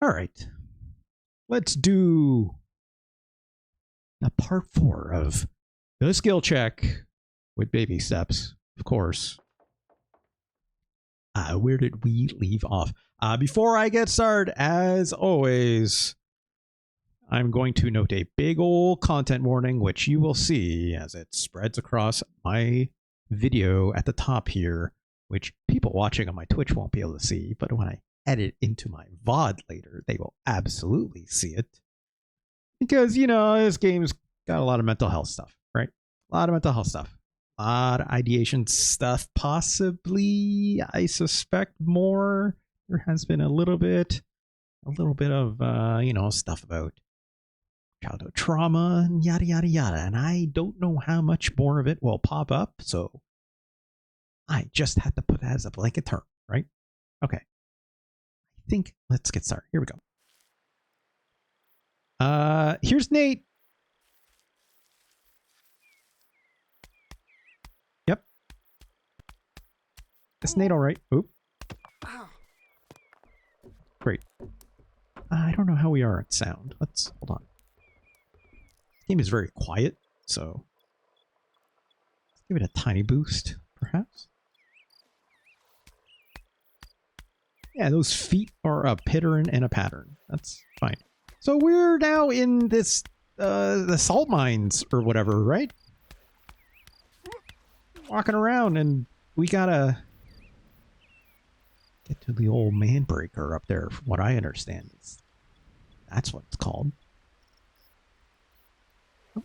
All right. Let's do a part 4 of the skill check with baby steps, of course. Where did we leave off? Before I get started, as always, I'm going to note a big old content warning, which you will see as it spreads across my video at the top here, which people watching on my Twitch won't be able to see, but when I edit into my VOD later, they will absolutely see it. Because, you know, this game's got a lot of mental health stuff, right? A lot of mental health stuff. A lot of ideation stuff, possibly. I suspect more. There has been a little bit of, you know, stuff about childhood trauma and yada, yada, yada. And I don't know how much more of it will pop up. So I just had to put that as a blanket term, right? Okay. I think let's get started. Here we go. Here's Nate. Yep. Is Nate all right? Oop. Great. I don't know how we are at sound. Let's hold on. This game is very quiet, so let's give it a tiny boost, perhaps. Yeah, those feet are a pattern and a pattern. That's fine. So we're now in this, the salt mines or whatever, right? Walking around, and we gotta get to the old Manbreaker up there, from what I understand. That's what it's called.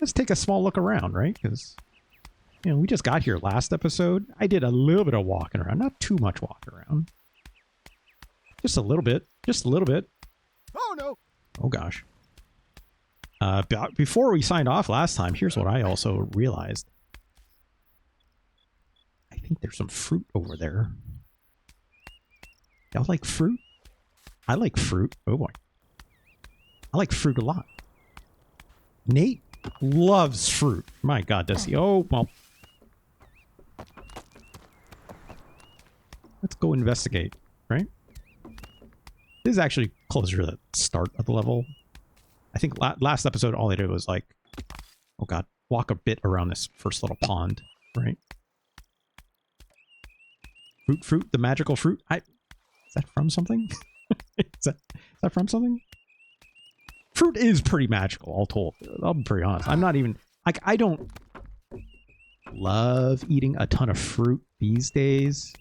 Let's take a small look around, right? Because, you know, we just got here last episode. I did a little bit of walking around. Not too much walking around. Just a little bit. Just a little bit. Oh, no. Oh, gosh. Before we signed off last time, here's what I also realized. I think there's some fruit over there. Y'all like fruit? I like fruit. Oh, boy. I like fruit a lot. Nate loves fruit. My God, does he? Oh, well. Let's go investigate, right? This is actually closer to the start of the level. I think last episode, all I did was like, oh God, walk a bit around this first little pond, right? Fruit, the magical fruit. Is that from something? is that from something? Fruit is pretty magical, all told. I'll be pretty honest. I'm not even, like, I don't love eating a ton of fruit these days.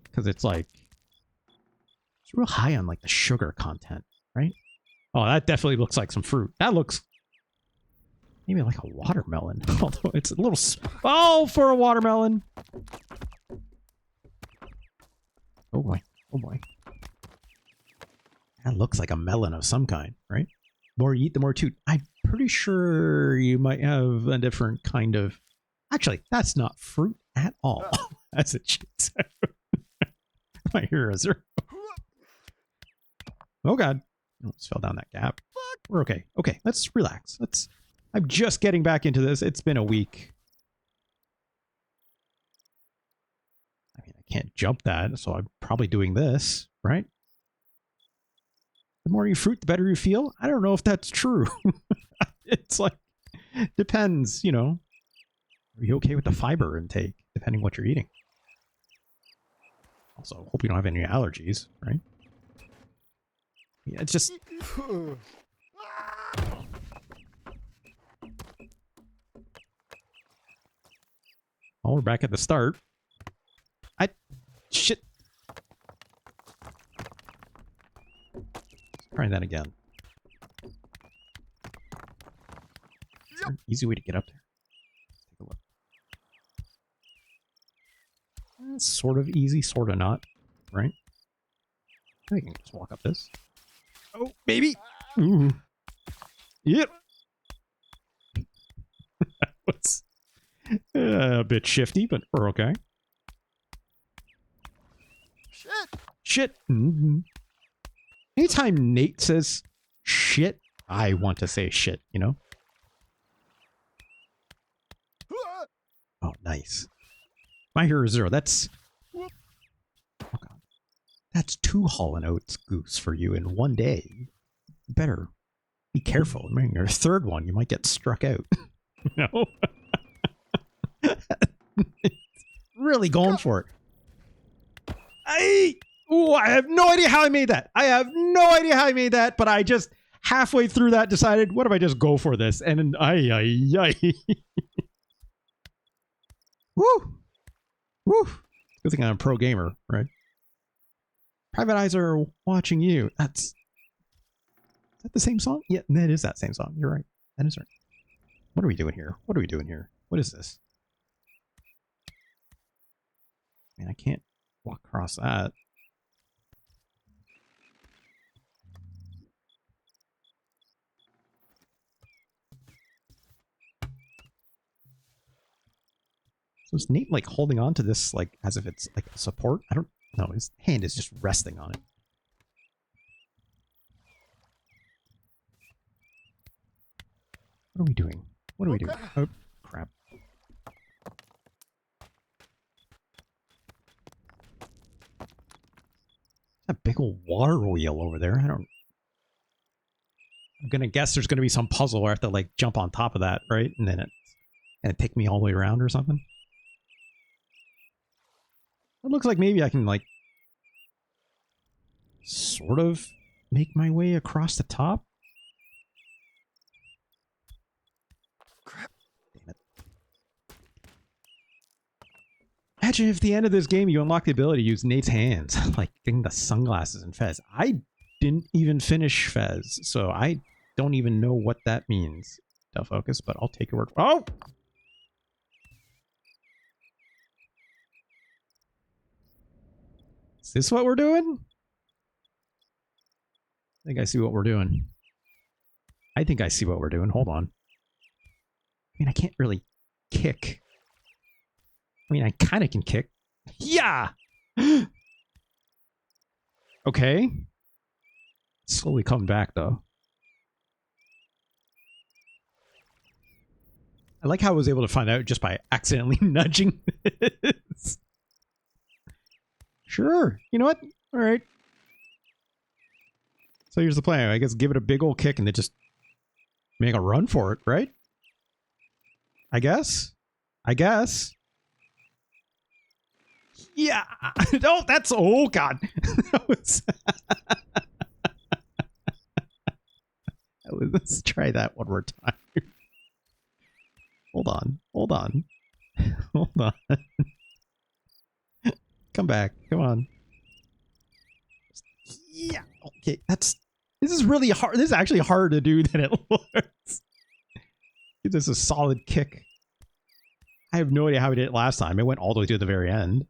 Because it's like, it's real high on like the sugar content, right? Oh, that definitely looks like some fruit. That looks maybe like a watermelon. Although it's a little... Oh, for a watermelon! Oh boy. Oh boy. That looks like a melon of some kind, right? The more you eat, the more toot. I'm pretty sure you might have a different kind of... Actually, that's not fruit at all. That's a cheat. My hero zero. Oh God. Almost fell down that gap. We're okay. Okay, let's relax. I'm just getting back into this. It's been a week. I mean, I can't jump that, so I'm probably doing this, right? The more you fruit, the better you feel. I don't know if that's true. It's like, depends, you know. Are you okay with the fiber intake, depending what you're eating? Also, hope you don't have any allergies, right? Yeah, it's just... Oh, we're back at the start. Shit. Let's try that again. Is there an easy way to get up there? Take a look. It's sort of easy, sort of not, right? I can just walk up this. Oh, baby! Ooh. Yep! That was a bit shifty, but we're okay. Shit! Mm-hmm. Anytime Nate says shit, I want to say shit, you know? Oh, nice. My hero is 0. That's... Oh, That's 2 Hall & Oates goose for you in one day. You better be careful. I mean, your 3rd one, you might get struck out. No. Really going for it. I have no idea how I made that. I have no idea how I made that, but I just halfway through that decided, what if I just go for this? And then, woo! Woo! Good thing I'm a pro gamer, right? Private eyes are watching you. Is that the same song? Yeah, that is that same song. You're right. That is right. What are we doing here? What are we doing here? What is this? Man, I can't walk across that. So is Nate like holding on to this like as if it's like a support? I don't know. His hand is just resting on it. What are we doing? What are we doing? Oh, crap. That big old water wheel over there. I'm gonna guess there's gonna be some puzzle where I have to like jump on top of that, right? And then it take me all the way around or something. It looks like maybe I can like sort of make my way across the top. Crap. Damn it. Imagine if at the end of this game you unlock the ability to use Nate's hands, like getting the sunglasses in Fez. I didn't even finish Fez, so I don't even know what that means. Del focus, but I'll take your word. Oh! Is this what we're doing? I think I see what we're doing. I think I see what we're doing. Hold on. I mean, I can't really kick. I mean, I kind of can kick. Yeah! Okay. Slowly coming back, though. I like how I was able to find out just by accidentally nudging this. Sure. You know what? All right. So here's the plan. I guess give it a big old kick and then just make a run for it, right? I guess. Yeah. No, that's... Oh, God. That was... Let's try that one more time. Hold on. Hold on. Hold on. Come back. Come on. Yeah. Okay. This is really hard. This is actually harder to do than it looks. Give this a solid kick. I have no idea how we did it last time. It went all the way to the very end.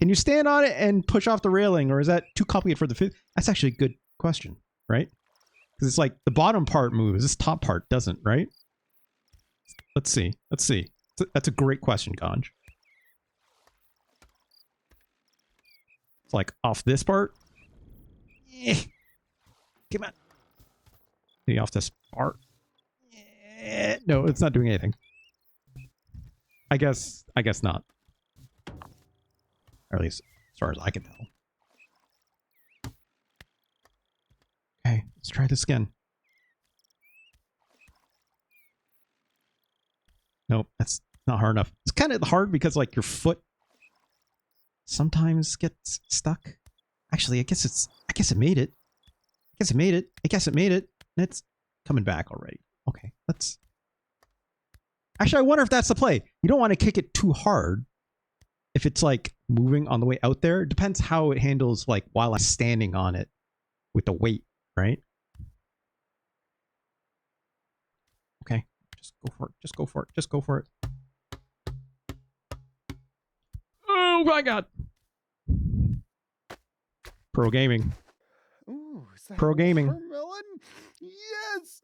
Can you stand on it and push off the railing, or is that too complicated for the fifth? That's actually a good question, right? Because it's like the bottom part moves, this top part doesn't, right? Let's see. Let's see. That's a great question, Ganj. It's like off this part. Come on. Maybe off this part. No, it's not doing anything. I guess not. Or at least as far as I can tell. Okay, let's try this again. Nope, that's not hard enough. It's kind of hard because like your foot sometimes gets stuck. Actually, I guess it made it. I guess it made it. And it's coming back already. Okay, let's... Actually, I wonder if that's the play. You don't want to kick it too hard. If it's like moving on the way out there, it depends how it handles like while I'm standing on it with the weight, right? Okay, just go for it. Just go for it. Just go for it. Oh my God. Pro gaming. Ooh, is that Pro gaming. watermelon? Yes.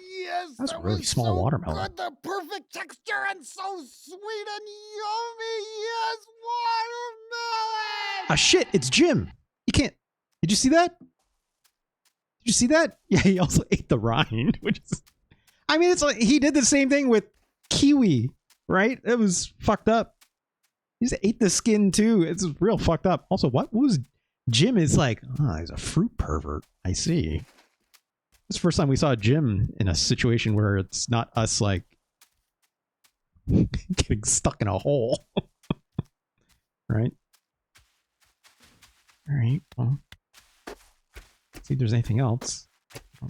Yes. That's a that really was small so watermelon. Good, the perfect texture and so sweet and yummy. Yes, watermelon. Ah, shit, it's Jim. You can't. Did you see that? Did you see that? Yeah, he also ate the rind, which is... I mean, it's like he did the same thing with kiwi, right? It was fucked up. He just ate the skin too. It's real fucked up. Also, what was Jim is like, he's a fruit pervert. I see. It's the first time we saw Jim in a situation where it's not us like getting stuck in a hole. Right? Alright, well. Let's see if there's anything else. I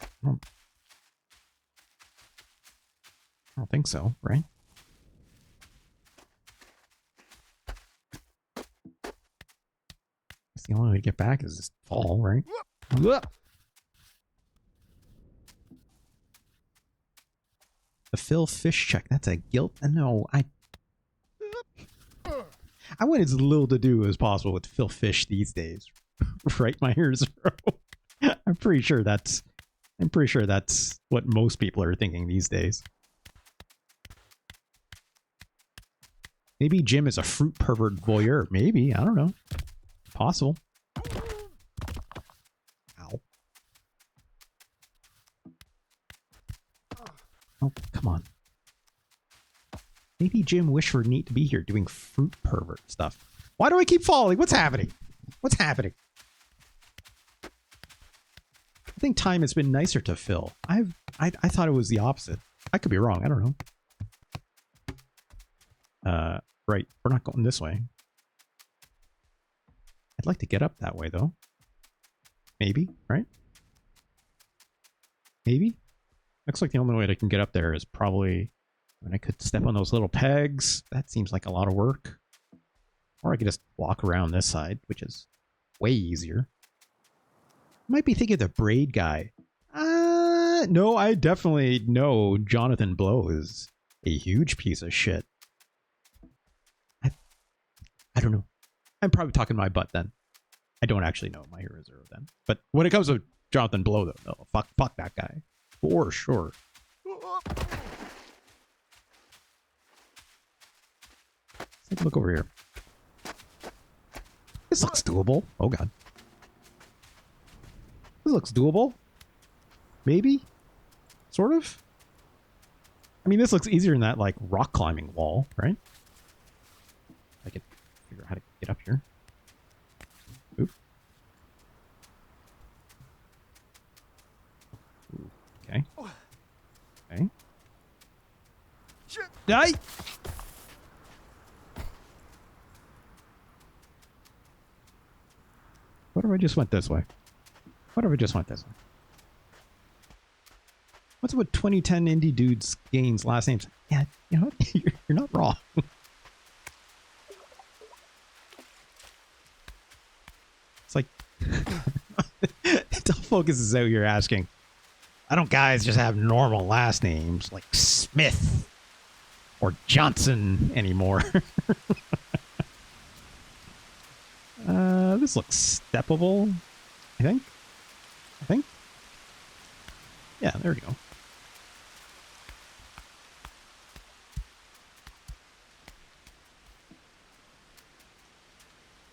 don't think so, right? The only way to get back is just fall, right? The Phil fish check. That's a guilt. No, I want as little to do as possible with Phil fish these days. Right, my ears. I'm pretty sure that's what most people are thinking these days. Maybe Jim is a fruit pervert voyeur. Maybe, I don't know. Possible. Ow. Oh, come on. Maybe Jim wished for Neat to be here doing fruit pervert stuff. Why do I keep falling? What's happening? What's happening? I think time has been nicer to Phil. I thought it was the opposite. I could be wrong. I don't know. Right. We're not going this way. I'd like to get up that way, though. Maybe, right? Maybe? Looks like the only way I can get up there is probably when I could step on those little pegs. That seems like a lot of work. Or I could just walk around this side, which is way easier. I might be thinking of the braid guy. No, I definitely know Jonathan Blow is a huge piece of shit. I don't know. I'm probably talking my butt then. I don't actually know my hero zero then. But when it comes to Jonathan Blow, though, no, fuck that guy. For sure. Let's take a look over here. This looks doable. Oh, God. This looks doable. Maybe? Sort of? I mean, this looks easier than that, like, rock climbing wall, right? I could figure out how to get up here. Oop. Ooh, okay. Okay. Die! What if I just went this way? What if I just went this way? What's up with 2010 indie dudes gains last names? Yeah, you know what? You're not wrong. It's like Don't focus is out here asking, why don't guys just have normal last names like Smith or Johnson anymore? This looks steppable, I think. Yeah, there we go.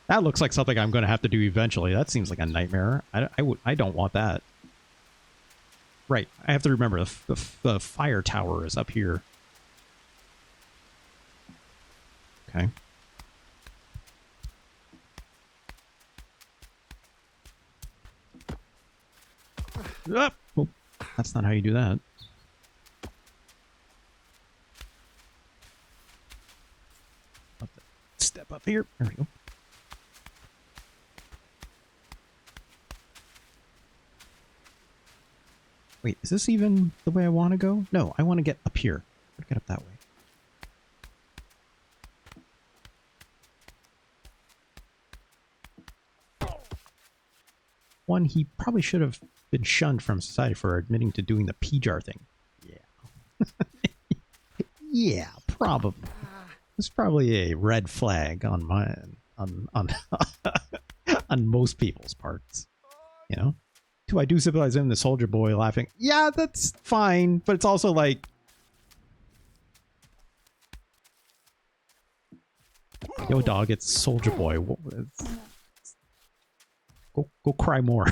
That looks like something I'm going to have to do eventually. That seems like a nightmare. I don't want that. Right. I have to remember the fire tower is up here. Okay. Oh, that's not how you do that. Step up here. There we go. Wait, is this even the way I want to go? No, I want to get up here. I'll get up that way. One, he probably should have been shunned from society for admitting to doing the pee-jar thing. Yeah. Yeah, probably. It's probably a red flag on on most people's parts. You know? Do I do sympathize him, the soldier boy laughing? Yeah, that's fine, but it's also like, yo, dog, it's soldier boy. Go cry more.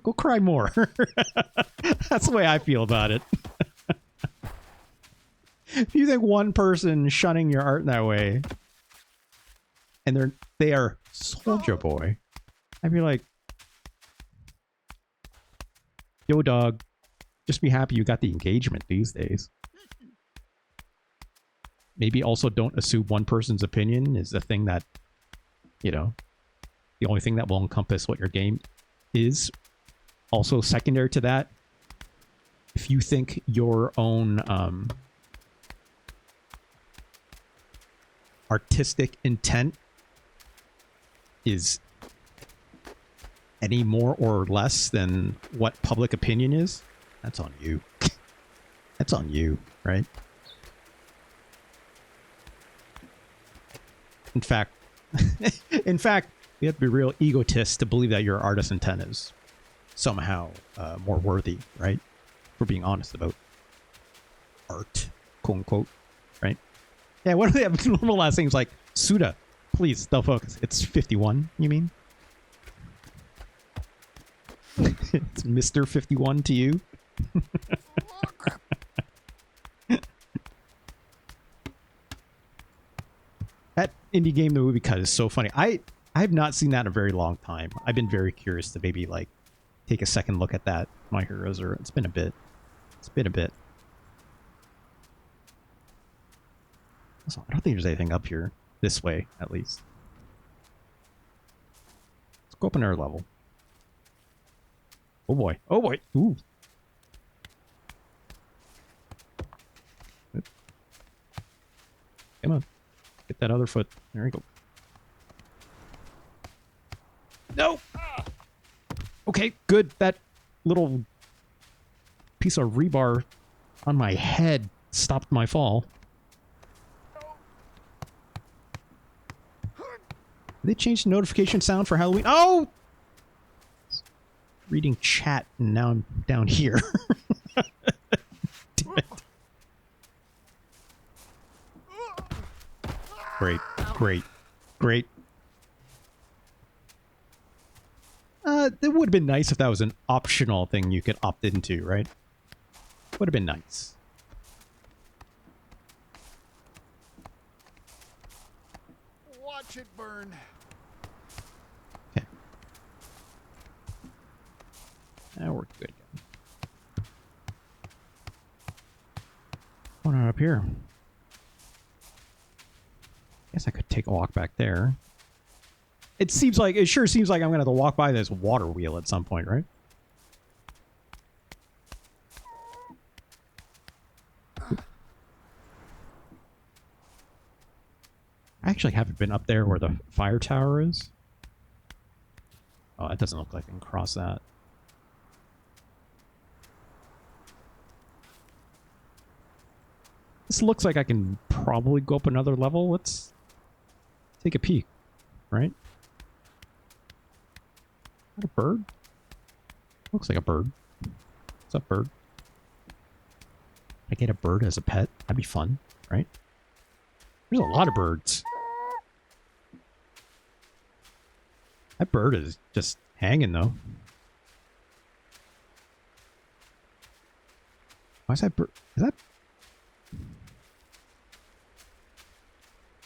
Go cry more. That's the way I feel about it. If you think one person shunning your art in that way and they are Soldier Boy, I'd be like, yo, dog, just be happy you got the engagement these days. Maybe also don't assume one person's opinion is the thing that, you know, the only thing that will encompass what your game is. Also, secondary to that, if you think your own artistic intent is any more or less than what public opinion is, that's on you. That's on you, right? In fact, you have to be real egotist to believe that your artist intent is somehow more worthy, right? If we're being honest about art, quote unquote, right? Yeah, what do they have normal last names like Suda? Please, still focus. It's 51, you mean? It's Mr. 51 to you? That indie game, the movie cut, is so funny. I have not seen that in a very long time. I've been very curious to maybe like take a second look at that. My Heroes, or it's been a bit. It's been a bit. Also, I don't think there's anything up here. This way, at least. Let's go up another level. Oh boy. Oh boy. Ooh. Come on. Get that other foot. There we go. No! Okay, good. That little piece of rebar on my head stopped my fall. Did they change the notification sound for Halloween? Oh! Reading chat, and now I'm down here. Damn it. Great, great, great. It would have been nice if that was an optional thing you could opt into, right? Would have been nice. Watch it burn. Okay. Now we're good. What's going on up here? Guess I could take a walk back there. It sure seems like I'm gonna have to walk by this water wheel at some point, right? I actually haven't been up there where the fire tower is. Oh, that doesn't look like I can cross that. This looks like I can probably go up another level. Let's take a peek, right? Is that a bird? Looks like a bird. What's up, bird? I get a bird as a pet. That'd be fun, right? There's a lot of birds. That bird is just hanging, though. Why is that bird? Is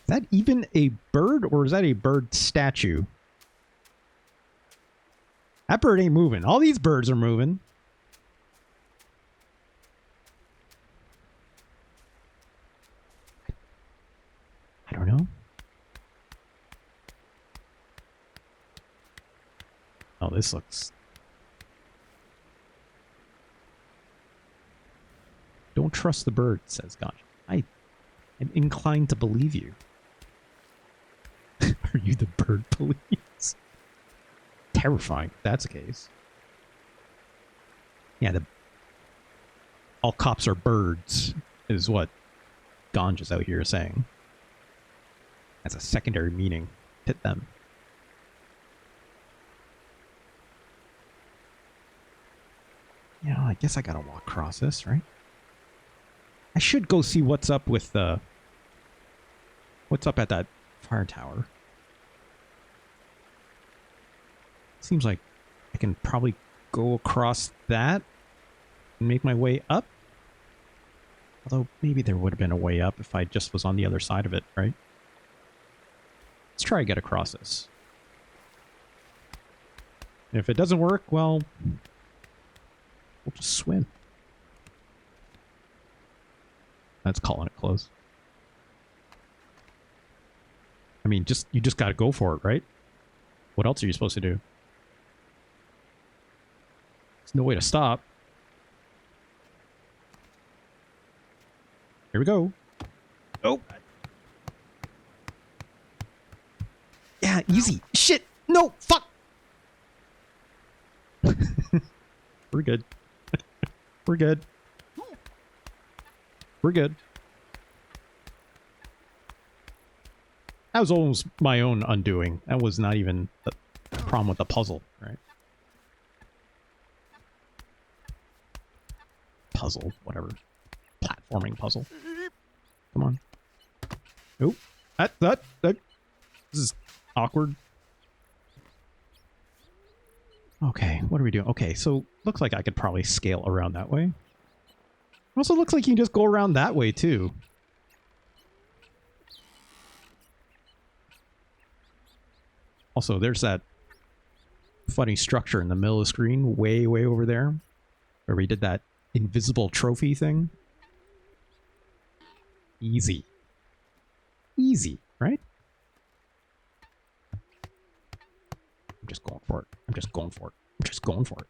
that even a bird, or is that a bird statue? That bird ain't moving. All these birds are moving. I don't know. Oh, this looks... Don't trust the bird, says God. I am inclined to believe you. Are you the bird police? Terrifying, if that's the case. Yeah, all cops are birds, is what Ganja's out here saying. That's a secondary meaning to them. You know, I guess I gotta walk across this, right? I should go see what's up with the... What's up at that fire tower. Seems like I can probably go across that and make my way up. Although maybe there would have been a way up if I just was on the other side of it, right? Let's try to get across this. And if it doesn't work, well, we'll just swim. That's calling it close. I mean, you just gotta go for it, right? What else are you supposed to do? There's no way to stop. Here we go. Oh. Yeah, easy. Shit. No, fuck. We're good. We're good. We're good. That was almost my own undoing. That was not even the problem with the puzzle, right? Puzzle, whatever. Platforming puzzle. Come on. Nope. That. This is awkward. Okay, what are we doing? Okay, so looks like I could probably scale around that way. Also looks like you can just go around that way too. Also, there's that funny structure in the middle of the screen, way over there, where we did that invisible trophy thing. Easy. Easy, right? I'm just going for it. I'm just going for it. I'm just going for it.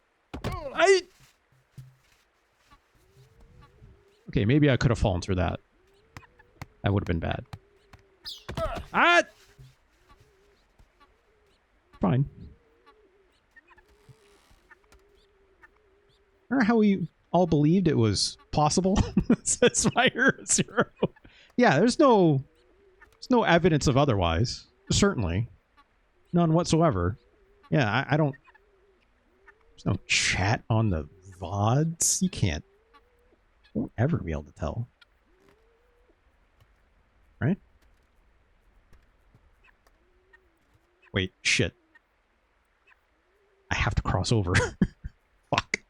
Okay, maybe I could have fallen through that. That would have been bad. Ah! Fine. Remember how we all believed it was possible? Says Fire 0. Yeah, there's no evidence of otherwise. Certainly. None whatsoever. Yeah, I don't... There's no chat on the VODs. You can't... won't ever be able to tell. Right? Wait, shit. I have to cross over. Fuck.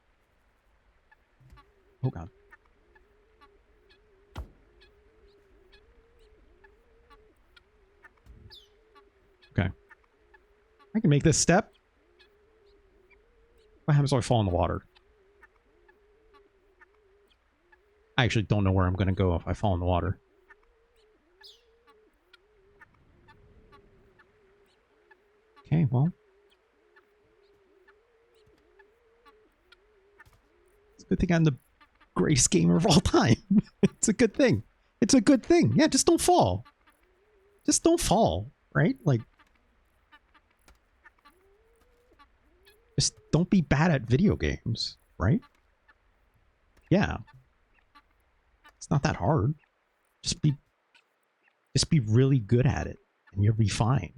Oh god. Okay. I can make this step. What happens if I fall in the water? I actually don't know where I'm going to go if I fall in the water. Okay, well. It's a good thing I'm the greatest gamer of all time. It's a good thing. It's a good thing. Yeah, just don't fall. Just don't fall, right? Like, just don't be bad at video games, right? Yeah. It's not that hard. Just be really good at it and you'll be fine.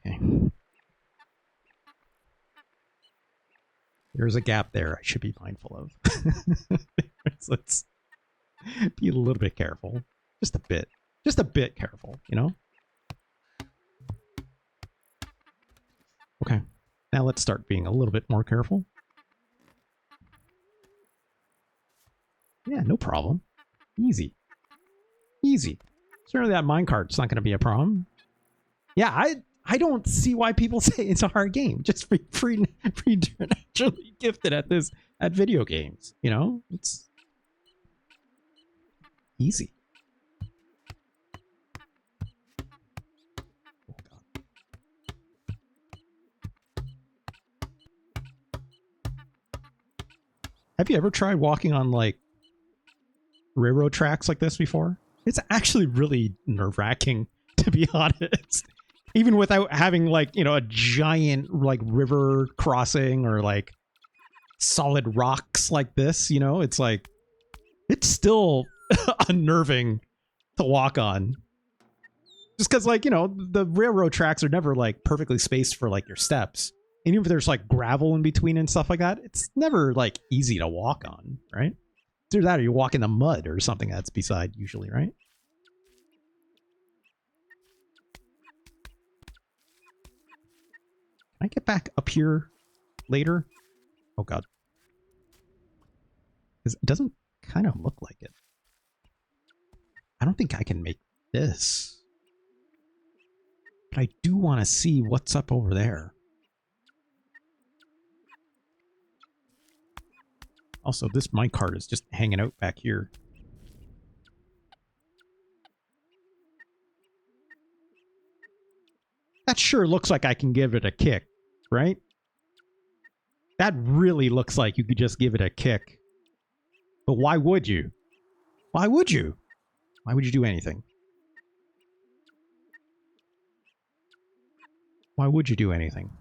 Okay. There's a gap there I should be mindful of. Let's be a little bit careful. Just a bit. Just a bit careful, you know? Okay. Now let's start being a little bit more careful. Yeah, no problem. Easy. Easy. Certainly that minecart's not going to be a problem. Yeah, I don't see why people say it's a hard game. Just preternaturally gifted at video games. You know, it's easy. Oh god. Have you ever tried walking on like railroad tracks like this before? It's actually really nerve-wracking, to be honest. Even without having like, you know, a giant like river crossing or like solid rocks like this, you know, it's like, it's still unnerving to walk on. Just because, like, you know, the railroad tracks are never like perfectly spaced for like your steps. And even if there's like gravel in between and stuff like that, it's never like easy to walk on, right? Either that or you walk in the mud or something that's beside usually, right? Can I get back up here later? Oh god. Because it doesn't kind of look like it. I don't think I can make this. But I do want to see what's up over there. Also, this minecart is just hanging out back here. That sure looks like I can give it a kick, right? That really looks like you could just give it a kick. But why would you? Why would you? Why would you do anything? Why would you do anything?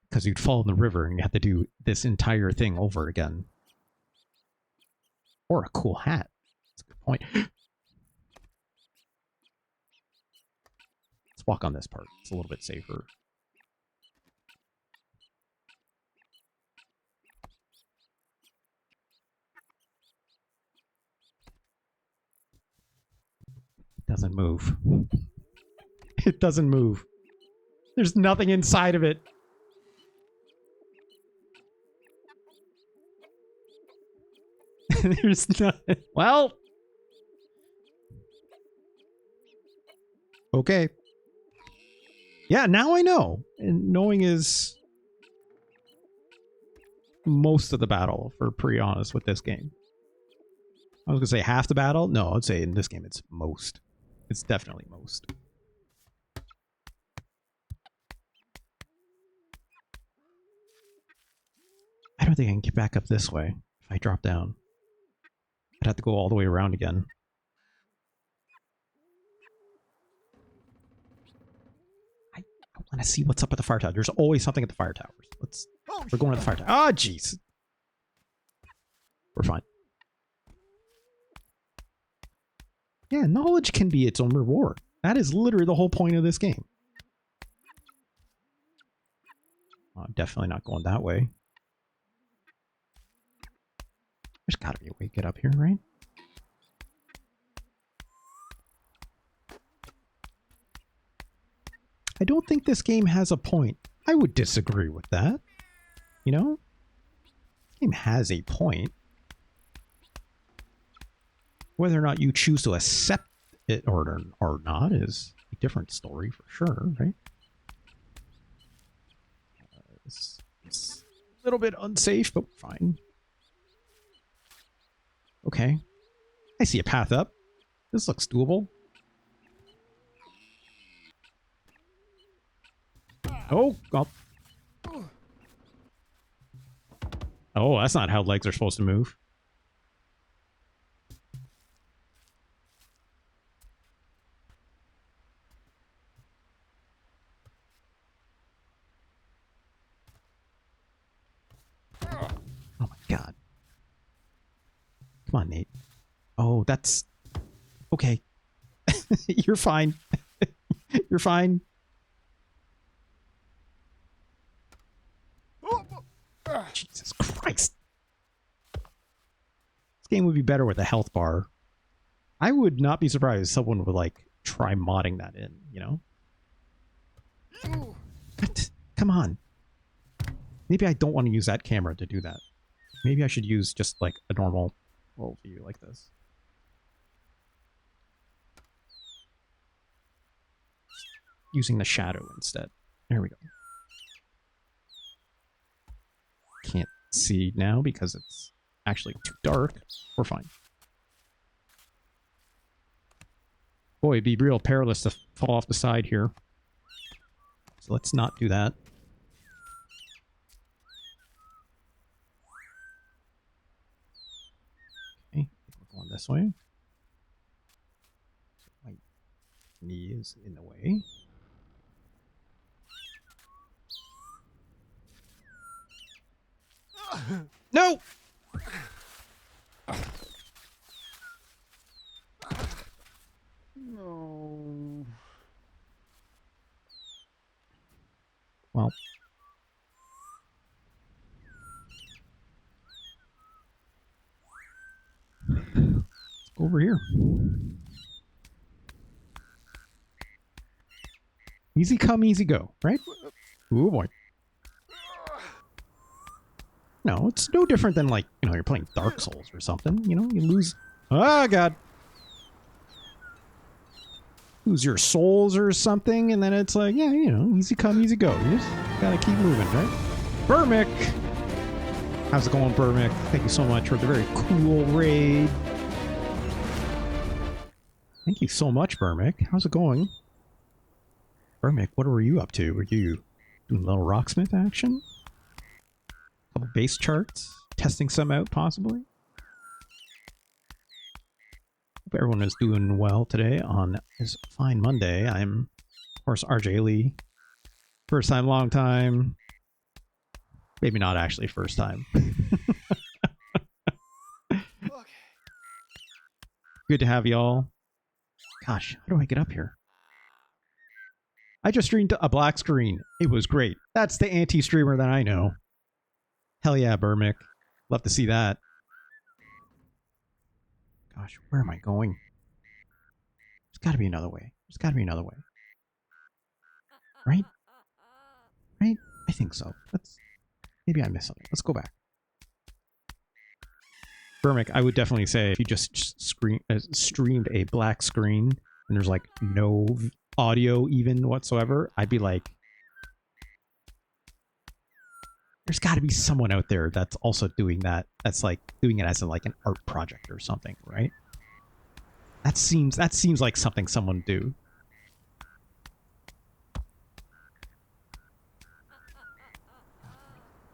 Because you'd fall in the river and you have to do this entire thing over again. Or a cool hat. That's a good point. Let's walk on this part. It's a little bit safer. It doesn't move. It doesn't move. There's nothing inside of it. There's nothing. Well. Okay. Yeah, now I know. And knowing is most of the battle, for pretty honest with this game. I was going to say half the battle. No, I'd say in this game it's most. It's definitely most. I don't think I can get back up this way if I drop down. I'd have to go all the way around again. I want to see what's up at the fire tower. There's always something at the fire towers. We're going to the fire tower. Oh, jeez. We're fine. Yeah, knowledge can be its own reward. That is literally the whole point of this game. I'm definitely not going that way. There's got to be a way to get up here, right? I don't think this game has a point. I would disagree with that. You know? This game has a point. Whether or not you choose to accept it or not is a different story for sure, right? It's a little bit unsafe, but fine. Okay. I see a path up. This looks doable. Oh, well. Oh, that's not how legs are supposed to move. Oh my god. Come on, Nate. Oh, that's... Okay. You're fine. You're fine. Jesus Christ. This game would be better with a health bar. I would not be surprised if someone would, like, try modding that in, you know? What? Come on. Maybe I don't want to use that camera to do that. Maybe I should use just, like, a normal roll view like this. Using the shadow instead. There we go. Can't see now because it's actually too dark. We're fine. Boy, it'd be real perilous to fall off the side here. So let's not do that. Okay, we're going this way. My knee is in the way. No! No. Well. Over here. Easy come, easy go, right? Oh boy. No, it's no different than like, you know, you're playing Dark Souls or something. You know, you lose... Oh, God. Lose your souls or something, and then it's like, yeah, you know, easy come, easy go. You just gotta keep moving, right? Burmick! How's it going, Burmick? Thank you so much for the very cool raid. Thank you so much, Burmick. How's it going? Burmick, what were you up to? Were you doing a little rocksmith action? A couple base charts? Testing some out, possibly? Hope everyone is doing well today on this fine Monday. I'm, of course, RJ Lee. First time, long time. Maybe not actually first time. Okay. Good to have y'all. Gosh, how do I get up here? I just streamed a black screen. It was great. That's the anti-streamer that I know. Hell yeah, Burmick. Love to see that. Gosh, where am I going? There's got to be another way. There's got to be another way. Right? Right? I think so. Maybe I missed something. Let's go back. Burmick, I would definitely say if you just streamed a black screen and there's like no audio even whatsoever, I'd be like, there's got to be someone out there that's also doing that. That's like doing it as like an art project or something, right? That seems like something someone would do.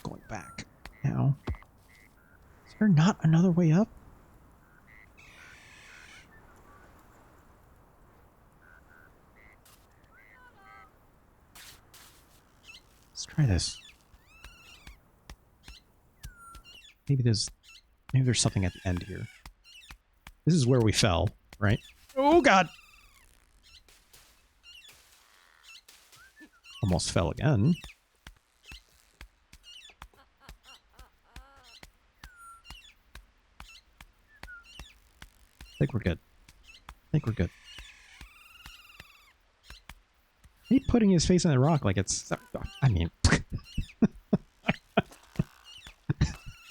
Going back now. Is there not another way up? Let's try this. Maybe there's something at the end here. This is where we fell, right? Oh God! Almost fell again. I think we're good. I think we're good. He putting his face in the rock like it's... I mean...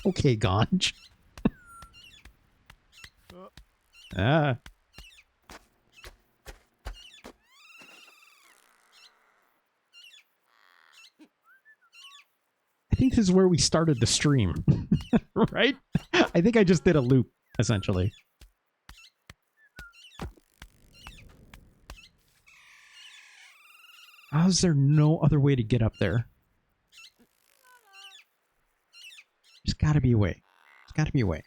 Okay, Ganj. Ah. I think this is where we started the stream. Right? I think I just did a loop, essentially. How is there no other way to get up there? There's gotta be a way. There's gotta be a way.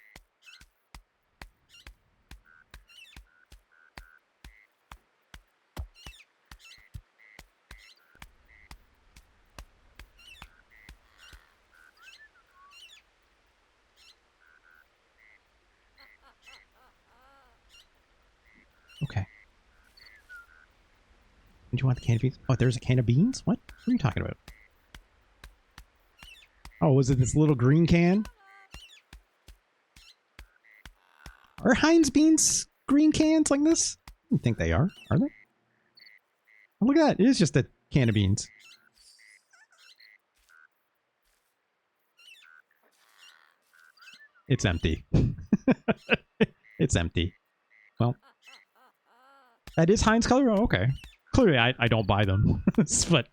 Okay. Do you want the can of beans? Oh, there's a can of beans? What? What are you talking about? Oh, was it this little green can? Are Heinz beans green cans like this? I don't think they are they? Oh, look at that. It is just a can of beans. It's empty. It's empty. Well, that is Heinz color? Oh, okay. Clearly, I don't buy them. But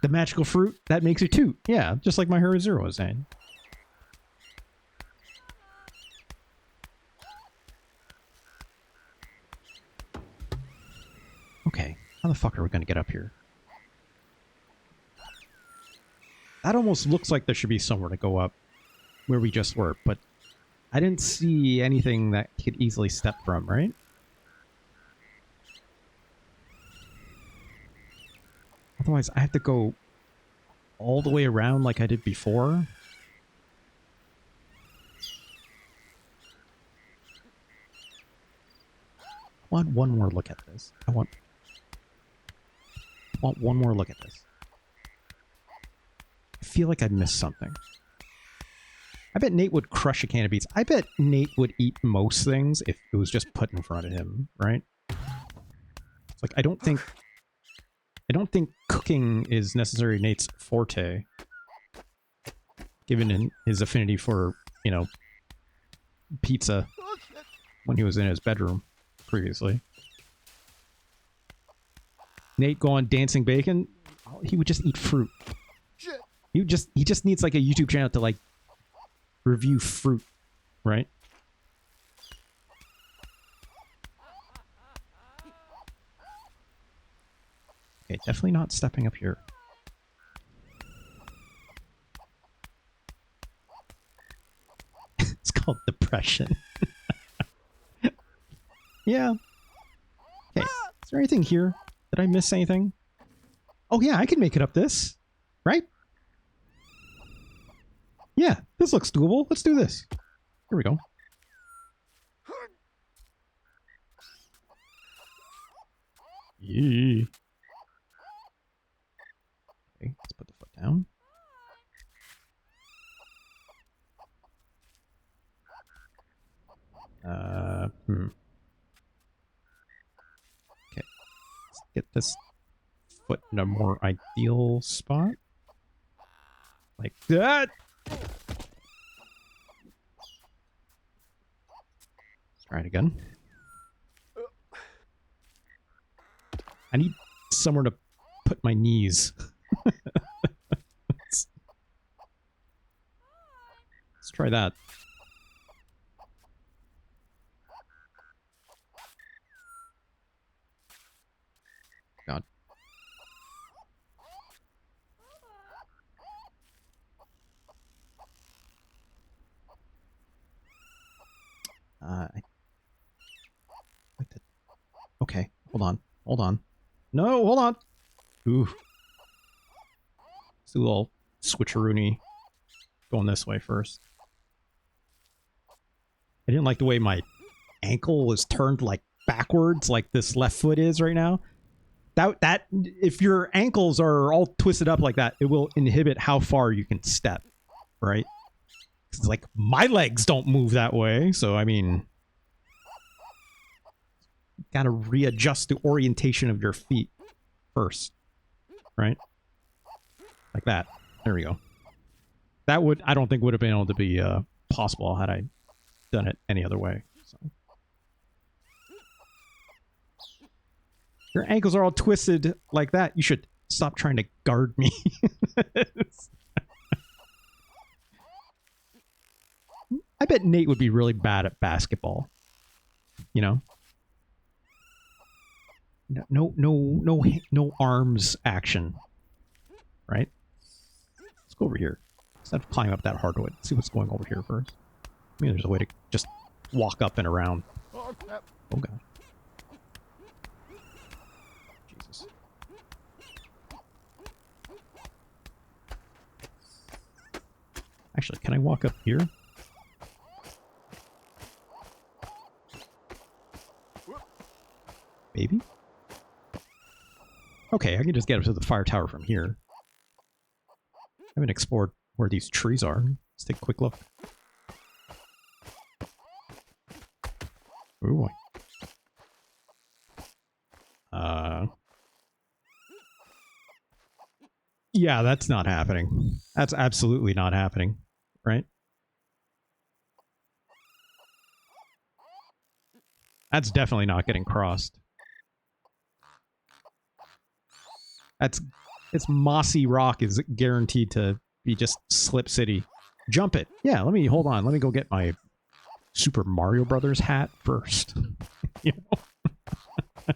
the magical fruit, that makes it two. Yeah, just like my Hero Zero was saying. Okay, how the fuck are we going to get up here? That almost looks like there should be somewhere to go up where we just were, but I didn't see anything that could easily step from, right? Otherwise, I have to go all the way around like I did before. I want one more look at this. I want one more look at this. I feel like I missed something. I bet Nate would crush a can of beets. I bet Nate would eat most things if it was just put in front of him, right? It's like I don't think cooking is necessarily Nate's forte, given his affinity for, you know, pizza when he was in his bedroom previously. Nate go on Dancing Bacon. He would just eat fruit. He just needs like a YouTube channel to like review fruit, right? Okay, definitely not stepping up here. It's called depression. Yeah. Okay, is there anything here? Did I miss anything? Oh yeah, I can make it up this, right? Yeah, this looks doable. Let's do this. Here we go. Yee. Okay, let's put the foot down. Okay, let's get this foot in a more ideal spot. Like that. Let's try it again. I need somewhere to put my knees. Let's try that. God. Okay, hold on. Hold on. No, hold on. Ooh. Let's do a little switcheroony. Going this way first. I didn't like the way my ankle was turned like backwards, like this left foot is right now. That if your ankles are all twisted up like that, it will inhibit how far you can step, right? It's like my legs don't move that way, so I mean, gotta readjust the orientation of your feet first, right? Like that. There we go. That would, I don't think would have been able to be possible had I done it any other way. So. Your ankles are all twisted like that. You should stop trying to guard me. I bet Nate would be really bad at basketball. You know? No arms action. Right? Let's go over here. Instead of climbing up that hardwood, let's see what's going over here first. Maybe there's a way to just walk up and around. Oh god. Jesus. Actually, can I walk up here? Maybe? Okay, I can just get up to the fire tower from here. I haven't explored where these trees are. Let's take a quick look. Ooh. Yeah, that's not happening. That's absolutely not happening, right? That's definitely not getting crossed. It's mossy rock is guaranteed to be just slip city. Jump it. Yeah, hold on. Let me go get my Super Mario Brothers hat first. You know?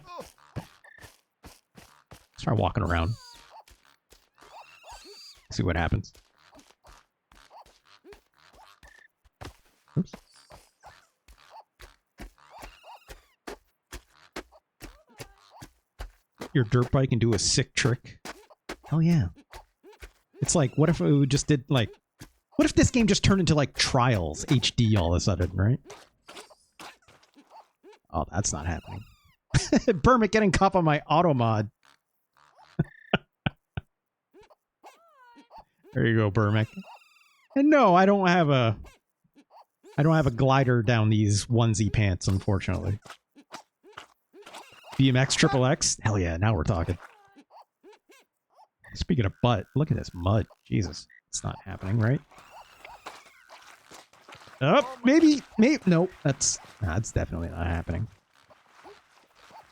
Start walking around. See what happens. Oops. Your dirt bike can do a sick trick. Hell yeah. It's like, what if it just did, like... What if this game just turned into, like, Trials HD all of a sudden, right? Oh, that's not happening. Bermit getting caught on my auto mod. There you go, Bermit. And no, I don't have a glider down these onesie pants, unfortunately. BMX triple X? Hell yeah, now we're talking. Speaking of butt, look at this mud. Jesus, it's not happening, right? Oh, maybe, nope, that's definitely not happening.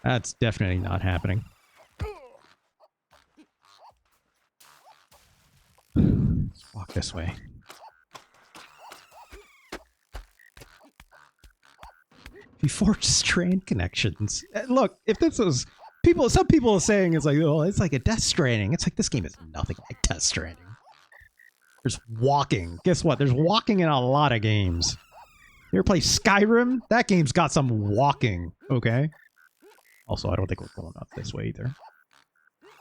That's definitely not happening. Let's walk this way. You forge strand connections. Look, if this was some people are saying it's like, oh, it's like a Death Stranding. It's like this game is nothing like Death Stranding. There's walking. Guess what? There's walking in a lot of games. You ever play Skyrim? That game's got some walking. Okay. Also, I don't think we're going up this way either.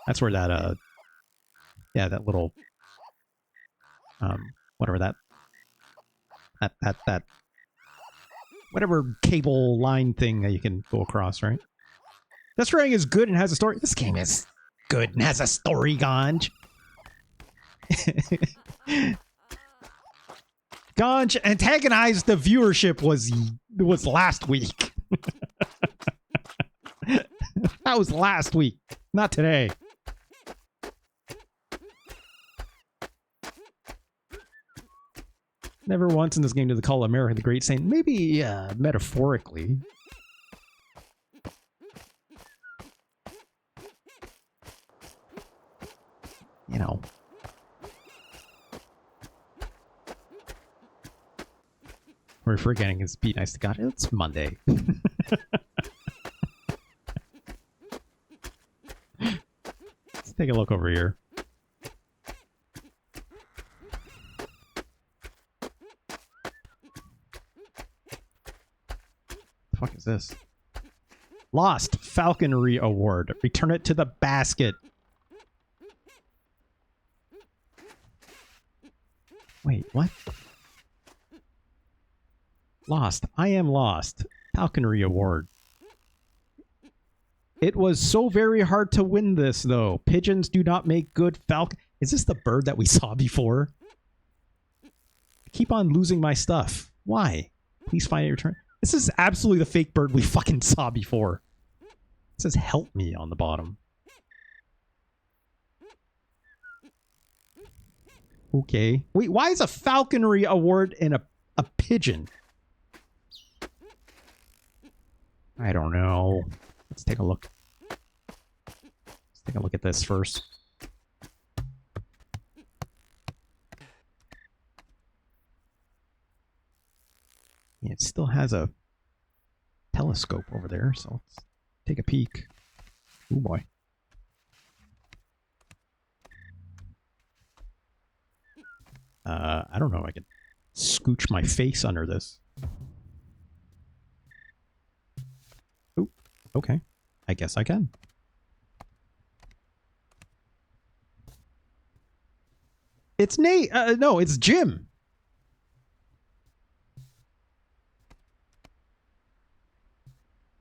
That's where that yeah, that little whatever that whatever cable line thing that you can go across, right? Death Stranding is good and has a story. This game is good and has a story, Ganj. Ganj antagonized the viewership was last week. That was last week, not today. Never once in this game did they call America the Great Saint. Maybe metaphorically. You know. We're forgetting it's be nice to God. It's Monday. Let's take a look over here. The fuck is this? Lost Falconry Award. Return it to the basket. Wait, what? Lost. I am lost. Falconry Award. It was so very hard to win this, though. Pigeons do not make good falcon. Is this the bird that we saw before? I keep on losing my stuff. Why? Please find a return. This is absolutely the fake bird we fucking saw before. It says help me on the bottom. Okay. Wait, why is a Falconry Award in a pigeon? I don't know. Let's take a look. Let's take a look at this first. Yeah, it still has a telescope over there, so let's take a peek. Oh boy. I don't know if I can scooch my face under this. Oop, okay. I guess I can. It's Nate. No, it's Jim.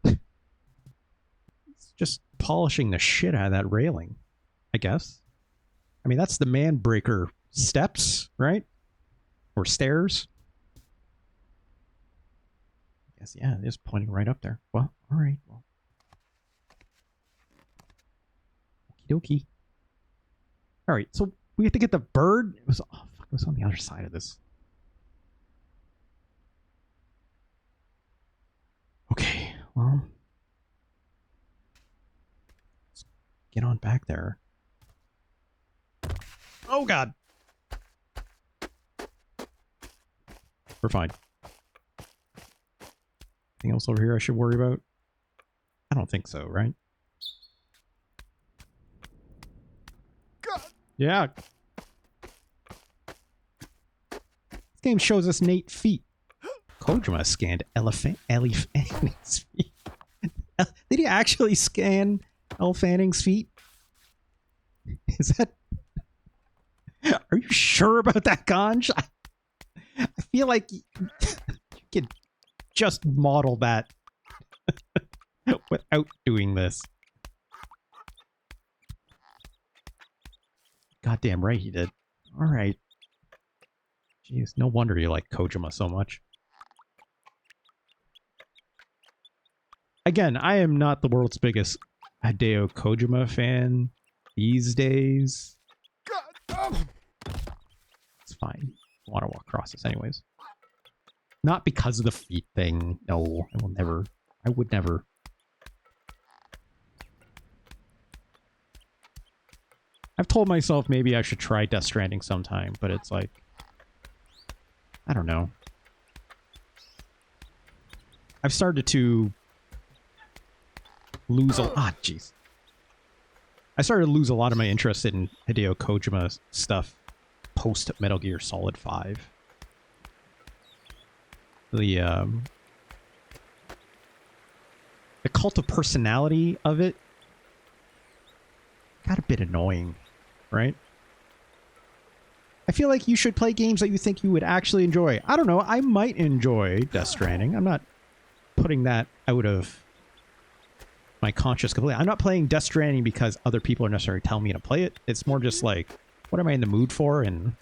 It's just polishing the shit out of that railing, I guess. I mean, that's the Manbreaker steps, right? Or stairs. I guess, yeah, it is pointing right up there. Well, all right. Well, okie dokie. All right, so we have to get the bird. It was, oh, fuck, it was on the other side of this. Okay, well, let's get on back there. Oh, God. We're fine. Anything else over here I should worry about? I don't think so, right? God. Yeah. This game shows us Nate feet. Kojima scanned Fanning's feet. Did he actually scan Elle Fanning's feet? Is that... Are you sure about that, Ganj? I feel like you could just model that without doing this. Goddamn right he did. All right. Jeez, no wonder you like Kojima so much. Again, I am not the world's biggest Hideo Kojima fan these days. It's fine. I want to walk across this anyways. Not because of the feet thing. No, I will never. I would never. I've told myself maybe I should try Death Stranding sometime, but it's like, I don't know. I've started to lose a lot. Jeez. I started to lose a lot of my interest in Hideo Kojima stuff post Metal Gear Solid 5. The cult of personality of it got a bit annoying, right? I feel like you should play games that you think you would actually enjoy. I don't know. I might enjoy Death Stranding. I'm not putting that out of my conscious completely. I'm not playing Death Stranding because other people are necessarily telling me to play it. It's more just like, what am I in the mood for? And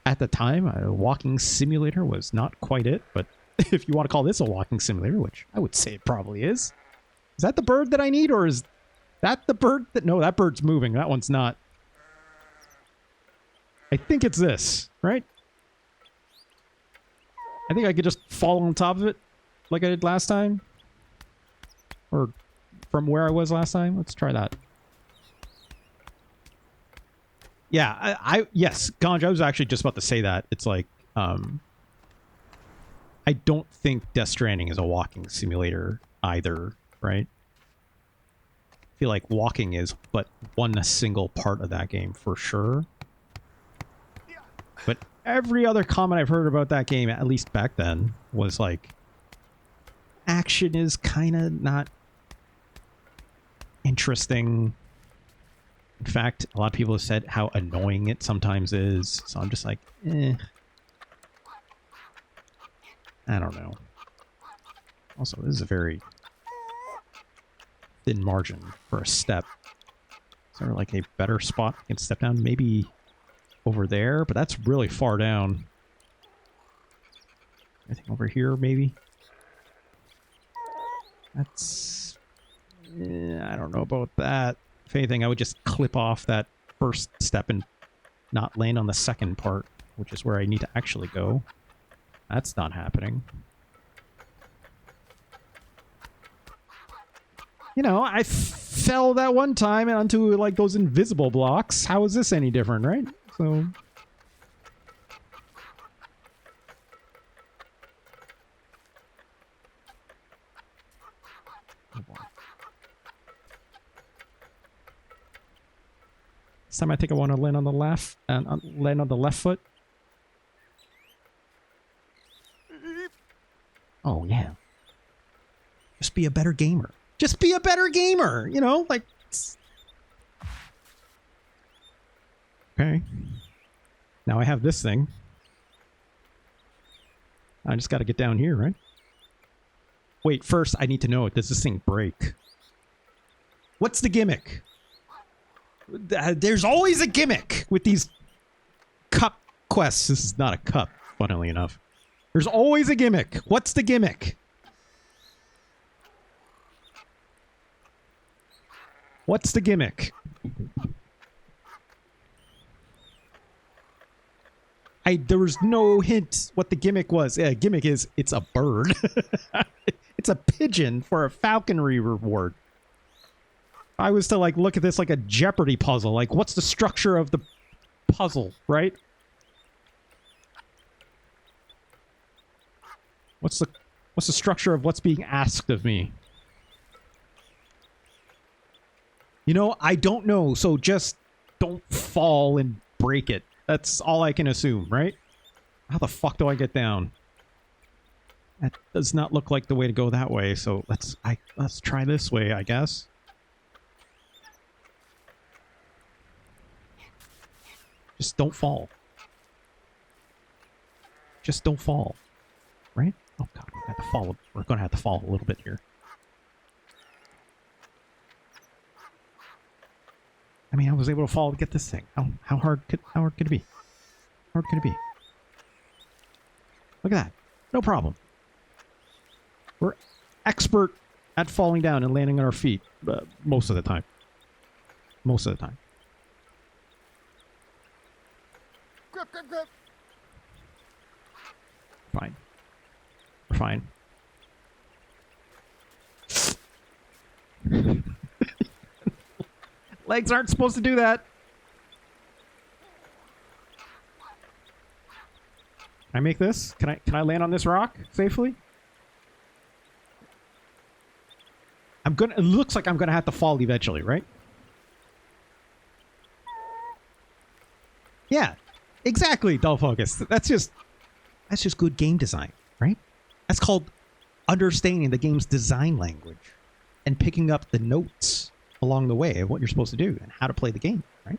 at the time, a walking simulator was not quite it. But if you want to call this a walking simulator, which I would say it probably is that the bird that I need? Or is that the bird that... No, that bird's moving. That one's not. I think it's this, right? I think I could just fall on top of it like I did last time. Or from where I was last time. Let's try that. Yeah, yes, Ganj, I was actually just about to say that. It's like, I don't think Death Stranding is a walking simulator either, right? I feel like walking is but one single part of that game for sure. But every other comment I've heard about that game, at least back then, was like, action is kind of not interesting. In fact, a lot of people have said how annoying it sometimes is. So I'm just like, eh. I don't know. Also, this is a very thin margin for a step. Is there like a better spot I can step down? Maybe over there, but that's really far down. Anything over here, maybe? That's... I don't know about that. If anything, I would just clip off that first step and not land on the second part, which is where I need to actually go. That's not happening. You know, I fell that one time onto, like, those invisible blocks. How is this any different, right? So... This time I think I want to land on the left and land on the left foot. Oh yeah. Just be a better gamer. Just be a better gamer, you know, like okay. Now I have this thing. I just got to get down here, right? Wait, first I need to know, does this thing break? What's the gimmick? There's always a gimmick with these cup quests. This is not a cup, funnily enough. There's always a gimmick. What's the gimmick? What's the gimmick? There was no hint what the gimmick was. Yeah, gimmick is, it's a bird. It's a pigeon for a falconry reward. I was to like look at this like a Jeopardy puzzle. Like, what's the structure of the puzzle, right? What's the structure of what's being asked of me? You know, I don't know, so just don't fall and break it. That's all I can assume, right? How the fuck do I get down? That does not look like the way to go that way, so let's try this way, I guess. Just don't fall. Just don't fall. Right? Oh god, we're gonna have to fall a little bit here. I mean, I was able to fall to get this thing. How hard could it be? How hard could it be? Look at that. No problem. We're expert at falling down and landing on our feet most of the time. Most of the time. Grip, grip, grip. Fine. We're fine. Legs aren't supposed to do that. Can I make this? Can I land on this rock safely? It looks like I'm gonna have to fall eventually, right? Yeah. Exactly, dull focus. That's just good game design, right? That's called understanding the game's design language and picking up the notes along the way of what you're supposed to do and how to play the game, right?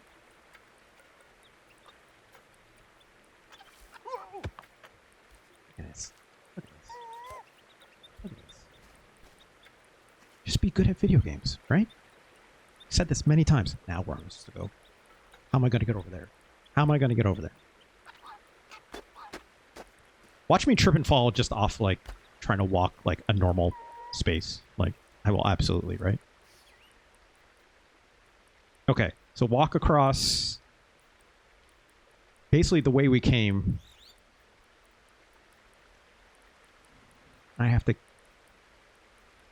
Look at this. Look at this. Look at this. Just be good at video games, right? I've said this many times. Now where am I supposed to go? How am I going to get over there? How am I going to get over there? Watch me trip and fall just off, like, trying to walk, like, a normal space. Like, I will absolutely, right? Okay, so walk across basically the way we came. I have to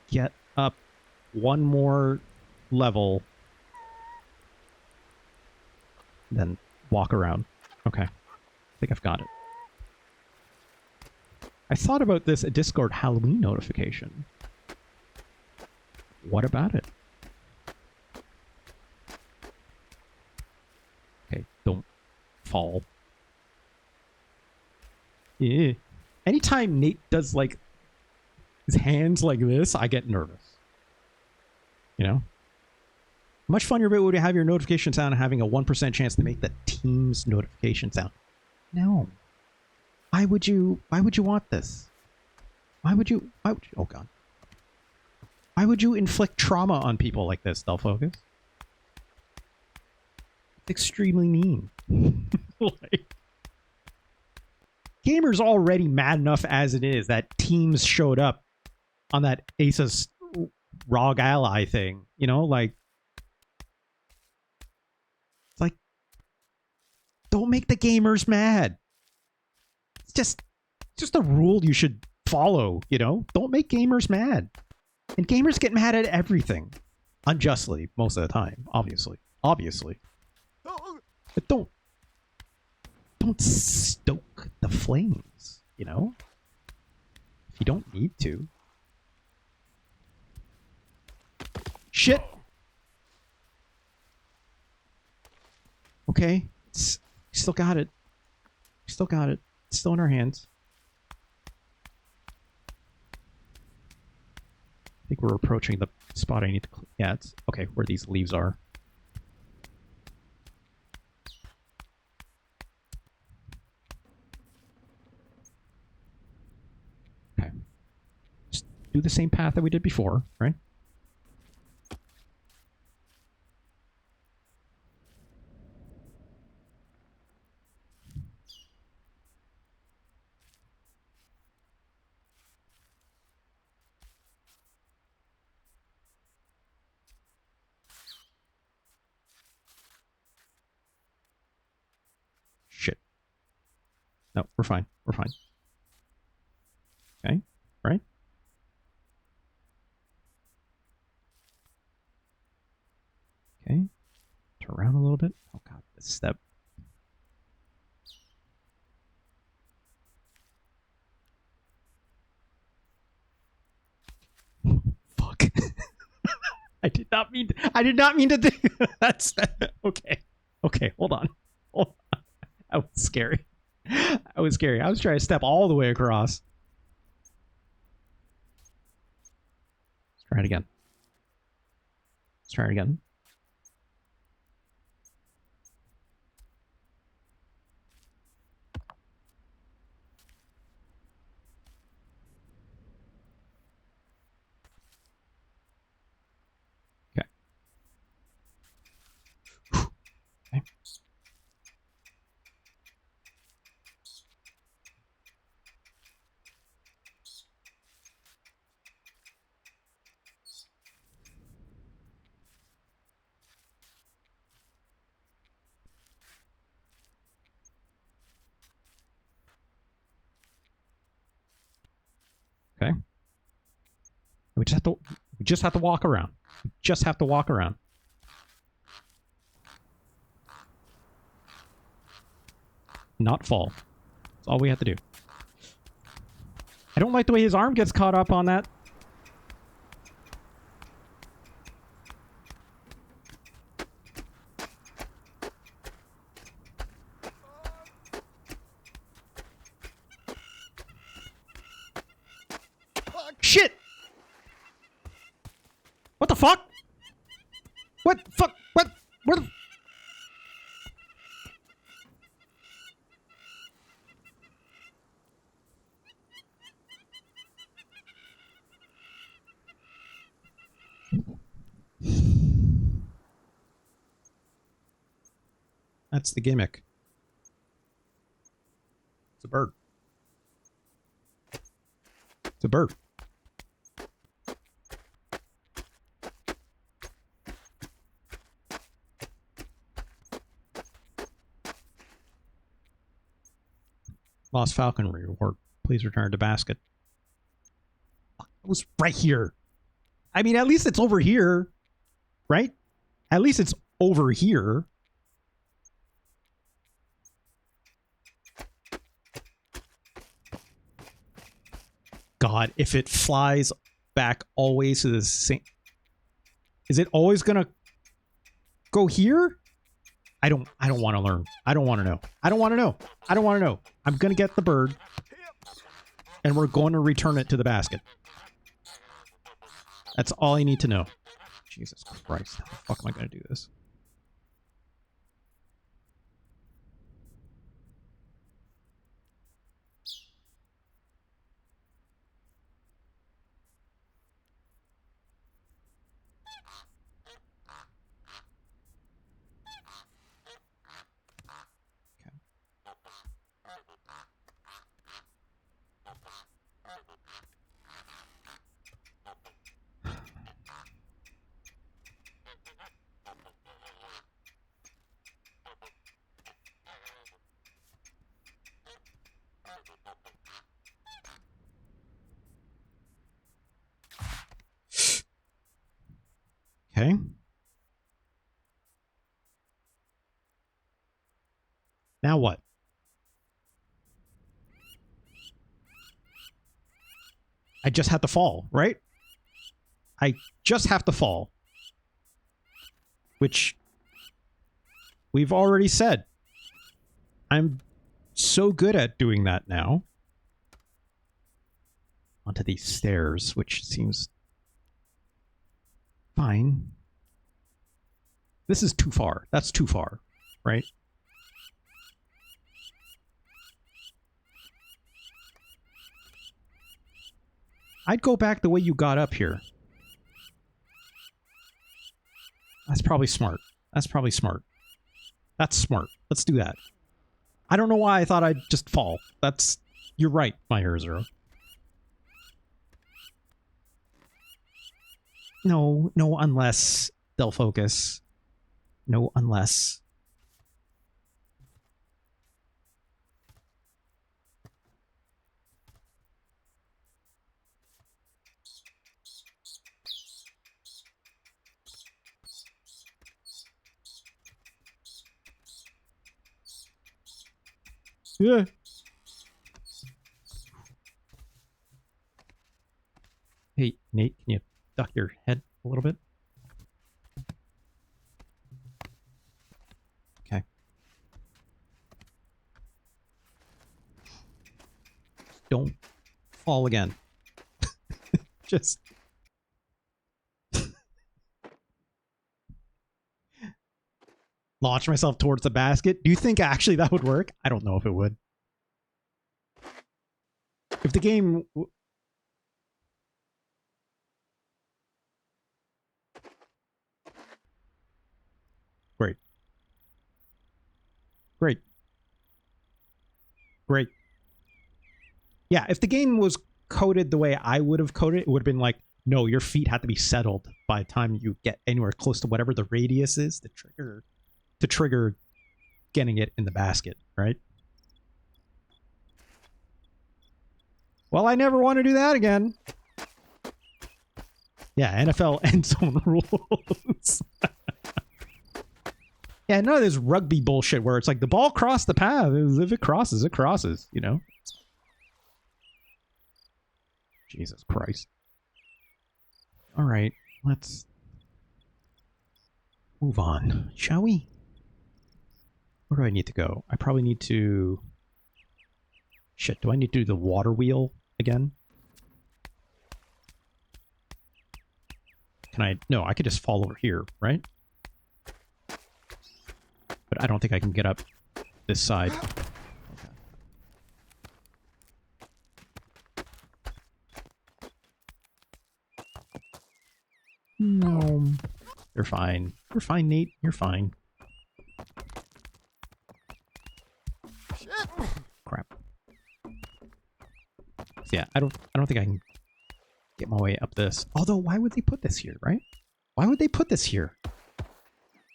get up one more level, then walk around. Okay, I think I've got it. I thought about this a Discord Halloween notification. What about it? Okay, don't fall. Yeah. Anytime Nate does, like, his hands like this, I get nervous. You know? Much funnier bit would you have your notification sound having a 1% chance to make the team's notification sound. No. Why would you want this? Why would you, oh god. Why would you inflict trauma on people like this, Dull Focus? It's extremely mean. Like, gamers already mad enough as it is that teams showed up on that Asus ROG Ally thing. You know, like, it's like, don't make the gamers mad. It's just a rule you should follow, you know? Don't make gamers mad. And gamers get mad at everything. Unjustly, most of the time, obviously. Obviously. But don't stoke the flames, you know? If you don't need to. Shit! Okay. Still got it. Still got it. It's still in our hands. I think we're approaching the spot I need to... Yeah, it's... Okay, where these leaves are. Okay. Just do the same path that we did before, right? Shit. No, we're fine. We're fine. Okay, right? Okay. Turn around a little bit. Oh god, this step. Fuck. I did not mean to do that's okay. Okay, hold on. Hold on. That was scary. That was scary. I was trying to step all the way across. Let's try it again. Let's try it again. Okay. Okay. Okay. We just have to walk around. We just have to walk around. Not fall. That's all we have to do. I don't like the way his arm gets caught up on that. Shit! What the fuck? What fuck? What? Where the... That's the gimmick. It's a bird. It's a bird. Lost falconry reward. Please return to basket. It was right here. I mean, at least it's over here, right? At least it's over here. God, if it flies back always to the same... Is it always gonna go here? I don't want to learn. I don't want to know. I don't want to know. I don't want to know. I'm gonna get the bird. And we're going to return it to the basket. That's all I need to know. Jesus Christ. How the fuck am I gonna do this? Okay. Now what? I just have to fall, right? I just have to fall. Which we've already said. I'm so good at doing that now. Onto these stairs, which seems fine. This is too far. That's too far, right? I'd go back the way you got up here. That's probably smart. That's probably smart. That's smart. Let's do that. I don't know why I thought I'd just fall. That's... You're right, my Hero Zero. No, no unless they'll focus. No unless... Yeah. Hey, Nate, can you duck your head a little bit? Okay. Don't fall again. Just... launch myself towards the basket. Do you think actually that would work? I don't know if it would. If the game... Great. Great. Great. Yeah, if the game was coded the way I would have coded it, it would have been like, no, your feet have to be settled by the time you get anywhere close to whatever the radius is to trigger getting it in the basket, right? Well, I never want to do that again. Yeah, NFL end zone rules. Yeah, none of this rugby bullshit where it's like the ball crossed the path. If it crosses, it crosses, you know? Jesus Christ. All right, let's move on, shall we? Where do I need to go? I probably need to... Shit, do I need to do the water wheel again? Can I... No, I could just fall over here, right? But I don't think I can get up this side. Okay. No. You're fine. You're fine, Nate. You're fine. Shit. Crap. So yeah, I don't think I can get my way up this. Although, why would they put this here, right? Why would they put this here?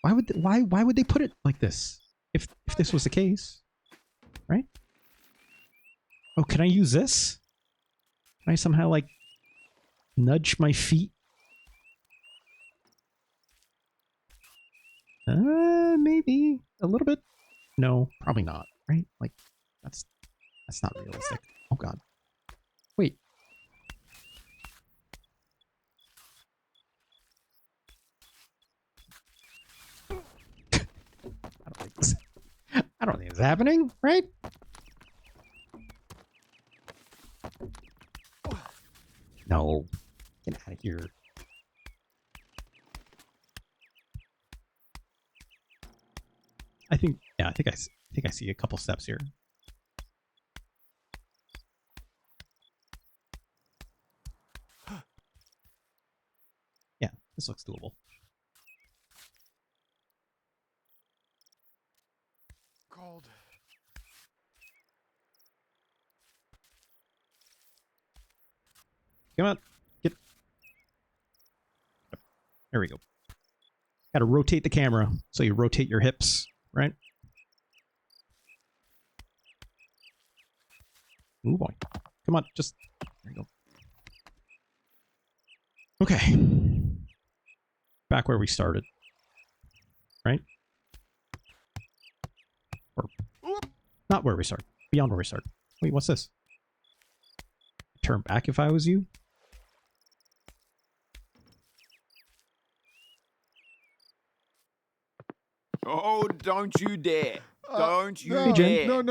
Why would they put it like this? If this was the case, right? Oh, can I use this? Can I somehow like nudge my feet? Maybe a little bit. No, probably not. Right? Like that's not realistic. Oh God. Wait. I don't think it's happening, right? No. Get out of here. I think I see a couple steps here. Yeah, this looks doable. Cold. Come on. Get. There we go. Got to rotate the camera. So you rotate your hips, right? Ooh boy. Come on, just there you go. Okay. Back where we started. Right? Or not where we started. Beyond where we started. Wait, what's this? Turn back if I was you? Oh, don't you dare. Don't you Hey, Jen. dare.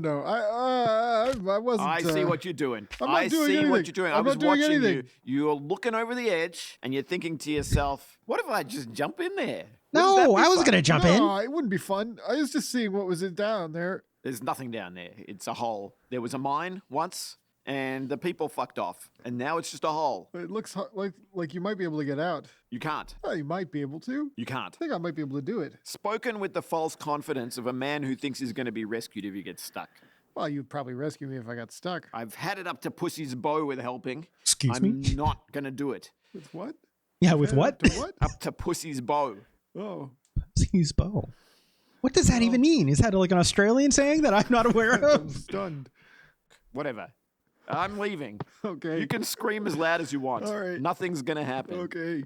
No. I wasn't. I see what you're doing. I'm not I doing see what anything. you're doing. I'm I was not doing watching you. anything. You're looking over the edge and you're thinking to yourself, what if I just jump in there? No, Wouldn't that be I wasn't fun? going to jump in. No, it wouldn't be fun. I was just seeing what was it down there. There's nothing down there. It's a hole. There was a mine once and the people fucked off. And now it's just a hole. It looks like you might be able to get out. You can't. Oh, you might be able to. You can't. I think I might be able to do it. Spoken with the false confidence of a man who thinks he's going to be rescued if he gets stuck. Well, you'd probably rescue me if I got stuck. I've had it up to Pussy's bow with helping. Excuse I'm me? not going to do it. With what? Yeah, with what? To what? Up to Pussy's bow. Oh. Pussy's bow. What does that even mean? Is that like an Australian saying that I'm not aware I'm of? stunned. Whatever. I'm leaving. Okay. You can scream as loud as you want. All right. Nothing's going to happen. Okay.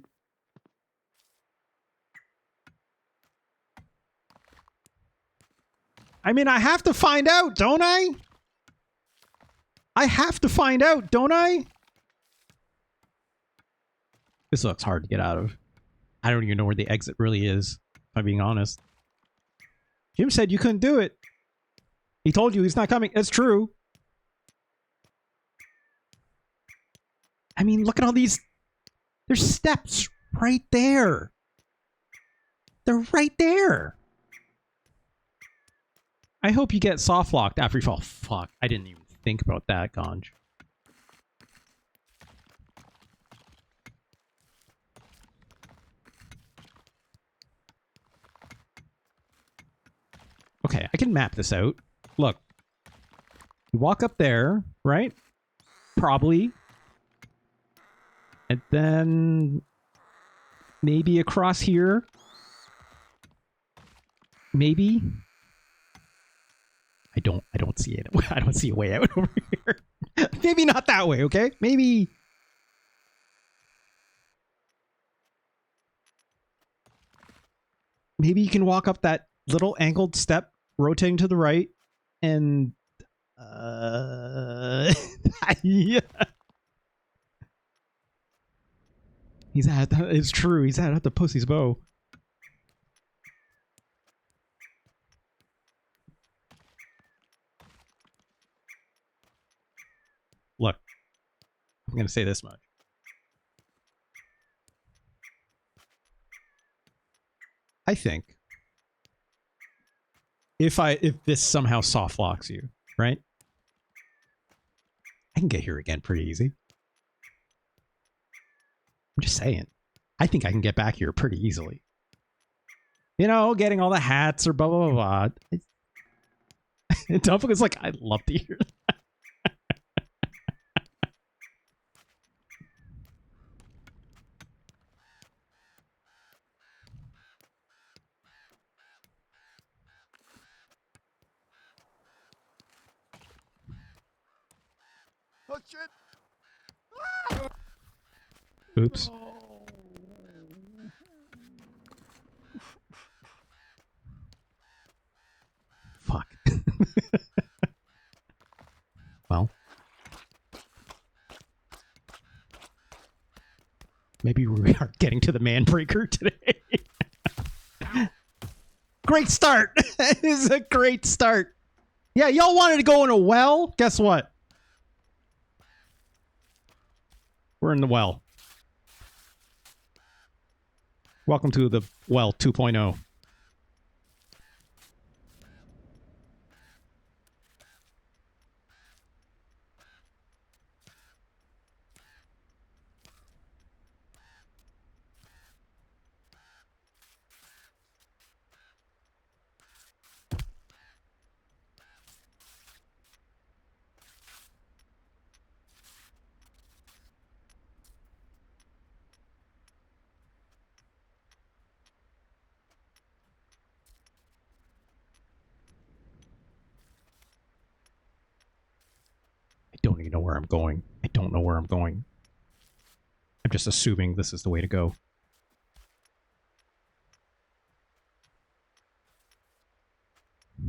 I mean, I have to find out, don't I? I have to find out, don't I? This looks hard to get out of. I don't even know where the exit really is, if I'm being honest. Jim said you couldn't do it. He told you he's not coming. That's true. I mean, look at all these. There's steps right there. They're right there. I hope you get soft locked after you fall. Fuck, I didn't even think about that, Ganj. Okay, I can map this out. Look. You walk up there, right? Probably. And then maybe across here. Maybe. I don't see it. I don't see a way out over here. Maybe not that way, okay? Maybe... Maybe you can walk up that little angled step, rotating to the right, and... yeah. He's at... It's true, he's at the pussy's bow. Look, I'm going to say this much. I think if this somehow soft locks you, right? I can get here again pretty easy. I'm just saying. I think I can get back here pretty easily. You know, getting all the hats or blah, blah, blah, blah. Dumpling is like, I'd love to hear that. Oh shit! Oops. Fuck. Well. Maybe we are getting to the Manbreaker today. Great start. This is a great start. Yeah, y'all wanted to go in a well? Guess what? We're in the well. Welcome to the well 2.0. I don't even know where I'm going. I don't know where I'm going. I'm just assuming this is the way to go. I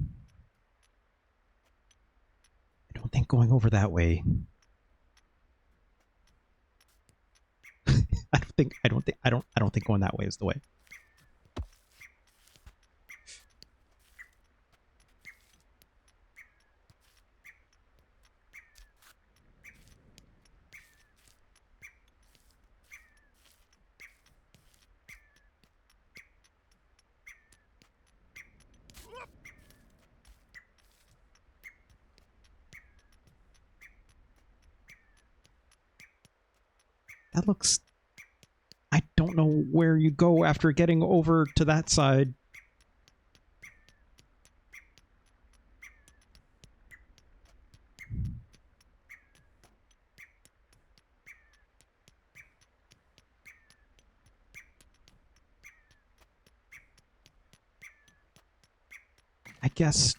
don't think going over that way. I don't think going that way is the way. That looks... I don't know where you go after getting over to that side. I guess...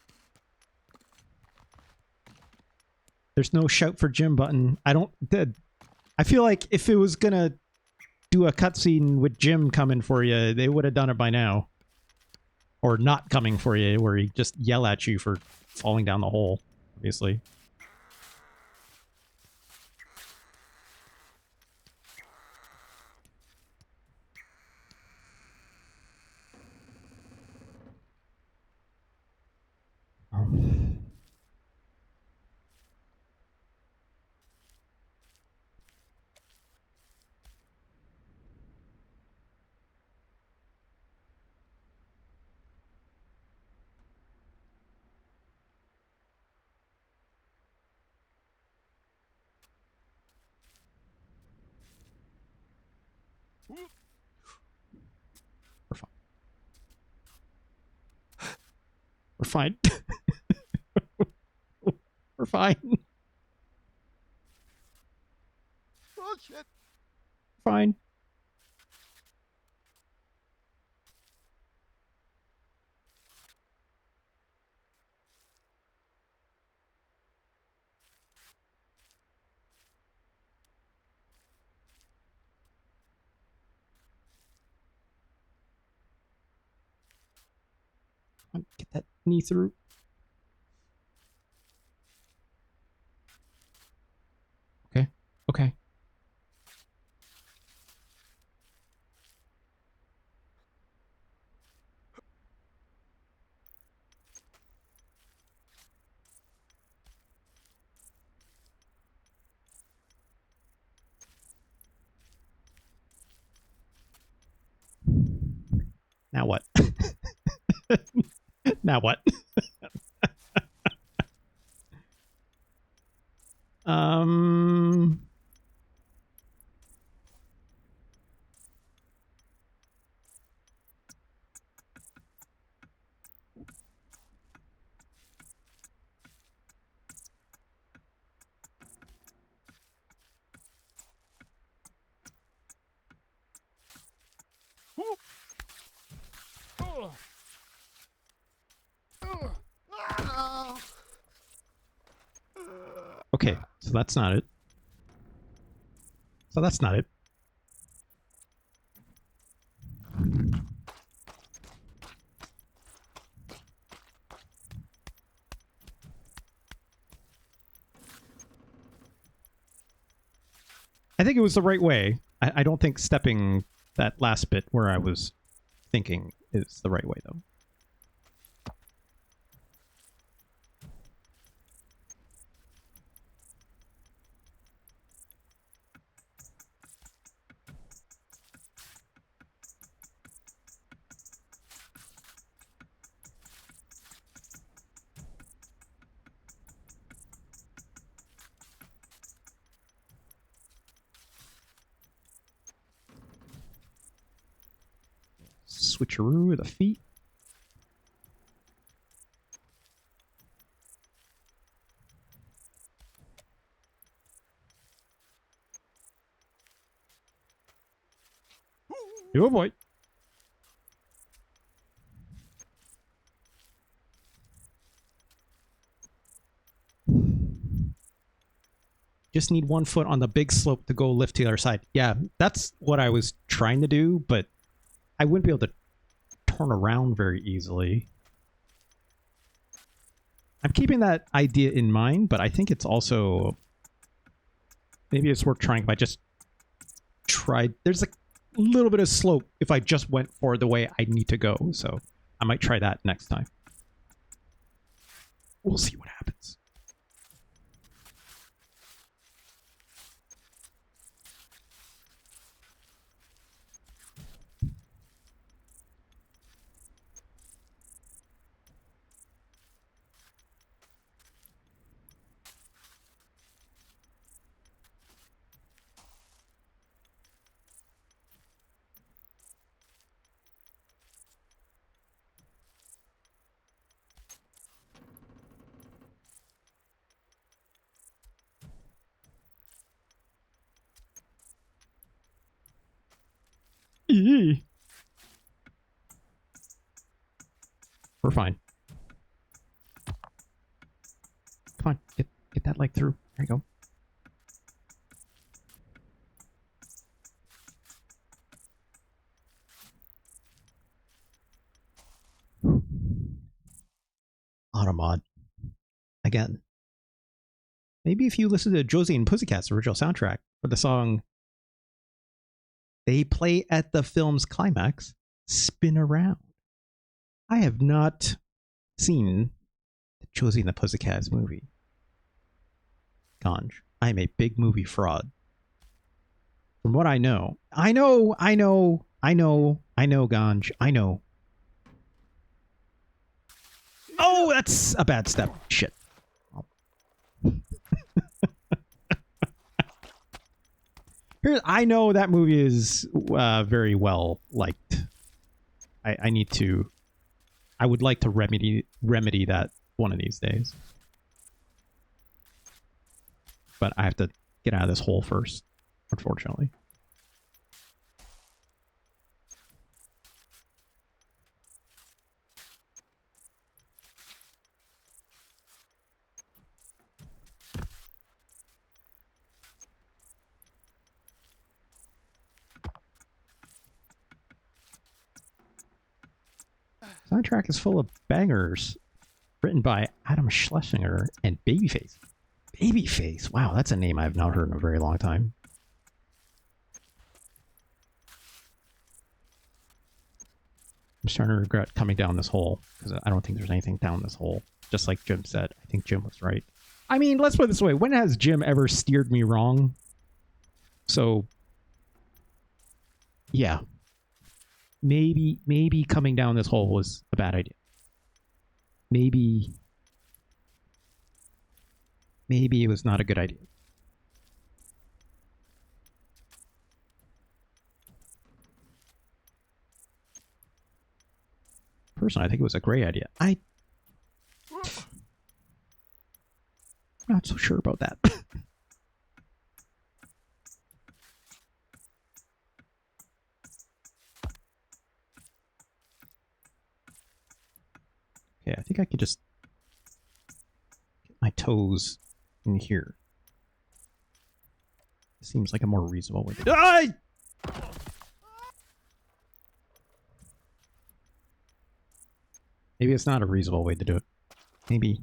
There's no shout for Jim button. I feel like if it was gonna do a cutscene with Jim coming for you, they would have done it by now. Or not coming for you, where he just yell at you for falling down the hole, obviously. We're fine. We're fine. Oh shit! Fine. Come on, get that knee through. Okay. Okay. Now what? Now what? um. Okay, so that's not it. So that's not it. I think it was the right way. I don't think stepping that last bit where I was thinking is the right way, though. Switcheroo of the feet. Oh boy. Just need one foot on the big slope to go lift to the other side. Yeah, that's what I was trying to do, but I wouldn't be able to turn around very easily. I'm keeping that idea in mind, but I think it's also... maybe it's worth trying if I just tried... there's a little bit of slope if I just went for the way I need to go, so I might try that next time. We'll see what happens. Eee. We're fine. Come on, get that leg through. There you go. Automod. Again. Maybe if you listen to Josie and Pussycat's original soundtrack for the song they play at the film's climax, Spin Around. I have not seen the Josie and the Pussycats movie. Ganj, I am a big movie fraud. From what I know, Ganj, I know. Oh, that's a bad step. Shit. I know that movie is very well liked. I need to... I would like to remedy that one of these days. But I have to get out of this hole first, unfortunately. Soundtrack is full of bangers written by Adam Schlesinger and Babyface. Babyface? Wow, that's a name I've not heard in a very long time. I'm starting to regret coming down this hole because I don't think there's anything down this hole. Just like Jim said, I think Jim was right. I mean, let's put it this way. When has Jim ever steered me wrong? So, yeah. Maybe coming down this hole was a bad idea. Maybe it was not a good idea. Personally, I think it was a great idea. I'm not so sure about that. Okay, I think I could just get my toes in here. Seems like a more reasonable way to do it. Maybe it's not a reasonable way to do it. Maybe.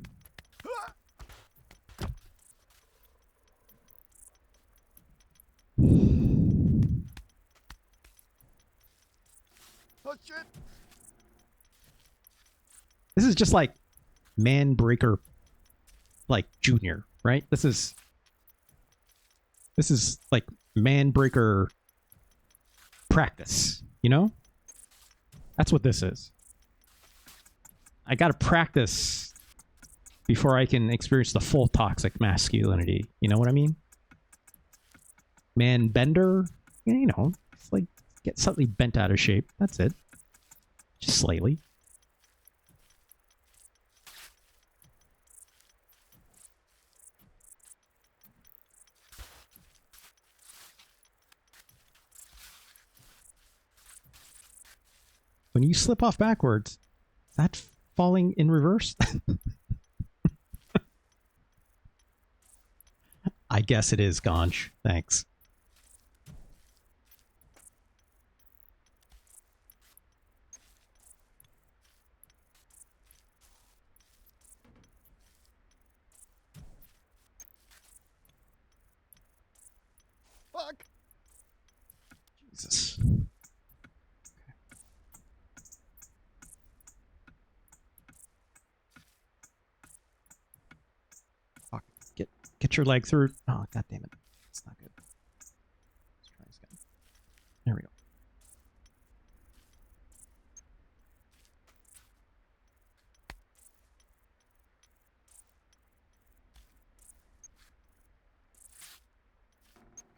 Oh shit! This is just like Manbreaker, like Junior, right? This is like Manbreaker practice, you know? That's what this is. I gotta practice before I can experience the full toxic masculinity. You know what I mean? Man bender, you know, it's like get slightly bent out of shape. That's it. Just slightly. When you slip off backwards, is that falling in reverse? I guess it is, Ganj. Thanks. Fuck! Jesus. Get your leg through. Oh, god damn it. It's not good. Let's try this again. There we go.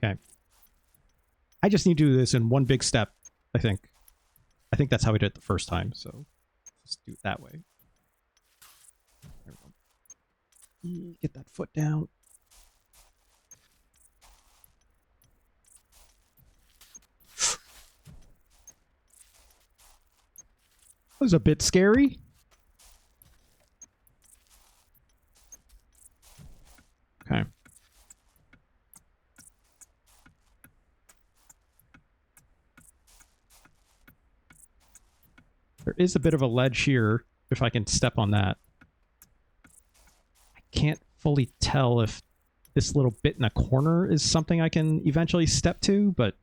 Okay. I just need to do this in one big step, I think. I think that's how we did it the first time, so let's do it that way. There we go. Get that foot down. Was a bit scary. Okay. There is a bit of a ledge here, if I can step on that. I can't fully tell if this little bit in a corner is something I can eventually step to, but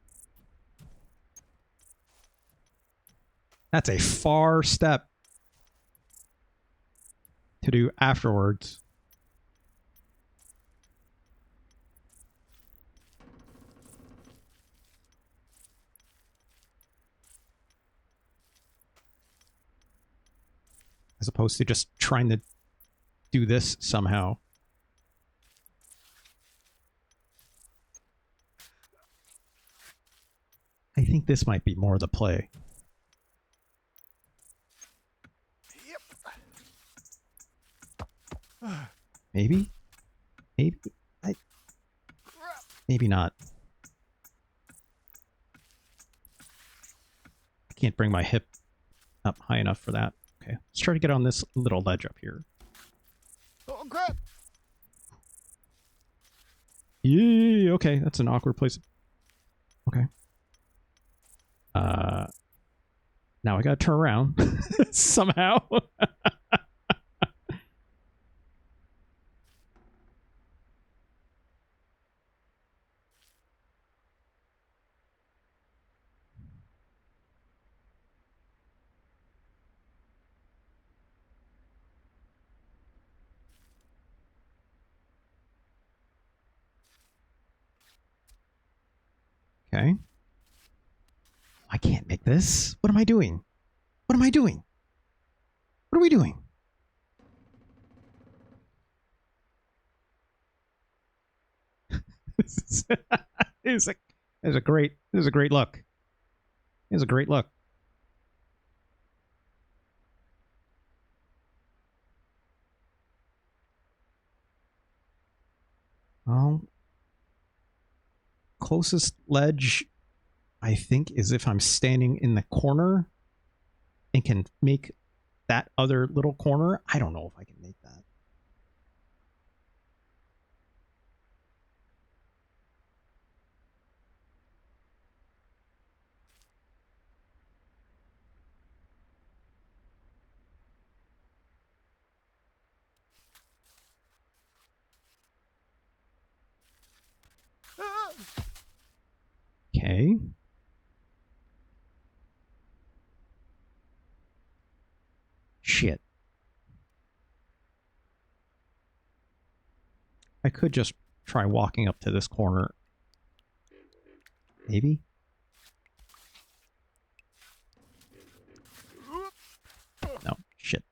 that's a far step to do afterwards. As opposed to just trying to do this somehow. I think this might be more the play. Maybe? Maybe? Maybe not. I can't bring my hip up high enough for that. Okay, let's try to get on this little ledge up here. Oh crap! Yeah, okay, that's an awkward place. Okay. Now I gotta turn around somehow. Okay. I can't make this. What am I doing? What am I doing? What are we doing? This is a great look. It is a great look. Well, closest ledge, I think, is if I'm standing in the corner and can make that other little corner. I don't know if I can make that. Okay. Shit. I could just try walking up to this corner. Maybe? No. Shit.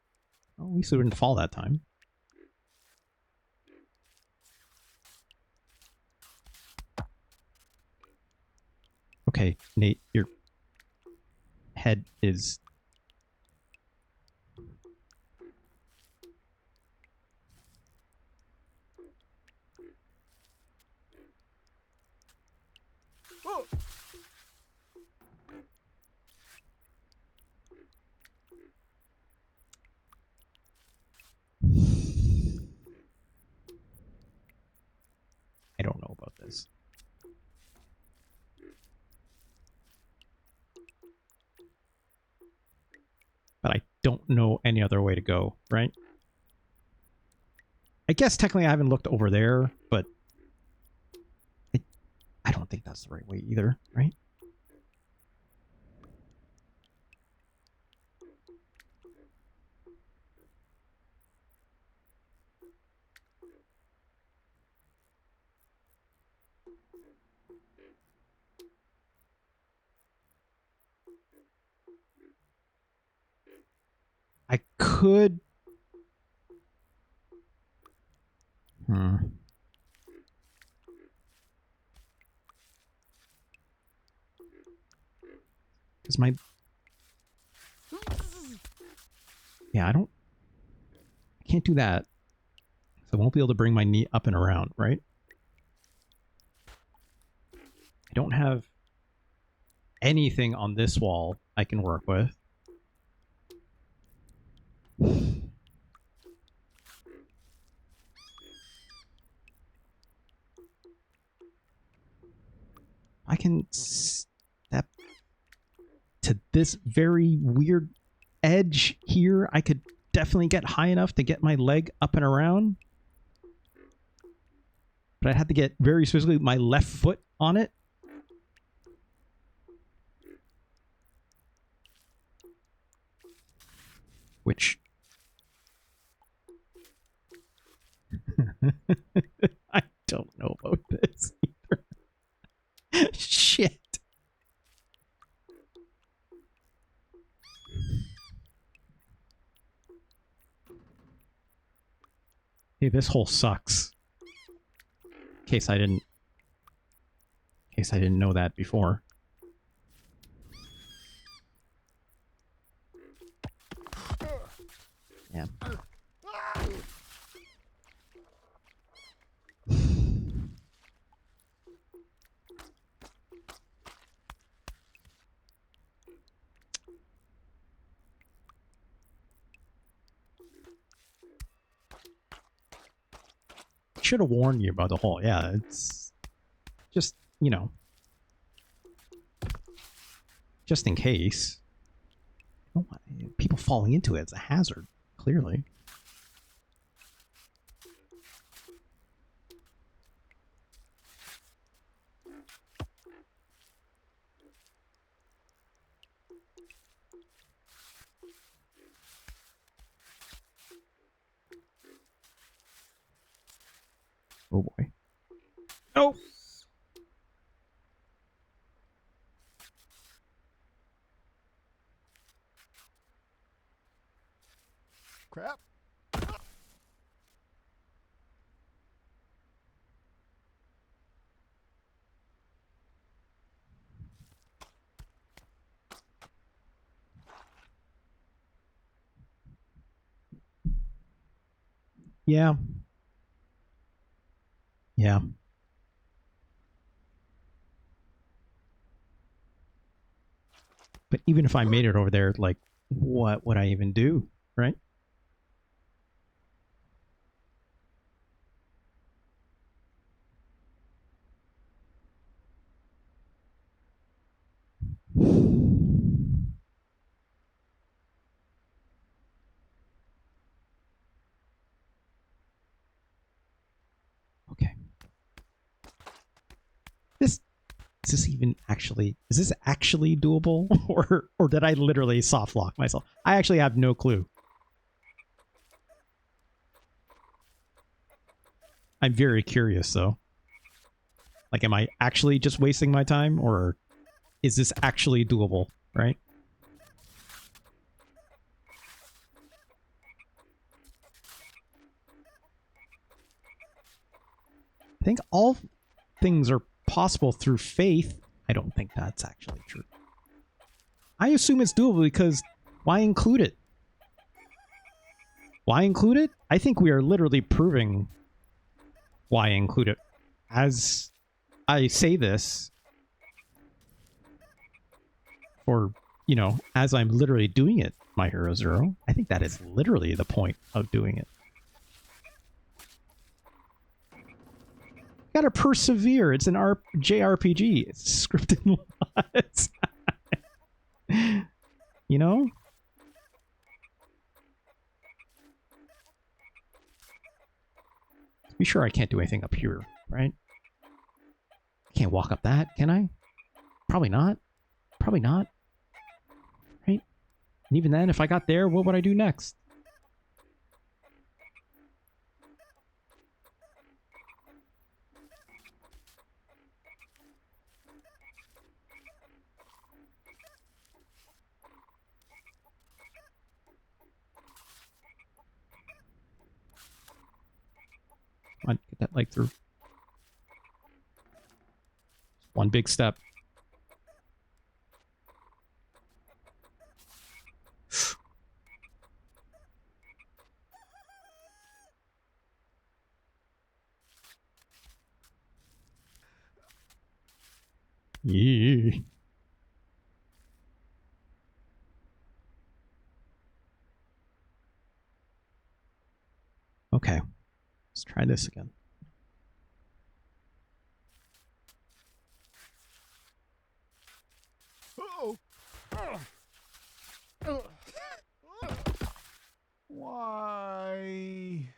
Well, at least it didn't fall that time. Okay, Nate, your head is... I don't know about this. But I don't know any other way to go, right? I guess technically I haven't looked over there, but I don't think that's the right way either, right? I could... Because my... Yeah, I can't do that. So I won't be able to bring my knee up and around, right? I don't have anything on this wall I can work with. I can step to this very weird edge here. I could definitely get high enough to get my leg up and around. But I'd have to get very specifically my left foot on it. Which... I don't know about this either. Shit. Hey, this hole sucks. In case I didn't know that before. Yeah. Should have warned you about the hole. Yeah, it's just, you know, just in case. Oh, people falling into it. It's a hazard, clearly. Oh boy. No! Crap. Yeah. Yeah. But even if I made it over there, like, what would I even do, right? Okay. Is this even actually, is this actually doable? or did I literally soft lock myself? I actually have no clue. I'm very curious though. Like, am I actually just wasting my time, or is this actually doable, right? I think all things are possible through faith. I don't think that's actually true. I assume it's doable because why include it? Why include it? I think we are literally proving why include it. As I say this, or, you know, as I'm literally doing it, My Hero Zero, I think that is literally the point of doing it. Gotta persevere. It's an JRPG. It's scripted lots. You know? Be sure I can't do anything up here, right? I can't walk up that, can I? Probably not. Probably not. Right? And even then, if I got there, what would I do next? Come on, get that leg through. One big step. Yeah. Okay. Let's try this again. Why?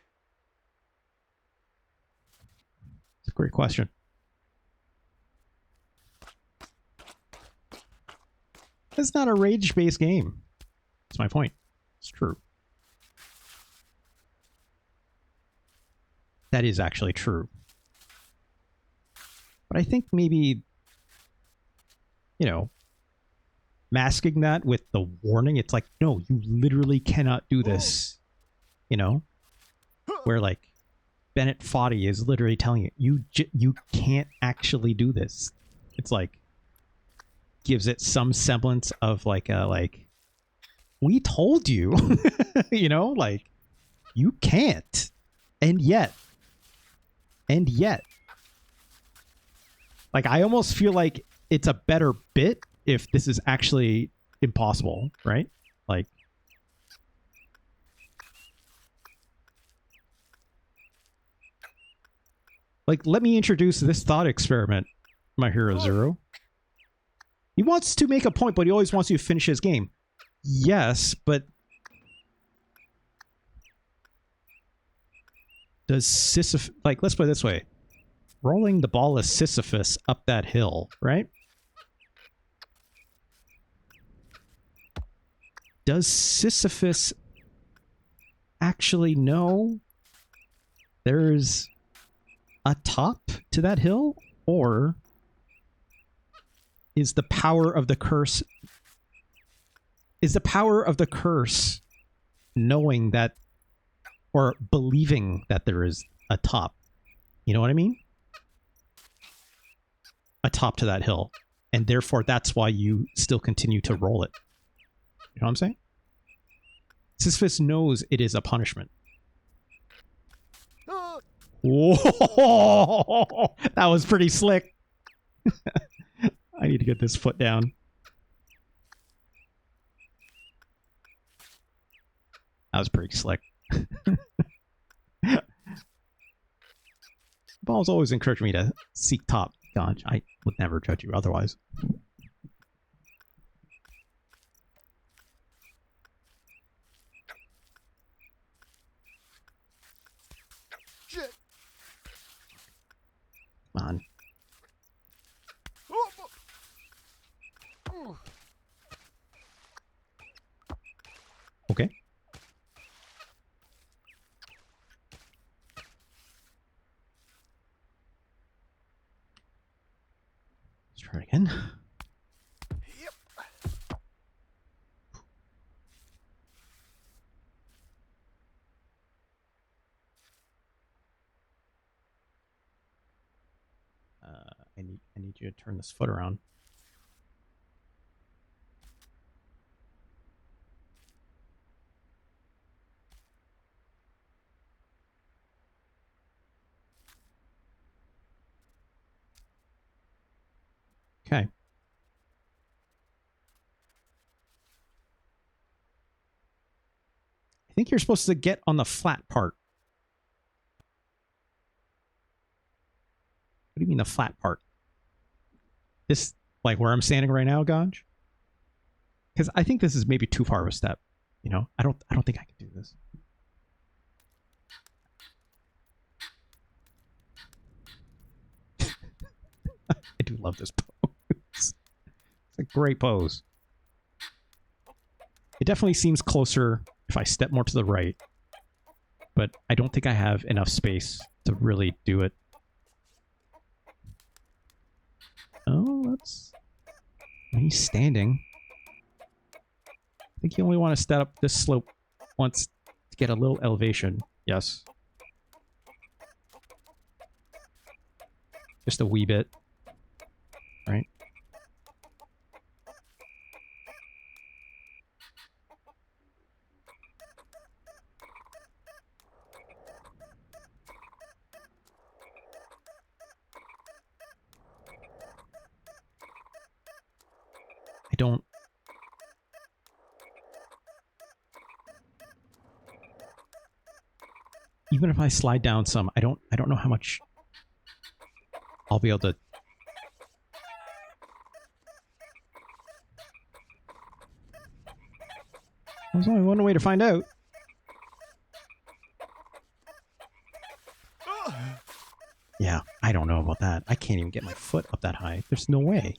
It's a great question. It's not a rage-based game. That's my point. It's true. That is actually true. But I think maybe, you know, masking that with the warning, it's like, no, you literally cannot do this. You know? Where, like, Bennett Foddy is literally telling you, you can't actually do this. It's like, gives it some semblance of like a, like, we told you, you know, like, you can't. And yet, like, I almost feel like it's a better bit if this is actually impossible, right? Like, let me introduce this thought experiment, My Hero Zero. He wants to make a point, but he always wants you to finish his game. Yes, but does Sisyphus, like, let's put it this way. Rolling the ball of Sisyphus up that hill, right? Does Sisyphus actually know there's a top to that hill? Or is the power of the curse... Is the power of the curse knowing that, or believing that there is a top? You know what I mean? A top to that hill. And therefore, that's why you still continue to roll it. You know what I'm saying? Sisyphus knows it is a punishment. Whoa! That was pretty slick. I need to get this foot down. That was pretty slick. Ball's always encouraged me to seek top. God, I would never judge you otherwise. Shit. Come on. Okay. Let's try it again. Yep. I need you to turn this foot around. Okay. I think you're supposed to get on the flat part. What do you mean the flat part? This, like where I'm standing right now, Ganj? Because I think this is maybe too far of a step. You know, I don't think I can do this. I do love this pose. It's a great pose. It definitely seems closer if I step more to the right, but I don't think I have enough space to really do it. Oh, that's... He's standing. I think you only want to step up this slope once to get a little elevation. Yes. Just a wee bit. Right? I don't... Even if I slide down some, I don't know how much I'll be able to... There's only one way to find out. Yeah, I don't know about that. I can't even get my foot up that high. There's no way.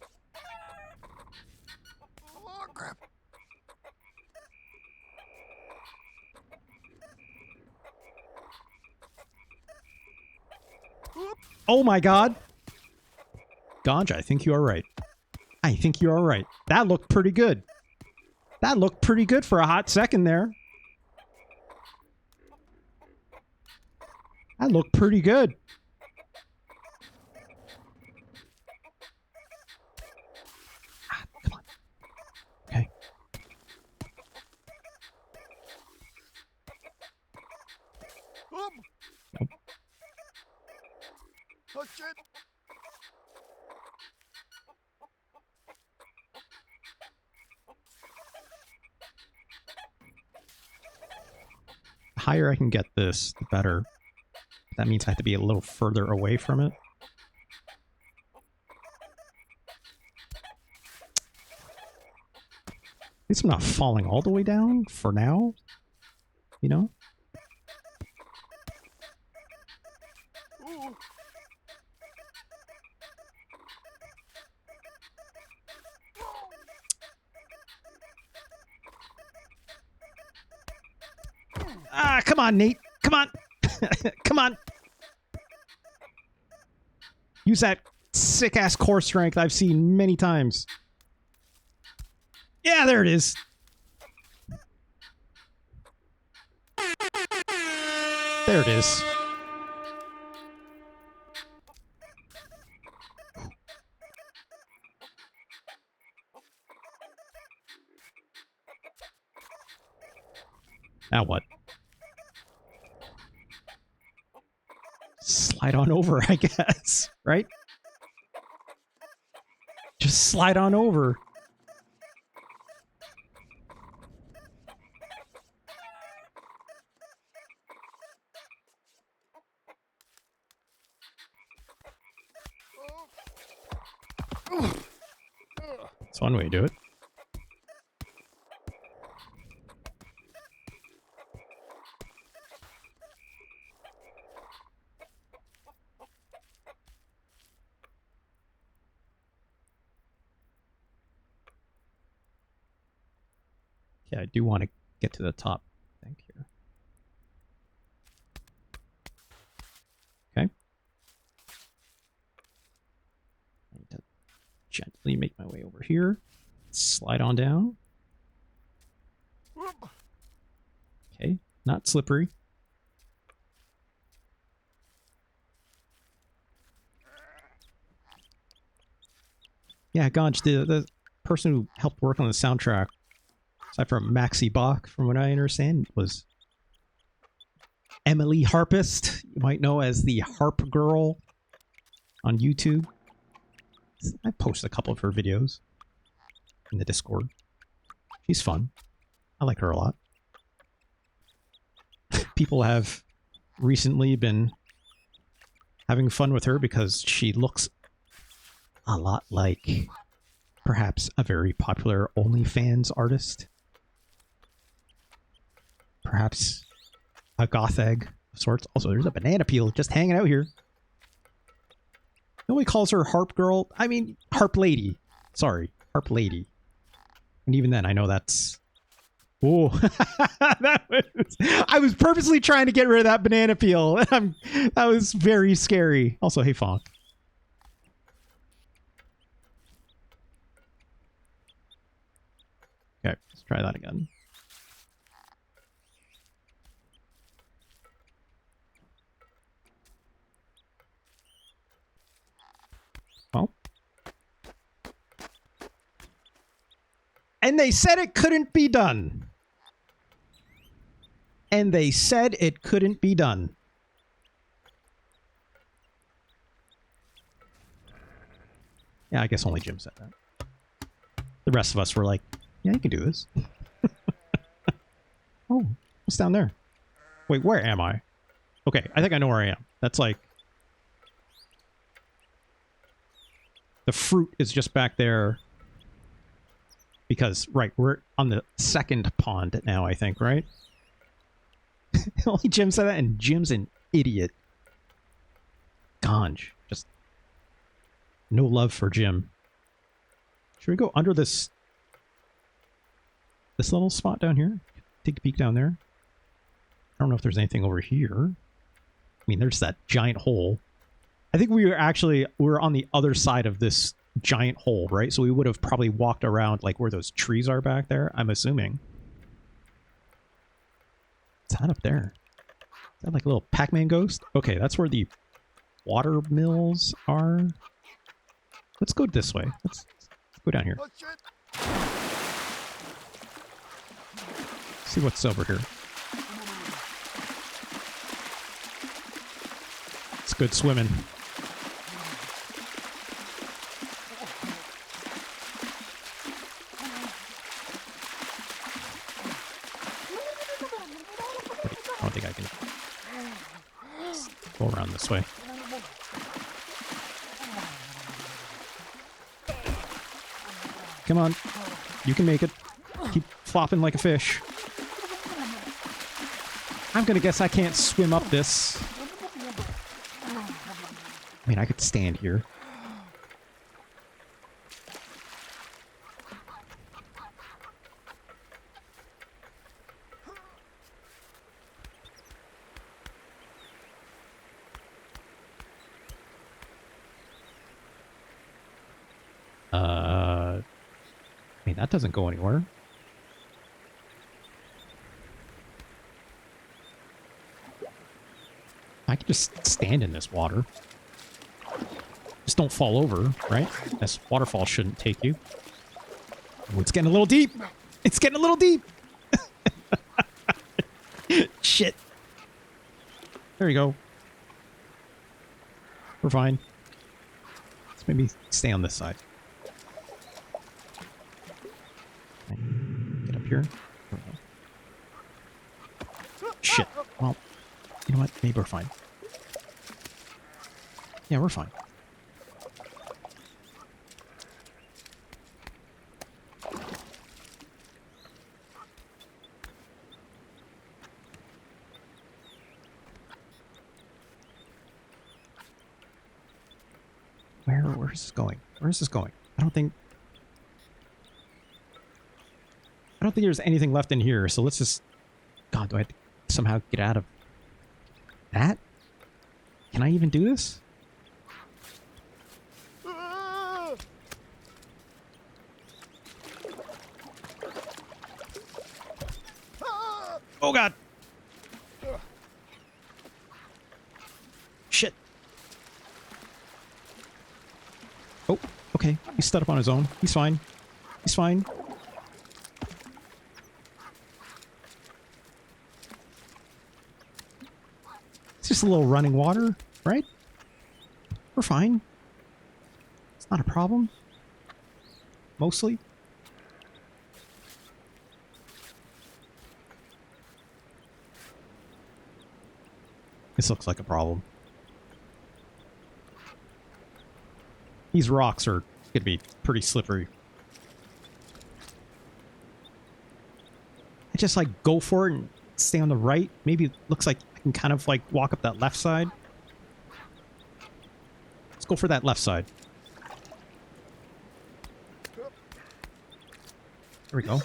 Oh, crap. Oh my god! Ganj, I think you are right. I think you are right. That looked pretty good. That looked pretty good for a hot second there. That looked pretty good. Ah, come on. Okay. Nope. Oh, shit. The higher I can get this, the better. That means I have to be a little further away from it. least I'm not falling all the way down for now. You know? Ooh. Ah, come on, Nate. Come on. Come on. Use that sick-ass core strength I've seen many times. Yeah, there it is. There it is. Now what? Slide on over, I guess. Right? Just slide on over. That's one way to do it. Yeah, I do want to get to the top, I think, here. Okay. I need to gently make my way over here. Slide on down. Okay, not slippery. Yeah, Ganj, the person who helped work on the soundtrack, aside from Maxi Bach, from what I understand, was Emily Harpist. You might know as the Harp Girl on YouTube. I posted a couple of her videos in the Discord. She's fun. I like her a lot. People have recently been having fun with her because she looks a lot like perhaps a very popular OnlyFans artist. Perhaps a goth egg of sorts. Also, there's a banana peel just hanging out here. Nobody calls her Harp Girl. I mean, Harp Lady. Sorry, Harp Lady. And even then, I know that's... Oh, I was purposely trying to get rid of that banana peel. That was very scary. Also, hey, Fonk. Okay, let's try that again. Well. And they said it couldn't be done. And they said it couldn't be done. Yeah, I guess only Jim said that. The rest of us were like, yeah, you can do this. Oh, what's down there? Wait, where am I? Okay, I think I know where I am. That's like... The fruit is just back there. Because, right, we're on the second pond now, I think, right? Only Jim said that, and Jim's an idiot. Ganj. Just no love for Jim. Should we go under this little spot down here? Take a peek down there. I don't know if there's anything over here. I mean, there's that giant hole. I think we were on the other side of this giant hole, right? So we would have probably walked around like where those trees are back there, I'm assuming. What's that up there? Is that like a little Pac-Man ghost? Okay, that's where the water mills are. Let's go this way. Let's go down here. Oh, shit. See what's over here. It's good swimming. I don't think I can go around this way. Come on. You can make it. flopping like a fish. I'm gonna guess I can't swim up this. I mean, I could stand here. I mean, that doesn't go anywhere. I could just stand in this water. Just don't fall over, right? This waterfall shouldn't take you. Oh, it's getting a little deep. It's getting a little deep. Shit. There you go. We're fine. Let's maybe stay on this side. Get up here. Shit. Well, you know what? Maybe we're fine. Yeah, we're fine. Where's this going? Where is this going? I don't think there's anything left in here, so let's just... God, do I have to somehow get out of that? Can I even do this? Oh god! Shit. Oh, okay. He stood up on his own. He's fine. He's fine. It's just a little running water, right? We're fine. It's not a problem. Mostly. This looks like a problem. These rocks are gonna be pretty slippery. I just like go for it and stay on the right. Maybe it looks like I can kind of like walk up that left side. Let's go for that left side. There we go.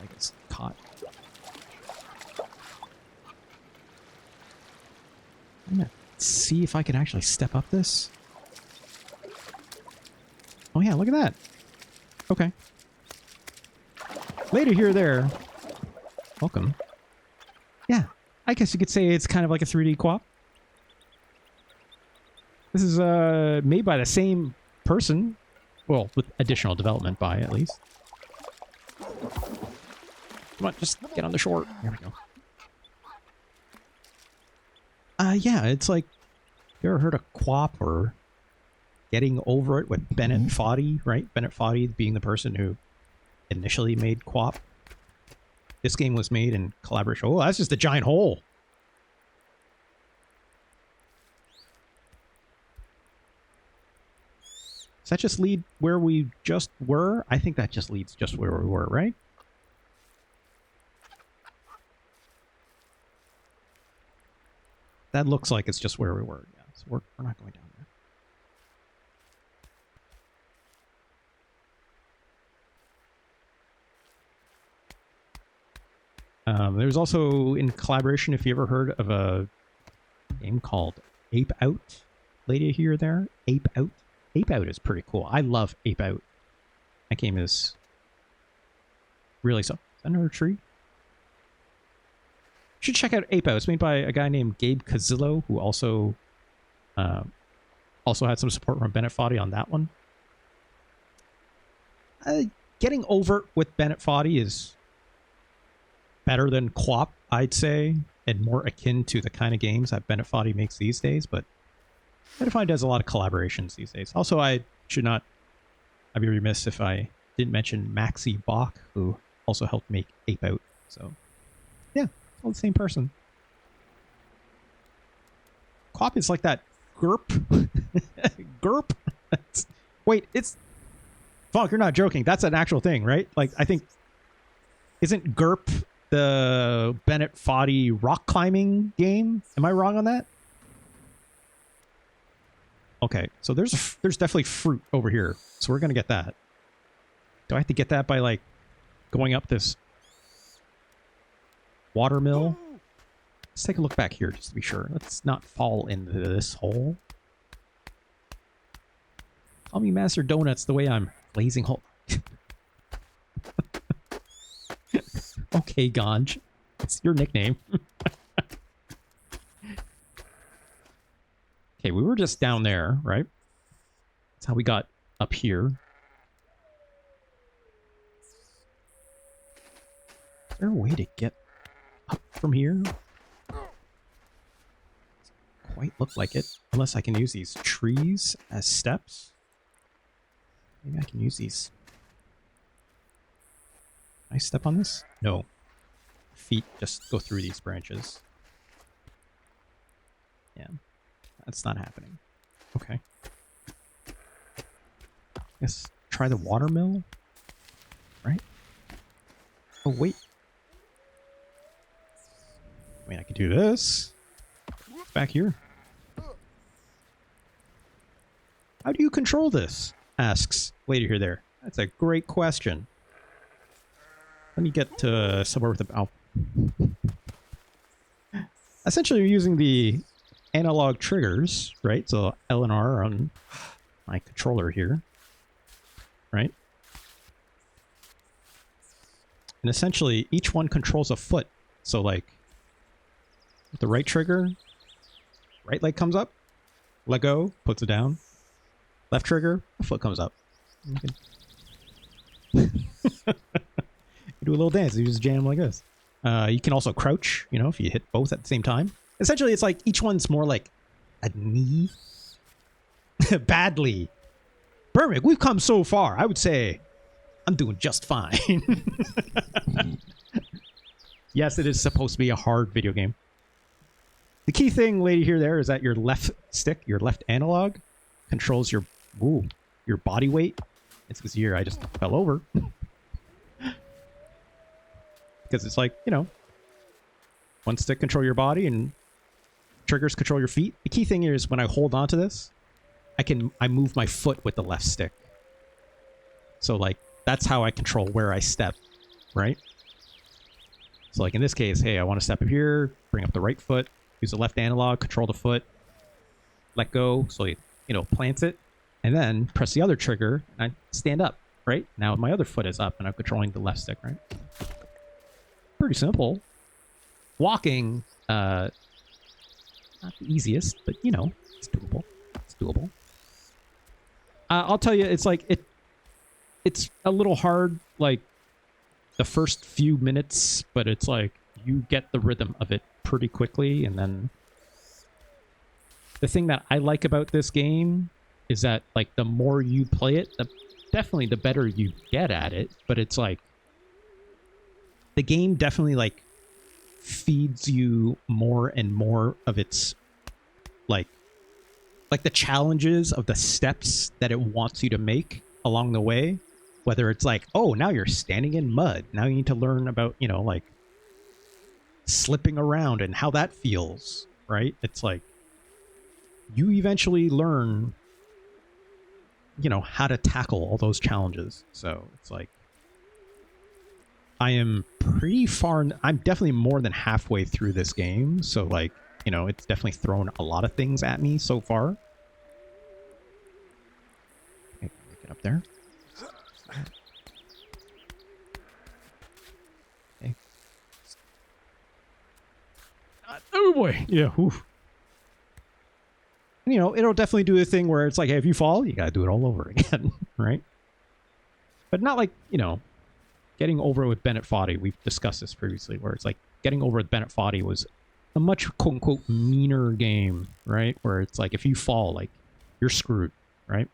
I guess caught. I'm gonna see if I can actually step up this. Oh yeah, look at that. Okay. Later here or there. Welcome. Yeah, I guess you could say it's kind of like a 3D co-op. This is made by the same person. Well, with additional development by, at least. Come on, just get on the shore. There we go. Yeah, it's like, you ever heard of co-op or getting over it with Bennett Foddy, right? Bennett Foddy being the person who initially made co-op. This game was made in collaboration. Oh, that's just a giant hole. Does that just lead where we just were? I think that just leads just where we were, right? That looks like it's just where we were. Yeah, so we're not going down there. There's also in collaboration, if you ever heard of a game called Ape Out, lady here or there. Ape Out. Ape Out is pretty cool. I love Ape Out. That game is really so. Is that another tree? You should check out Ape Out. It's made by a guy named Gabe Cazillo, who also had some support from Bennett Foddy on that one. Getting overt with Bennett Foddy is better than co-op, I'd say, and more akin to the kind of games that Bennett Foddy makes these days, but Bennett Foddy does a lot of collaborations these days. Also, I'd be remiss if I didn't mention Maxi Bach, who also helped make Ape Out. So, yeah, all the same person. Co-op is like that GURP. GURP? Wait, it's Funk, you're not joking. That's an actual thing, right? Like, I think... Isn't GURP the Bennett Foddy rock climbing game? Am I wrong on that? Okay, so there's definitely fruit over here. So we're going to get that. Do I have to get that by, like, going up this watermill? Let's take a look back here just to be sure. Let's not fall into this hole. Call me Master Donuts the way I'm blazing hole. Okay, Ganj. It's your nickname. Okay, we were just down there, right? That's how we got up here. Is there a way to get up from here? Doesn't quite look like it. Unless I can use these trees as steps. Maybe I can use these. Can I step on this? No. Feet just go through these branches. Yeah. That's not happening. Okay. Guess try the watermill? Right? Oh, wait. I mean, I can do this. Back here. How do you control this? Asks lady here there. That's a great question. Let me get to somewhere with a... Essentially, you're using the analog triggers, right? So L and R on my controller here, right? And essentially, each one controls a foot. So, like, with the right trigger, right leg comes up, let go, puts it down. Left trigger, the foot comes up. You do a little dance, you just jam like this. You can also crouch, you know, if you hit both at the same time. Essentially, it's like each one's more like a knee. Badly. Perfect, we've come so far. I would say I'm doing just fine. Yes, it is supposed to be a hard video game. The key thing, lady here there, is that your left stick, your left analog, controls your body weight. It's because here I just fell over. Because it's like, you know, one stick control your body and triggers control your feet. The key thing here is when I hold on to this, I move my foot with the left stick. So like, that's how I control where I step, right? So like in this case, hey, I want to step up here, bring up the right foot, use the left analog, control the foot, let go, so you know, plants it, and then press the other trigger, and I stand up, right? Now my other foot is up, and I'm controlling the left stick, right? Pretty simple. Walking, not the easiest, but you know, it's doable. It's doable. I'll tell you, it's like it's a little hard, like the first few minutes, but it's like you get the rhythm of it pretty quickly, and then the thing that I like about this game is that like the more you play it, definitely the better you get at it, but it's like the game definitely like feeds you more and more of its like the challenges of the steps that it wants you to make along the way. Whether it's like, oh, now you're standing in mud. Now you need to learn about, you know, like slipping around and how that feels, right? It's like you eventually learn, you know, how to tackle all those challenges. So it's like I am pretty far. I'm definitely more than halfway through this game. So like, you know, it's definitely thrown a lot of things at me so far. Okay, get up there. Okay. Oh boy. Yeah. Oof. You know, it'll definitely do a thing where it's like, hey, if you fall, you got to do it all over again. Right? But not like, you know, getting over it with Bennett Foddy. We've discussed this previously, where it's like getting over with Bennett Foddy was a much quote unquote meaner game, right? Where it's like if you fall, like you're screwed, right?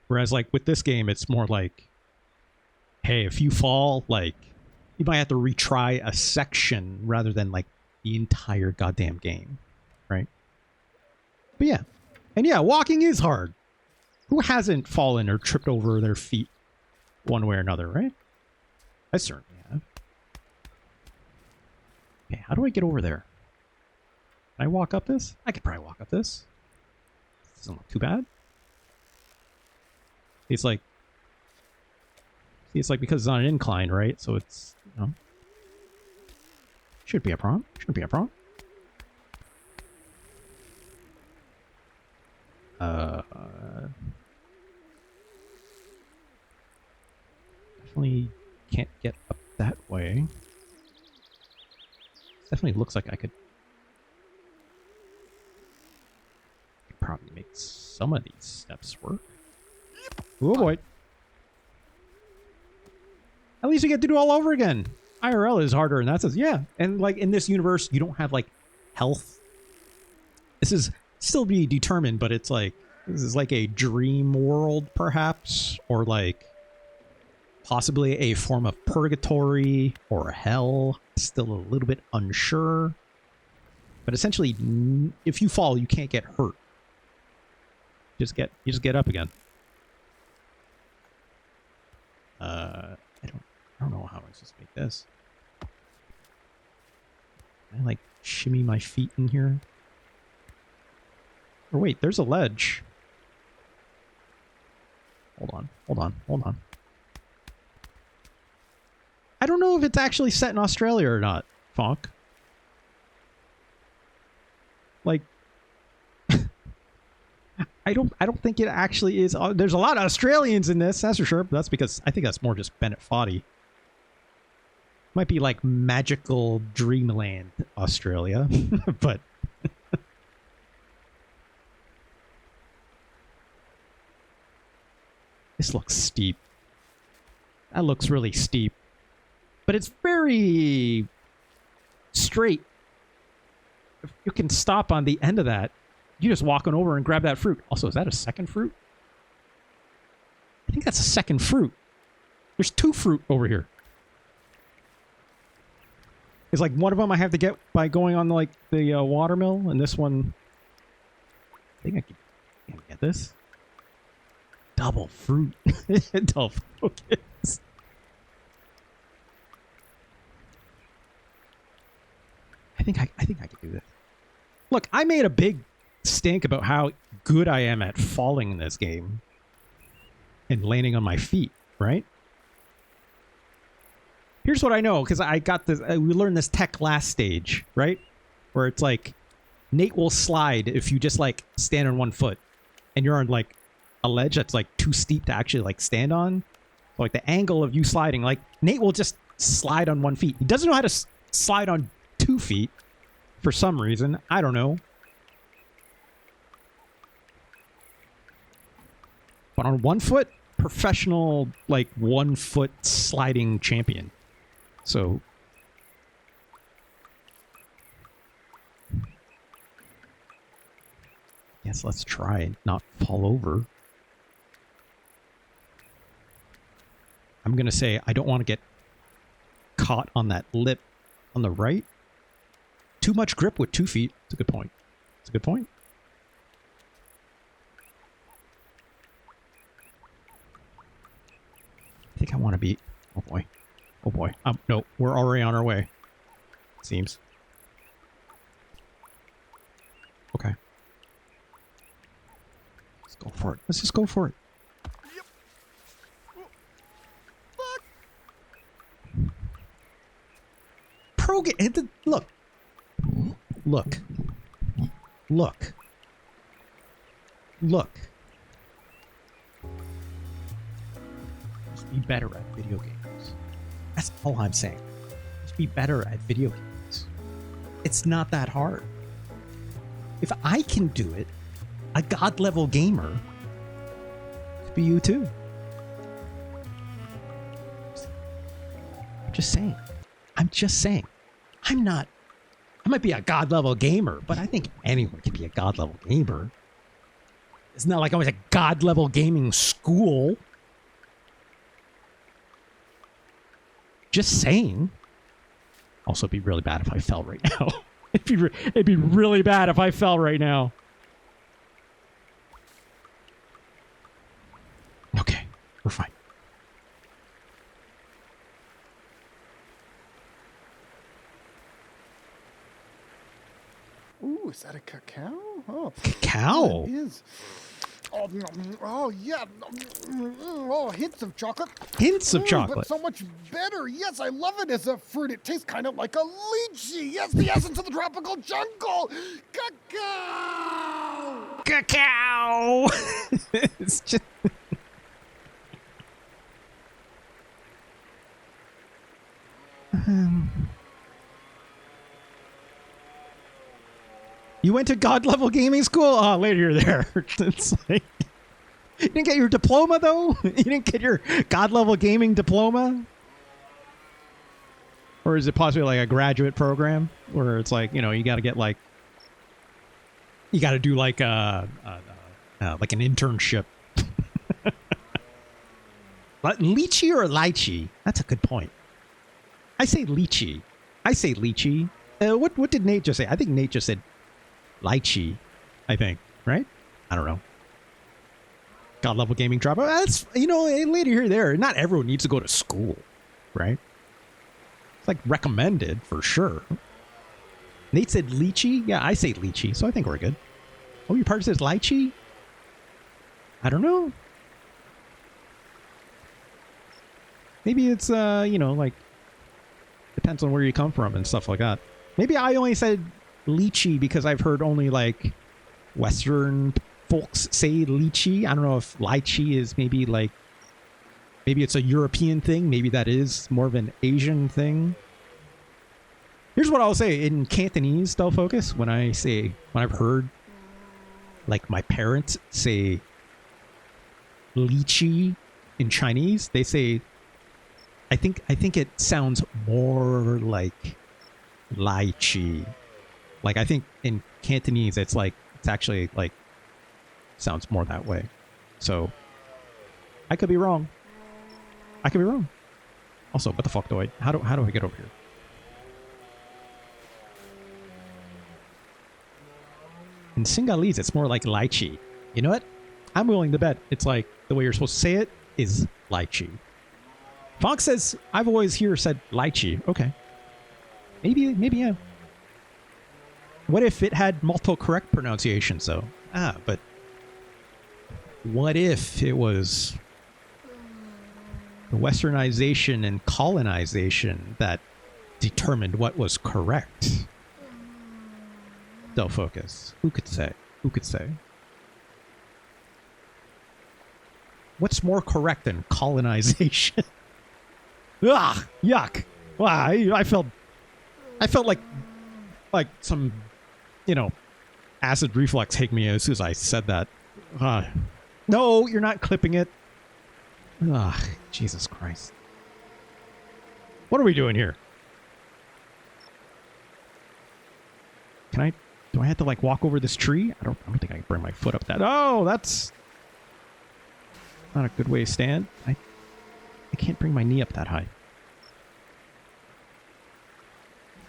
Whereas like with this game, it's more like, hey, if you fall, like you might have to retry a section rather than like the entire goddamn game, right? But yeah. And yeah, walking is hard. Who hasn't fallen or tripped over their feet one way or another, right? I certainly have. Okay, how do I get over there? Can I walk up this? I could probably walk up this. Doesn't look too bad. It's like... See, it's like because it's on an incline, right? So it's, you know... Should be a problem. Shouldn't be a problem. Definitely can't get up that way. Definitely looks like I could probably make some of these steps work. Oh boy. At least you get to do it all over again. IRL is harder, and that says, yeah. And like in this universe, you don't have like health. This is still be determined, but it's like, this is like a dream world, perhaps, or like possibly a form of purgatory or hell. Still a little bit unsure. But essentially, if you fall, you can't get hurt. You just get up again. I don't know how I'm supposed to make this. Can I like shimmy my feet in here? Or wait, there's a ledge. Hold on, hold on, hold on. I don't know if it's actually set in Australia or not, Fonk. Like, I don't think it actually is. There's a lot of Australians in this, that's for sure. But that's because I think that's more just Bennett Foddy. Might be like magical dreamland Australia, but this looks steep. That looks really steep, but it's very straight. If you can stop on the end of that, you just walk on over and grab that fruit. Also, is that a second fruit? I think that's a second fruit. There's 2 fruit over here. It's like one of them I have to get by going on like the watermill, and this one, I think I can get this. Double fruit. Double focus. I think I can do this. Look, I made a big stink about how good I am at falling in this game and landing on my feet, right? Here's what I know, because I got this. We learned this tech last stage, right? Where it's like Nate will slide if you just like stand on one foot, and you're on like a ledge that's like too steep to actually like stand on. So, like the angle of you sliding, like Nate will just slide on one feet. He doesn't know how to slide on 2 feet for some reason. I don't know. But on 1 foot, professional like 1 foot sliding champion. So yes, let's try and not fall over. I'm going to say I don't want to get caught on that lip on the right. Too much grip with 2 feet. It's a good point. It's a good point. I think I want to be... Oh boy. Oh boy. No, we're already on our way. It seems. Okay. Let's go for it. Let's just go for it. Look. Look. Look. Look. Just be better at video games. That's all I'm saying. Just be better at video games. It's not that hard. If I can do it, a god level gamer could be you too. I'm just saying. I'm just saying. I might be a god level gamer, but I think anyone can be a god level gamer. It's not like I was a god level gaming school. Just saying. Also, it'd be really bad if I fell right now. It'd be really bad if I fell right now. Okay, we're fine. Ooh, is that a cacao? Oh, Cacao? it is. Oh, oh yeah. Oh, hints of chocolate. Hints of chocolate. But so much better. Yes, I love it as a fruit. It tastes kind of like a lychee. Yes, the essence of the tropical jungle. Cacao. Cacao! It's just... You went to God level gaming school? Oh, later you're there. It's like, you didn't get your diploma though? You didn't get your God level gaming diploma? Or is it possibly like a graduate program where it's like, you know, you got to get like, you got to do like an internship. Lychee or lychee? That's a good point. I say lychee. What did Nate just say? I think Nate just said lychee, I think, right? I don't know. God level gaming drop. That's, you know, later here, there. Not everyone needs to go to school, right? It's like recommended for sure. Nate said lychee. Yeah, I say lychee, so I think we're good. Oh, your partner says lychee? I don't know. Maybe it's, you know, like, depends on where you come from and stuff like that. Maybe I only said lychee because I've heard only like Western folks say lychee. I don't know if lychee is maybe like, maybe it's a European thing. Maybe that is more of an Asian thing. Here's what I'll say in Cantonese, Del Focus, when I've heard like my parents say lychee in Chinese, they say, I think it sounds more like lychee. Like, I think in Cantonese, it's actually like, sounds more that way. So, I could be wrong. Also, what the fuck do how do I get over here? In Sinhalese, it's more like lychee. You know what? I'm willing to bet it's like the way you're supposed to say it is lychee. Fox says, I've always said lychee. Okay. Maybe, yeah. What if it had multiple correct pronunciations, though? But what if it was the westernization and colonization that determined what was correct? Del Focus. Who could say? What's more correct than colonization? Yuck. Wow, I felt like some, you know, acid reflux hit me as soon as I said that. No, you're not clipping it. Jesus Christ. What are we doing here? Do I have to like walk over this tree? I don't think I can bring my foot up that. Oh, that's not a good way to stand. I can't bring my knee up that high.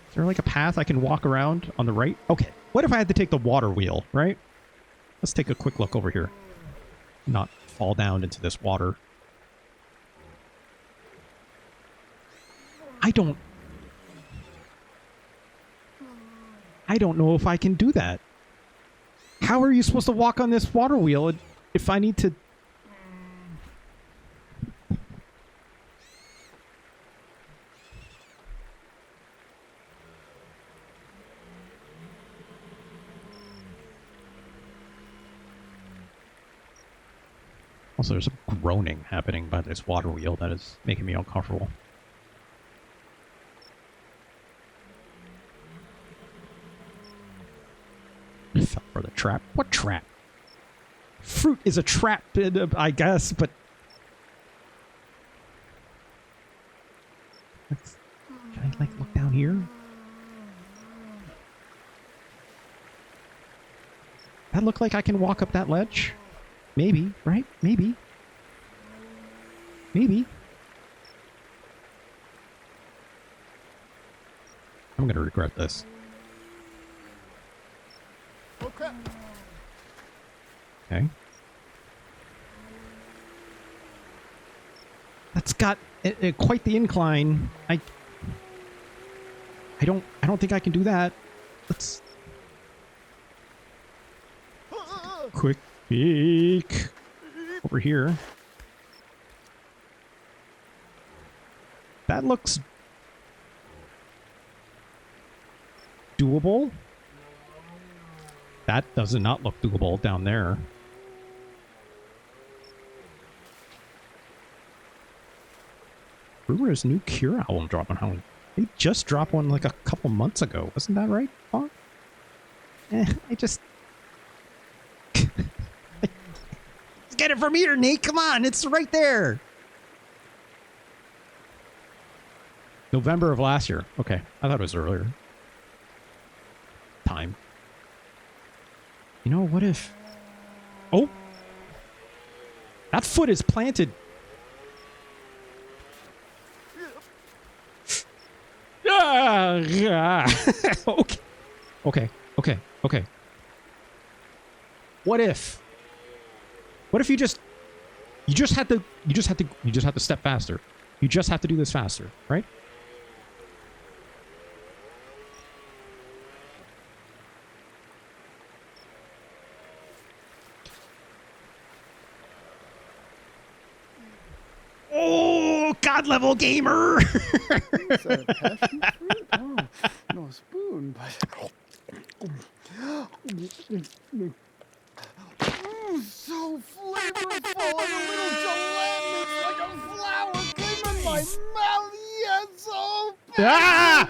Is there like a path I can walk around on the right? Okay. What if I had to take the water wheel, right? Let's take a quick look over here. Not fall down into this water. I don't know if I can do that. How are you supposed to walk on this water wheel if I need to... Also, there's a groaning happening by this water wheel that is making me uncomfortable. I fell for the trap. What trap? Fruit is a trap, I guess, but... Can I, like, look down here? That look like I can walk up that ledge? Maybe, right? Maybe. I'm gonna regret this. Oh, crap. Okay. That's got quite the incline. I don't think I can do that. Let's quick peek over here. That looks doable. That does not look doable down there. Rumor is new Cure album dropping. How they just dropped one like a couple months ago, wasn't that right? Huh? I just let's get it from here, Nate. Come on, it's right there. November of last year. Okay, I thought it was earlier. Time. You know, what if... Oh! That foot is planted. Okay. Okay. What if you just had to step faster. You just have to do this faster, right? Oh, God level gamer! Is that a passion fruit? Oh, no spoon, but... so flavorful and a little gelatinous like a flower came in my mouth. Yes, so Ah!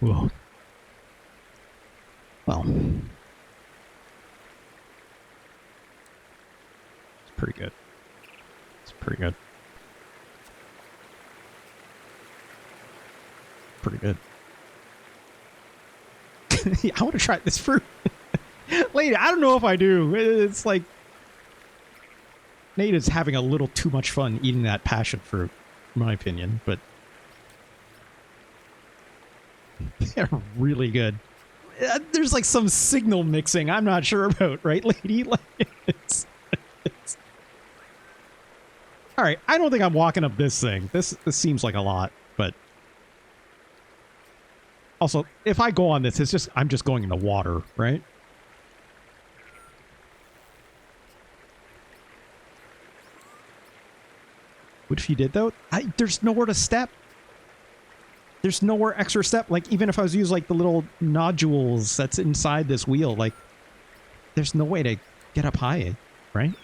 Whoa. Well, it's pretty good. It's pretty good. Pretty good. I want to try this fruit. Lady, I don't know if I do. It's like Nate is having a little too much fun eating that passion fruit, in my opinion, but they're really good. There's like some signal mixing I'm not sure about, right, lady? Like, it's... All right, I don't think I'm walking up this thing. This seems like a lot, but also, if I go on this, I'm just going in the water, right? What if you did though? There's nowhere to step. There's nowhere extra step. Like, even if I was to use like the little nodules that's inside this wheel, like, there's no way to get up high, right?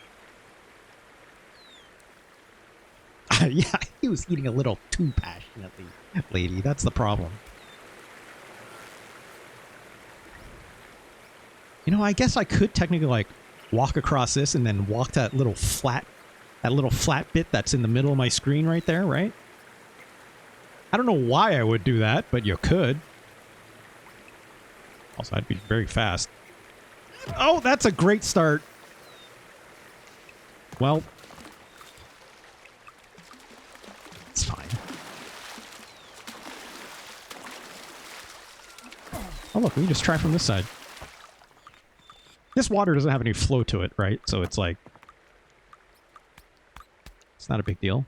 Yeah, he was eating a little too passionately, lady. That's the problem. You know, I guess I could technically like walk across this and then walk that little flat bit that's in the middle of my screen right there, right? I don't know why I would do that, but you could. Also, I'd be very fast. Oh, that's a great start. Well, it's fine. Oh, look, we can just try from this side. This water doesn't have any flow to it, right? So it's like... It's not a big deal.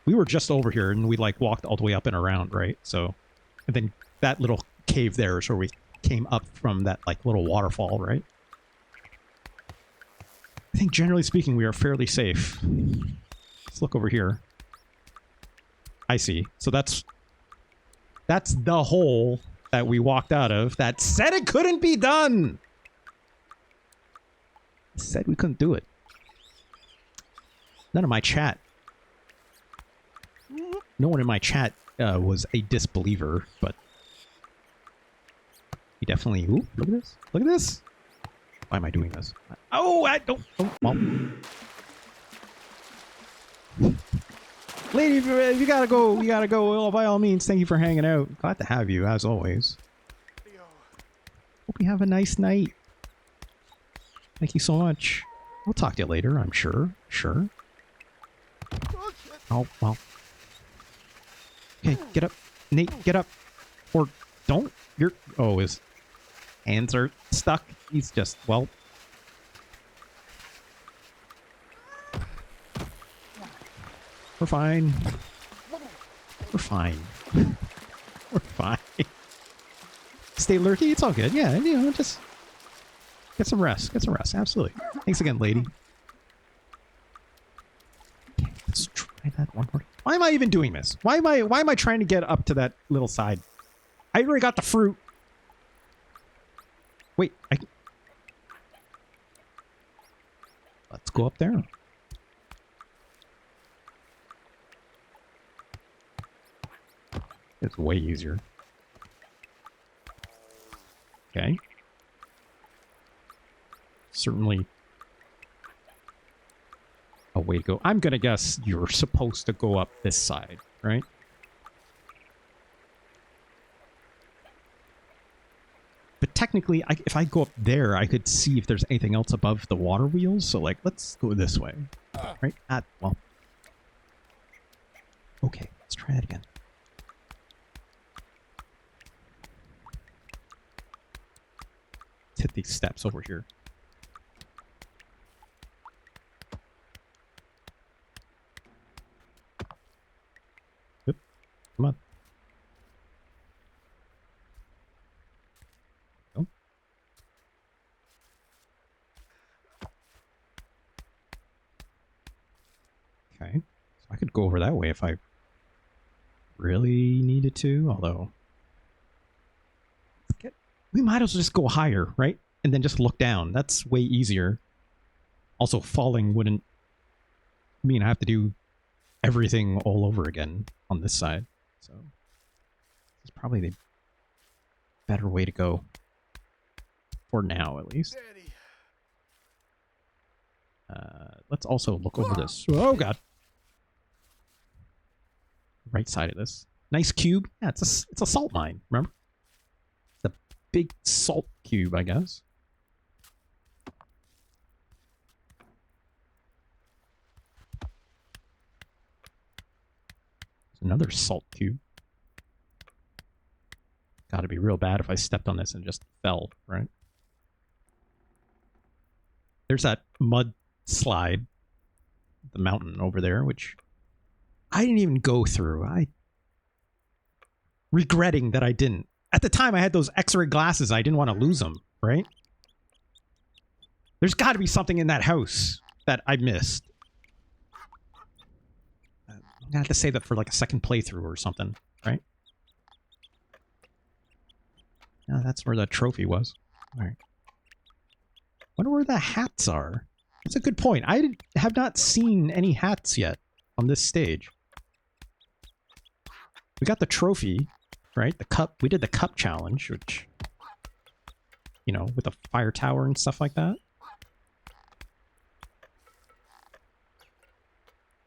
We were just over here and we like walked all the way up and around, right? So, and then that little cave there is where we came up from that like little waterfall, right? I think generally speaking, we are fairly safe. Let's look over here. I see. So that's the hole that we walked out of that said it couldn't be done. Said we couldn't do it. None of my chat. No one in my chat was a disbeliever, but he definitely... Ooh, look at this. Look at this. Why am I doing this? Oh, I don't... Oh, well. Lady, if you gotta go, you gotta go. Well, by all means, thank you for hanging out. Glad to have you, as always. Hope you have a nice night. Thank you so much. We'll talk to you later, I'm sure. Sure. Oh, well. Okay, get up. Nate, get up. Or don't. You're... Oh, is... hands are stuck. He's just, well... We're fine. We're fine. We're fine. Stay lurky, it's all good. Yeah, you know, just... Get some rest. Get some rest. Absolutely. Thanks again, lady. Okay, let's try that one more. Why am I even doing this? Why am I trying to get up to that little side? I already got the fruit. Wait, let's go up there. It's way easier. Okay. Certainly a way to go. I'm gonna guess you're supposed to go up this side, right? But technically, if I go up there, I could see if there's anything else above the water wheels. So, like, let's go this way. Right? Well. Okay, let's try that again. Let's hit these steps over here. Oop, come on. Oh. Okay, so I could go over that way if I really needed to, although... We might as well just go higher, right? And then just look down. That's way easier. Also, falling wouldn't mean I have to do everything all over again on this side. So, it's probably the better way to go. For now, at least. Let's also look over this. Oh, God. Right side of this. Nice cube. Yeah, it's a salt mine, remember? Big salt cube, I guess. There's another salt cube. Gotta be real bad if I stepped on this and just fell, right? There's that mud slide, the mountain over there, which I didn't even go through. Regretting that I didn't. At the time, I had those X-ray glasses. I didn't want to lose them, right? There's got to be something in that house that I missed. I'm going to have to say that for like a second playthrough or something, right? Yeah, that's where the trophy was. All right. Wonder where the hats are. That's a good point. I have not seen any hats yet on this stage. We got the trophy. Right? The cup. We did the cup challenge, which, you know, with the fire tower and stuff like that.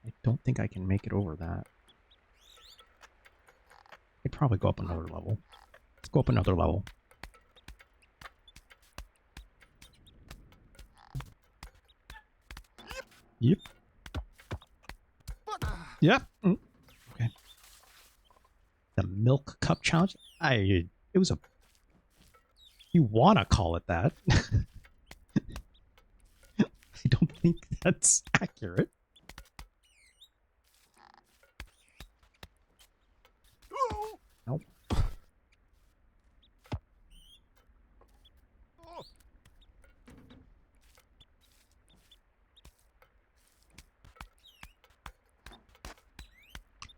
I don't think I can make it over that. I'd probably go up another level. Let's go up another level. Yep. Yep. Mm. Okay. The milk cup challenge? It was a... You want to call it that. I don't think that's accurate. Nope.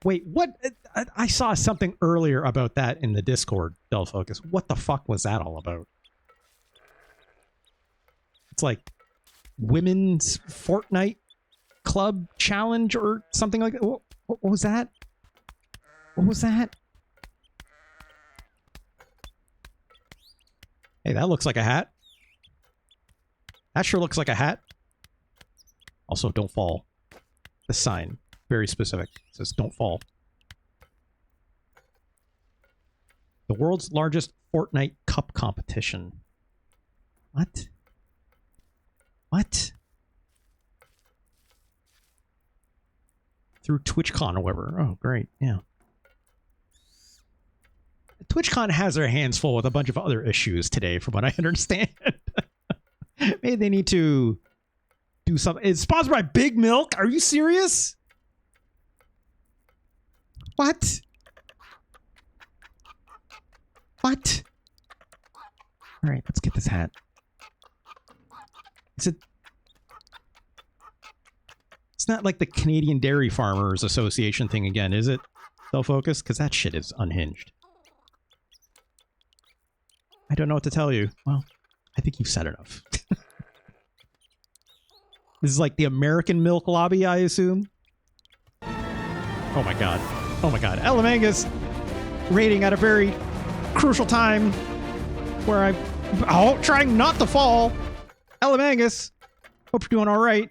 Wait, what? I saw something earlier about that in the Discord, Del Focus. What the fuck was that all about? It's like women's Fortnite club challenge or something like that. What was that? What was that? Hey, that looks like a hat. That sure looks like a hat. Also, don't fall. The sign. Very specific. It says don't fall. The world's largest Fortnite Cup competition. What? What? Through TwitchCon or whatever. Oh, great. Yeah. TwitchCon has their hands full with a bunch of other issues today, from what I understand. Maybe they need to do something. It's sponsored by Big Milk. Are you serious? What? What? All right, let's get this hat. Is it? It's not like the Canadian Dairy Farmers Association thing again, is it? Self-focus? Because that shit is unhinged. I don't know what to tell you. Well, I think you've said enough. This is like the American milk lobby, I assume. Oh my god. Oh my god. Elemangus raiding at a very crucial time where I'm trying not to fall. Elemangus, hope you're doing all right.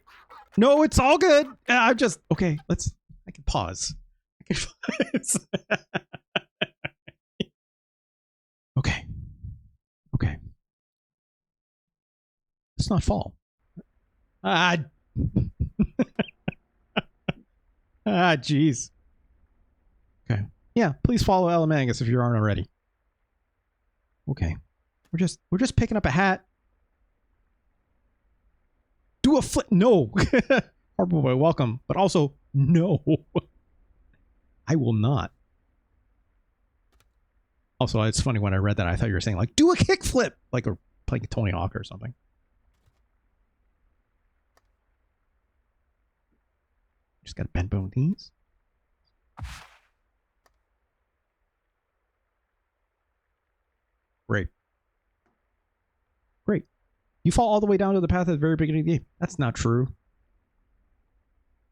No, it's all good. I'm just okay. I can pause. I can pause. Okay. Okay. Let's not fall. Jeez. Okay. Yeah, please follow Elemangus if you aren't already. Okay. We're just picking up a hat. Do a flip. No. Harbor Boy, welcome. But also, no. I will not. Also, it's funny when I read that, I thought you were saying, like, do a kickflip. Like we're playing Tony Hawk or something. Just got to bend bone knees. Great. Great. You fall all the way down to the path at the very beginning of the game. That's not true.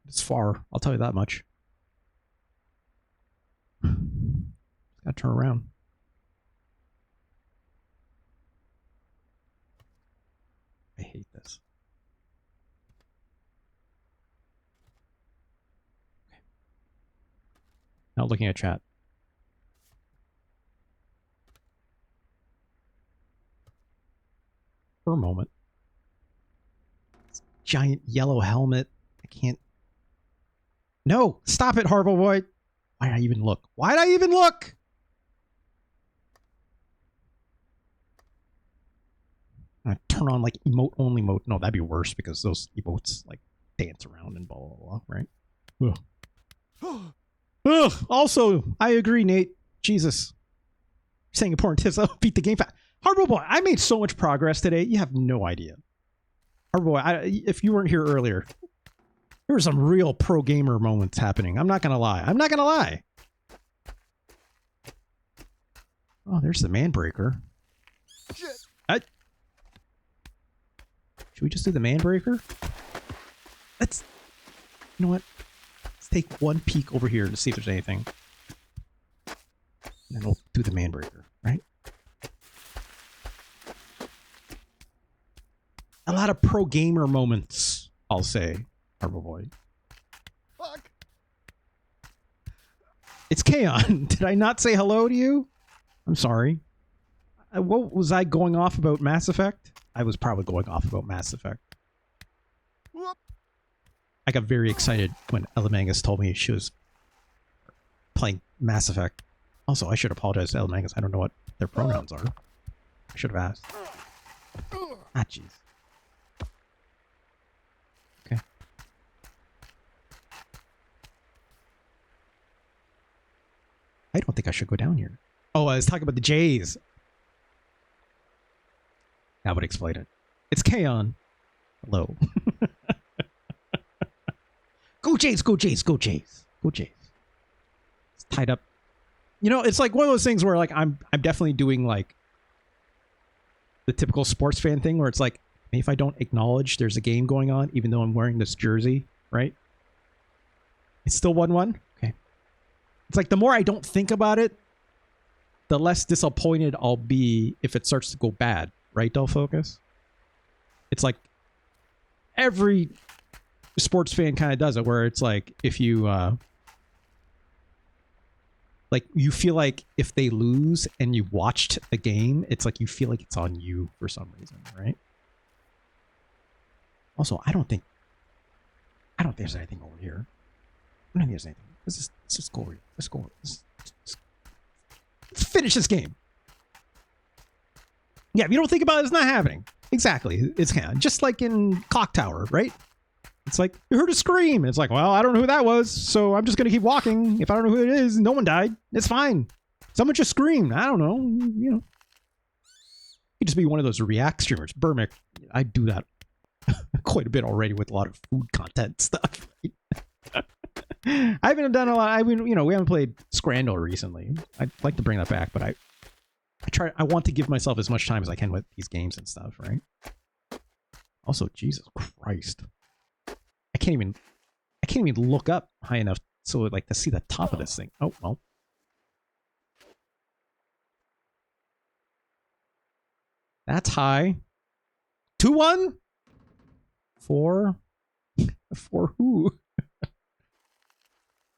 It's far. I'll tell you that much. Gotta turn around. I hate this. Okay. Now looking at chat. For a moment. This giant yellow helmet. I can't. No! Stop it, Harbor Boy! Why did I even look? Why did I even look? I turn on like emote only mode. No, that'd be worse because those emotes like dance around and blah blah blah, right? Ugh. Ugh. Also, I agree, Nate. Jesus. You're saying important tips that'll beat the game fast. Harbor Boy, I made so much progress today. You have no idea. Harbor Boy, if you weren't here earlier, there were some real pro gamer moments happening. I'm not gonna lie. I'm not gonna lie. Oh, there's the Manbreaker. Should we just do the Manbreaker? Let's. You know what? Let's take one peek over here to see if there's anything. And then we'll do the Manbreaker, right? A lot of pro gamer moments, I'll say, Harbor Boy. Fuck. It's Kaon. Did I not say hello to you? I'm sorry. What was I going off about Mass Effect? I was probably going off about Mass Effect. Whoop. I got very excited when Elemangus told me she was playing Mass Effect. Also, I should apologize to Elemangus. I don't know what their pronouns are. I should have asked. Ah, jeez. Okay. I don't think I should go down here. Oh, I was talking about the Jays. That would explain it. It's Kaon. Hello. Go Jays, go Jays, go Jays. Go Jays. It's tied up. You know, it's like one of those things where like I'm definitely doing like the typical sports fan thing where it's like, maybe if I don't acknowledge there's a game going on, even though I'm wearing this jersey, right? It's still 1-1. Okay. It's like the more I don't think about it, the less disappointed I'll be if it starts to go bad. Right, Del Focus? It's like every sports fan kind of does it, where it's like if you like you feel like if they lose and you watched the game, it's like you feel like it's on you for some reason, right? Also, I don't think there's anything over here. I don't think there's anything. Let's just go over here. Let's go over. Let's finish this game. Yeah, if you don't think about it, it's not happening. Exactly. It's kind of just like in Clock Tower, right? It's like, you heard a scream. It's like, well, I don't know who that was, so I'm just going to keep walking. If I don't know who it is, no one died. It's fine. Someone just screamed. I don't know. You know. You just be one of those React streamers. Burmick, I do that quite a bit already with a lot of food content stuff. I haven't done a lot. We haven't played Scrandle recently. I'd like to bring that back, but I want to give myself as much time as I can with these games and stuff, right? Also, Jesus Christ. I can't even look up high enough so like to see the top of this thing. Oh, well. That's high. 2-1? For who?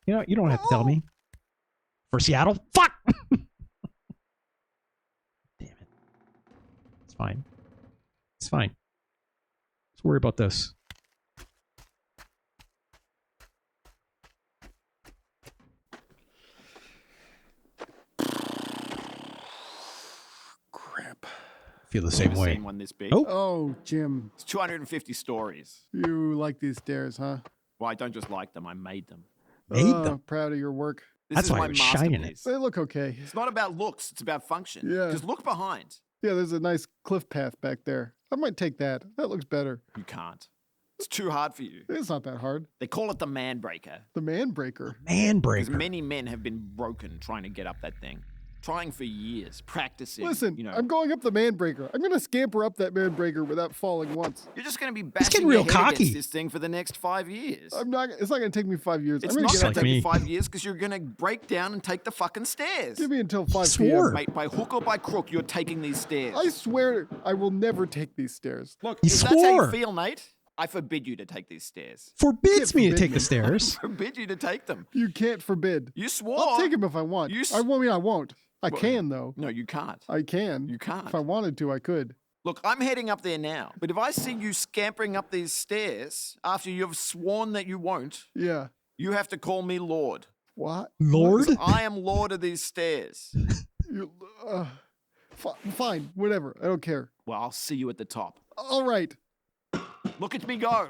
You know, you don't have to tell me. For Seattle? Fuck! Damn it. It's fine. It's fine. Let's worry about this. Crap. Feel the same way. Seen one this big. Oh, Jim, It's 250 stories. you like these stairs, huh? Well, I don't just like them, I made them. Made them. Proud of your work. This That's is why my it was shining it. masterpiece. They look okay. It's not about looks, it's about function. Yeah. Just look behind. Yeah, there's a nice cliff path back there. I might take that. That looks better. You can't. It's too hard for you. It's not that hard. They call it the Manbreaker. The Manbreaker. Man Because breaker. many men have been broken trying to get up that thing. Trying for years, practicing. Listen, you know, I'm going up the Manbreaker. I'm going to scamper up that Manbreaker without falling once. you're just going to be getting bashing real your head cocky. against this thing for the next 5 years. It's not going to take me 5 years. It's I'm not going to going get to up like take me. you 5 years because you're going to break down and take the fucking stairs. Give me until 5 swore. p.m. Mate, by hook or by crook, you're taking these stairs. I swear I will never take these stairs. Look, He if that's how swore. you feel, Nate, I forbid you to take these stairs. Forbids me to forbid take me. the stairs. Forbid you to take them. You can't forbid. You swore. I'll take them if I want. You s- I mean, I won't. I Well- can, though. No, you can't. I can. You can't. If I wanted to, I could. Look, I'm heading up there now. But if I see you scampering up these stairs after you've sworn that you won't, Yeah. you have to call me Lord. What? Lord? 'Cause I am Lord of these stairs. You, fine. Whatever. I don't care. Well, I'll see you at the top. All right. Look at me go.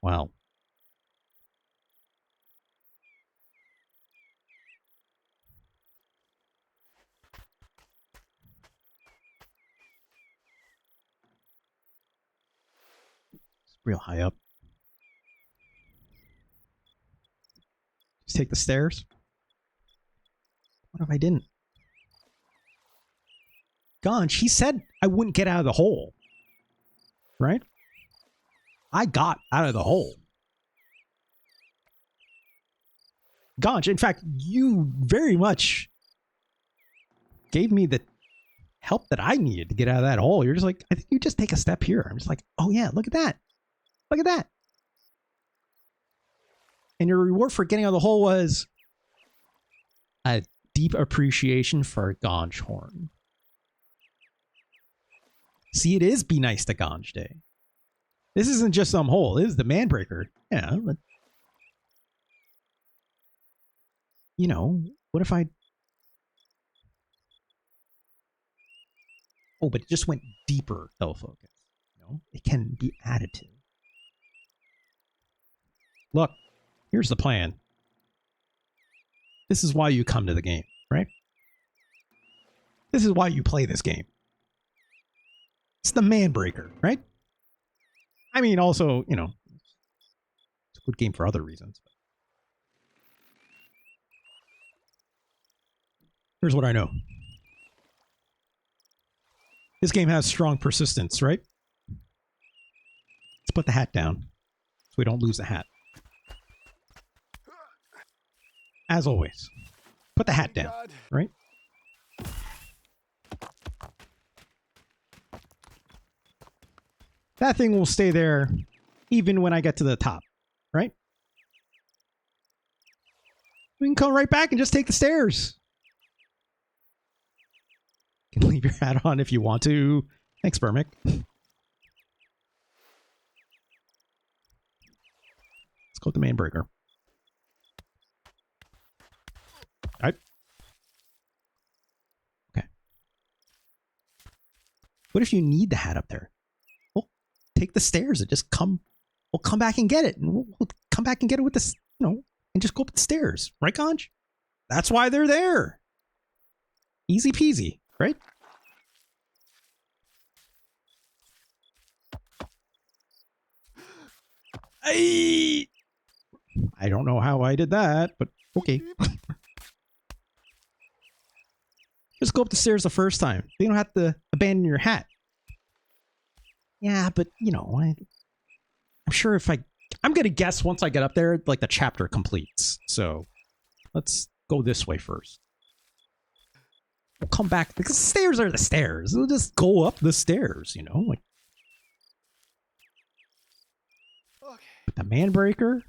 Wow. It's real high up. Just take the stairs. What if I didn't? Gonch, he said I wouldn't get out of the hole. Right? I got out of the hole. Gonch, in fact, you very much gave me the help that I needed to get out of that hole. You're just like, I think you just take a step here. I'm just like, oh yeah, look at that. Look at that. And your reward for getting out of the hole was a deep appreciation for Gonch Horn. See, it is Be Nice to Gonch Day. This isn't just some hole. This is the Manbreaker. Yeah, but you know, what if I... Oh, but it just went deeper, though, focus. You know, it can be added to. Look, here's the plan. This is why you come to the game, right? This is why you play this game. It's the Manbreaker, right? I mean, also, you know, it's a good game for other reasons. But here's what I know. This game has strong persistence, right? Let's put the hat down so we don't lose the hat. As always, put the hat down, right? That thing will stay there even when I get to the top, right? We can come right back and just take the stairs. You can leave your hat on if you want to. Thanks, Burmick. Let's go to the Manbreaker. What if you need the hat up there? Well, take the stairs and just come. We'll come back and get it, and we'll come back and get it with this, and just go up the stairs, right, Conch? That's why they're there. Easy peasy, right? I don't know how I did that, but okay. Just go up the stairs the first time. You don't have to abandon your hat. Yeah, but I'm sure if I'm gonna guess once I get up there, like the chapter completes. So let's go this way first. We'll come back because the stairs are the stairs. We'll just go up the stairs, like. But the Manbreaker.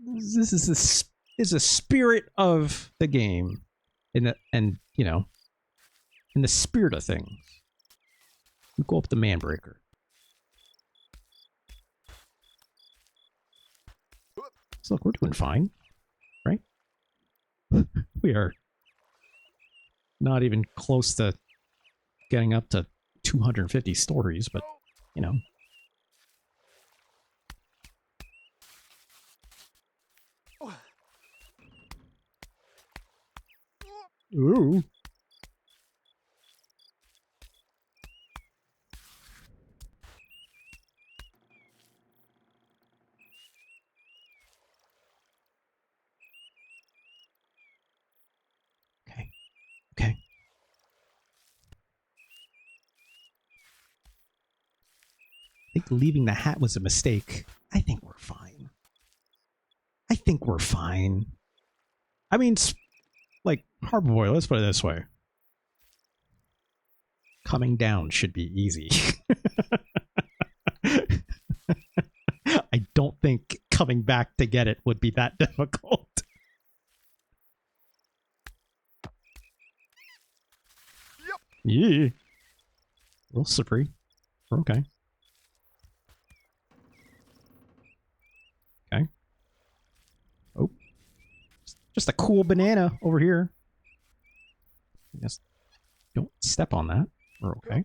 This is the spirit of the game, in the spirit of things. We go up the Manbreaker. So look, we're doing fine, right? We are not even close to getting up to 250 stories, but Ooh. Okay. I think leaving the hat was a mistake. I think we're fine. I mean, like, Harbor Boy, let's put it this way. Coming down should be easy. I don't think coming back to get it would be that difficult. Yep. Yeah. A little slippery. We're okay. Okay. Oh. Just a cool banana over here. Just don't step on that. We're okay.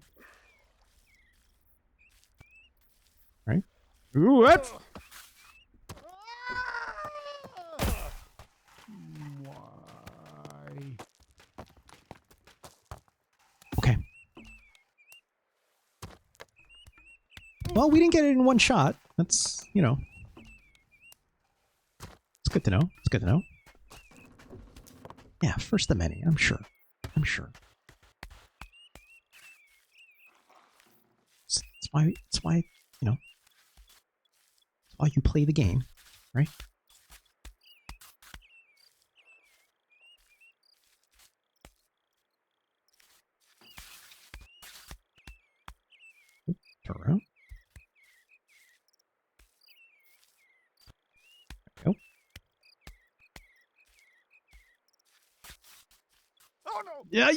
Right? Ooh, what? Why? Okay. Well, we didn't get it in one shot. That's, it's good to know. It's good to know. Yeah, first of many, I'm sure. That's why, that's why you play the game, right? Turn around. There we go. Oh no! Yeah,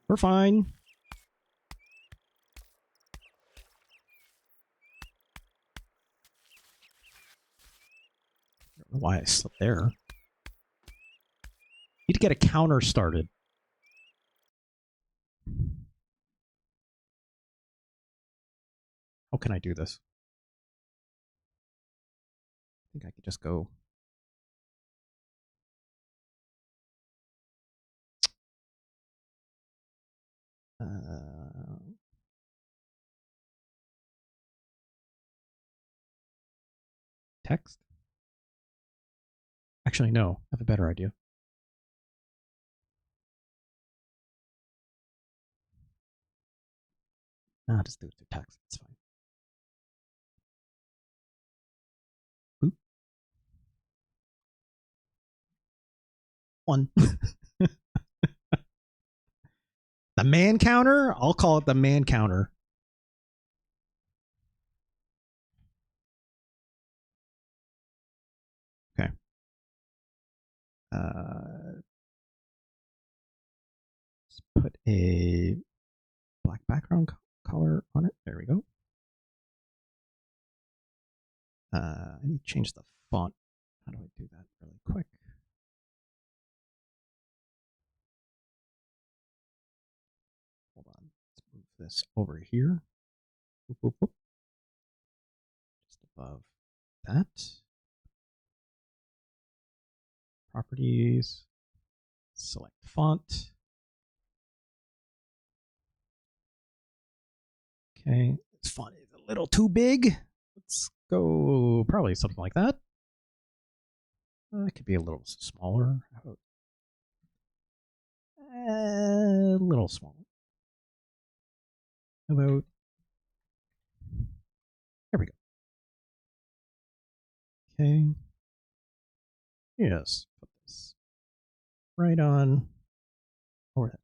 we're fine. I don't know why I slipped there. Need to get a counter started. How can I do this? I think I could just go. Text? Actually, no. I have a better idea. Nah, just do it through text. It's fine. Boop. One. The man counter? I'll call it the man counter. Okay. Let's put a black background color on it. There we go. I need to change the font How do I do that really quick? Hold on. Let's move this over here. Whoop, whoop, whoop. Just above that. Properties. Select font. Okay. This font is a little too big. Let's go probably something like that. It could be a little smaller. How about a little smaller? How about, there we go. Okay. Yes. Put this right on overhead.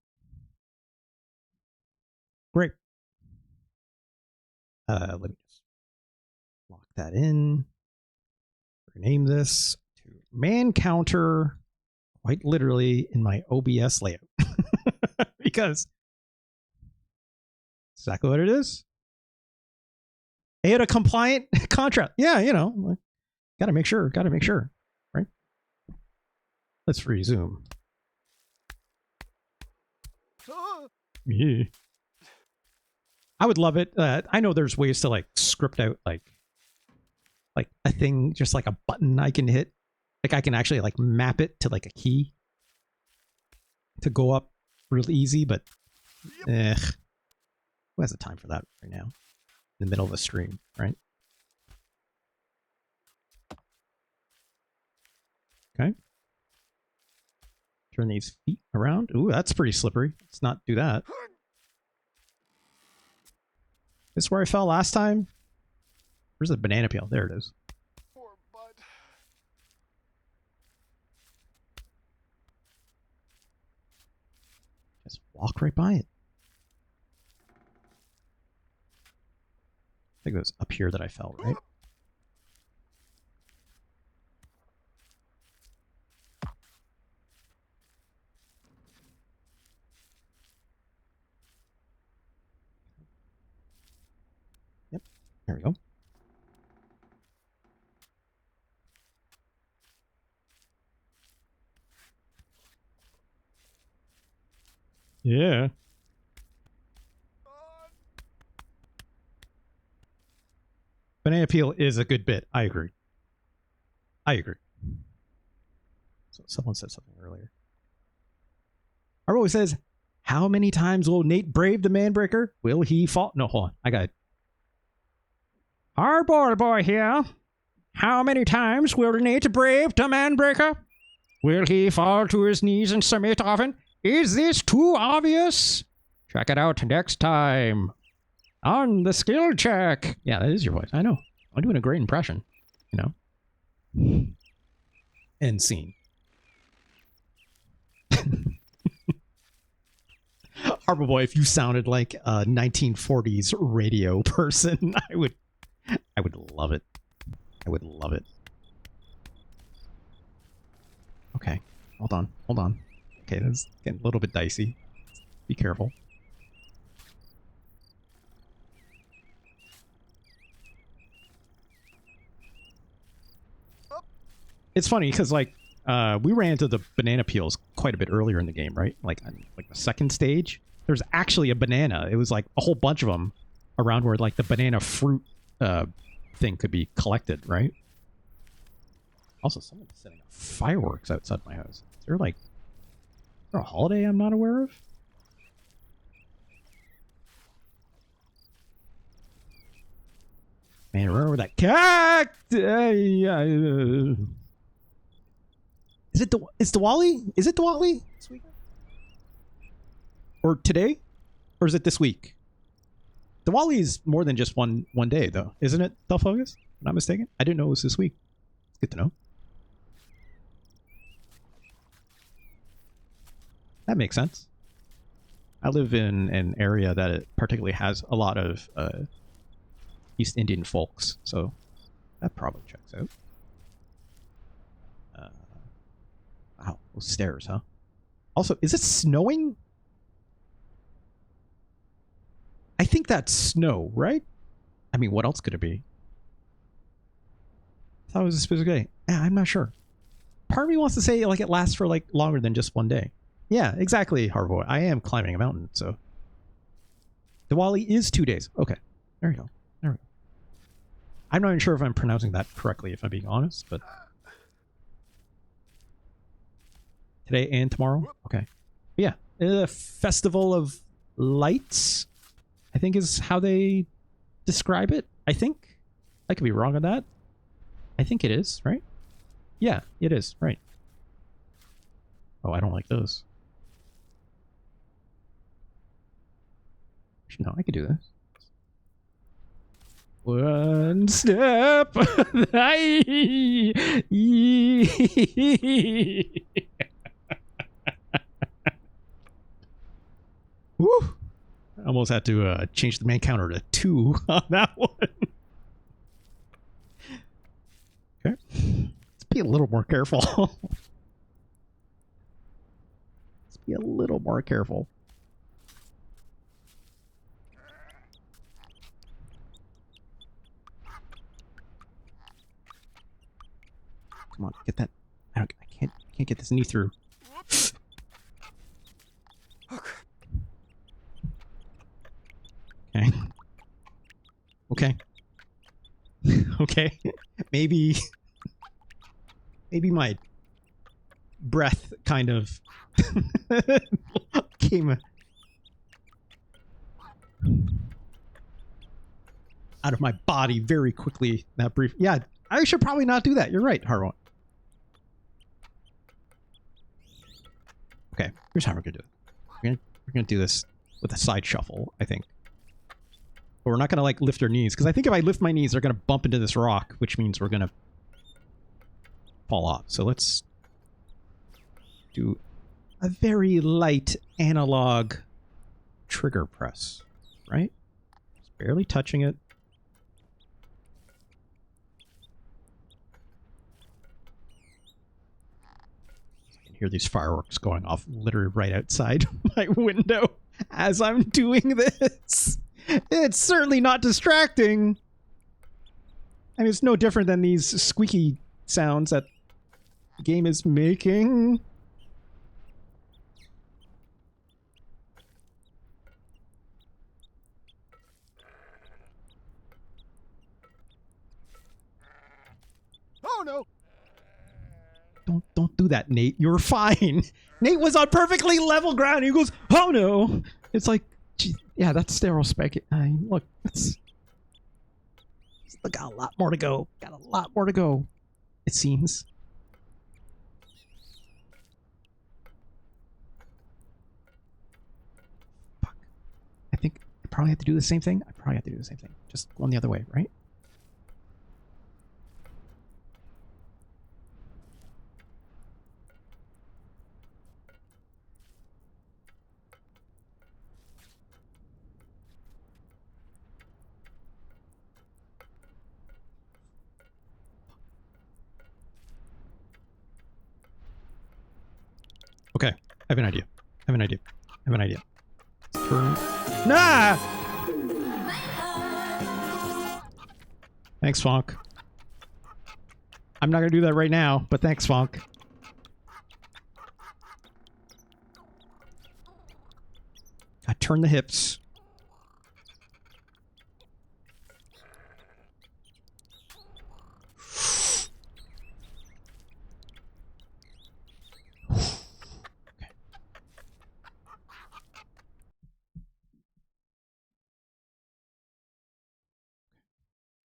Great. Let me just lock that in. Rename this to man counter, quite literally in my OBS layout. Because exactly what it is. They had a compliant contract. Yeah, you know, gotta make sure, right? Let's resume. Yeah. I would love it. I know there's ways to like script out like a thing, just like a button I can hit. Like I can actually like map it to like a key to go up real easy, but who has the time for that right now? In the middle of a stream, right? Okay. Turn these feet around. Ooh, that's pretty slippery. Let's not do that. This is where I fell last time. Where's the banana peel? There it is. Poor bud. Just walk right by it. I think it was up here that I fell, right? Yep. There we go. Yeah. Banana peel is a good bit. I agree. So someone said something earlier. Arbo says, how many times will Nate brave the Manbreaker? Will he fall? No, hold on. I got it. Our boy here. How many times will Nate brave the Manbreaker? Will he fall to his knees and submit often? Is this too obvious? Check it out next time on the skill check. Yeah, that is your voice. I know. I'm doing a great impression, you know. End scene. Harbor Boy, if you sounded like a 1940s radio person, I would love it. I would love it. Okay, hold on. Okay, this is getting a little bit dicey. Be careful. It's funny because like we ran into the banana peels quite a bit earlier in the game, right? Like on like the second stage, there's actually a banana. It was like a whole bunch of them around where like the banana fruit thing could be collected, right? Also, someone's setting up fireworks outside my house. Is there like a holiday I'm not aware of? Man, remember that cat? Is it Diwali? Is it Diwali this weekend? Or today? Or is it this week? Diwali is more than just one day, though, isn't it, Delphocus? I'm not mistaken. I didn't know it was this week. It's good to know. That makes sense. I live in an area that it particularly has a lot of East Indian folks, so that probably checks out. Wow, those stairs, huh? Also, is it snowing? I think that's snow, right? I mean, what else could it be? I thought it was a specific day. Yeah, I'm not sure. Part of me wants to say like it lasts for like longer than just one day. Yeah, exactly, Harboy. I am climbing a mountain, so Diwali is 2 days. Okay, there we go. There we go. I'm not even sure if I'm pronouncing that correctly, if I'm being honest, but today and tomorrow. Okay, yeah, Festival of Lights, I think is how they describe it. I think I could be wrong on that. I think it is, right? Yeah, it is, right. Oh, I don't like those. No, I could do this. One step. Woo! I almost had to change the main counter to 2 on that one. Okay. Let's be a little more careful. Let's be a little more careful. Come on, get that. I can't get this knee through. Okay. Okay. Okay. Maybe my breath kind of came out of my body very quickly that brief. Yeah, I should probably not do that. You're right, Harwan. Okay, here's how we're gonna do it. We're gonna do this with a side shuffle, I think. But we're not gonna like lift our knees, because I think if I lift my knees, they're gonna bump into this rock, which means we're gonna fall off. So let's do a very light analog trigger press, right? Just barely touching it. Hear these fireworks going off literally right outside my window as I'm doing this. It's certainly not distracting. I mean, it's no different than these squeaky sounds that the game is making. Oh no! Don't do that, Nate. You're fine. Nate was on perfectly level ground. He goes, oh no. It's like, gee, yeah, that's sterile spec. Look, it's got a lot more to go. Got a lot more to go, it seems. Fuck. I think I probably have to do the same thing. I probably have to do the same thing. Just going the other way, right? Okay, I have an idea. I have an idea. I have an idea. Turn. Nah! Thanks, Fonk. I'm not gonna do that right now, but thanks, Fonk. I turn the hips.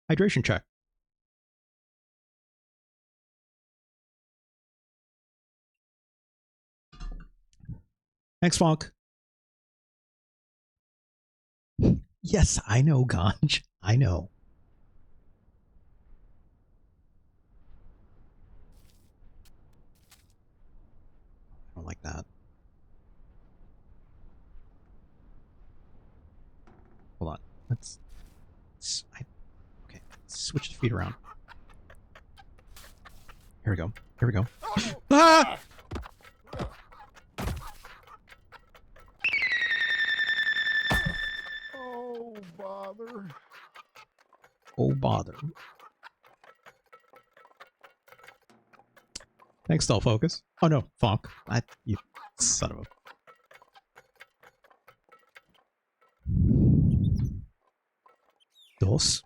Hydration check. Thanks, Fonk. Yes, I know, Ganj. I know. I don't like that. Hold on. Let's okay, let's switch the feet around. Here we go. Here we go. Ah! Oh, bother. Oh, bother. Thanks, Stealth Focus. Oh no, Fonk. You son of a... Dos.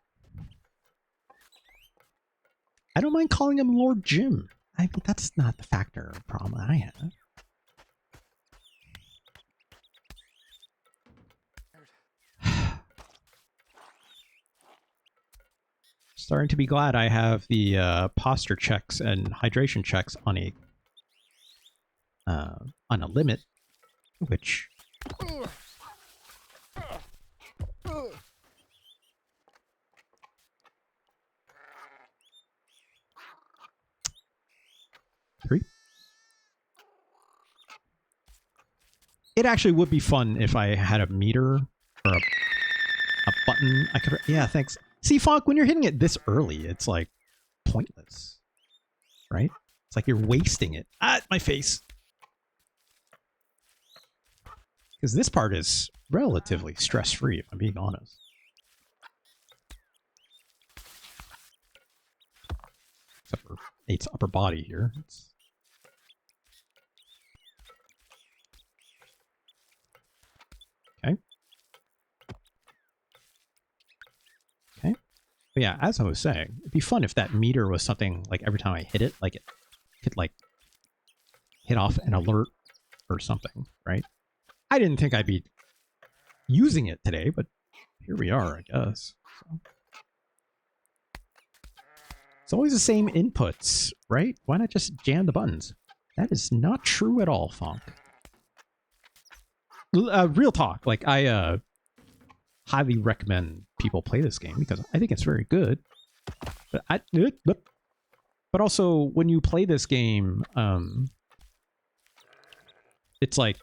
I don't mind calling him Lord Jim. I mean, that's not the factor or problem I have. Starting to be glad I have the posture checks and hydration checks on a limit, which three. It actually would be fun if I had a meter or a button I could. Yeah, thanks. See, Fonk, when you're hitting it this early, it's like pointless, right? It's like you're wasting it. Ah, my face. Because this part is relatively stress-free, if I'm being honest. Except for 8's upper body here. Okay. Okay. But yeah, as I was saying, it'd be fun if that meter was something like every time I hit it, like it could like hit off an alert or something, right? I didn't think I'd be using it today, but here we are, I guess. So. It's always the same inputs, right? Why not just jam the buttons? That is not true at all, Fonk. Real talk, like I highly recommend people play this game because I think it's very good. But also when you play this game, it's like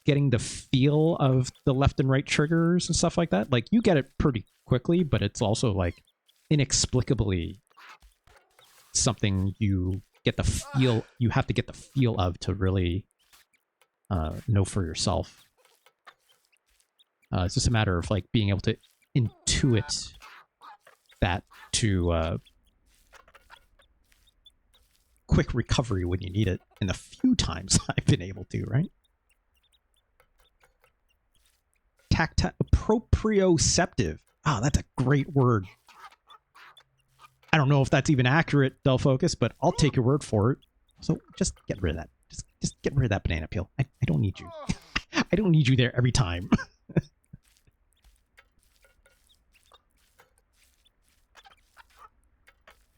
getting the feel of the left and right triggers and stuff like that. Like you get it pretty quickly, but it's also like inexplicably something you get the feel, you have to get the feel of to really know for yourself. It's just a matter of like being able to intuit that to quick recovery when you need it, and the few times I've been able to, right? Proprioceptive. Ah, that's a great word. I don't know if that's even accurate, Del Focus, but I'll take your word for it. So just get rid of that. Just get rid of that banana peel. I don't need you. I don't need you there every time.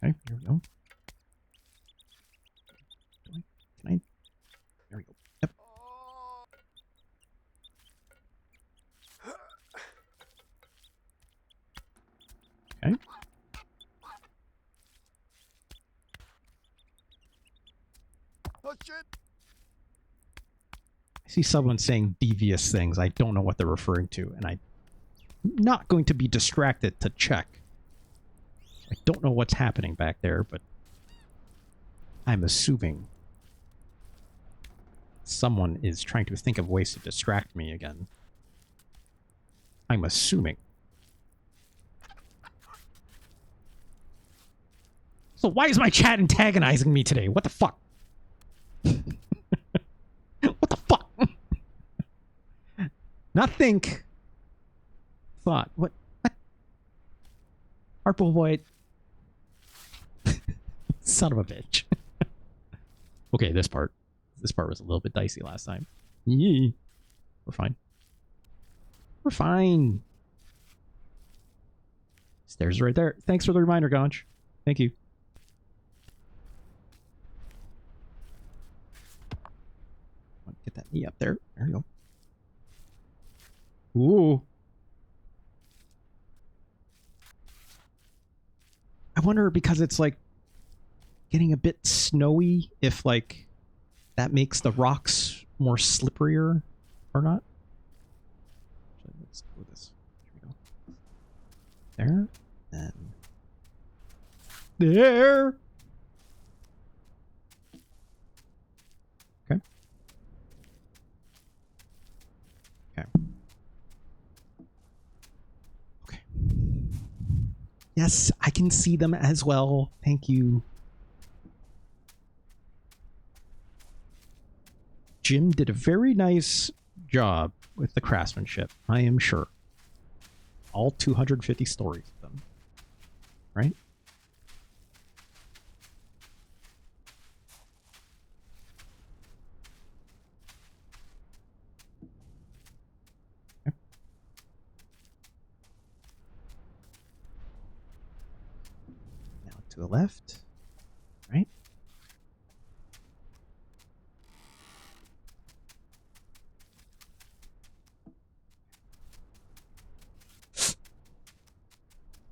Okay, here we go. Can I? There we go. Yep. Okay. Oh shit! I see someone saying devious things. I don't know what they're referring to, and I'm not going to be distracted to check. I don't know what's happening back there, but I'm assuming someone is trying to think of ways to distract me again. I'm assuming. So why is my chat antagonizing me today? What the fuck? What the fuck? Not think. Thought. What? Harpo Boy. Son of a bitch. Okay, this part. This part was a little bit dicey last time. Yee. We're fine. We're fine. Stairs right there. Thanks for the reminder, Gonch. Thank you. Get that knee up there. There you go. Ooh. I wonder, because it's like getting a bit snowy, if like that makes the rocks more slipperier or not. Let's go with this. Here we go. There. And there. Okay. Okay. Okay. Yes, I can see them as well. Thank you. Jim did a very nice job with the craftsmanship, I am sure. All 250 stories of them. Right? Okay. Now to the left. Right?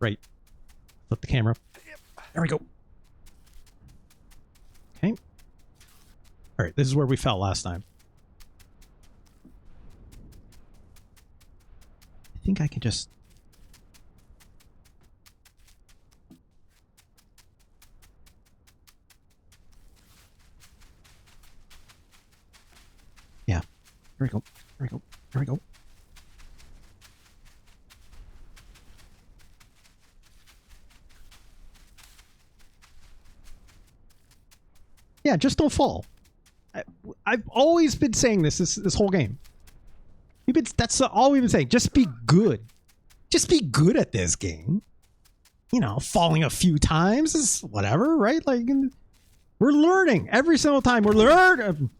Right. Flip the camera. There we go. Okay. All right, this is where we fell last time. I think I can just... Yeah. There we go. There we go. There we go. Yeah, just don't fall. I've always been saying this whole game. That's all we've been saying. Just be good. Just be good at this game. You know, falling a few times is whatever, right? Like, we're learning every single time. We're learning.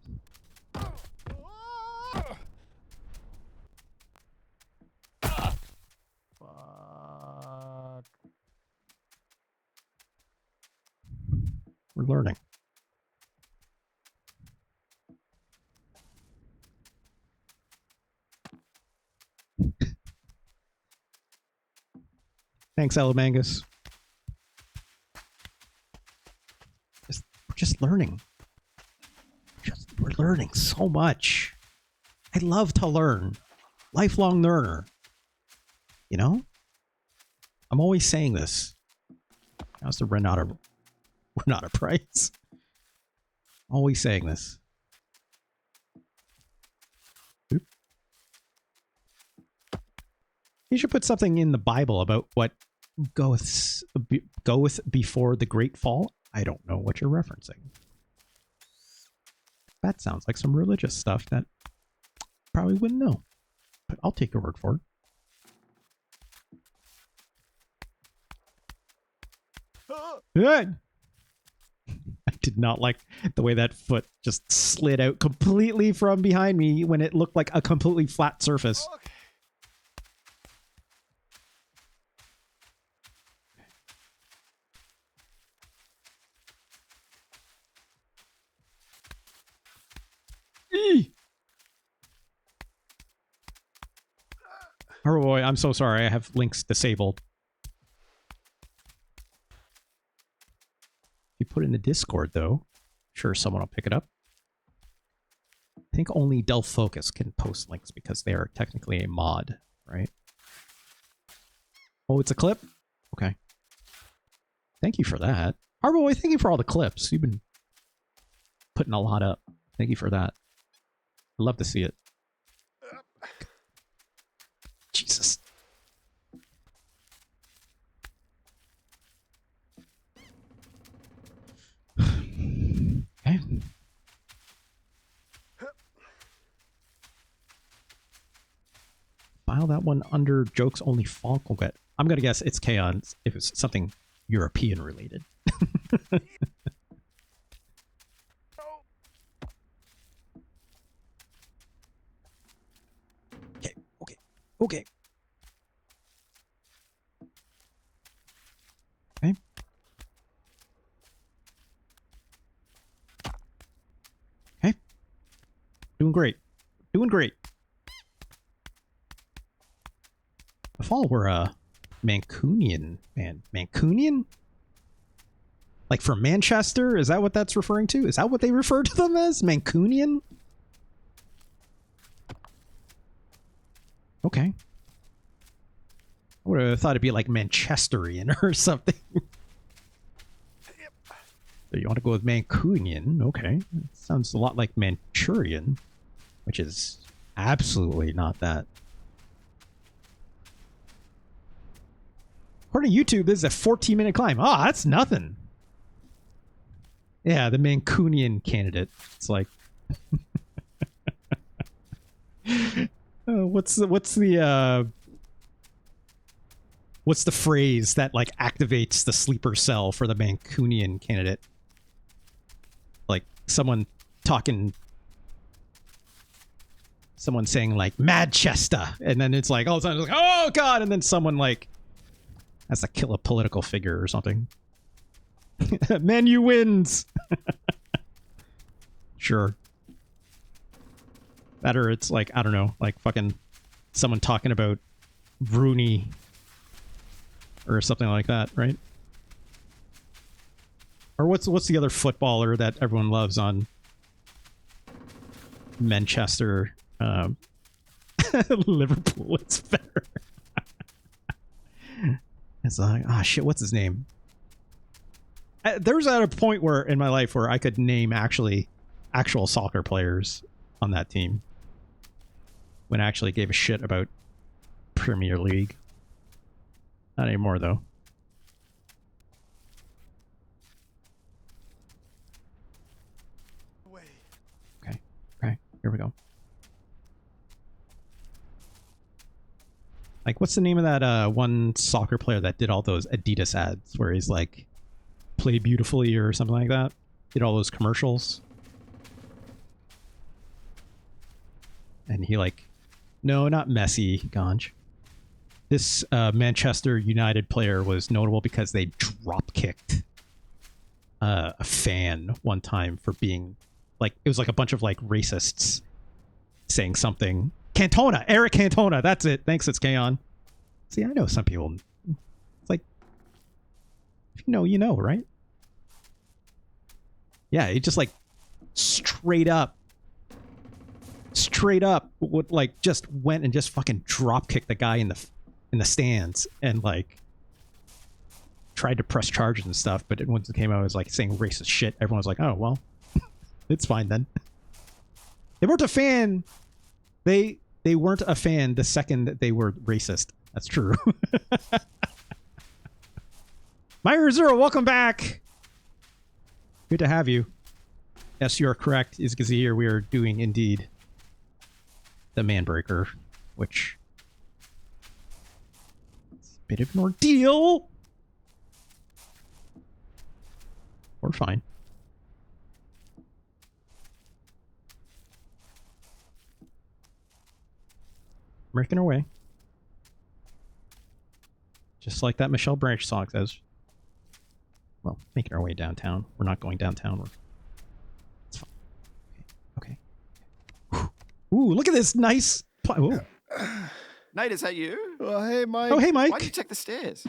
We're learning. Thanks, Alamangus. We're just learning. We're learning so much. I love to learn. Lifelong learner. You know? I'm always saying this. How's the Renata price? Always saying this. Oop. You should put something in the Bible about what goeth before the great fall. I don't know what you're referencing. That sounds like some religious stuff that probably wouldn't know. But I'll take your word for it. Good. I did not like the way that foot just slid out completely from behind me when it looked like a completely flat surface. Oh boy, I'm so sorry. I have links disabled. If you put it in the Discord, though, sure someone will pick it up. I think only Delph Focus can post links because they are technically a mod, right? Oh, it's a clip? Okay. Thank you for that. Arboy, thank you for all the clips. You've been putting a lot up. Thank you for that. I'd love to see it. Jesus. Okay. File that one under jokes only Falk will get. I'm gonna guess it's K-On! If it's something European related. Okay. Okay. Okay. Doing great. Doing great. I thought we're a Mancunian man. Mancunian? Like from Manchester? Is that what that's referring to? Is that what they refer to them as? Mancunian? Okay. I would have thought it'd be like Manchesterian or something. So you want to go with Mancunian? Okay. Sounds a lot like Manchurian, which is absolutely not that. According to YouTube, this is a 14-minute climb. Oh, that's nothing. Yeah, the Mancunian candidate. It's like... What's the phrase that like activates the sleeper cell for the Mancunian candidate? Like someone saying like Manchester, and then it's like all of a sudden it's like, oh god, and then someone like has to kill a political figure or something. Menu wins. Sure. That or it's like, I don't know, like fucking someone talking about Rooney or something like that, right? Or what's the other footballer that everyone loves on Manchester? Liverpool, it's better. It's like, ah, shit, what's his name? There was at a point where in my life where I could name actual soccer players on that team when I actually gave a shit about Premier League. Not anymore, though. Okay, here we go. Like, what's the name of that one soccer player that did all those Adidas ads where he's like, play beautifully or something like that? Did all those commercials. And he like, no, not Messi, Ganj. This Manchester United player was notable because they drop kicked a fan one time for being like, it was like a bunch of like racists saying something. Cantona, Eric Cantona, that's it. Thanks, it's Kaon. See, I know some people. It's like, if you know, right? Yeah, he just like straight up would like just went and just fucking drop kicked the guy in the stands and like tried to press charges and stuff, but once it came out, it was like saying racist shit. Everyone was like, oh well, it's fine then. They weren't a fan. They weren't a fan the second that they were racist. That's true. Myra Zero, welcome back. Good to have you. Yes, you are correct. Izgazir, we are doing indeed the Manbreaker, which is a bit of an ordeal. We're fine. Making our way. Just like that Michelle Branch song says. Well, making our way downtown. We're not going downtown. It's fine. Okay. Ooh, look at this nice... Nate, is that you? Hey, Mike. Oh, hey, Mike. Why did you check the stairs?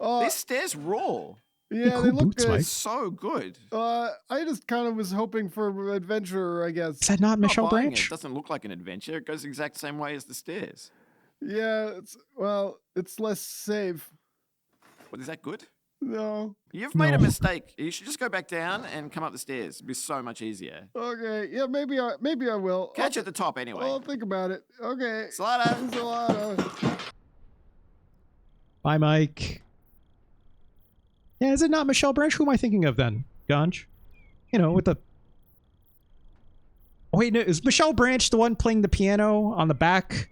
Uh, These stairs rule. yeah, cool they look boots, good. Mike. So good. I just kind of was hoping for adventure, I guess. Is that not Michelle Not buying Branch? It doesn't look like an adventure. It goes the exact same way as the stairs. Yeah, it's less safe. What, is that good? No. You've made No. a mistake. You should just go back down and come up the stairs. It'd be so much easier. Okay. Yeah, maybe I will. Catch you at the top anyway. I'll think about it. Okay. Slaughter. Salada. Bye, Mike. Yeah, is it not Michelle Branch? Who am I thinking of then, Ganj? You know, with the... Oh, wait, no, is Michelle Branch the one playing the piano on the back?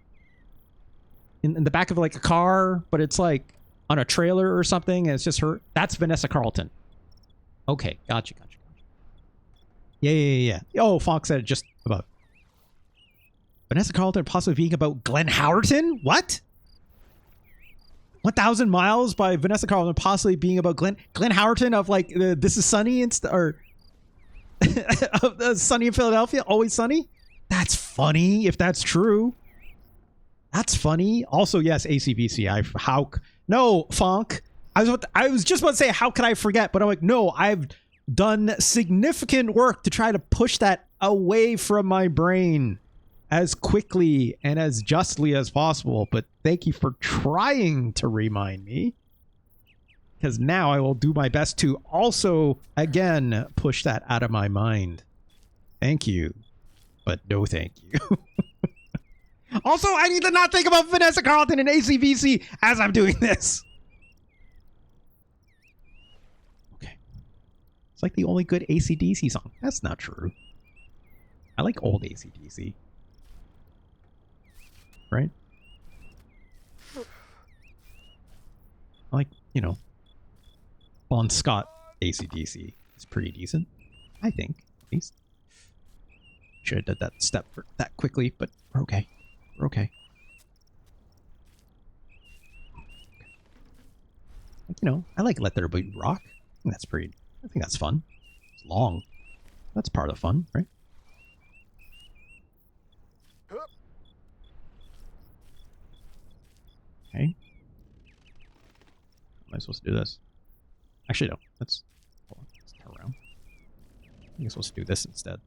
In the back of like a car, but it's like on a trailer or something, and it's just her. That's Vanessa Carlton. Okay, gotcha. Yeah. Oh, Fox said it just about. Vanessa Carlton possibly being about Glenn Howerton? What? 1,000 Miles by Vanessa Carlton possibly being about Glenn Howerton of like This Is Sunny or Sunny in Philadelphia, Always Sunny? That's funny if that's true. That's funny. Also, yes, ACBC. No, Fonk. I was just about to say, how could I forget? But I'm like, no, I've done significant work to try to push that away from my brain as quickly and as justly as possible. But thank you for trying to remind me, because now I will do my best to also, again, push that out of my mind. Thank you, but no thank you. Also, I need to not think about Vanessa Carlton and ACVC as I'm doing this. Okay. It's like the only good AC/DC song. That's not true. I like old AC/DC. right? Like, you know, Bon Scott AC/DC is pretty decent, I think, at least. Should have done that step that quickly, but we're okay. We're okay. Like, you know, I like Let There Be Rock. I think that's fun. It's long. That's part of the fun, right? Okay. Am I supposed to do this? Actually, no. Let's turn around. I think I'm supposed to do this instead.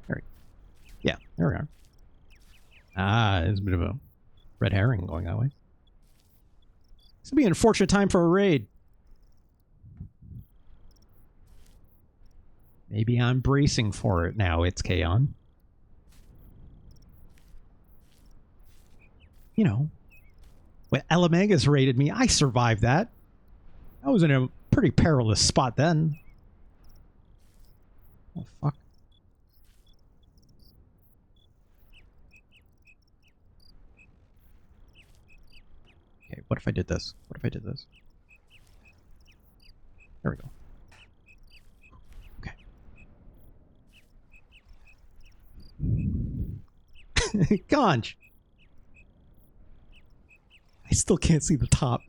There. Yeah, there we are. Ah, there's a bit of a red herring going that way. This would be an unfortunate time for a raid. Maybe I'm bracing for it now. It's Kaon. You know, when Elemegas raided me, I survived that. I was in a pretty perilous spot then. Oh, fuck. Okay, what if I did this? What if I did this? There we go. Okay. Conch! I still can't see the top.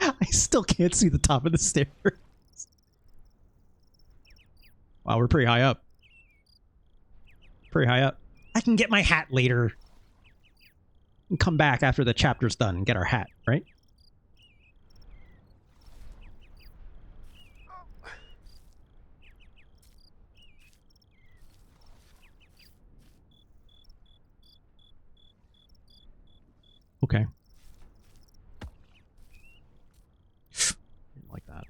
I still can't see the top of the stairs. Wow, we're pretty high up. Pretty high up. I can get my hat later. And come back after the chapter's done and get our hat, right? Okay. Didn't like that.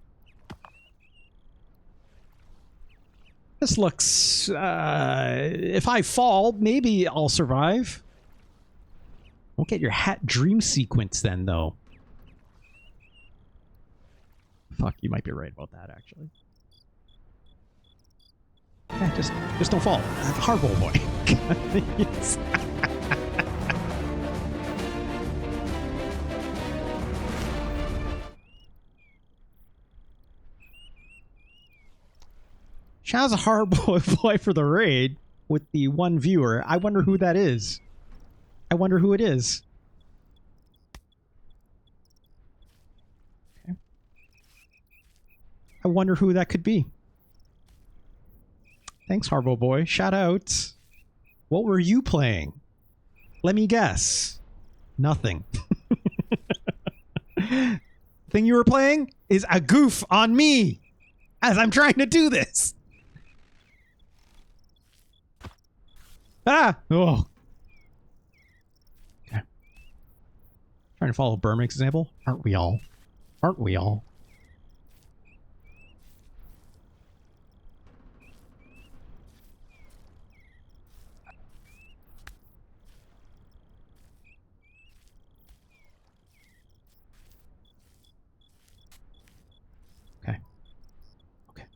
This looks... if I fall, maybe I'll survive. Won't get your hat dream sequence then, though. Fuck, you might be right about that, actually. Yeah, just don't fall. Hardball boy. Yes. Shaz a hardball boy for the raid with the one viewer. I wonder who that is. I wonder who it is. Okay. I wonder who that could be. Thanks, Harbo Boy. Shout out. What were you playing? Let me guess. Nothing. Thing you were playing is a goof on me as I'm trying to do this. Ah! Oh. Okay. Trying to follow Burmick's example. Aren't we all? Aren't we all? Okay. Okay.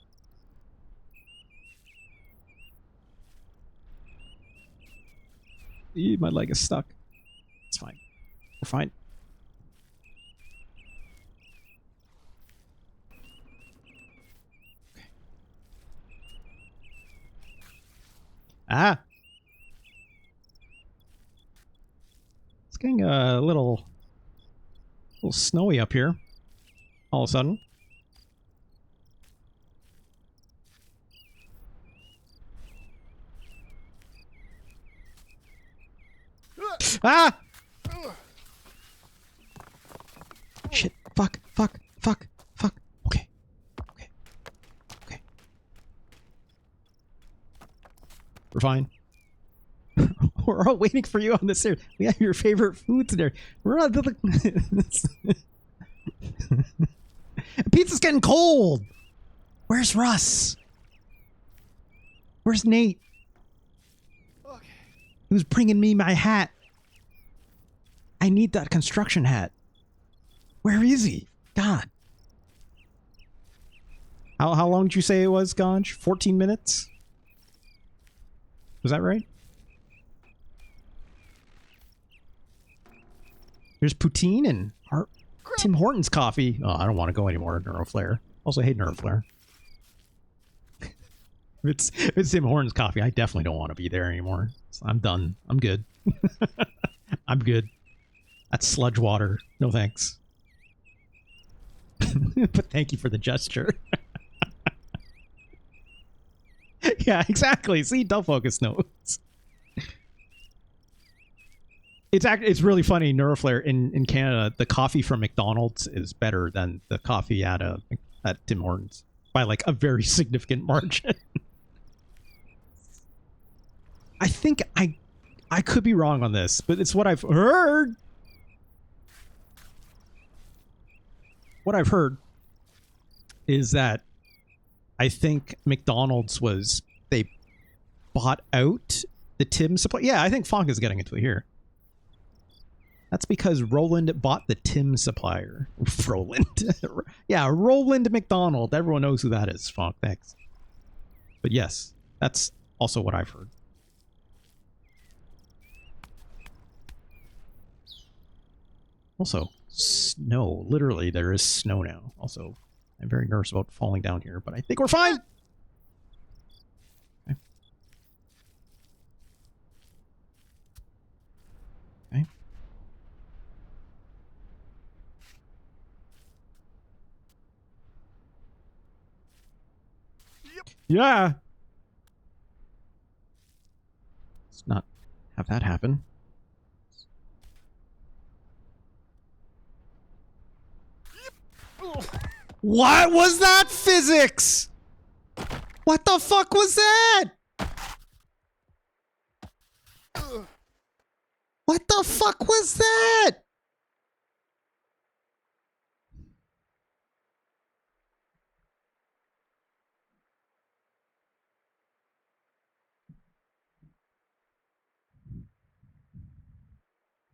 My leg is stuck. It's fine. We're fine. Okay. Ah! It's getting a little snowy up here. All of a sudden. Ah! Shit. Fuck. Fuck. Fuck. Fuck. Okay. Okay. Okay. We're fine. We're all waiting for you on the stairs. We have your favorite foods there. We're on the... Pizza's getting cold! Where's Russ? Where's Nate? Okay. Who's bringing me my hat? I need that construction hat. Where is he? God. How long did you say it was, Ganj? 14 minutes? Was that right? There's poutine and Tim Hortons coffee. Oh, I don't want to go anymore. Neuroflare. Also hate Neuroflare. if it's Tim Hortons coffee, I definitely don't want to be there anymore. So I'm done. I'm good. I'm good. That's sludge water. No thanks. But thank you for the gesture. Yeah, exactly. See, don't focus notes. It's really funny. Neuroflare in Canada, the coffee from McDonald's is better than the coffee at Tim Hortons by like a very significant margin. I think I could be wrong on this, but it's what I've heard. What I've heard is that I think McDonald's they bought out the Tim supply. Yeah, I think Fonk is getting into it here. That's because Roland bought the Tim supplier. Roland. Yeah, Roland McDonald. Everyone knows who that is, Fonk. Thanks. But yes, that's also what I've heard. Also, snow. Literally, there is snow now. Also, I'm very nervous about falling down here, but I think we're fine. Okay. Okay. Yeah. Let's not have that happen. What was that physics? What the fuck was that? What the fuck was that?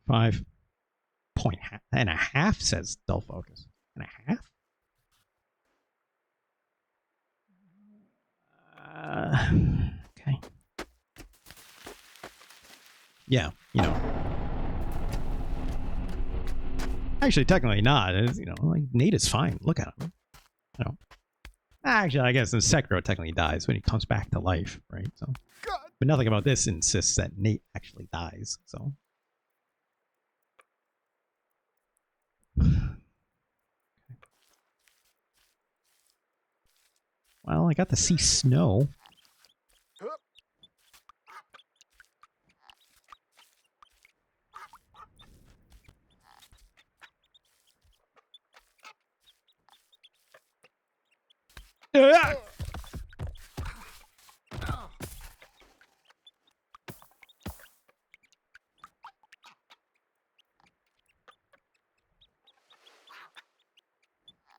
Five point and a half, says Dull Focus. And a half? Okay. Yeah, you know. Actually, technically not. It's, you know, like Nate is fine. Look at him. You know. Actually, I guess in Sekiro technically dies when he comes back to life, right? So, but nothing about this insists that Nate actually dies. So. Well, I got to see snow.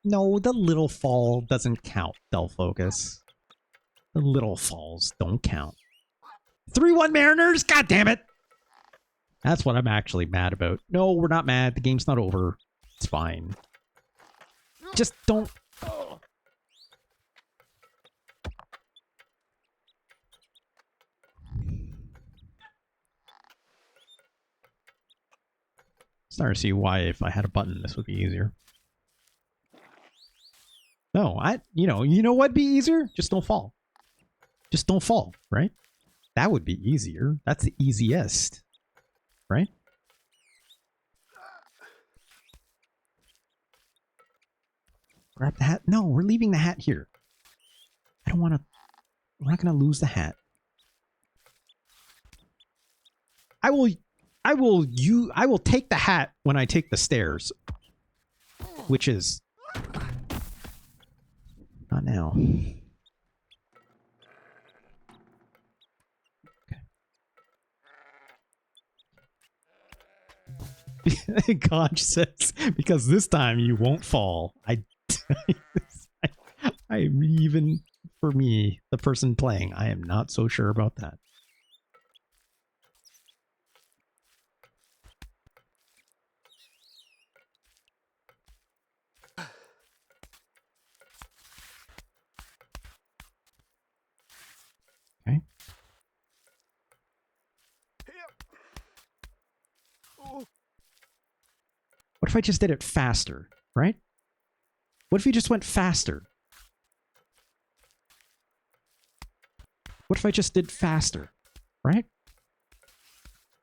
No, the little fall doesn't count, Dull Focus. The little falls don't count. 3-1 Mariners? God damn it! That's what I'm actually mad about. No, we're not mad. The game's not over. It's fine. Just don't... Starting to see why if I had a button this would be easier. No, you know what'd be easier? Just don't fall. Just don't fall, right? That would be easier. That's the easiest, right? Grab the hat. No, we're leaving the hat here. I don't want to... We're not going to lose the hat. I will take the hat when I take the stairs. Which is... Not now. Okay. Conch says, because this time you won't fall. I'm even, for me, the person playing, I am not so sure about that. I just did it faster, right? What if you just went faster? What if I just did faster, right?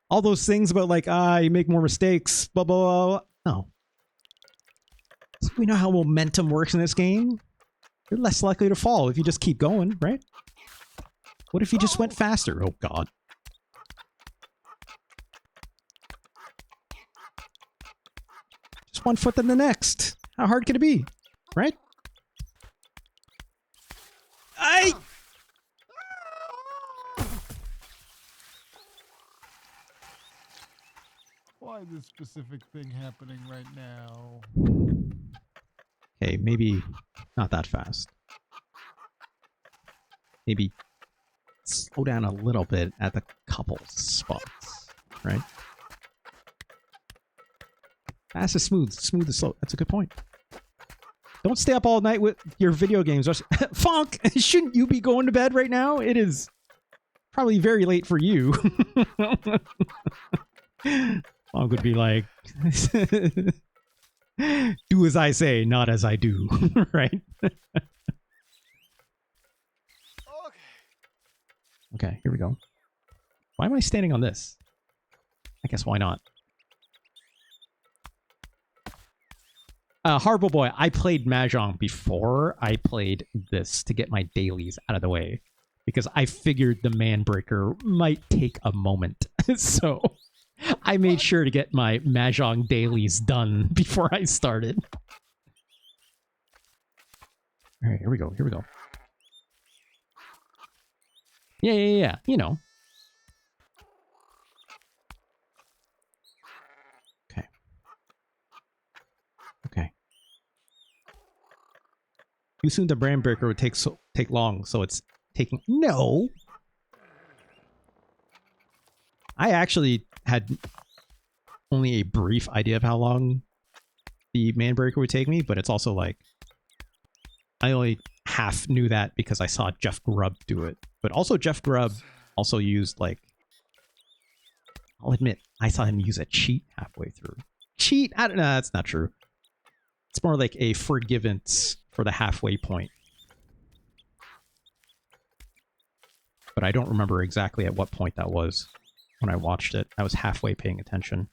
All those things about like, you make more mistakes, blah, blah, blah, blah. No. We know how momentum works in this game. You're less likely to fall if you just keep going, right? What if you just went faster? Oh, God. Just one foot than the next. How hard can it be? Right? Why this specific thing happening right now? Okay, maybe not that fast. Maybe slow down a little bit at the couple spots, right? Fast is smooth, smooth is slow. That's a good point. Don't stay up all night with your video games. Funk, shouldn't you be going to bed right now? It is probably very late for you. Funk would be like, do as I say, not as I do, right? Okay, here we go. Why am I standing on this? I guess why not? Horrible Boy, I played Mahjong before I played this to get my dailies out of the way. Because I figured the Manbreaker might take a moment. So I made sure to get my Mahjong dailies done before I started. Alright, here we go, here we go. Yeah. You know. Okay. Okay. Too soon the Manbreaker would take long, so it's taking... No! I actually had only a brief idea of how long the Manbreaker would take me, but it's also like... I only half knew that because I saw Jeff Grubb do it. But also Jeff Grubb also used, like... I'll admit, I saw him use a cheat halfway through. Cheat? I don't know, that's not true. It's more like a forgivance for the halfway point. But I don't remember exactly at what point that was when I watched it. I was halfway paying attention.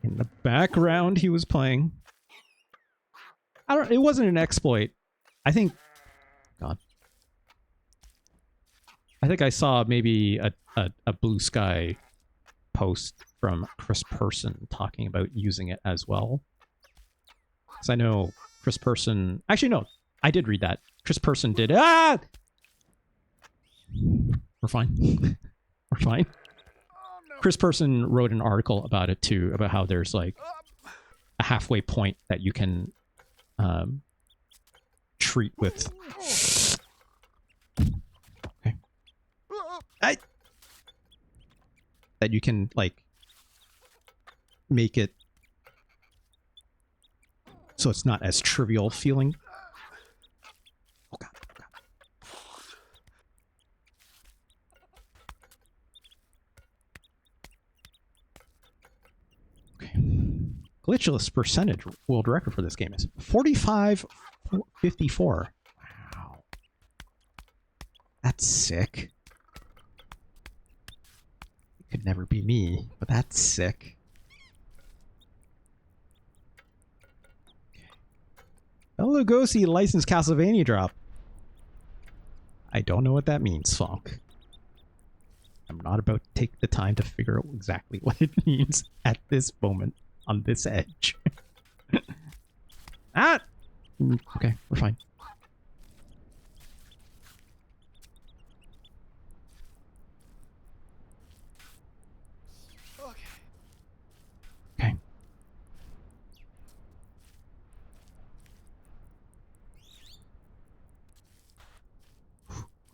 In the background, he was playing. It wasn't an exploit. I think... God. I think I saw maybe a Blue Sky post from Chris Person talking about using it as well. Because I know Chris Person... Actually, no. I did read that. Chris Person did... Ah! We're fine. We're fine. Chris Person wrote an article about it too, about how there's like a halfway point that you can treat with. Okay. That you can like make it so it's not as trivial feeling. Oh God. Glitchless percentage world record for this game is 45.54. Wow. That's sick. It could never be me, but that's sick. El Lugosi licensed Castlevania drop. I don't know what that means, Funk. I'm not about to take the time to figure out exactly what it means at this moment on this edge. Ah! Okay, we're fine. Okay.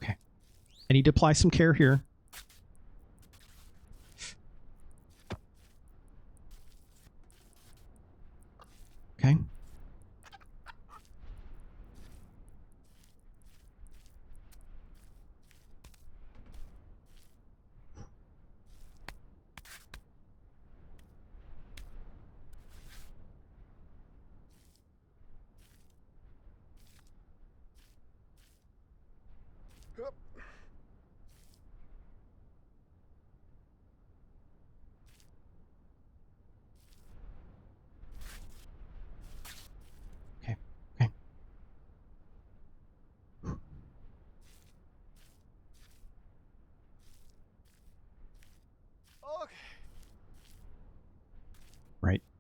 Okay. I need to apply some care here. Okay.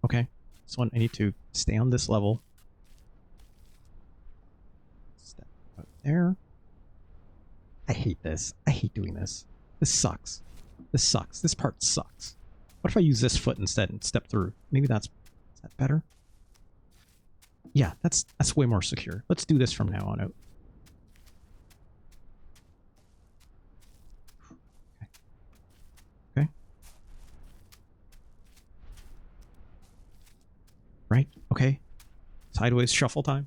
Okay. This one, I need to stay on this level. Step out there. I hate this. I hate doing this. This sucks. This sucks. This part sucks. What if I use this foot instead and step through? Maybe that's... Is that better? Yeah, that's way more secure. Let's do this from now on out. Okay. Right? Okay. Sideways shuffle time.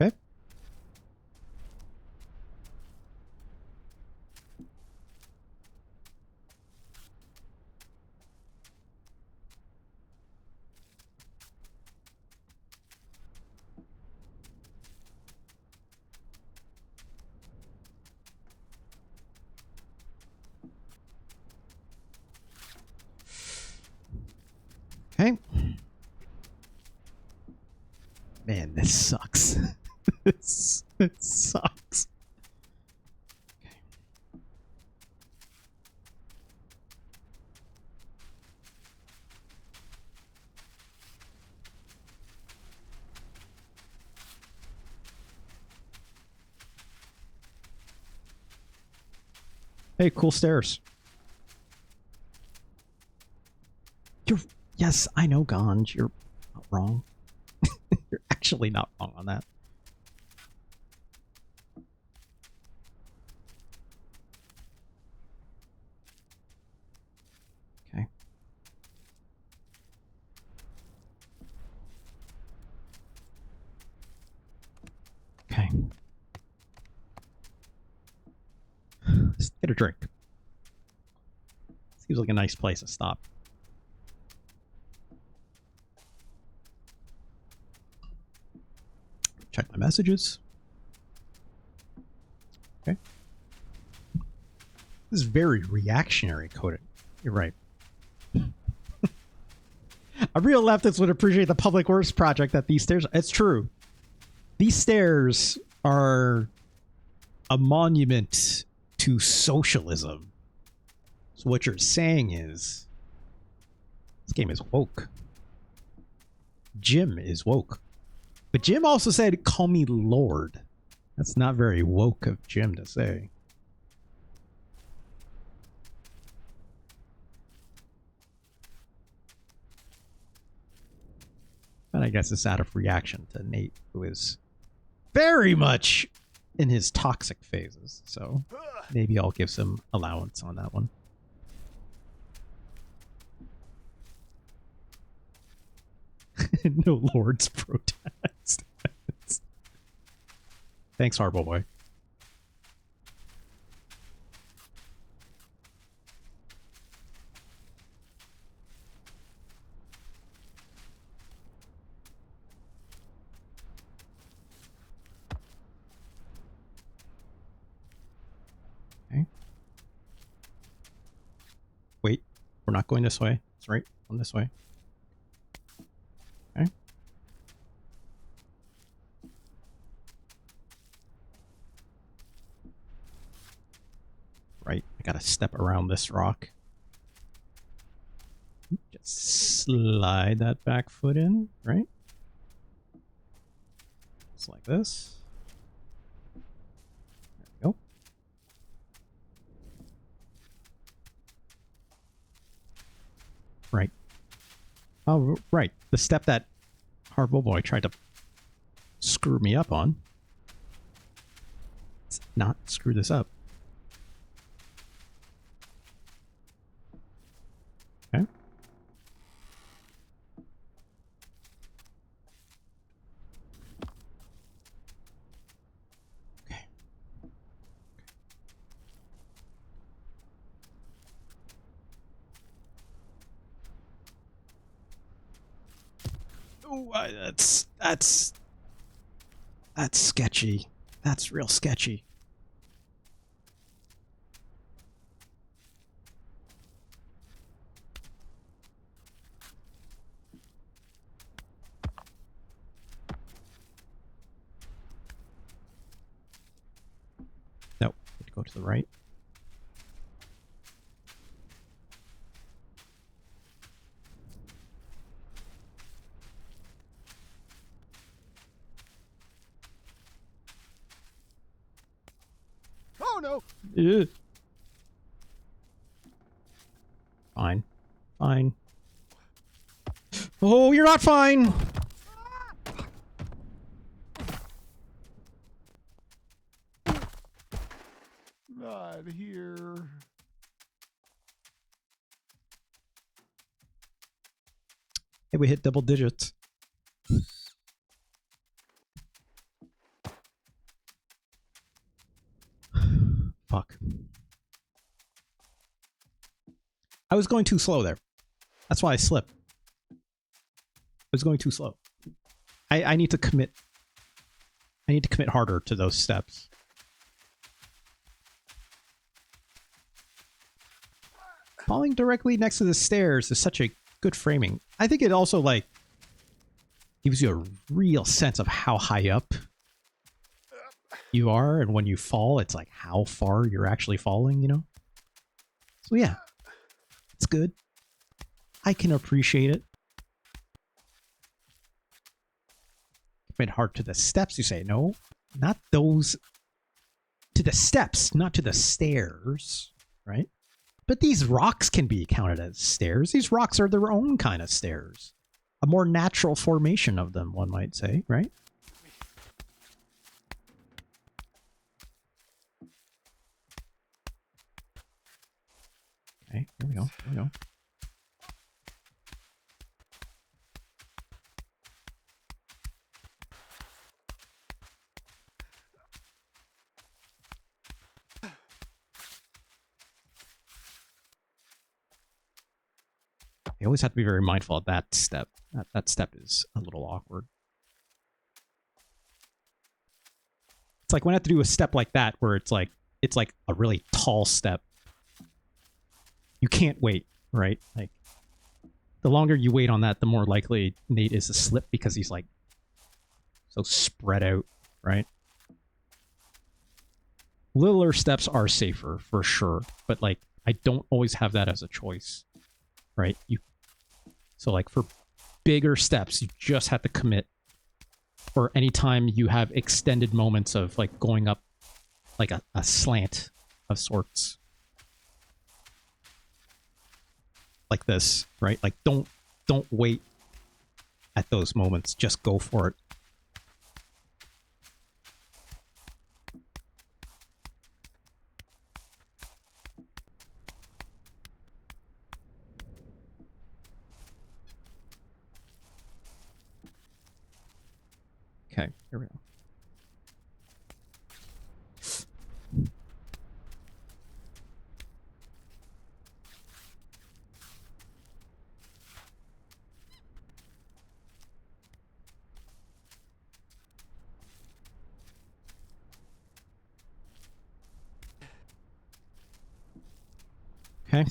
Okay. Okay. Man, this sucks. It sucks. Okay. Hey, cool stairs. Yes, I know, Ganj. You're not wrong. You're actually not wrong on that. Okay. Okay. Let's get a drink. Seems like a nice place to stop. Check my messages. Okay. This is very reactionary coding. You're right. A real leftist would appreciate the public works project that these stairs... It's true. These stairs are a monument to socialism. So what you're saying is... This game is woke. Jim is woke. But Jim also said, call me Lord. That's not very woke of Jim to say. But I guess it's out of reaction to Nate, who is very much in his toxic phases. So maybe I'll give some allowance on that one. No Lord's protest. Thanks, Harbo Boy. Okay. Wait, we're not going this way. That's right, going this way. Okay. Right, I gotta step around this rock. Just slide that back foot in, right? Just like this. There we go. Right. Oh, right. The step that Harbo Boy tried to screw me up on. Let's not screw this up. Okay. Okay. Oh, that's sketchy. That's real sketchy. Go to the right. Oh no! Yeah. Fine. Fine. Oh, you're not fine! Not here. Hey, we hit double digits. Fuck. I was going too slow there. That's why I slipped. I was going too slow. I need to commit. I need to commit harder to those steps. Falling directly next to the stairs is such a good framing. I think it also, like, gives you a real sense of how high up you are, and when you fall, it's like how far you're actually falling, you know? So yeah, it's good. I can appreciate it. Commit hard to the steps, you say. No, not those. To the steps, not to the stairs, right? But these rocks can be counted as stairs. These rocks are their own kind of stairs. A more natural formation of them, one might say, right? Okay, here we go, here we go. You always have to be very mindful of that step. That step is a little awkward. It's like when I have to do a step like that where it's like a really tall step. You can't wait, right? Like the longer you wait on that, the more likely Nate is to slip because he's like so spread out, right? Littler steps are safer for sure, but like I don't always have that as a choice, right? So like for bigger steps, you just have to commit. Or anytime you have extended moments of like going up like a slant of sorts. Like this, right? Like don't wait at those moments. Just go for it. Okay, here we go. Okay.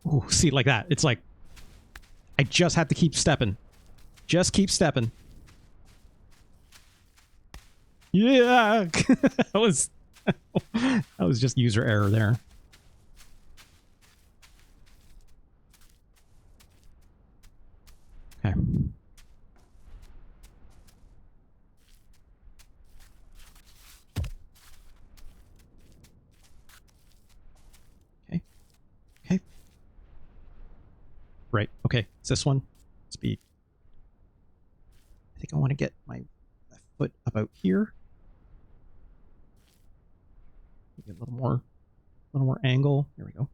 Ooh, see, like that. It's like I just have to keep stepping. Just keep stepping. Yeah! that was just user error there. Okay. Okay. Okay. Right. Okay. It's this one. Speed. I think I want to get my foot about here. Maybe a little more angle. There we go.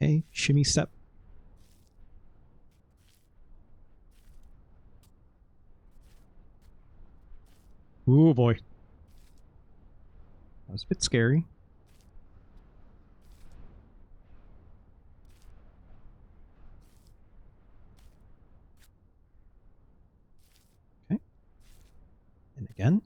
Okay, shimmy step. Ooh boy. That was a bit scary. Okay. And again.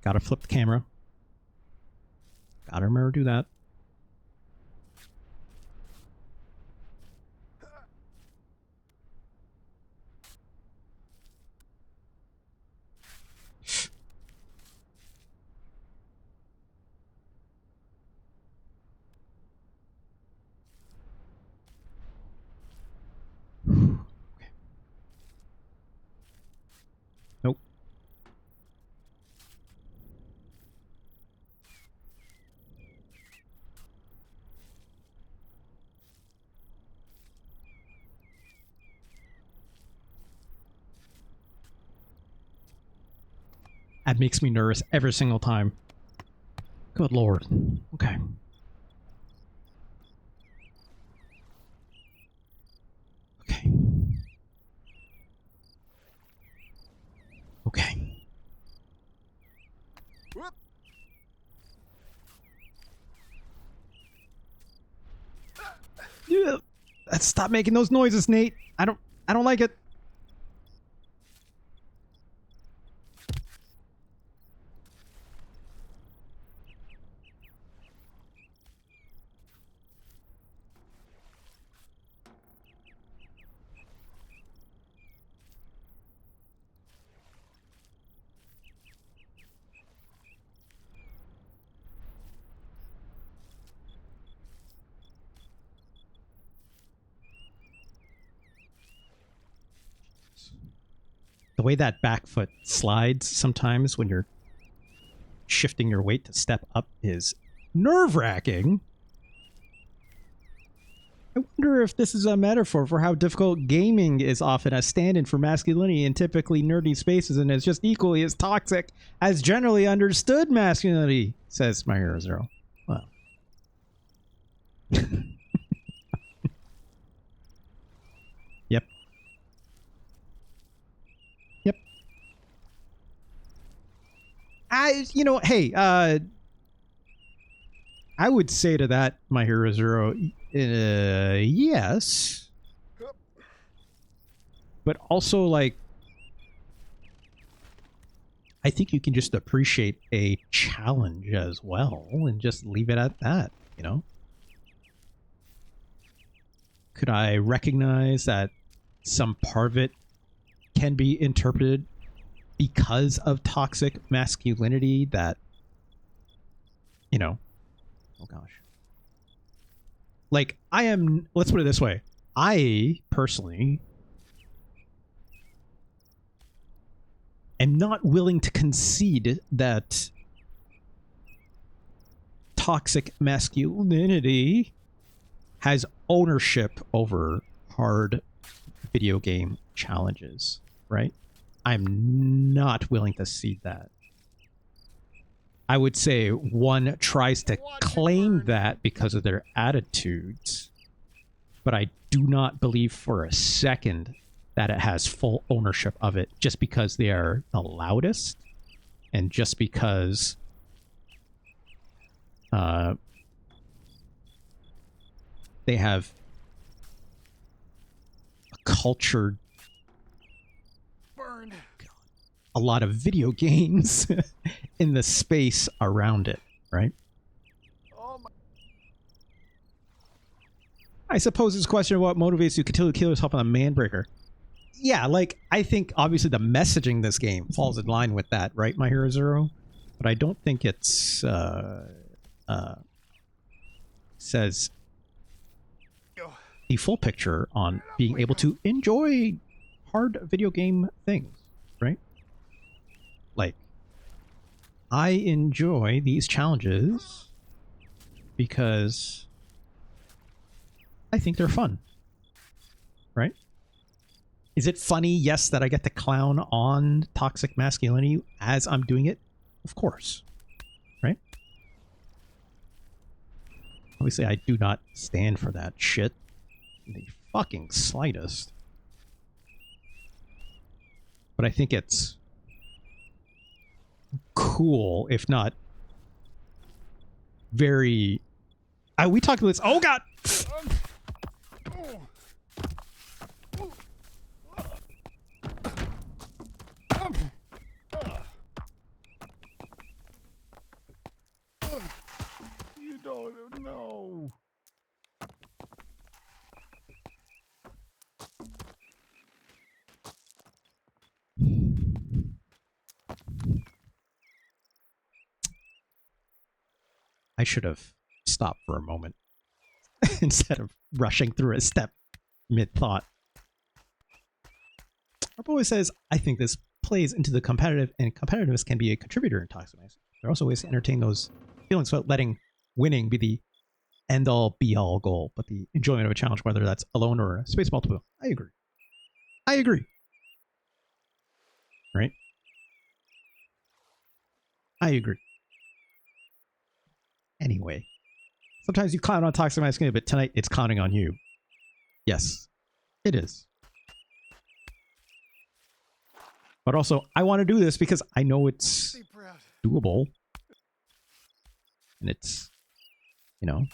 Gotta flip the camera. Gotta remember to do that. Nope. That makes me nervous every single time. Good lord. Okay. Okay. Okay. Whoop. Yeah. Stop making those noises, Nate. I don't like it. The way that back foot slides sometimes when you're shifting your weight to step up is nerve-wracking. I wonder if this is a metaphor for how difficult gaming is often a stand-in for masculinity in typically nerdy spaces and is just equally as toxic as generally understood masculinity, says my hero Zero. Well. Yep. Yep. Hey, I would say to that, my hero Zero, yes. But also, like, I think you can just appreciate a challenge as well and just leave it at that, you know? Could I recognize that some part of it can be interpreted because of toxic masculinity that, you know, oh gosh. Like, let's put it this way. I, personally, am not willing to concede that toxic masculinity has ownership over hard video game challenges, right? I'm not willing to cede that. I would say one tries to claim that because of their attitudes, but I do not believe for a second that it has full ownership of it just because they are the loudest and just because they have a cultured Burn. a lot of video games in the space around it, right? Oh my. I suppose it's a question of what motivates you to continue to kill yourself on a Manbreaker. Yeah, like, I think obviously the messaging in this game falls in line with that, right, my hero Zero? But I don't think it's says the full picture on being able to enjoy hard video game things, right? Like, I enjoy these challenges because I think they're fun, right? Is it funny? Yes, that I get to clown on toxic masculinity as I'm doing it? Of course, right? Obviously, I do not stand for that shit in the fucking slightest. But I think it's cool, if not very... we talked about this. Oh, God! You don't know. I should have stopped for a moment instead of rushing through a step mid-thought. Our boy says, I think this plays into the competitive, and competitiveness can be a contributor in toxic masculinity. There are also ways to entertain those feelings without letting winning be the end-all, be-all goal, but the enjoyment of a challenge, whether that's alone or a space multiple. I agree. I agree. Right? I agree. Anyway, sometimes you clown on toxic masculinity, but tonight it's clowning on you. Yes, it is. But also, I want to do this because I know it's doable. And it's, you know,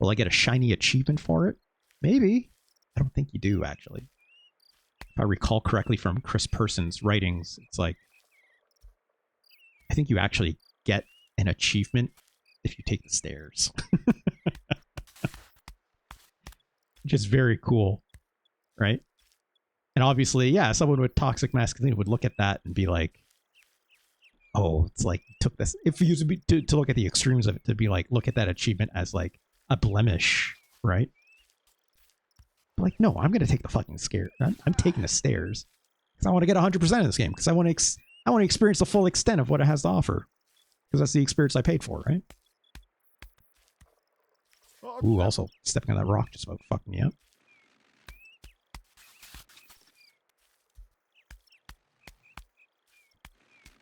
will I get a shiny achievement for it? Maybe. I don't think you do, actually. If I recall correctly from Chris Person's writings, it's like, I think you actually get an achievement if you take the stairs. Which is very cool, right? And obviously, yeah, someone with toxic masculinity would look at that and be like, oh, it's like, took this. If you used to look at the extremes of it, to be like, look at that achievement as like a blemish, right? Like, no, I'm going to take the fucking scare. I'm taking the stairs because I want to get 100% of this game because I want to experience the full extent of what it has to offer because that's the experience I paid for, right? Ooh, also stepping on that rock just about fucked me up.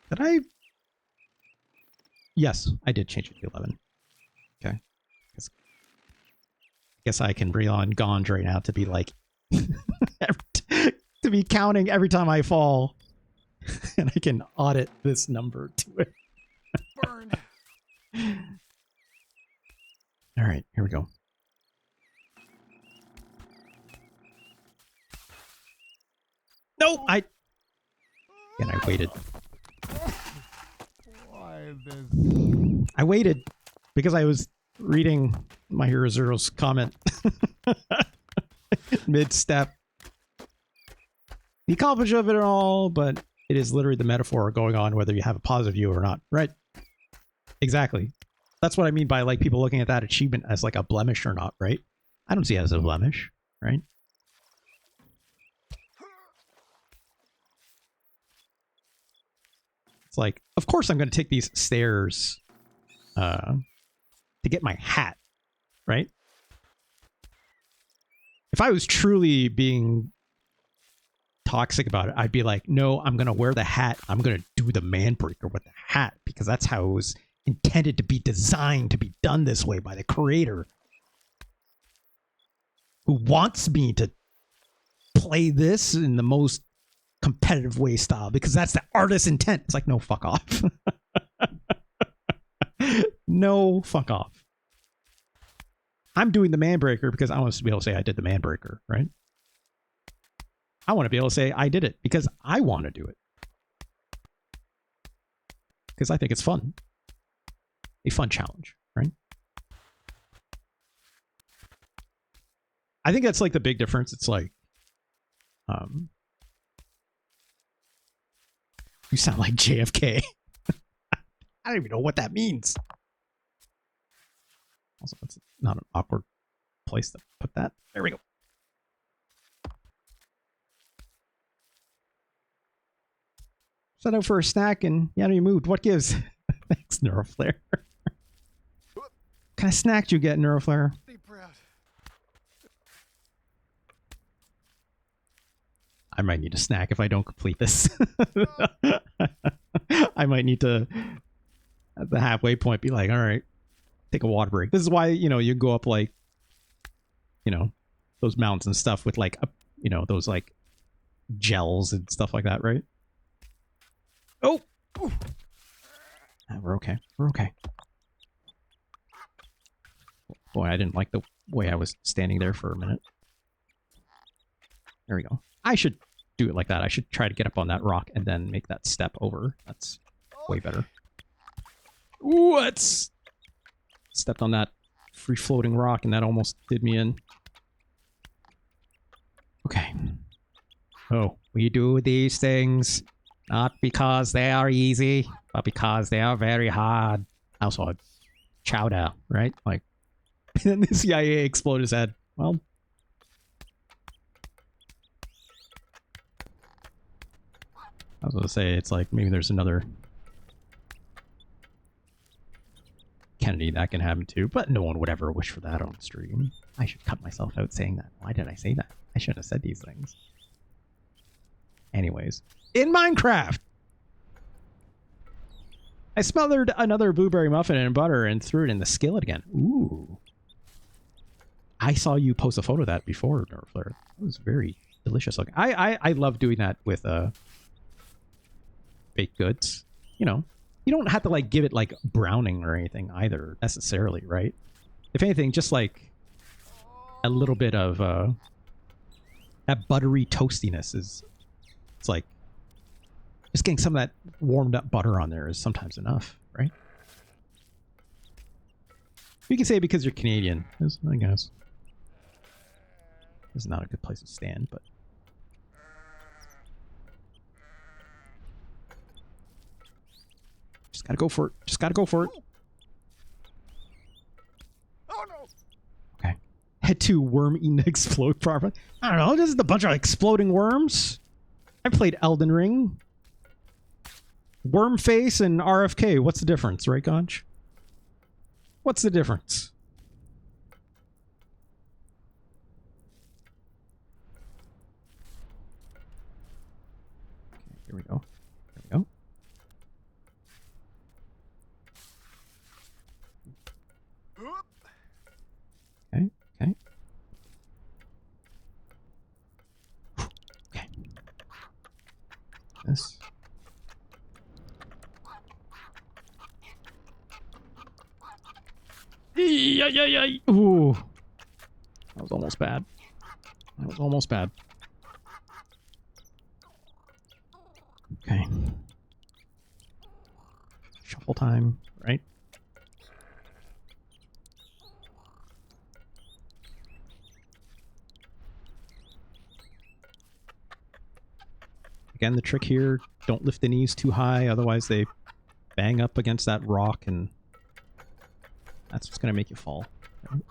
Did I? Yes, I did change it to 11. Okay. I guess I can reel on Ganj right now to be like, to be counting every time I fall. And I can audit this number to it. Burned. All right, here we go. No, and I waited. Why this? I waited because I was reading My Hero Zero's comment mid-step. The accomplishment of it all, but it is literally the metaphor going on whether you have a positive view or not, right? Exactly. That's what I mean by like people looking at that achievement as like a blemish or not, right? I don't see it as a blemish, right? It's like, of course I'm going to take these stairs to get my hat, right? If I was truly being toxic about it, I'd be like, no, I'm going to wear the hat. I'm going to do the Manbreaker with the hat because that's how it was intended to be designed to be done this way by the creator who wants me to play this in the most competitive way style because that's the artist's intent. It's like, no, fuck off. No, fuck off. I'm doing the Manbreaker because I want to be able to say I did the Manbreaker, right? I want to be able to say I did it because I want to do it. Because I think it's fun. A fun challenge, right? I think that's like the big difference. It's like, you sound like JFK. I don't even know what that means. Also, it's not an awkward place to put that. There we go. Set out for a snack and yeah, you moved. What gives? Thanks, Neuroflare. What kind of snack do you get, Neuroflare? Be proud. I might need a snack if I don't complete this. I might need to, at the halfway point, be like, all right, take a water break. This is why, you know, you go up like, you know, those mountains and stuff with like, you know, those like gels and stuff like that, right? Oh! We're okay. We're okay. Boy, I didn't like the way I was standing there for a minute. There we go. I should do it like that. I should try to get up on that rock and then make that step over. That's way better. Ooh, that's Stepped on that free floating rock and that almost did me in. Okay. Oh, we do these things not because they are easy, but because they are very hard. Also, a chowder, right? Like, and then the CIA explode his head. Well, I was going to say, it's like maybe there's another Kennedy that can happen too, but no one would ever wish for that on stream. I should cut myself out saying that. Why did I say that? I shouldn't have said these things. Anyways, in Minecraft, I smothered another blueberry muffin in butter and threw it in the skillet again. Ooh. I saw you post a photo of that before, Nerfler. It was very delicious looking. I love doing that with baked goods. You know, you don't have to like give it like browning or anything either necessarily, right? If anything, just like a little bit of that buttery toastiness is, it's like just getting some of that warmed up butter on there is sometimes enough, right? You can say because you're Canadian, I guess. This is not a good place to stand, but just gotta go for it. Just gotta go for it. Oh no! Okay. Head to worm eaten to explode properly. I don't know. This is a bunch of exploding worms. I played Elden Ring. Worm face and RFK. What's the difference, right, Gonch? What's the difference? Okay, here we go. There we go. Okay, okay. Okay. This. Ooh. That was almost bad. That was almost bad. Okay. Shuffle time, right? Again, the trick here, don't lift the knees too high, otherwise they bang up against that rock and that's what's going to make you fall. Right?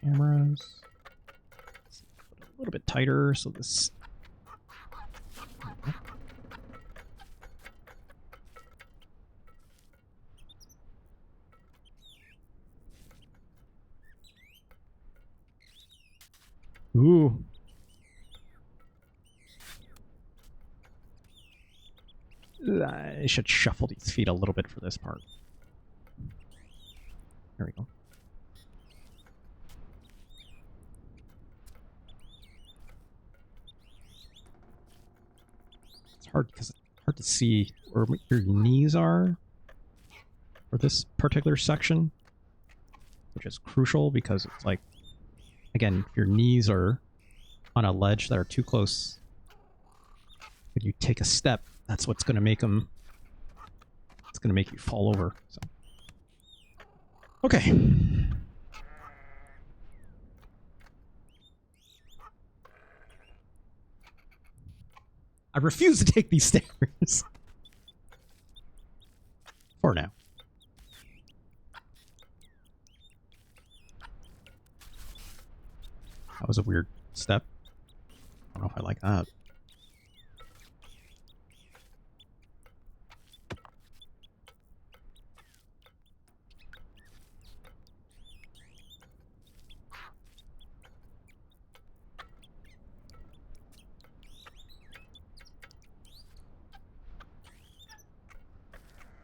Cameras. Put it a little bit tighter so this... Ooh. I should shuffle these feet a little bit for this part. There we go. It's hard because it's hard to see where your knees are for this particular section, which is crucial because it's like, again, if your knees are on a ledge that are too close, when you take a step, that's what's going to make them, it's going to make you fall over. So. Okay. I refuse to take these stairs. For now. That was a weird step. I don't know if I like that.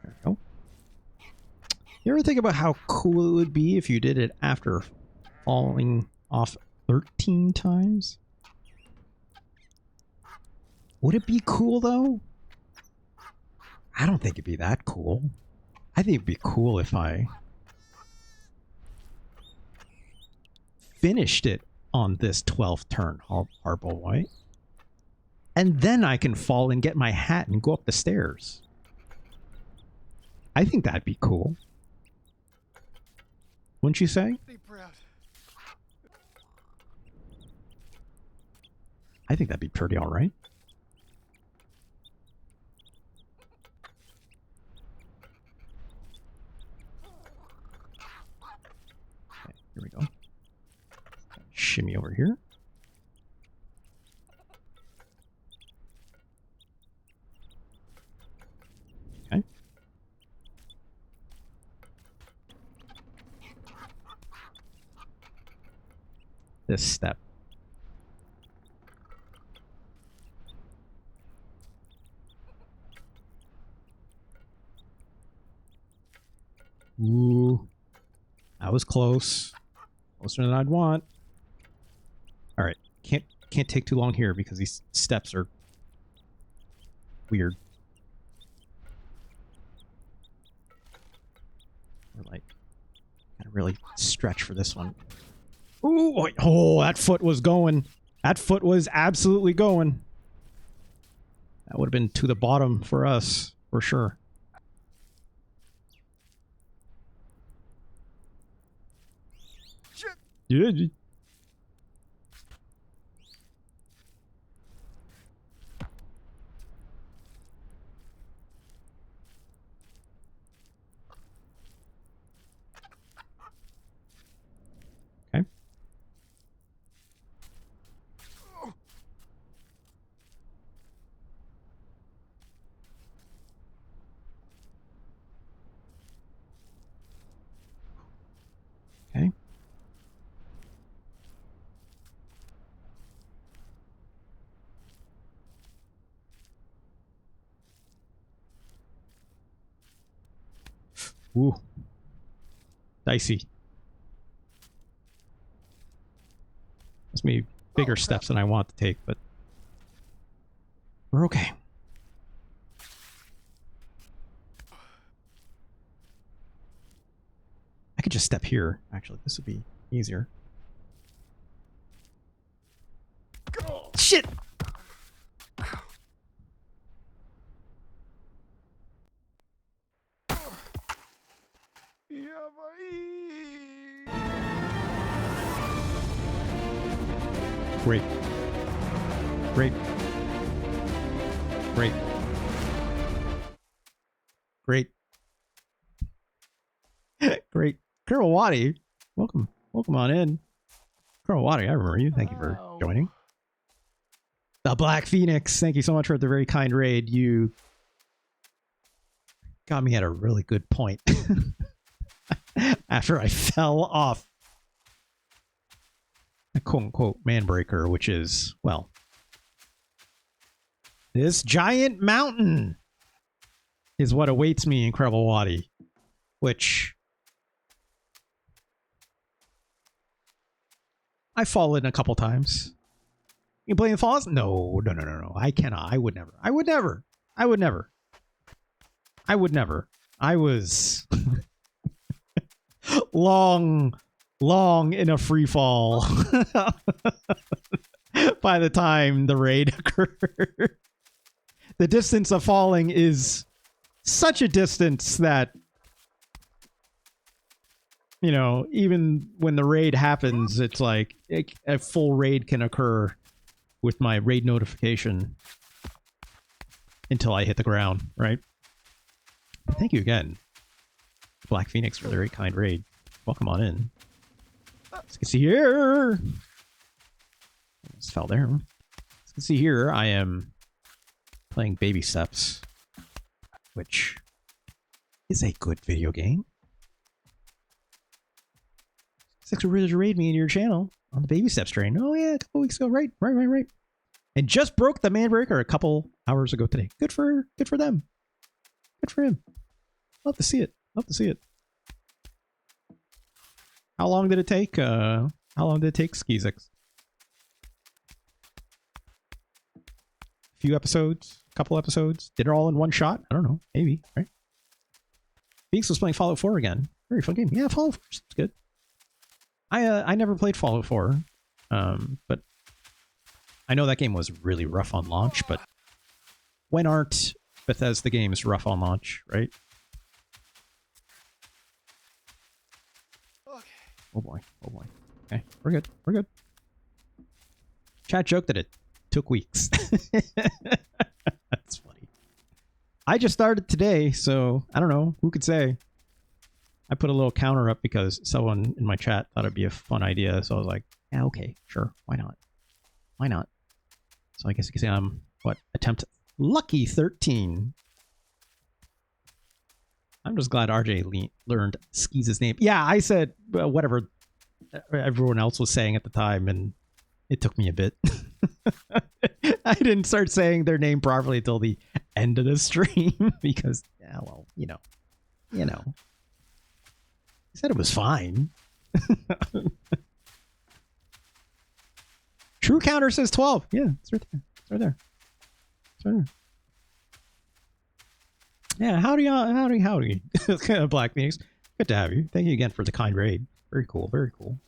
There we go. You ever think about how cool it would be if you did it after falling off 13 times? Would it be cool though? I don't think it'd be that cool. I think it'd be cool if I finished it on this 12th turn, Harbo White. And then I can fall and get my hat and go up the stairs. I think that'd be cool. Wouldn't you say? Be proud. I think that'd be pretty alright. Okay, here we go. Shimmy over here. Okay. This step. Ooh. That was close. Closer than I'd want. Alright. Can't take too long here because these steps are weird. We're like gotta really stretch for this one. Ooh, oh, that foot was going. That foot was absolutely going. That would have been to the bottom for us, for sure. Shit. Yeah. Okay. Okay. Ooh. Dicey. That's maybe bigger steps than I want to take, but we're okay. I could just step here. Actually, this would be easier. Shit! Yeah, boy. Great. Great. Great. Great. Great. Kurawati, welcome. Welcome on in. Kurawati, I remember you. Thank you for joining. The Black Phoenix, thank you so much for the very kind raid. You got me at a really good point after I fell off a quote-unquote Manbreaker, which is, well, this giant mountain is what awaits me in Kurawati, which I've fallen a couple times. You playing Falls? No. I cannot. I would never. I would never. I would never. I would never. I was long in a free fall by the time the raid occurred. The distance of falling is such a distance that, you know, even when the raid happens, it's like a full raid can occur with my raid notification until I hit the ground, right? Thank you again, Black Phoenix, for the very kind raid. Welcome on in. As you can see here, just fell there. As you can see here, I am playing Baby Steps, which is a good video game. Six Originals raid me in your channel on the Baby Steps train. Oh yeah, a couple weeks ago. Right. And just broke the Manbreaker a couple hours ago today. Good for them. Good for him. Love to see it. Love to see it. How long did it take? How long did it take, Skizix? A few episodes? A couple episodes? Did it all in one shot? I don't know. Maybe, right? Phoenix was playing Fallout 4 again. Very fun game. Yeah, Fallout 4 is good. I never played Fallout 4, but I know that game was really rough on launch, but when aren't Bethesda games rough on launch, right? Oh boy, oh boy. Okay, we're good, we're good. Chat joked that it took weeks. That's funny. I just started today, so I don't know. Who could say? I put a little counter up because someone in my chat thought it'd be a fun idea, so I was like, yeah, okay, sure, why not? Why not? So I guess you could say I'm, what, attempt lucky 13. I'm just glad RJ learned Skeez's name. Yeah, I said whatever everyone else was saying at the time, and it took me a bit. I didn't start saying their name properly until the end of the stream because, yeah, well, you know. He said it was fine. True counter says 12. Yeah, it's right there. It's right there. It's right there. Yeah, howdy. Black Phoenix. Good to have you. Thank you again for the kind raid. Very cool, very cool.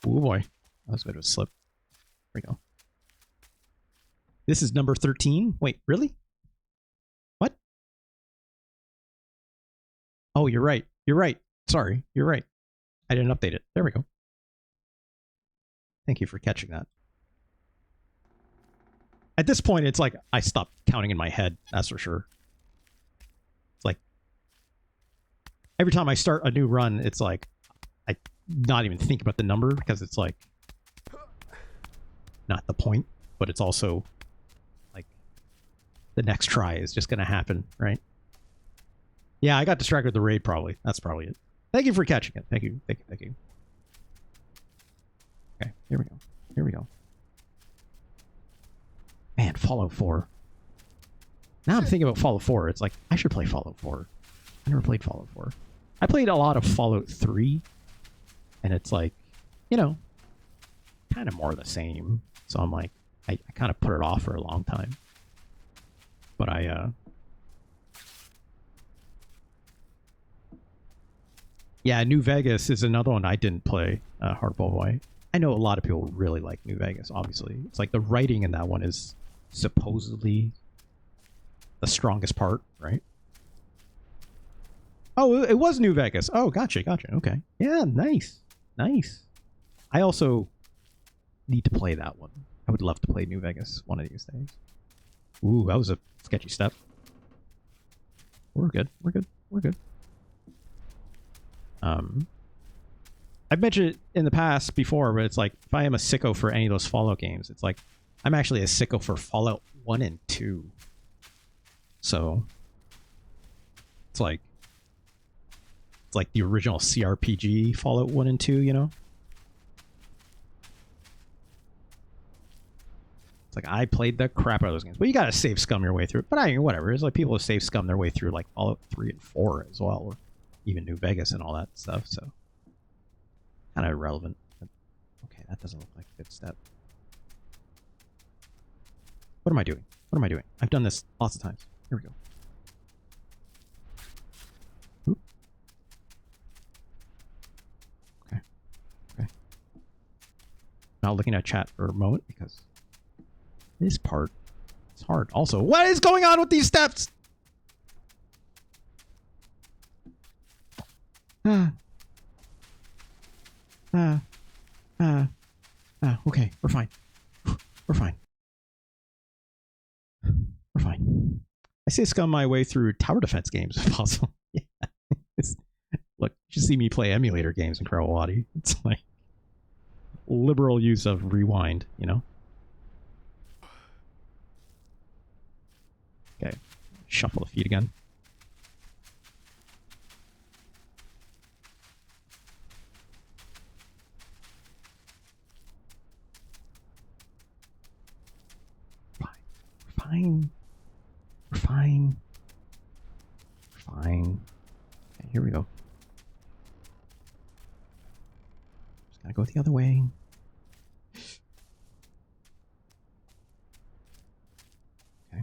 Oh boy. That was a bit of a slip. There we go. This is number 13? Wait, really? What? Oh, you're right. You're right. Sorry, you're right. I didn't update it. There we go. Thank you for catching that. At this point, it's like I stopped counting in my head, that's for sure. It's like every time I start a new run, it's like I not even think about the number because it's like not the point, but it's also like the next try is just going to happen, right? Yeah, I got distracted with the raid probably. That's probably it. Thank you for catching it. Thank you. Thank you. Thank you. Okay, here we go. Here we go. Man, Fallout 4. Now I'm thinking about Fallout 4. It's like, I should play Fallout 4. I never played Fallout 4. I played a lot of Fallout 3. And it's like, you know, kind of more the same. So I'm like, I kind of put it off for a long time. But yeah, New Vegas is another one I didn't play, Hardball Boy. I know a lot of people really like New Vegas, obviously. It's like the writing in that one is supposedly the strongest part, right? Oh, it was New Vegas. Oh, gotcha. Okay. Yeah, nice. Nice. I also need to play that one. I would love to play New Vegas one of these days. Ooh, that was a sketchy step. We're good. I've mentioned it in the past before, but it's like, if I am a sicko for any of those Fallout games, it's like, I'm actually a sicko for Fallout 1 and 2. So, it's like the original CRPG Fallout 1 and 2, you know? It's like, I played the crap out of those games. But you gotta save scum your way through it. But I mean, whatever. It's like people save scum their way through like Fallout 3 and 4 as well. Or even New Vegas and all that stuff, so. Kind of irrelevant. But, okay, that doesn't look like a good step. What am I doing? What am I doing? I've done this lots of times. Here we go. Oop. Okay. Not looking at chat for a moment because this part is hard. Also, what is going on with these steps? Okay, we're fine. We're fine. We're fine. I say scum my way through tower defense games if possible. Yeah. Look, you should see me play emulator games in Karawati. It's like liberal use of rewind, you know? Okay. Shuffle the feet again. Fine. We're fine. We're fine. Okay, here we go. Just gotta go the other way. Okay.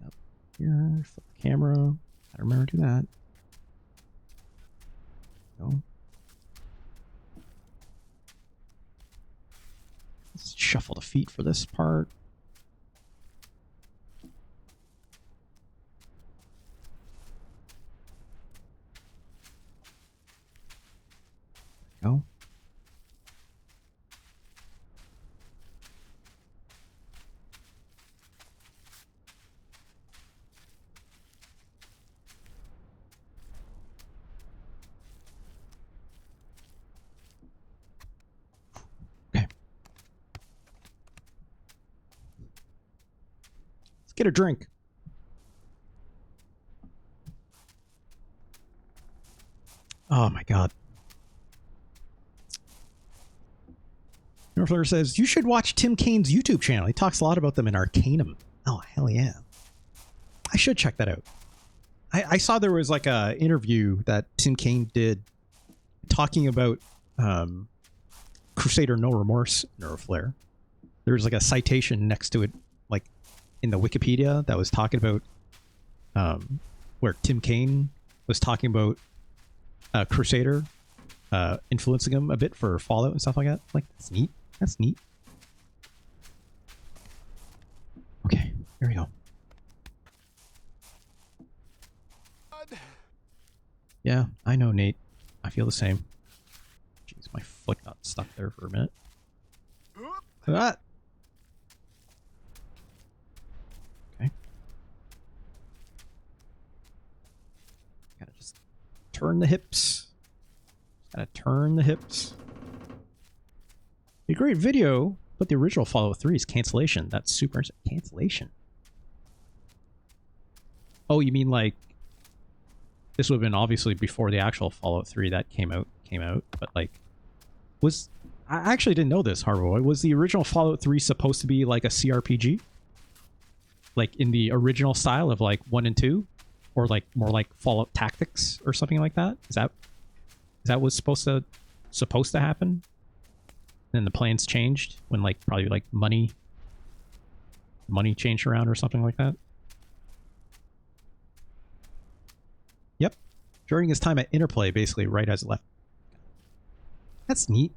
Yep. Here, flip the camera. I remember to do that. Go. Let's shuffle the feet for this part. Go. Okay. Let's get a drink. Oh my god. Norflair says, you should watch Tim Kane's YouTube channel. He talks a lot about them in Arcanum. Oh, hell yeah. I should check that out. I saw there was like a interview that Tim Kane did talking about Crusader No Remorse Neuroflare. There's like a citation next to it, like in the Wikipedia, that was talking about where Tim Kane was talking about Crusader influencing him a bit for Fallout and stuff like that. Like, that's neat. That's neat. Okay, here we go. Yeah, I know, Nate. I feel the same. Jeez, my foot got stuck there for a minute. Ah! Okay. Gotta just turn the hips. Gotta turn the hips. A great video, but the original Fallout 3 is cancellation. That's super cancellation. Oh, you mean like this would have been obviously before the actual Fallout 3 that came out, but like was I actually didn't know this, Harboy. Was the original Fallout 3 supposed to be like a CRPG? Like in the original style of like 1 and 2? Or like more like Fallout Tactics or something like that? Is that what's supposed to happen? Then the plans changed when like probably like money changed around or something like that. Yep. During his time at Interplay, basically right as it left. That's neat.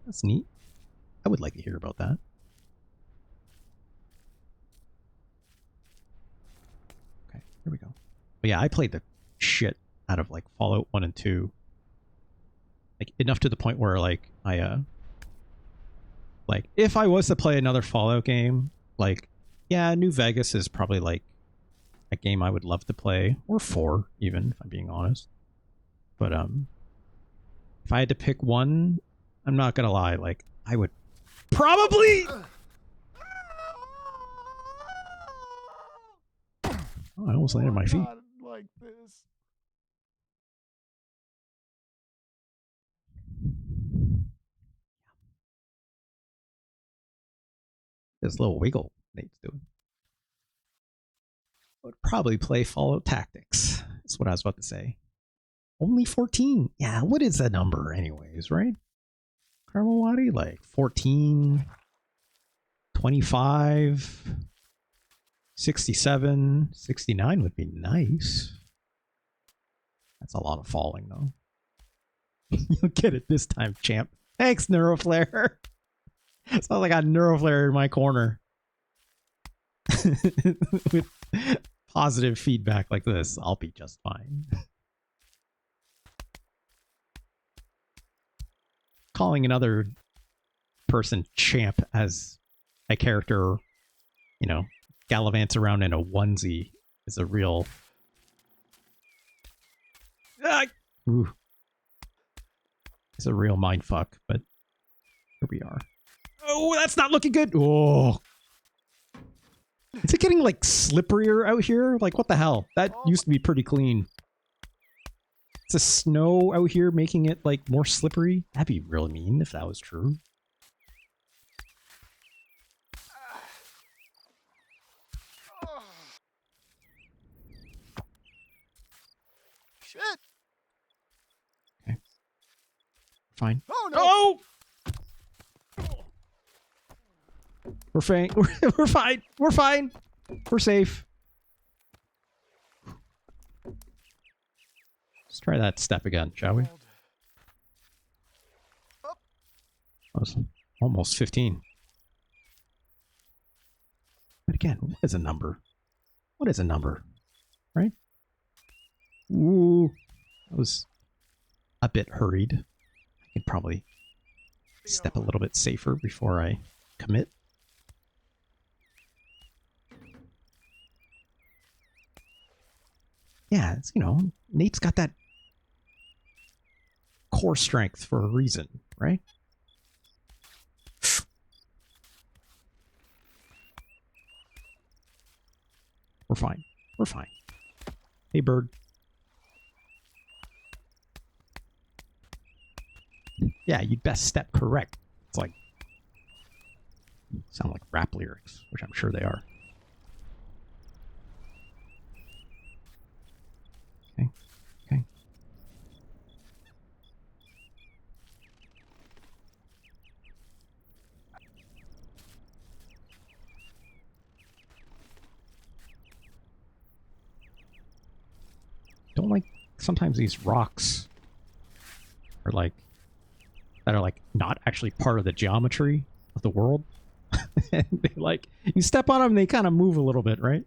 That's neat. I would like to hear about that. Okay, here we go. But yeah, I played the shit out of like Fallout 1 and 2. Like enough to the point where like like if I was to play another Fallout game, like yeah, New Vegas is probably like a game I would love to play, or 4 even, if I'm being honest. But if I had to pick one, I'm not gonna lie, like I would probably I almost landed my feet. Not like this. This little wiggle Nate's doing. I would probably play Fallout Tactics. That's what I was about to say. Only 14. Yeah, what is that number anyways, right? Karmawati? Like 14, 25, 67, 69 would be nice. That's a lot of falling though. You'll get it this time, champ. Thanks, Neuroflare. Sounds like I got Neuroflare in my corner. With positive feedback like this, I'll be just fine. Calling another person champ as a character, you know, gallivants around in a onesie is a real... Ooh. It's a real mindfuck, but here we are. Oh, that's not looking good. Oh. Is it getting like slipperier out here? Like what the hell? That used to be pretty clean. It's the snow out here making it like more slippery. That'd be really mean if that was true. Shit. Okay. Fine. Oh no. Oh! We're fine. We're fine. We're fine. We're safe. Let's try that step again, shall we? That was almost 15. again, what is a number? What is a number? Right? Ooh, that was a bit hurried. I could probably step a little bit safer before I commit. Yeah, it's, you know, Nate's got that core strength for a reason, right? We're fine. We're fine. Hey, bird. Yeah, you'd best step correct. It's like... sound like rap lyrics, which I'm sure they are. Okay. Okay. Don't like sometimes these rocks are like that are like not actually part of the geometry of the world. And they like you step on them, they kind of move a little bit, right?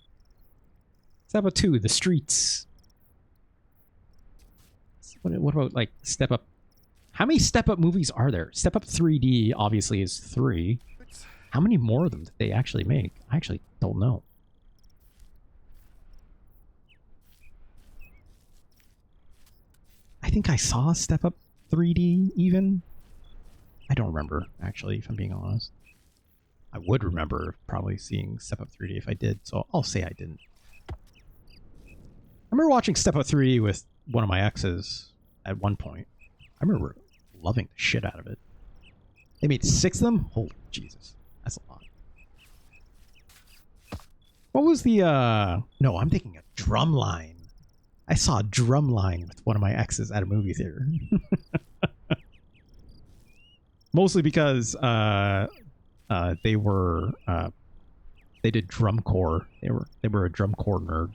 Step up 2, the streets. What about like Step Up? How many Step Up movies are there? Step Up 3D obviously is 3. How many more of them did they actually make? I actually don't know. I think I saw Step Up 3D even. I don't remember, actually, if I'm being honest. I would remember probably seeing Step Up 3D if I did, so I'll say I didn't. I remember watching Step Up 3D with one of my exes at one point. I remember loving the shit out of it. They made 6 of them? Holy Jesus. That's a lot. What was the, no, I'm thinking of Drumline. I saw Drumline with one of my exes at a movie theater. Mostly because they were they did drum corps. They were a drum corps nerd.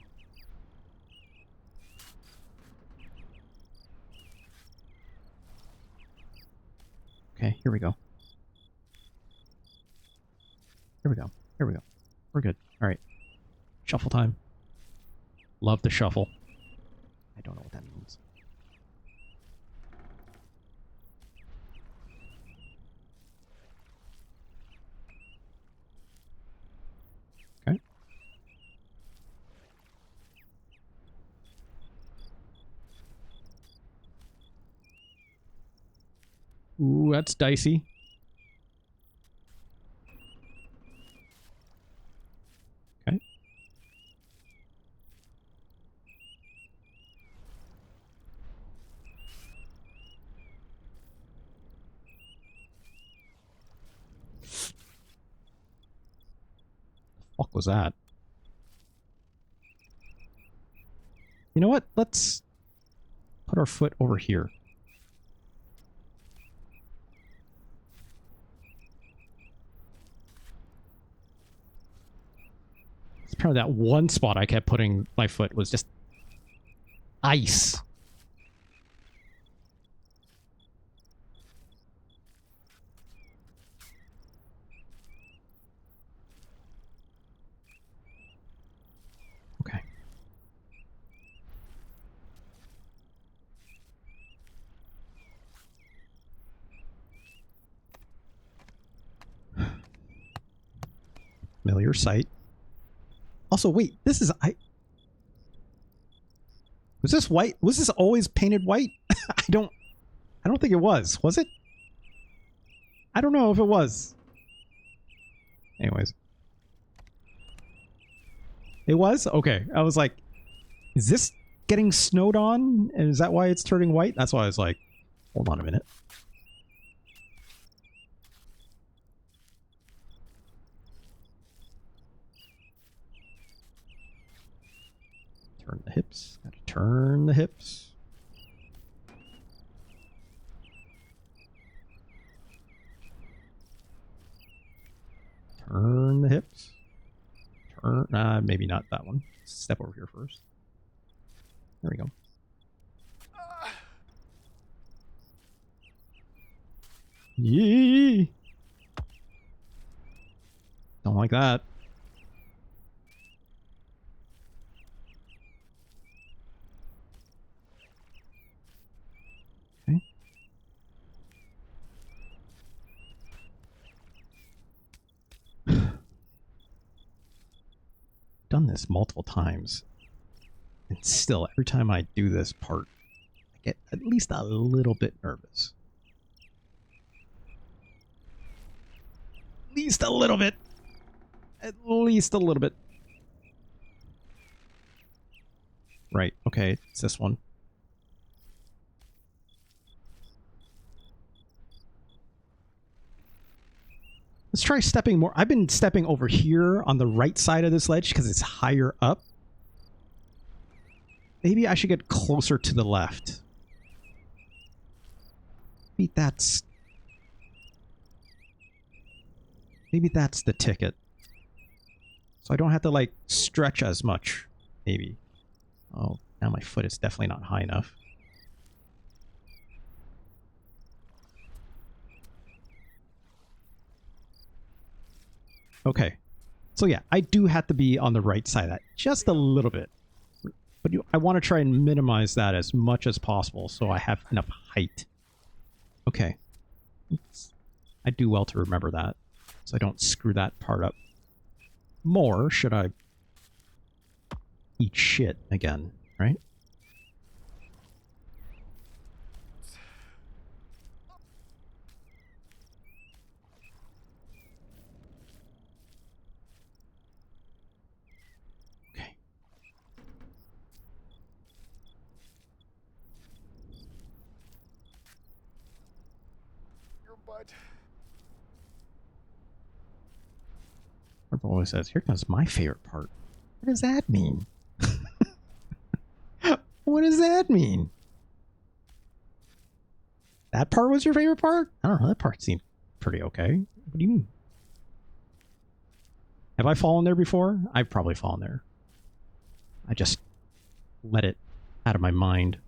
Okay, here we go. Here we go. Here we go. We're good. All right. Shuffle time. Love to shuffle. I don't know what that means. Okay. Ooh, that's dicey. Okay. Fuck was that? You know what? Let's put our foot over here. It's apparently that one spot I kept putting my foot was just ice. Okay. Familiar sight. Also, wait, this is was this white? Was this always painted white? I don't think it was. Was it? I don't know if it was. Anyways. It was? Okay. I was like, is this getting snowed on? And is that why it's turning white? That's why I was like, hold on a minute. Turn the hips. Gotta turn the hips. Turn the hips. Turn. Maybe not that one. Step over here first. There we go. Yee! Don't like that. this multiple times. And still, every time I do this part, I get at least a little bit nervous. At least a little bit. At least a little bit. Right, okay, it's this one. Let's try stepping more. I've been stepping over here on the right side of this ledge because it's higher up. Maybe I should get closer to the left. Maybe that's the ticket. So I don't have to like stretch as much, maybe. Oh, now my foot is definitely not high enough. Okay. So yeah, I do have to be on the right side of that just a little bit. But I want to try and minimize that as much as possible so I have enough height. Okay. I do well to remember that so I don't screw that part up more should I eat shit again, right? Okay. Your butt. Purple always says, here comes my favorite part. What does that mean? What does that mean? That part was your favorite part? I don't know. That part seemed pretty okay. What do you mean? Have I fallen there before? I've probably fallen there. I just let it out of my mind.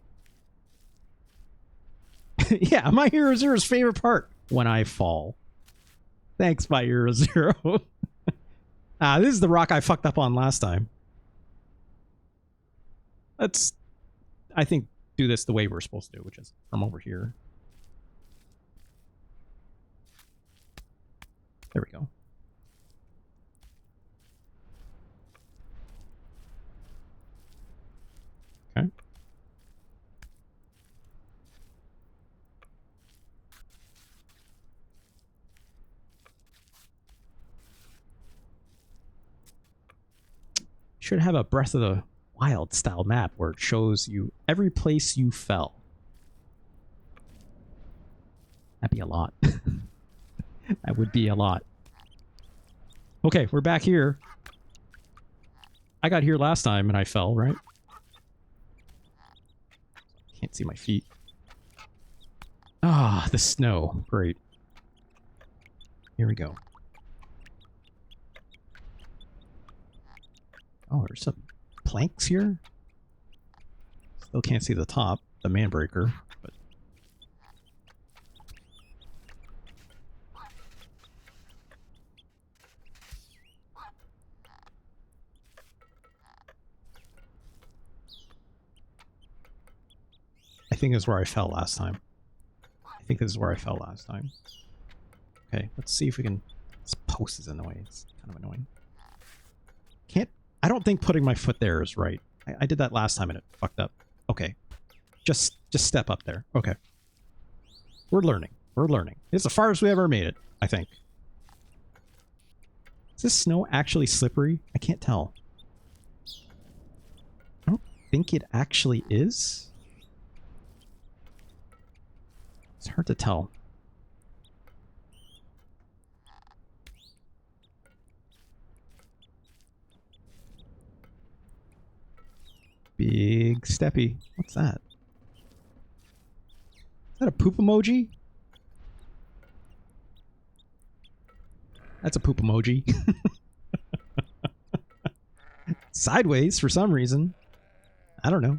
Yeah, my Hero Zero's favorite part. When I fall. Thanks, my Hero Zero. This is the rock I fucked up on last time. Let's, I think, do this the way we're supposed to do, which is from over here. There we go. Okay. Should have a Breath of the Wild style map where it shows you every place you fell. That'd be a lot. That would be a lot. Okay, we're back here. I got here last time and I fell, right? Can't see my feet. Ah, the snow. Great. Here we go. Oh, there's some planks here. Still can't see the top, the Manbreaker, but I think this is where I fell last time. Okay, let's see if we can. This post is in the way. It's kind of annoying. I don't think putting my foot there is right. I did that last time and it fucked up. Okay. Just step up there. Okay. We're learning. It's as far as we ever made it, I think. Is this snow actually slippery? I can't tell. I don't think it actually is. It's hard to tell. Big steppy. What's that? Is that a poop emoji? That's a poop emoji. Sideways for some reason. I don't know.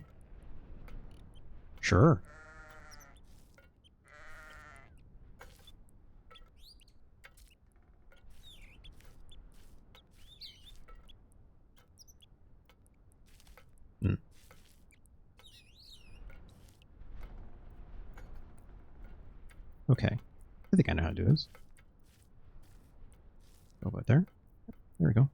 Sure. Okay. I think I know how to do this. Go about there. There we go.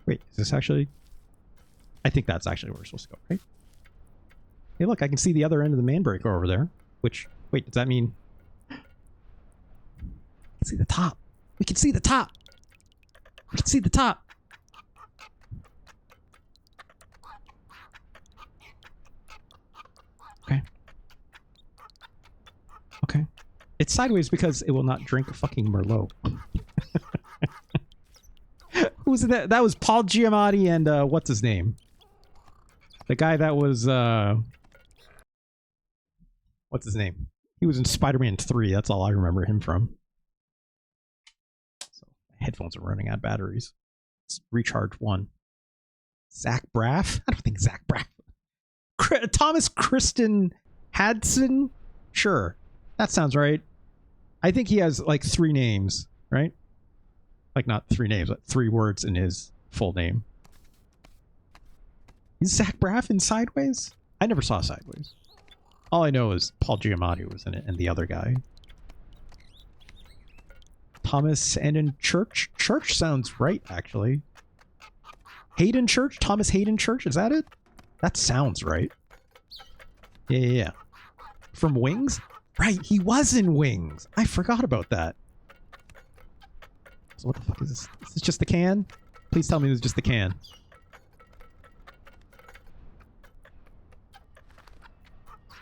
Wait, is this actually... I think that's actually where we're supposed to go, right? Hey, look, I can see the other end of the Manbreaker over there. Which, wait, does that mean... I can see the top. We can see the top. We can see the top. Okay. Okay. It's sideways because it will not drink a fucking Merlot. Who was that? That was Paul Giamatti and what's his name? The guy that was what's his name? He was in Spider-Man 3. That's all I remember him from. So headphones are running out of batteries. Let's recharge one. Zach Braff? I don't think Zach Braff. Thomas Kristen Hadson? Sure. That sounds right. I think he has like 3 names, right? Like not 3 names, but 3 words in his full name. Is Zach Braff in Sideways? I never saw Sideways. All I know is Paul Giamatti was in it and the other guy. Thomas Hayden Church? Church sounds right, actually. Hayden Church? Thomas Hayden Church? Is that it? That sounds right. Yeah. From Wings? Right, he was in Wings. I forgot about that. So what the fuck is this? Is this just the can? Please tell me this is just the can.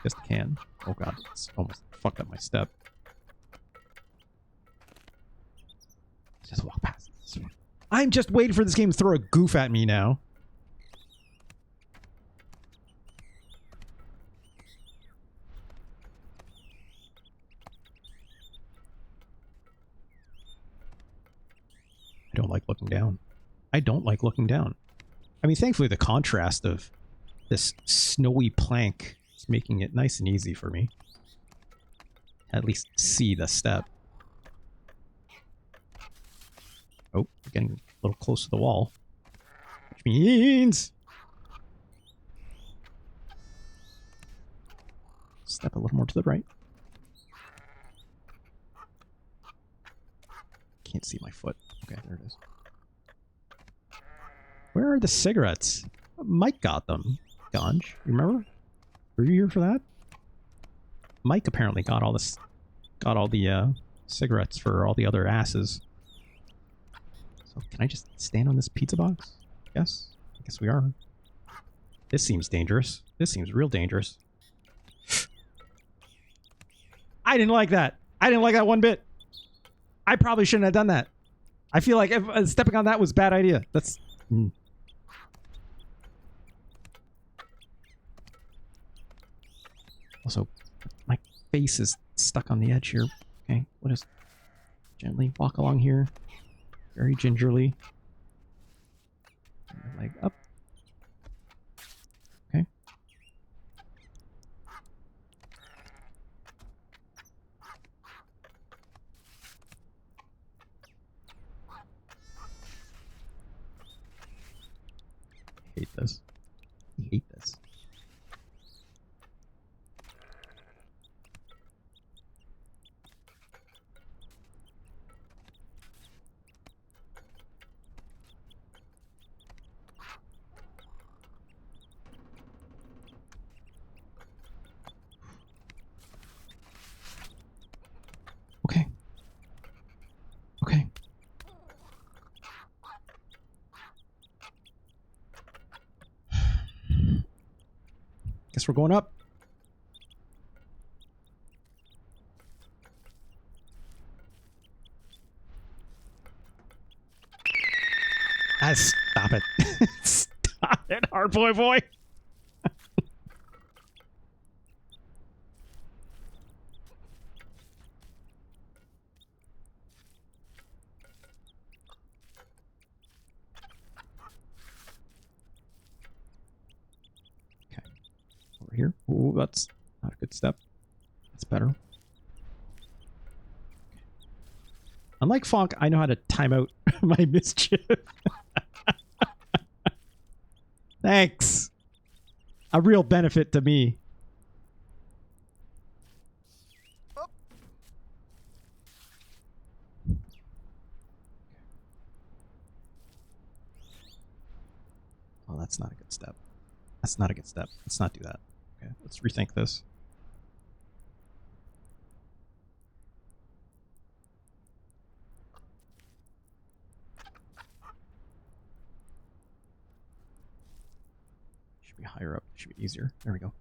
Just the can. Oh god, it's almost fucked up my step. Just walk past this one. I'm just waiting for this game to throw a goof at me now. I don't like looking down. I don't like looking down. I mean, thankfully the contrast of this snowy plank is making it nice and easy for me. At least see the step. Oh, we're getting a little close to the wall. Which means... step a little more to the right. Can't see my foot. Okay, there it is. Where are the cigarettes? Mike got them. Ganj, remember? Were you here for that? Mike apparently got all this, got all the cigarettes for all the other asses. So can I just stand on this pizza box? Yes, I guess we are. This seems dangerous. This seems real dangerous. I didn't like that. I didn't like that one bit. I probably shouldn't have done that. I feel like if, stepping on that was a bad idea. That's... Also, my face is stuck on the edge here. Okay, what is... Gently walk along here. Very gingerly. Leg up. Okay. I hate this. I hate this. Okay. Okay. Guess we're going up. Ah, stop it. Stop it, hard boy. Over here. Ooh, that's not a good step. That's better. Unlike Fonk, I know how to time out my mischief. Thanks. A real benefit to me. that's not a good step. That's not a good step. Let's not do that. Okay, let's rethink this. Should be higher up. Should be easier. There we go.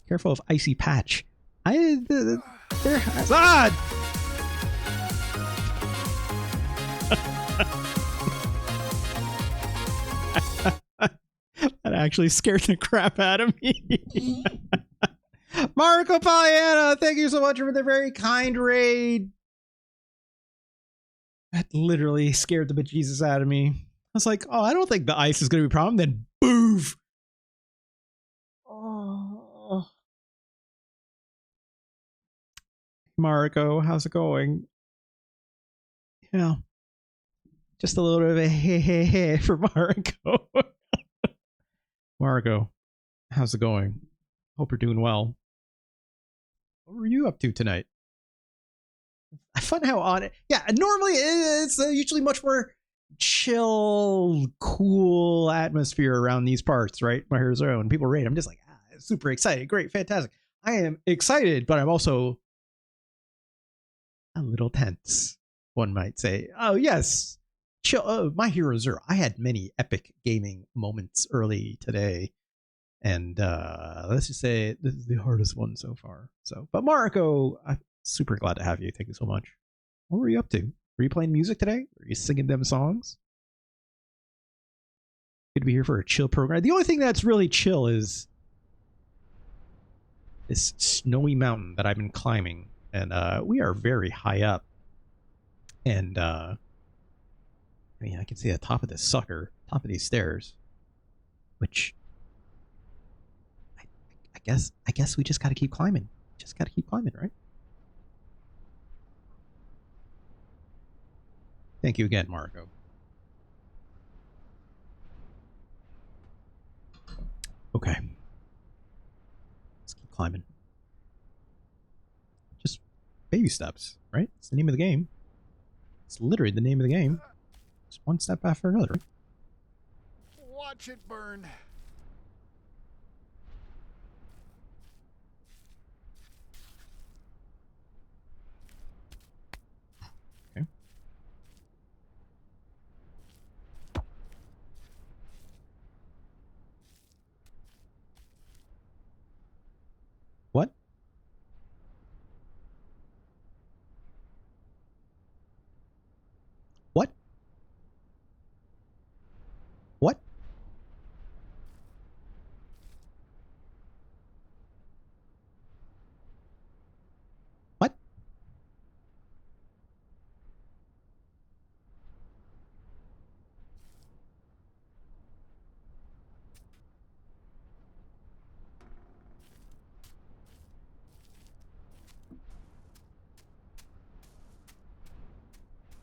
Careful of icy patch. There. Ah! That actually scared the crap out of me. Marco Poliano, thank you so much for the very kind raid. That literally scared the bejesus out of me. I was like, oh, I don't think the ice is going to be a problem. Then boof. Oh. Marco, how's it going? Yeah. Just a little bit of a hey for Marco. Marco, how's it going? Hope you're doing well. What were you up to tonight? I find how on it. Yeah, normally it's usually much more chill, cool atmosphere around these parts, right? My Heroes Zero, and people raid. I'm just like, super excited, great, fantastic. I am excited, but I'm also a little tense, one might say. Oh yes, chill. Oh, My Heroes Zero. I had many epic gaming moments early today. And let's just say this is the hardest one so far. So, but Marco, I'm super glad to have you. Thank you so much. What were you up to? Were you playing music today? Were you singing them songs? Good to be here for a chill program. The only thing that's really chill is this snowy mountain that I've been climbing, and we are very high up. And I mean, I can see the top of this sucker, top of these stairs, which. I guess we just got to keep climbing. Just got to keep climbing, right? Thank you again, Marco. Okay. Let's keep climbing. Just baby steps, right? It's the name of the game. It's literally the name of the game. Just one step after another. Watch it burn. What? What? What? What?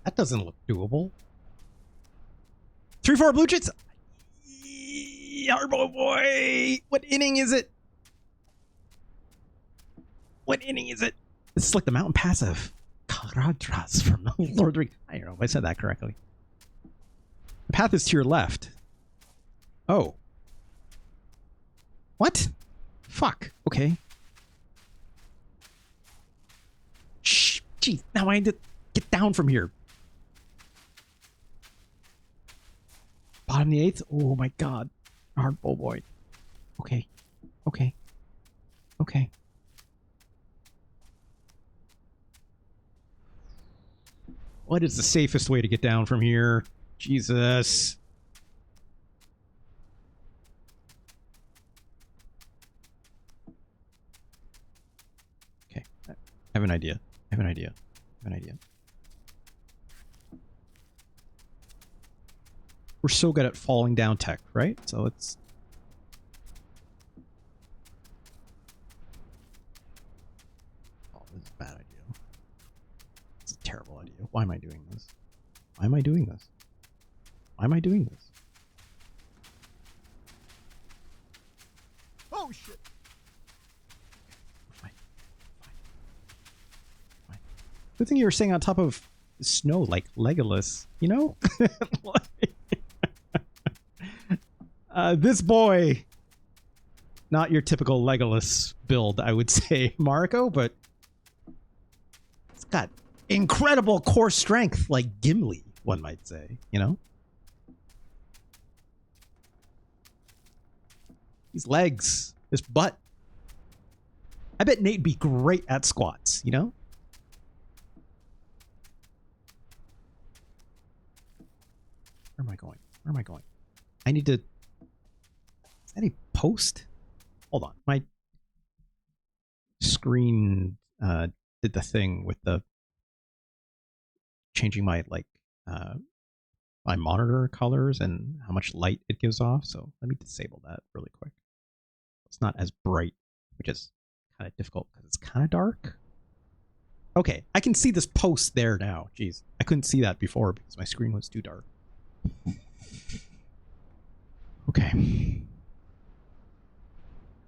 That doesn't look doable. 3-4 blue chits. Yarbo boy. What inning is it? What inning is it? This is like the mountain passive. Karadras from Lord of the Rings. I don't know if I said that correctly. The path is to your left. Oh. What? Fuck. Okay. Shh. Gee, now I need to get down from here. Bottom the 8th? Oh my god. Hardball boy. Okay. Okay. Okay. What is the safest way to get down from here? Jesus. Okay. I have an idea. I have an idea. I have an idea. We're so good at falling down tech, right? So it's... Oh, this is a bad idea. It's a terrible idea. Why am I doing this? Why am I doing this? Why am I doing this? Oh shit. Fine. Fine. Good thing you were staying on top of snow like Legolas, you know? This boy, not your typical Legolas build, I would say, Marco, but it's got incredible core strength like Gimli, one might say, you know? These legs, this butt. I bet Nate'd be great at squats, you know? Where am I going? Where am I going? I need to... Is that a post? Hold on. My screen did the thing with the... changing my, like, my monitor colors and how much light it gives off. So let me disable that really quick. It's not as bright, which is kind of difficult because it's kind of dark. Okay, I can see this post there now. Jeez, I couldn't see that before because my screen was too dark. Okay.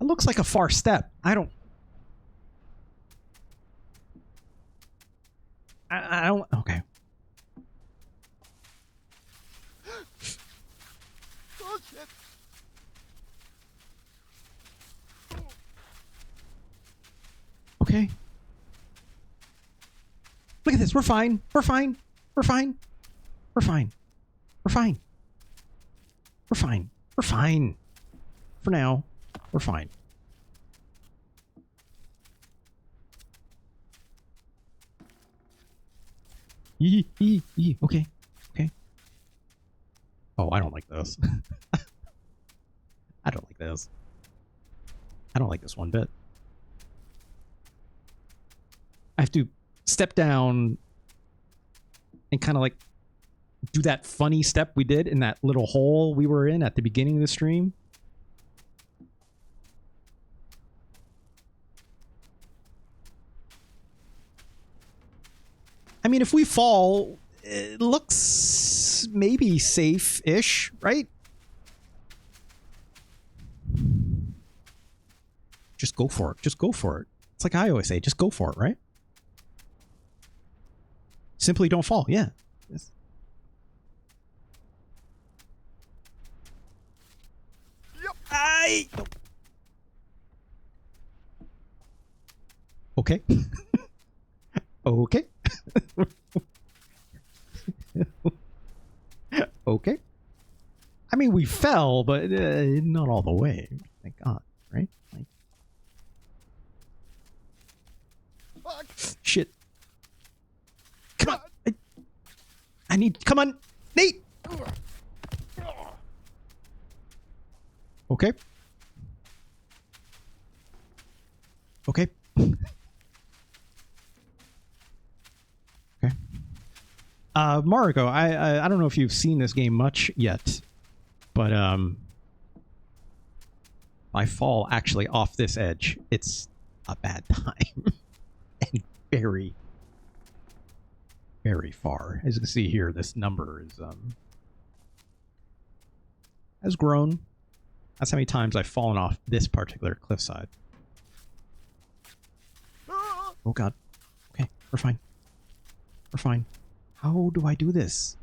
It looks like a far step. I don't... I don't... Okay. Oh shit. Okay. Look at this. We're fine. We're fine. We're fine. We're fine. We're fine. We're fine. We're fine. For now, we're fine. Okay. Okay. Oh, I don't like this. I don't like this. I don't like this one bit. I have to step down and kind of like do that funny step we did in that little hole we were in at the beginning of the stream. I mean, if we fall, it looks maybe safe-ish, right? Just go for it. Just go for it. It's like I always say, just go for it, right? Simply don't fall. Yeah. Yes. Yep. Okay. Okay. Okay. I mean, we fell, but not all the way. Thank God, right? Like, Fuck. shit. Come on. I need... Come on. Nate! Okay. Okay. Okay. Mariko, I don't know if you've seen this game much yet, but I fall actually off this edge. It's a bad time. And very, very far. As you can see here, this number is has grown. That's how many times I've fallen off this particular cliffside. Oh god. Okay, we're fine. We're fine. How do I do this?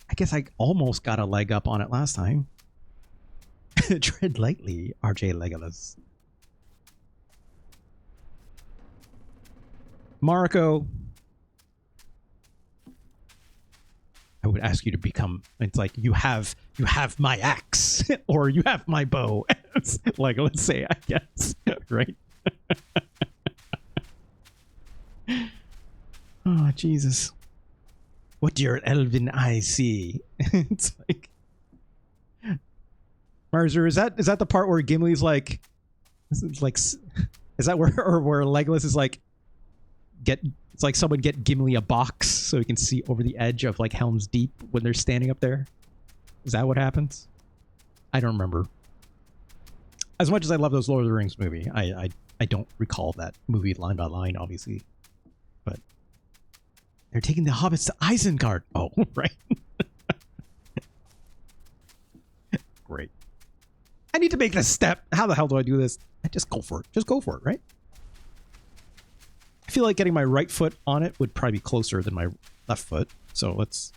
I guess I almost got a leg up on it last time. Tread lightly, RJ Legolas. Mariko, I would ask you to become... It's like, you have my axe, or you have my bow. Like, let's say, I guess. Right? Oh, Jesus. What do your elven eyes see? It's like... Marzer, is that the part where Gimli's like... Is that where Legolas is like... It's like someone get Gimli a box so he can see over the edge of like Helm's Deep when they're standing up there? Is that what happens? I don't remember. As much as I love those Lord of the Rings movie, I don't recall that movie line by line, obviously. But they're taking the hobbits to Isengard. Oh, right. Great. I need to make this step. How the hell do I do this? I just go for it. Just go for it, right? I feel like getting my right foot on it would probably be closer than my left foot. So let's...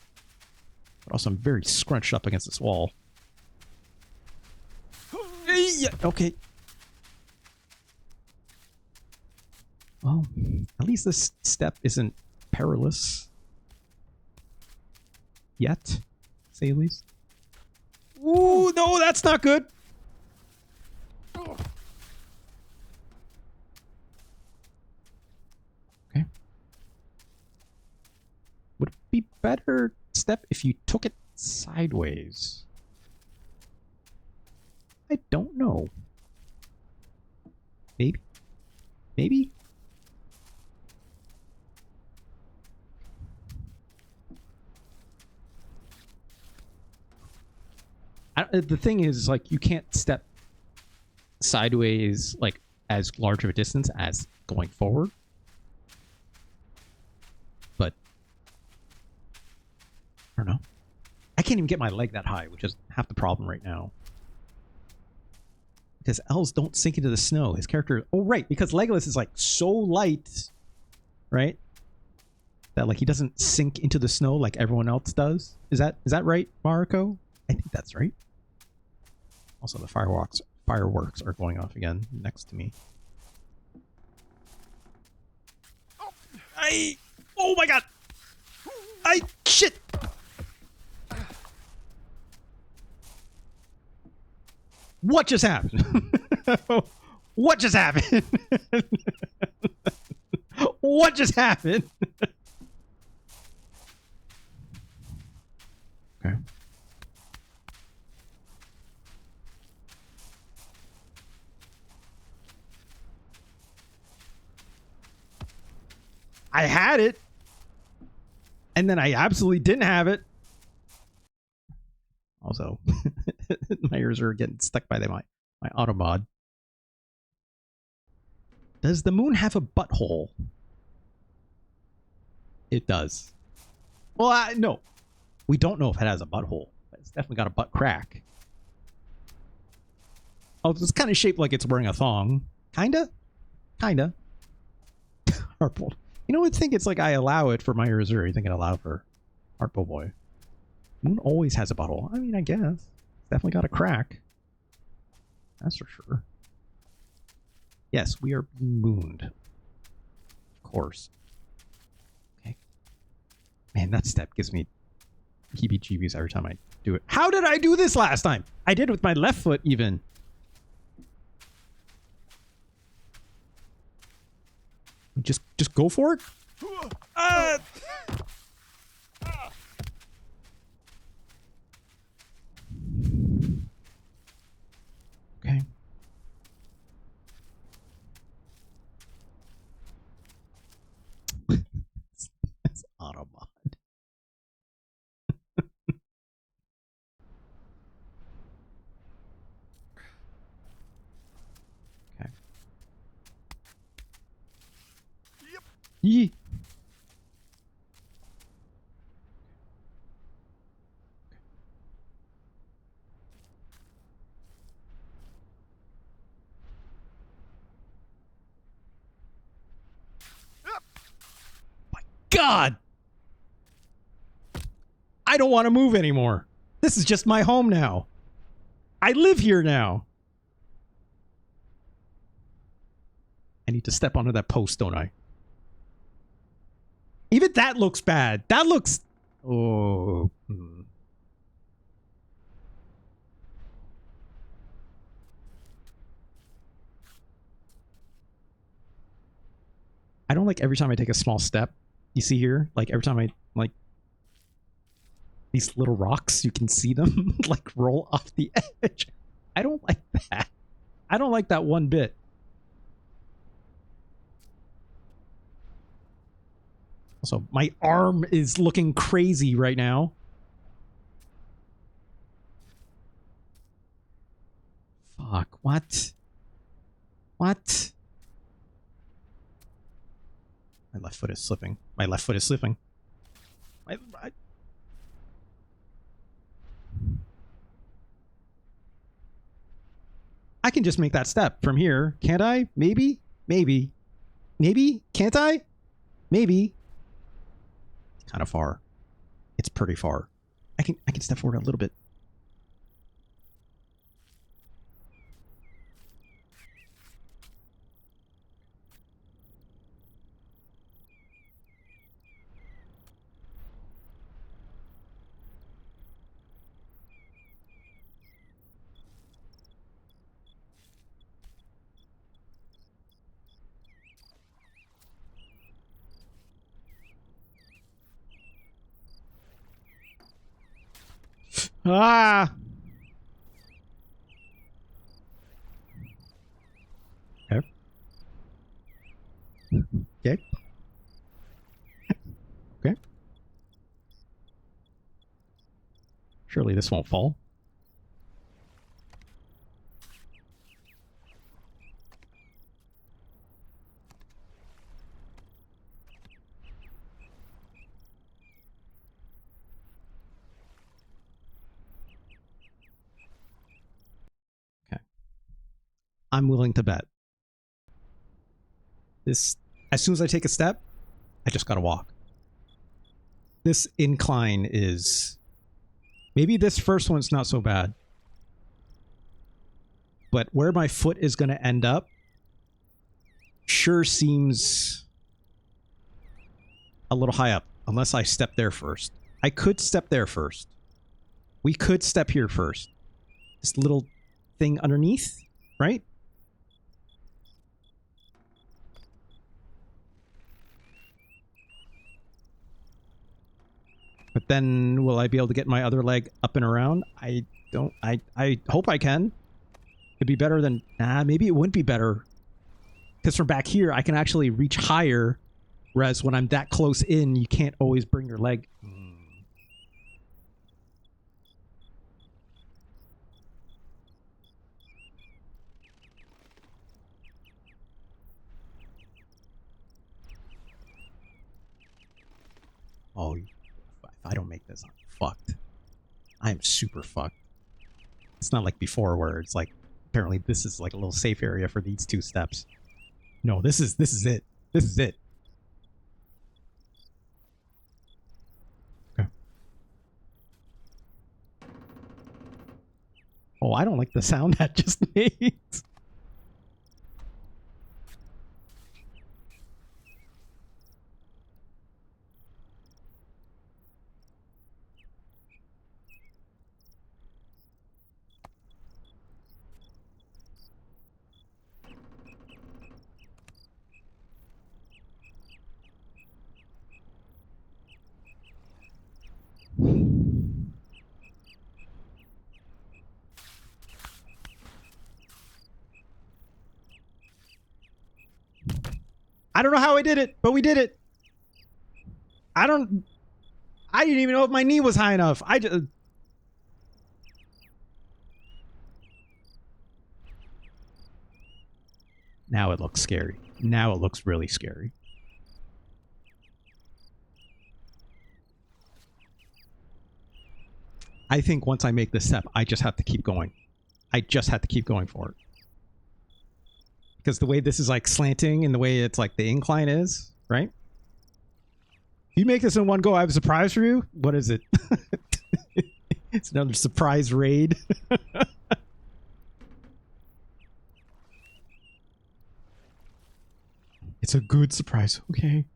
But also, I'm very scrunched up against this wall. Yeah, okay. Well, at least this step isn't perilous. Yet, say at least. Ooh, no, that's not good. Okay. Would it be better step if you took it sideways? I don't know. Maybe? Maybe? The thing is, like, you can't step sideways, like, as large of a distance as going forward. But, I don't know. I can't even get my leg that high, which is half the problem right now. Because elves don't sink into the snow. His character... Oh, right, because Legolas is, like, so light, right? That, like, he doesn't sink into the snow like everyone else does. Is that right, Mariko? I think that's right. Also, the fireworks are going off again next to me. Oh my god! Shit! What just happened? What just happened? What just happened? Okay. I had it, and then I absolutely didn't have it. Also, my ears are getting stuck by my auto mod. Does the moon have a butthole? It does. Well, no. We don't know if it has a butthole. It's definitely got a butt crack. Oh, it's kind of shaped like it's wearing a thong. Kinda? Kinda. Harpo. You know, I think it's like I allow it for my Azure. You think I'd allow for Harpo Boy. Moon always has a butthole. I mean, I guess. It's definitely got a crack. That's for sure. Yes, we are mooned. Of course. Okay. Man, that step gives me heebie-jeebies every time I do it. How did I do this last time? I did with my left foot, even. Just go for it? Okay. That's Autobot. Okay. Yee. My God! I don't want to move anymore. This is just my home now. I live here now. I need to step onto that post, don't I? Even that looks bad. That looks... Oh. I don't like every time I take a small step. You see here? Like every time I, like... These little rocks, you can see them, like, roll off the edge. I don't like that. I don't like that one bit. Also, my arm is looking crazy right now. Fuck, what? What? My left foot is slipping. My left foot is slipping. I can just make that step from here, can't I? Maybe? Maybe. Maybe? Can't I? Maybe. Kind of far. It's pretty far. I can step forward a little bit. Ah! Okay. Okay. Okay. Surely this won't fall. I'm willing to bet. This, as soon as I take a step, I just gotta walk. This incline is... Maybe this first one's not so bad. But where my foot is gonna end up sure seems a little high up, unless I step there first. I could step there first. We could step here first. This little thing underneath, right? But then will I be able to get my other leg up and around? I hope I can. It'd be better than... Nah, maybe it wouldn't be better. Because from back here, I can actually reach higher. Whereas when I'm that close in, you can't always bring your leg... Oh, if I don't make this, I'm fucked. I am super fucked. It's not like before where it's like, apparently this is like a little safe area for these two steps. No, this is it. This is it. Okay. Oh, I don't like the sound that just made. I don't know how I did it, but we did it. I didn't even know if my knee was high enough. I just... Now it looks scary. Now it looks really scary. I think once I make this step, I just have to keep going. I just have to keep going for it. Because the way this is like slanting and the way it's like the incline is, right? You make this in one go, I have a surprise for you? What is it? It's another surprise raid. It's a good surprise. Okay.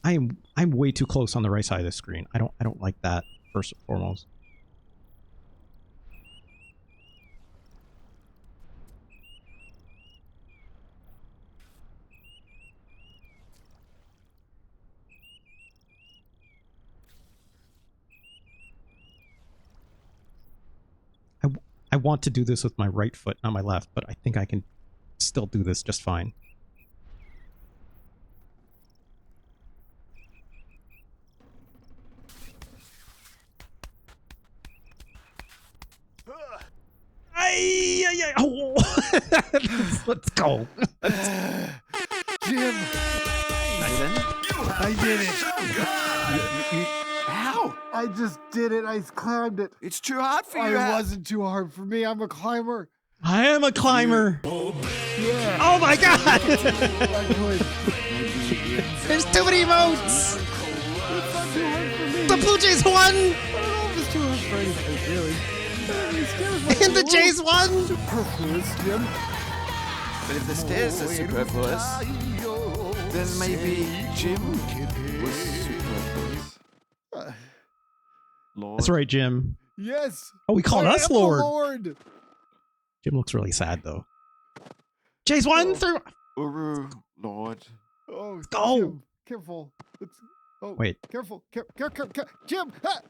I'm way too close on the right side of the screen. I don't like that, first and foremost. I want to do this with my right foot, not my left, but I think I can still do this just fine. Oh. Let's go. Jim, Nathan, I did it. go? I just did it. I climbed it. It's too hard for you. It Hal. wasn't too hard for me. I'm a climber. I am a climber. Yeah. Oh my god! I could. There's too many emotes! It's not too hard for me. The Blue Jays won! I don't know if it's too hard for anybody, really. These stairs might And be the a Jays little won! superfluous, Jim. But if the stairs are superfluous, then maybe Jim was superfluous. Lord. That's right, Jim. Yes. Oh, we called I us am the Lord. Lord. Jim looks really sad, though. Jays won through... Uru, Lord. Oh, go. Jim, careful. Oh, Wait. Careful. Jim. Ah!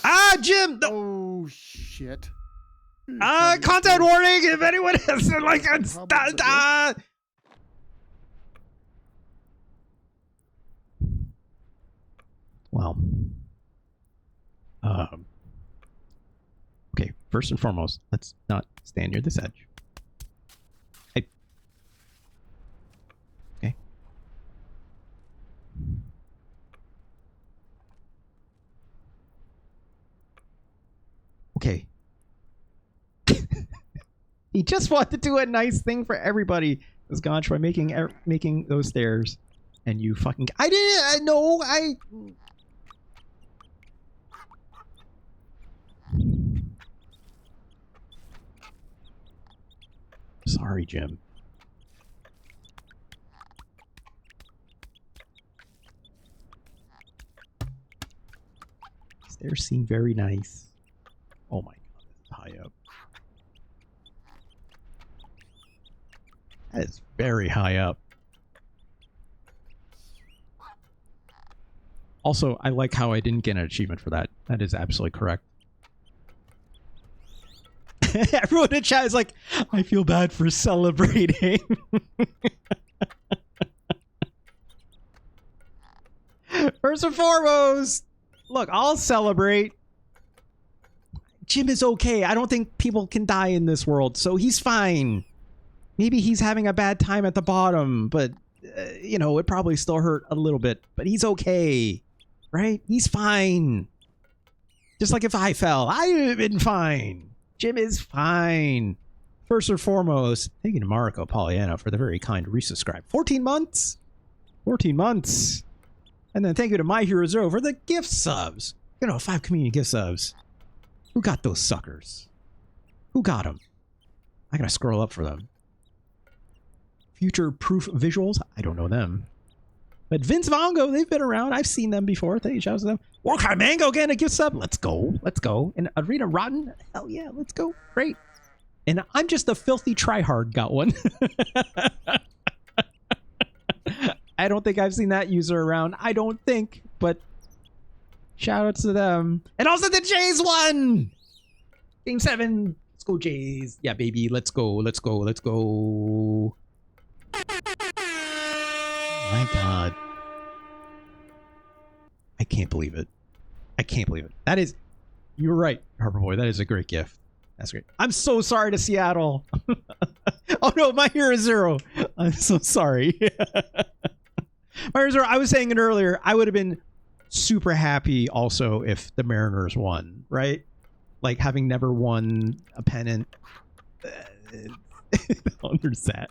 Ah, Jim! No. Oh, shit. Content warning if anyone has like a... Well. Okay, first and foremost, let's not stand near this edge. Okay. Okay. He just wanted to do a nice thing for everybody, this Ganch, by making those stairs. And you fucking... I didn't... No, I... Sorry, Jim. Stairs seem very nice. Oh my god, this is high up. That is very high up. Also, I like how I didn't get an achievement for that. That is absolutely correct. Everyone in chat is like, I feel bad for celebrating. First and foremost, look, I'll celebrate. Jim is okay. I don't think people can die in this world, so he's fine. Maybe he's having a bad time at the bottom, but, you know, it probably still hurt a little bit. But he's okay, right? He's fine. Just like if I fell, I would have been fine. Jim is fine. First and foremost, thank you to Marco Pollyanna for the very kind resubscribe. 14 months? 14 months. And then thank you to My Hero Zero for the gift subs. You know, 5 community gift subs. Who got those suckers? Who got them? I gotta scroll up for them. Future Proof Visuals? I don't know them. But Vince Vongo, they've been around. I've seen them before. Thank you, shout out to them. Warcry Mango getting a gift sub. Let's go. Let's go. And Arena Rotten. Hell yeah, let's go. Great. And I'm just a filthy tryhard got one. I don't think I've seen that user around. I don't think, but shout out to them. And also the Jays won! Game 7. Let's go, Jays. Yeah, baby. Let's go. Let's go. Let's go. My god. I can't believe it. I can't believe it. That is... You're right, Harbor Boy. That is a great gift. That's great. I'm so sorry to Seattle. Oh no, My Hero Zero. I'm so sorry. My Hero Zero, I was saying it earlier, I would have been super happy also if the Mariners won, right? Like having never won a pennant. There's that.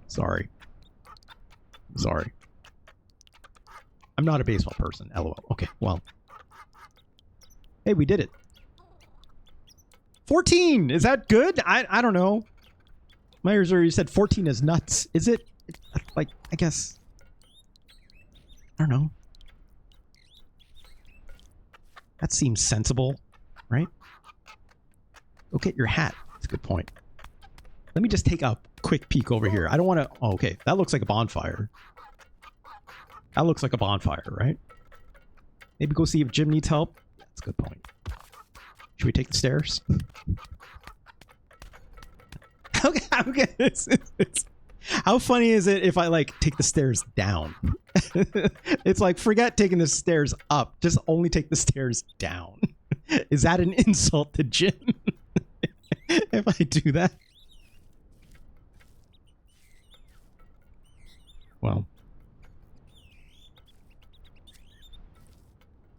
Sorry. Sorry. I'm not a baseball person. LOL. Okay, well. Hey, we did it. 14! Is that good? I don't know. Myers, you said 14 is nuts. Is it? Like, I guess. I don't know. That seems sensible, right? Go get your hat. That's a good point. Let me just take a quick peek over here. I don't want to... Oh, okay. That looks like a bonfire. That looks like a bonfire, right? Maybe go see if Jim needs help. That's a good point. Should we take the stairs? Okay. How funny is it if I, like, take the stairs down? It's like, forget taking the stairs up. Just only take the stairs down. Is that an insult to Jim? If I do that? Well.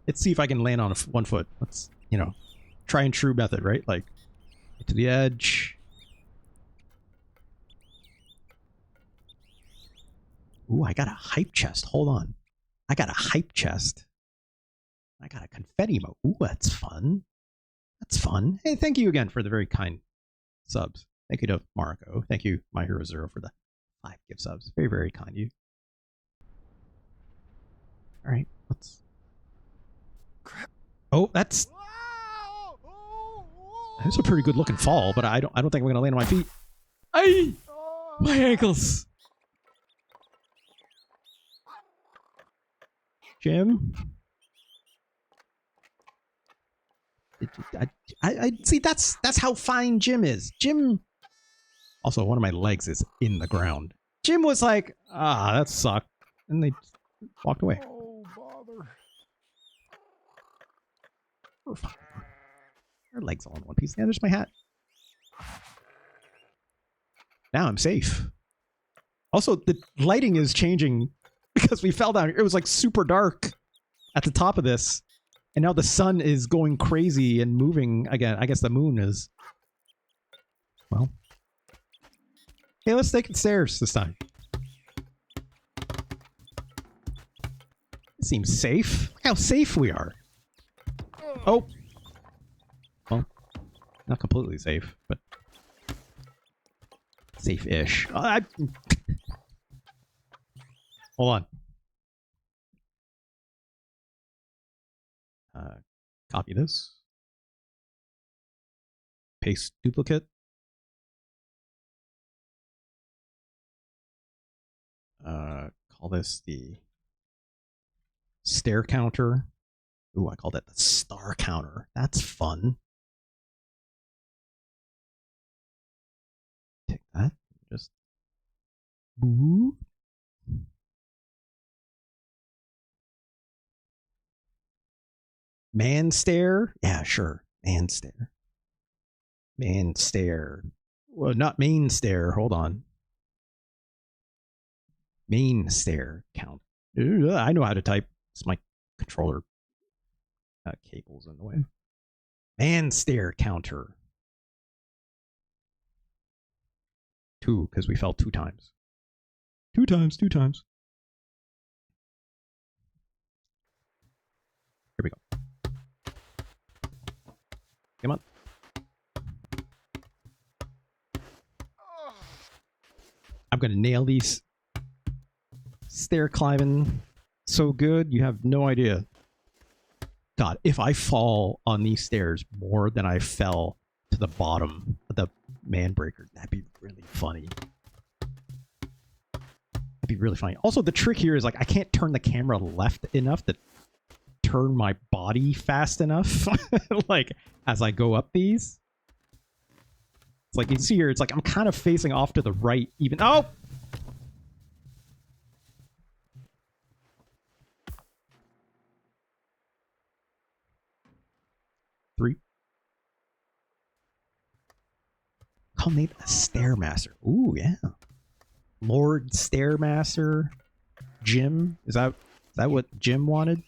let's see if I can land on one foot. Let's, you know, try and true method, right? Like, get to the edge. Ooh, I got a hype chest. Hold on. I got a hype chest. I got a confetti mode. Ooh, that's fun. That's fun. Hey, thank you again for the very kind subs. Thank you to Marco. Thank you, My Hero Zero, for the 5 gift subs. Very, very kind of you. All right, let's. Oh, that's a pretty good looking fall, but I don't think I'm gonna land on my feet. Ay, my ankles. Jim. I see. That's how fine Jim is. Jim. Also, one of my legs is in the ground. Jim was like, that sucked, and they walked away. Oh, bother. We're fine. Our legs all in one piece. Yeah, there's my hat. Now I'm safe. Also, the lighting is changing because we fell down here. It was like super dark at the top of this. And now the sun is going crazy and moving again. I guess the moon is. Well. Okay, let's take the stairs this time. It seems safe. Look how safe we are. Oh. Well, not completely safe, but safe-ish. Hold on. Copy this. Paste duplicate. Call this the stair counter. Ooh, I call that the star counter. That's fun. Take that. Just. Ooh. Man stare? Yeah, sure. Man stare. Man stare. Well, not main stare. Hold on. Main stare count. I know how to type. It's my controller. Cable's in the way. Man stare counter. 2, because we fell 2 times. 2 times, 2 times. Here we go. Come on. I'm gonna nail these. Stair climbing so good, you have no idea. God, if I fall on these stairs more than I fell to the bottom of the Manbreaker, that'd be really funny. That'd be really funny. Also, the trick here is like I can't turn the camera left enough to turn my body fast enough. Like as I go up these. It's like you can see here, it's like I'm kind of facing off to the right even. Oh! Three. Call me a Stairmaster. Ooh, yeah. Lord Stairmaster. Jim. Is that what Jim wanted?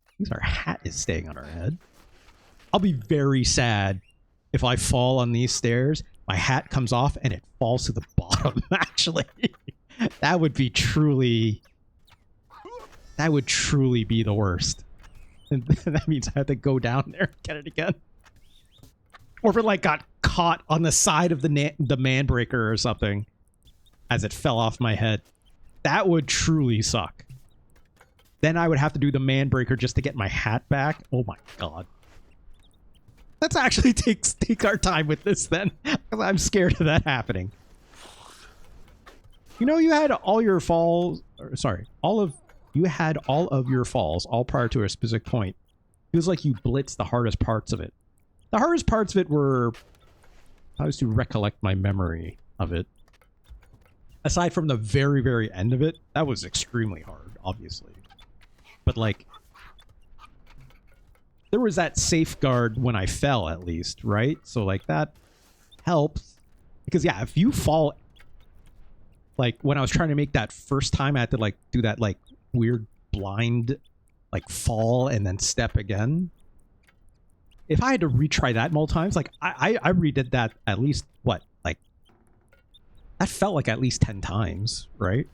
I think our hat is staying on our head. I'll be very sad if I fall on these stairs, my hat comes off and it falls to the bottom, actually. That would be truly... That would truly be the worst. And that means I have to go down there and get it again. Or if it like got caught on the side of the Manbreaker or something as it fell off my head. That would truly suck. Then I would have to do the Manbreaker just to get my hat back. Oh my god. Let's actually take our time with this then. I'm scared of that happening. You know, you had all your falls, or, sorry, you had all of your falls all prior to a specific point. It was like you blitzed the hardest parts of it. The hardest parts of it were, I was to recollect my memory of it. Aside from the very, very end of it, that was extremely hard, obviously. But like, there was that safeguard when I fell, at least, right? So like that helps. Because yeah, if you fall, like when I was trying to make that first time, I had to like do that like weird blind, like fall and then step again. If I had to retry that multiple times, like I redid that at least what, like that felt like at least 10 times, right?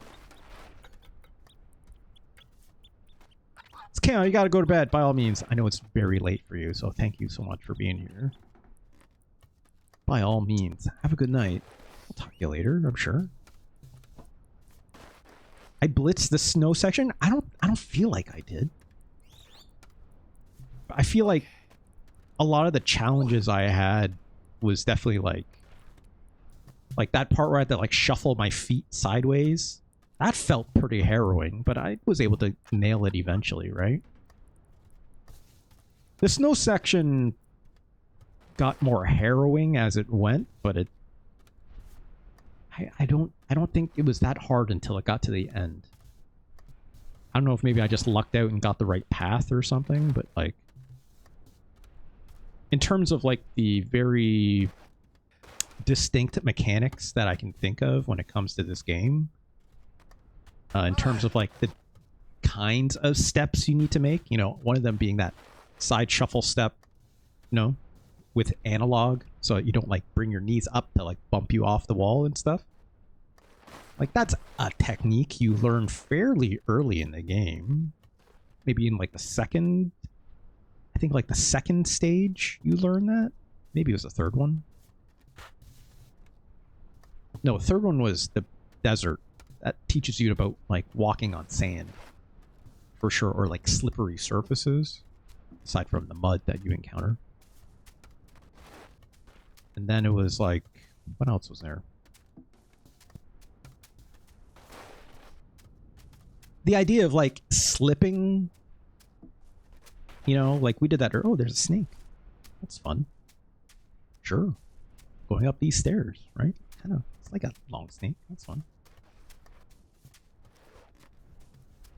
It's CACAO, you gotta go to bed by all means. I know it's very late for you, so thank you so much for being here. By all means, have a good night. I'll talk to you later, I'm sure. I blitzed the snow section. I don't feel like I did. I feel like a lot of the challenges I had was definitely like that part where I had to like shuffle my feet sideways. That felt pretty harrowing, but I was able to nail it eventually, right? The snow section got more harrowing as it went, but I don't think it was that hard until it got to the end. I don't know if maybe I just lucked out and got the right path or something, but like in terms of like the very distinct mechanics that I can think of when it comes to this game, in terms of like the kinds of steps you need to make, you know, one of them being that side shuffle step, you know, with analog, so you don't like bring your knees up to like bump you off the wall and stuff. Like that's a technique you learn fairly early in the game. Maybe in like the second, I think like the second stage you learn that. Maybe it was the third one. No, the third one was the desert. That teaches you about like walking on sand for sure, or like slippery surfaces aside from the mud that you encounter. And then it was like, what else was there? The idea of like slipping, you know, like we did that. Oh, there's a snake. That's fun. Sure. Going up these stairs, right? Kind of, it's like a long snake. That's fun.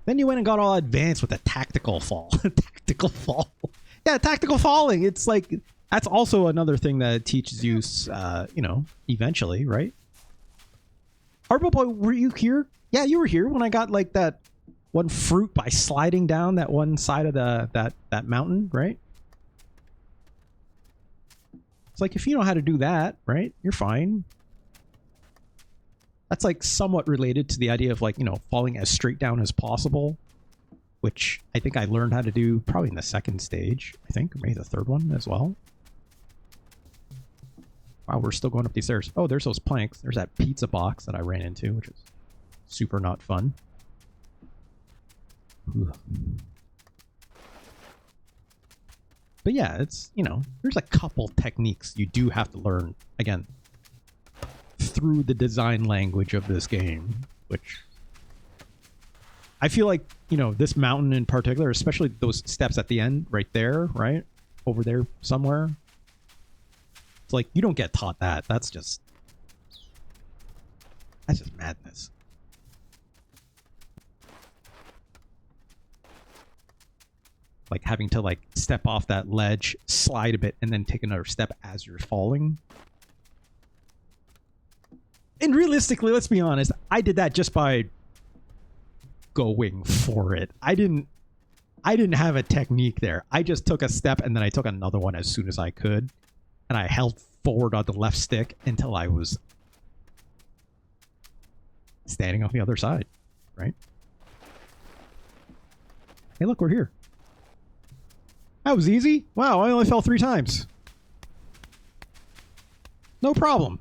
Then you went and got all advanced with a tactical fall. Tactical fall. Yeah, tactical falling. It's like, that's also another thing that it teaches you, you know, eventually, right? Harbo Boy, were you here? Yeah, you were here when I got like that one fruit by sliding down that one side of that mountain, right? It's like if you know how to do that, right, you're fine. That's like somewhat related to the idea of like, you know, falling as straight down as possible, which I think I learned how to do probably in the second stage, I think, or maybe the third one as well. Wow, we're still going up these stairs. Oh, there's those planks. There's that pizza box that I ran into, which is super not fun. Ugh. But yeah, it's, you know, there's a couple techniques you do have to learn, again, through the design language of this game, which I feel like, you know, this mountain in particular, especially those steps at the end right there, right? Over there somewhere. It's like, you don't get taught that. That's just madness. Like having to like step off that ledge, slide a bit, and then take another step as you're falling. And realistically, let's be honest, I did that just by going for it. I didn't have a technique there. I just took a step and then I took another one as soon as I could. And I held forward on the left stick until I was standing on the other side, right? Hey, look, we're here. That was easy. Wow, I only fell 3 times. No problem.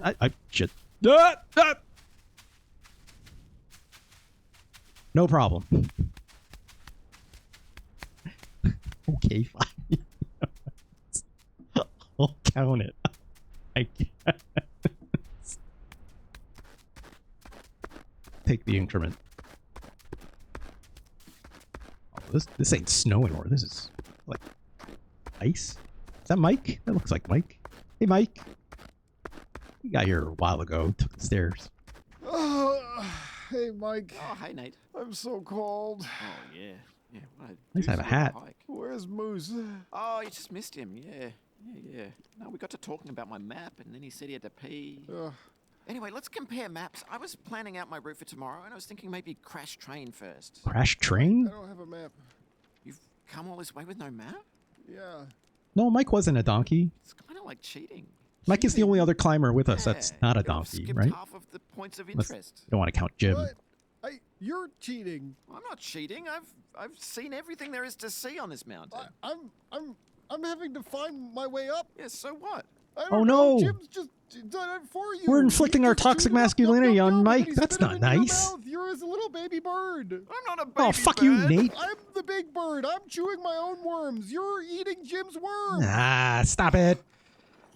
I shit. No problem. Okay, fine. I'll count it. I guess. Take the increment. Oh, this ain't snow anymore. This is like ice. Is that Mike? That looks like Mike. Hey, Mike. You got here a while ago. Took the stairs. Hey, Mike. Oh, hey, Nate. I'm so cold. Oh, yeah. Yeah, what a At least I have a hat. hike. Where's Moose? Oh, you just missed him. Yeah. No, we got to talking about my map, and then he said he had to pee. Anyway, let's compare maps. I was planning out my route for tomorrow, and I was thinking maybe crash train first. Crash I train? don't have a map. You've come all this way with no map? Yeah. No, Mike wasn't a donkey. It's kind of like cheating. Mike is the only other climber with us that's not a You've donkey, skipped right? half of the points of Unless interest. you don't want to count Jim. What? You're cheating. I'm not cheating. I've seen everything there is to see on this mountain. I'm having to find my way up. Yeah, so what? I Oh, don't know. no. Jim's just done it for you. We're inflicting He's our just toxic chewing up, masculinity yum, on yum, yum, Mike. and he's That's spitting not it in your nice. mouth. You're his little baby bird. I'm not a baby Oh, fuck you, bird. Nate. I'm the big bird. I'm chewing my own worms. You're eating Jim's worms. Ah, stop it.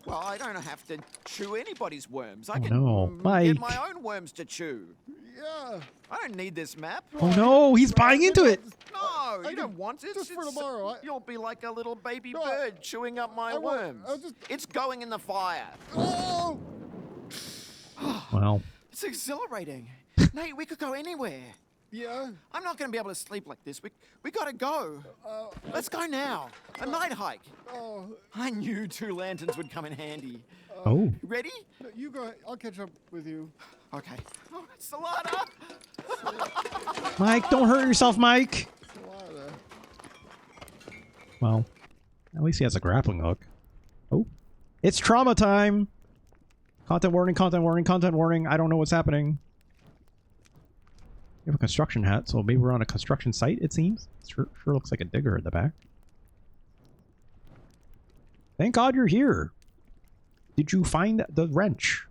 Well, I don't have to chew anybody's worms. I Oh, can no. Mike. get my own worms to chew. Yeah. I don't need this map. Oh no, he's buying into it. No, I you can- don't want it. just for It's- tomorrow, You'll be like a little baby No, bird chewing up my I won't. worms. I'll just- It's going in the fire. Oh. Well, It's exhilarating. Nate, we could go anywhere. Yeah. I'm not going to be able to sleep like this. We got to go. Let's go now. A night hike. Oh. I knew 2 lanterns would come in handy. oh. Ready? No, you go. I'll catch up with you. Okay. Oh, it's Solana. Mike, don't hurt yourself, Mike. Solana. Well, at least he has a grappling hook. Oh, it's trauma time. Content warning, content warning, content warning. I don't know what's happening. You have a construction hat, so maybe we're on a construction site, it seems. Sure looks like a digger in the back. Thank God you're here. Did you find the wrench?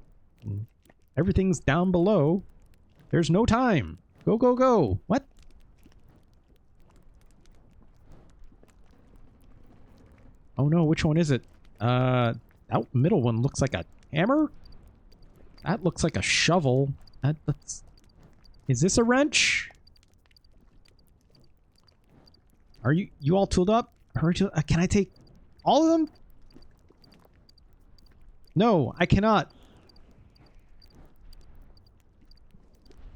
Everything's down below. There's no time. Go, go, go. What? Oh no, which one is it? That middle one looks like a hammer? That looks like a shovel. That's... Is this a wrench? Are you all tooled up? Can I take all of them? No, I cannot.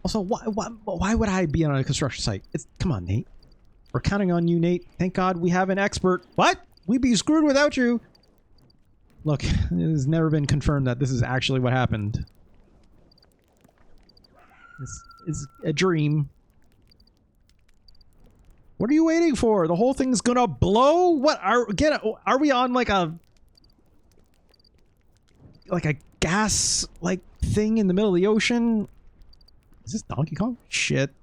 Also, why would I be on a construction site? Come on, Nate. We're counting on you, Nate. Thank God we have an expert. What? We'd be screwed without you. Look, it has never been confirmed that this is actually what happened. This is a dream. What are you waiting for? The whole thing's gonna blow? What are we on like a gas thing in the middle of the ocean? Is this Donkey Kong? Shit.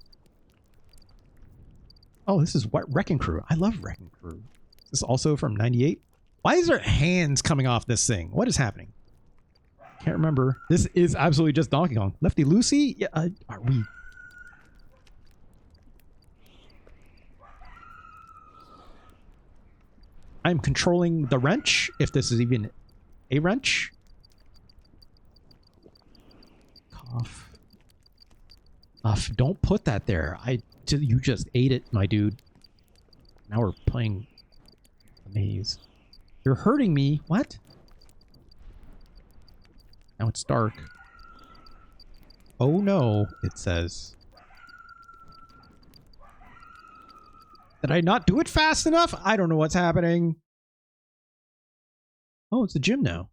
Oh, this is what Wrecking Crew. I love Wrecking Crew. Is this also from 98? Why is there hands coming off this thing? What is happening? Can't remember. This is absolutely just Donkey Kong. Lefty Lucy? Yeah, are we? I'm controlling the wrench, if this is even a wrench. Cough. Don't put that there. You just ate it, my dude. Now we're playing a maze. You're hurting me. What? Now it's dark. Oh no, it says. Did I not do it fast enough? I don't know what's happening. Oh, it's a gym now.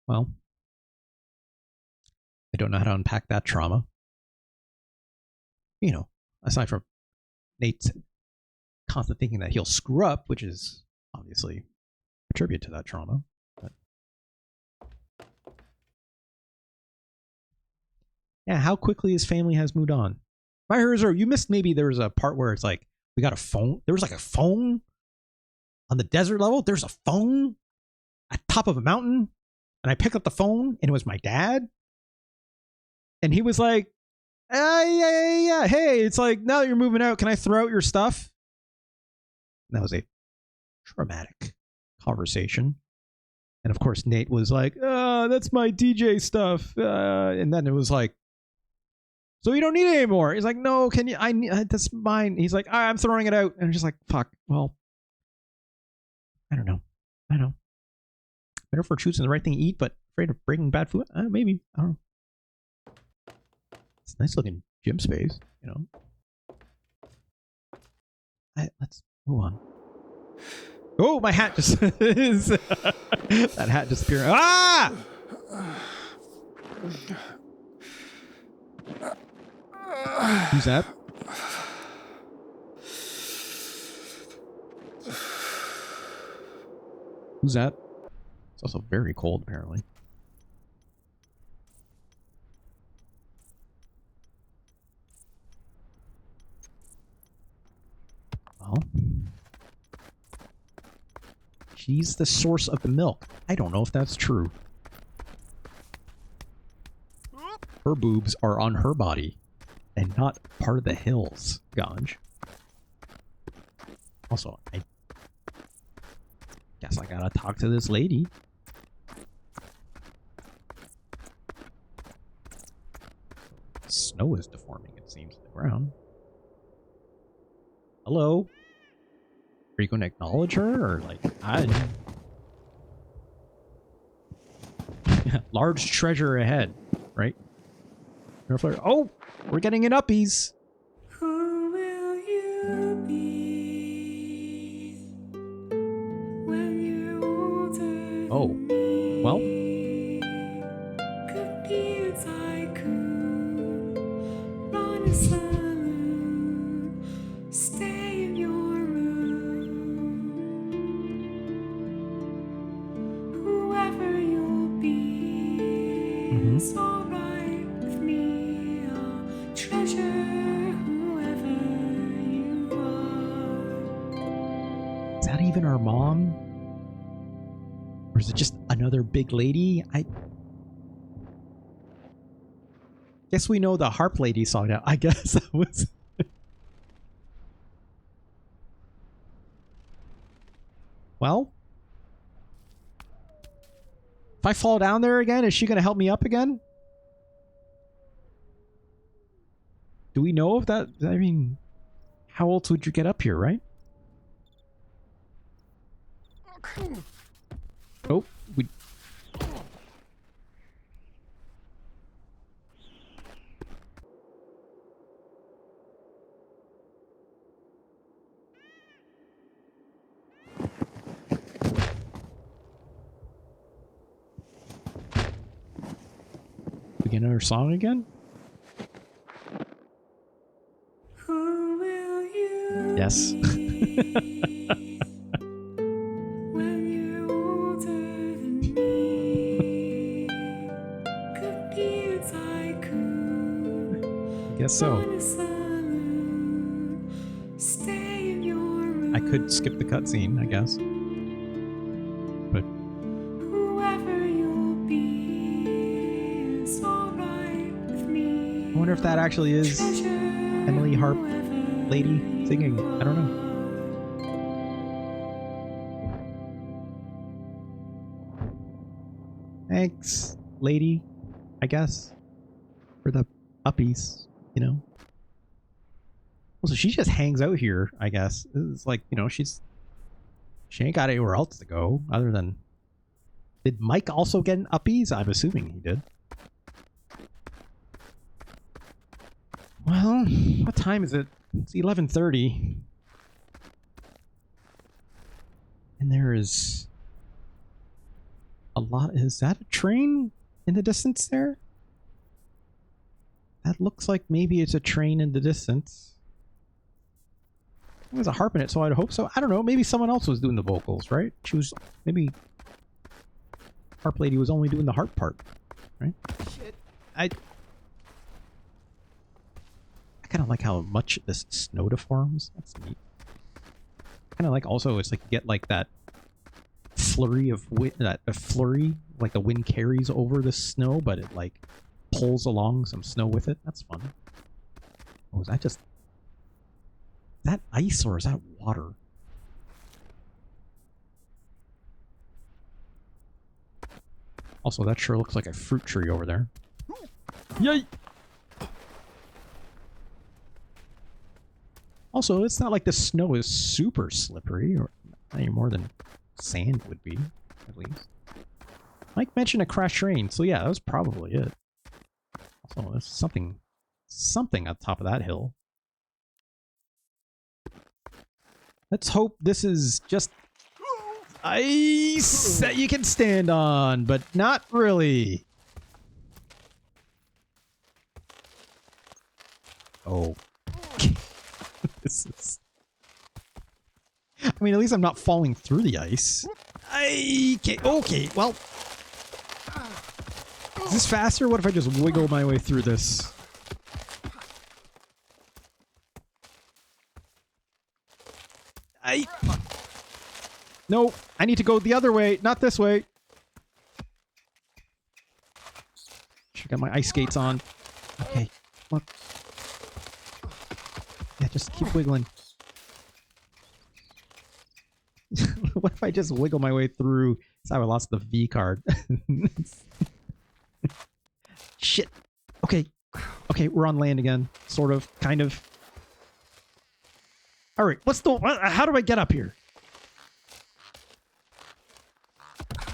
Well, I don't know how to unpack that trauma. You know, aside from Nate's constant thinking that he'll screw up, which is obviously a tribute to that trauma. But yeah, how quickly his family has moved on. My Herzer, you missed maybe there was a part where it's like we got a phone. There was like a phone on the desert level. There's a phone at the top of a mountain. And I picked up the phone, and it was my dad. And he was like, yeah. Hey, it's like, now that you're moving out, can I throw out your stuff? And that was a traumatic conversation. And of course, Nate was like, that's my DJ stuff. And then it was like, so you don't need it anymore. He's like, no, can you? That's mine. He's like, I'm throwing it out. And I'm just like, fuck. Well, I don't know. Better for choosing the right thing to eat, but afraid of breaking bad food? Maybe. I don't know. It's a nice looking gym space, you know. Let's move on. Oh, my hat just that hat disappeared. Ah! Who's that? Who's that? It's also very cold, apparently. Well, she's the source of the milk. I don't know if that's true. Her boobs are on her body and not part of the hills, Ganj. Also, I guess I gotta talk to this lady. Snow is deforming, it seems, to the ground. Hello? Are you going to acknowledge her, or like, large treasure ahead, right? Oh, we're getting an uppies. Who will you be when you're older? Oh, well. Could be a tycoon, run a saloon, stay in your room. Whoever you'll be, it's alright with me. I'll treasure whoever you are. Is that even our mom? Or is it just another big lady? I guess we know the harp lady song now. I guess that was... Well? If I fall down there again, is she going to help me up again? Do we know if that... I mean, how else would you get up here, right? Oh, we... Begin our song again? Who will you Yes. be when you're older than me? Could be a tycoon, I guess so. run a saloon, stay in your room. I could skip the cutscene, I guess. But Whoever you'll be, it's alright with me. I wonder if that actually is Treasure Emily Harp whoever lady singing. I don't know. Thanks, lady, I guess, for the uppies, you know. Well, so she just hangs out here, I guess. It's like, you know, she ain't got anywhere else to go other than... Did Mike also get an uppies? I'm assuming he did. Well, what time is it? It's 11:30. And there is a lot... Is that a train in the distance there? That looks like maybe it's a train in the distance. There's a harp in it, so I'd hope so. I don't know. Maybe someone else was doing the vocals, right? She was... Maybe... Harp lady was only doing the harp part, right? Shit. I kind of like how much this snow deforms. That's neat. Kind of like also it's like you get like that flurry of wind, that a flurry, like the wind carries over the snow, but it like pulls along some snow with it. That's fun. Oh, is that just... Is that ice or is that water? Also, that sure looks like a fruit tree over there. Yay! Also, it's not like the snow is super slippery, or any more than sand would be, at least. Mike mentioned a crashed train, so yeah, that was probably it. Also, there's something on top of that hill. Let's hope this is just ice that you can stand on, but not really. Oh. This is... I mean, at least I'm not falling through the ice. Okay, well... Is this faster? What if I just wiggle my way through this? No, I need to go the other way, not this way. Should got my ice skates on. Okay, look. Yeah, just keep wiggling. What if I just wiggle my way through? So I lost the V card. Shit. Okay. Okay, we're on land again. Sort of. Kind of. Alright, how do I get up here?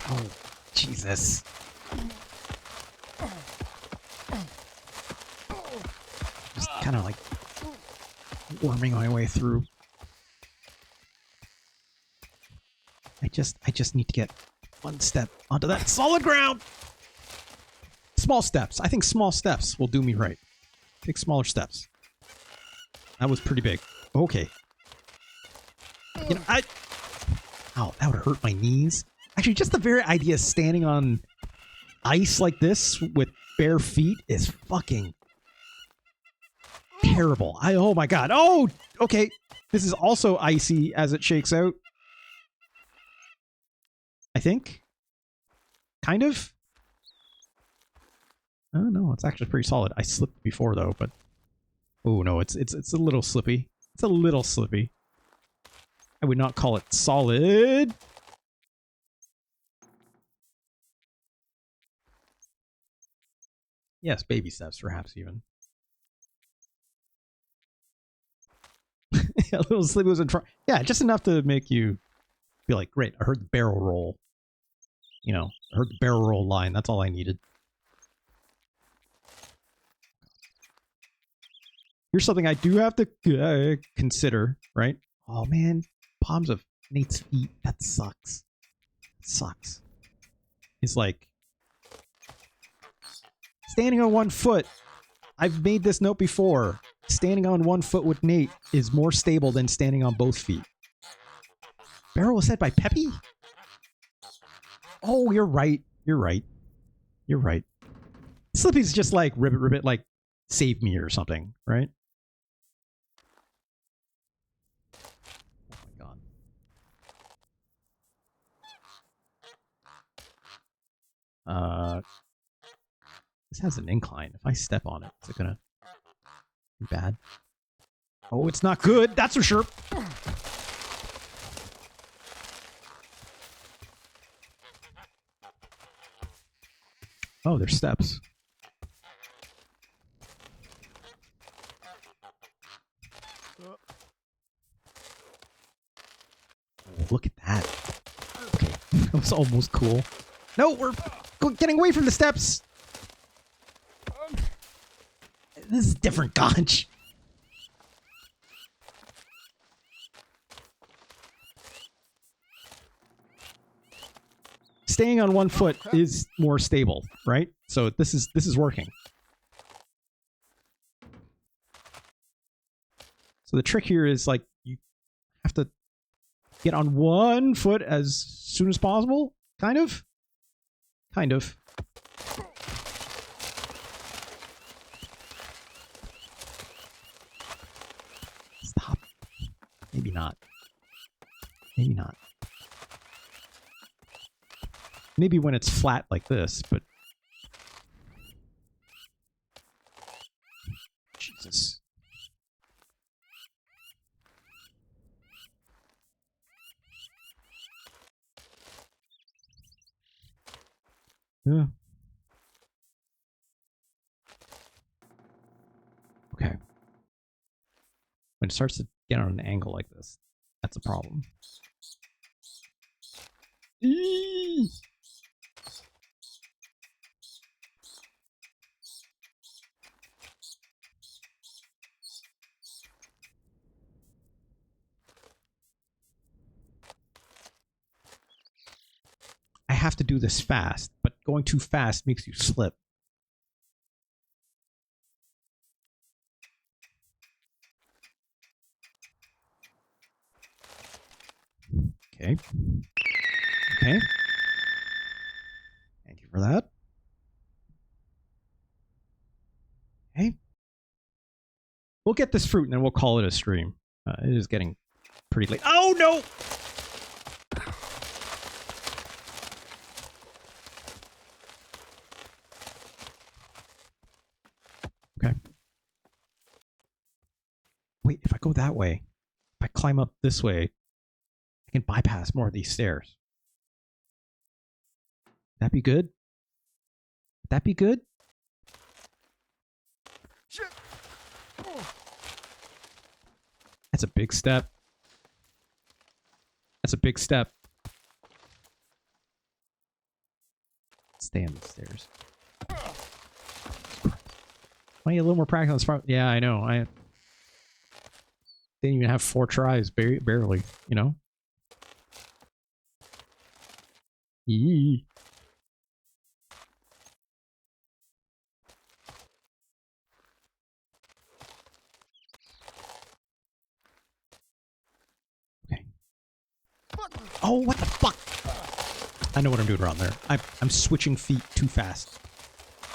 Oh, Jesus. Just kind of like worming my way through. I just need to get one step onto that solid ground. Small steps. I think small steps will do me right. Take smaller steps. That was pretty big. Okay. You know, oh, that would hurt my knees. Actually, just the very idea of standing on ice like this with bare feet is fucking terrible. Oh my god. Oh, okay. This is also icy as it shakes out. I think. Kind of. Oh no, it's actually pretty solid. I slipped before though, but oh no, it's a little slippy. It's a little slippy. I would not call it solid. Yes, baby steps, perhaps even. A little slippy was in front. Yeah, just enough to make you be like, great, I heard the barrel roll. You know, I heard the barrel roll line. That's all I needed. Here's something I do have to consider, right? Oh man, palms of Nate's feet. That sucks. It sucks. It's like standing on one foot. I've made this note before. Standing on one foot with Nate is more stable than standing on both feet. Barrel was said by Peppy? Oh, you're right. You're right. You're right. Slippy's just like ribbit ribbit, like save me or something, right? Oh my god. This has an incline. If I step on it, is it gonna be bad? Oh, it's not good. That's for sure. Oh, there's steps. Oh, look at that. Okay, that was almost cool. No, we're getting away from the steps. This is a different Ganj. Staying on one foot is more stable, right? So this is working. So the trick here is like you have to get on one foot as soon as possible, kind of. Kind of. Stop. Maybe not. Maybe not. Maybe when it's flat like this, but... Jesus. Yeah. Okay. When it starts to get on an angle like this, that's a problem. Eee! have to do this fast, but going too fast makes you slip. Okay. Okay. Thank you for that. Okay. We'll get this fruit and then we'll call it a stream. It is getting pretty late. Oh, no! Okay. Wait, if I go that way, if I climb up this way, I can bypass more of these stairs. That'd be good. Would that be good? That's a big step. That's a big step. Stay on the stairs. I need a little more practice on this front. Yeah, I know. I didn't even have 4 tries, barely, you know? Yee. Okay. Oh, what the fuck? I know what I'm doing around there. I'm switching feet too fast.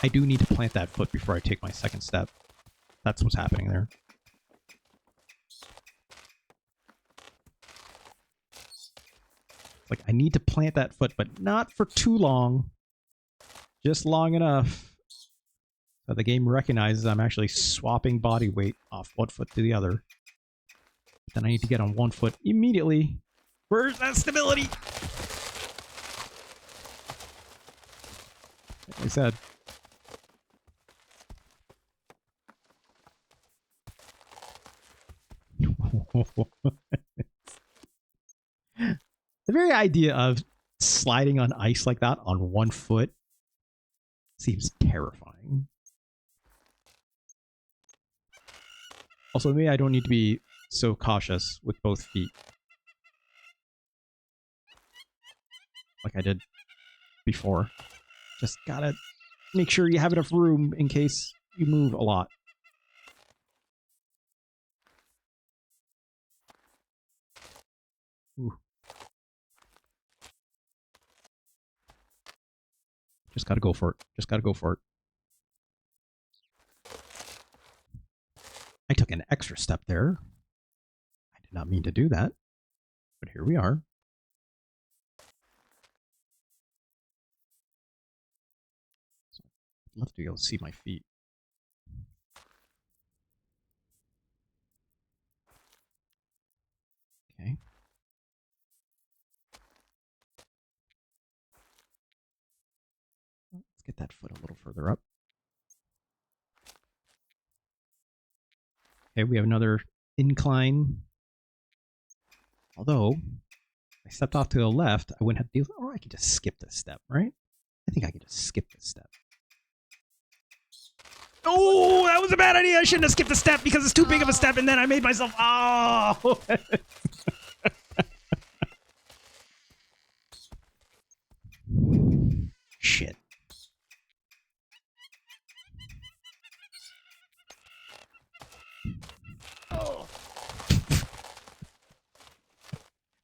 I do need to plant that foot before I take my second step. That's what's happening there. Like, I need to plant that foot, but not for too long. Just long enough that the game recognizes I'm actually swapping body weight off one foot to the other. But then I need to get on one foot immediately. Where's that stability? Like I said. The very idea of sliding on ice like that on one foot seems terrifying. Also, maybe I don't need to be so cautious with both feet. Like I did before. Just gotta make sure you have enough room in case you move a lot. Ooh. Just gotta go for it. Just gotta go for it. I took an extra step there. I did not mean to do that. But here we are. So I'd love to be able to see my feet. Okay. Let's get that foot a little further up. Okay, we have another incline. Although, if I stepped off to the left, I wouldn't have to deal with it, or I could just skip this step, right? I think I could just skip this step. Oh, that was a bad idea. I shouldn't have skipped the step because it's too big of a step, and then I made myself... Oh! Shit.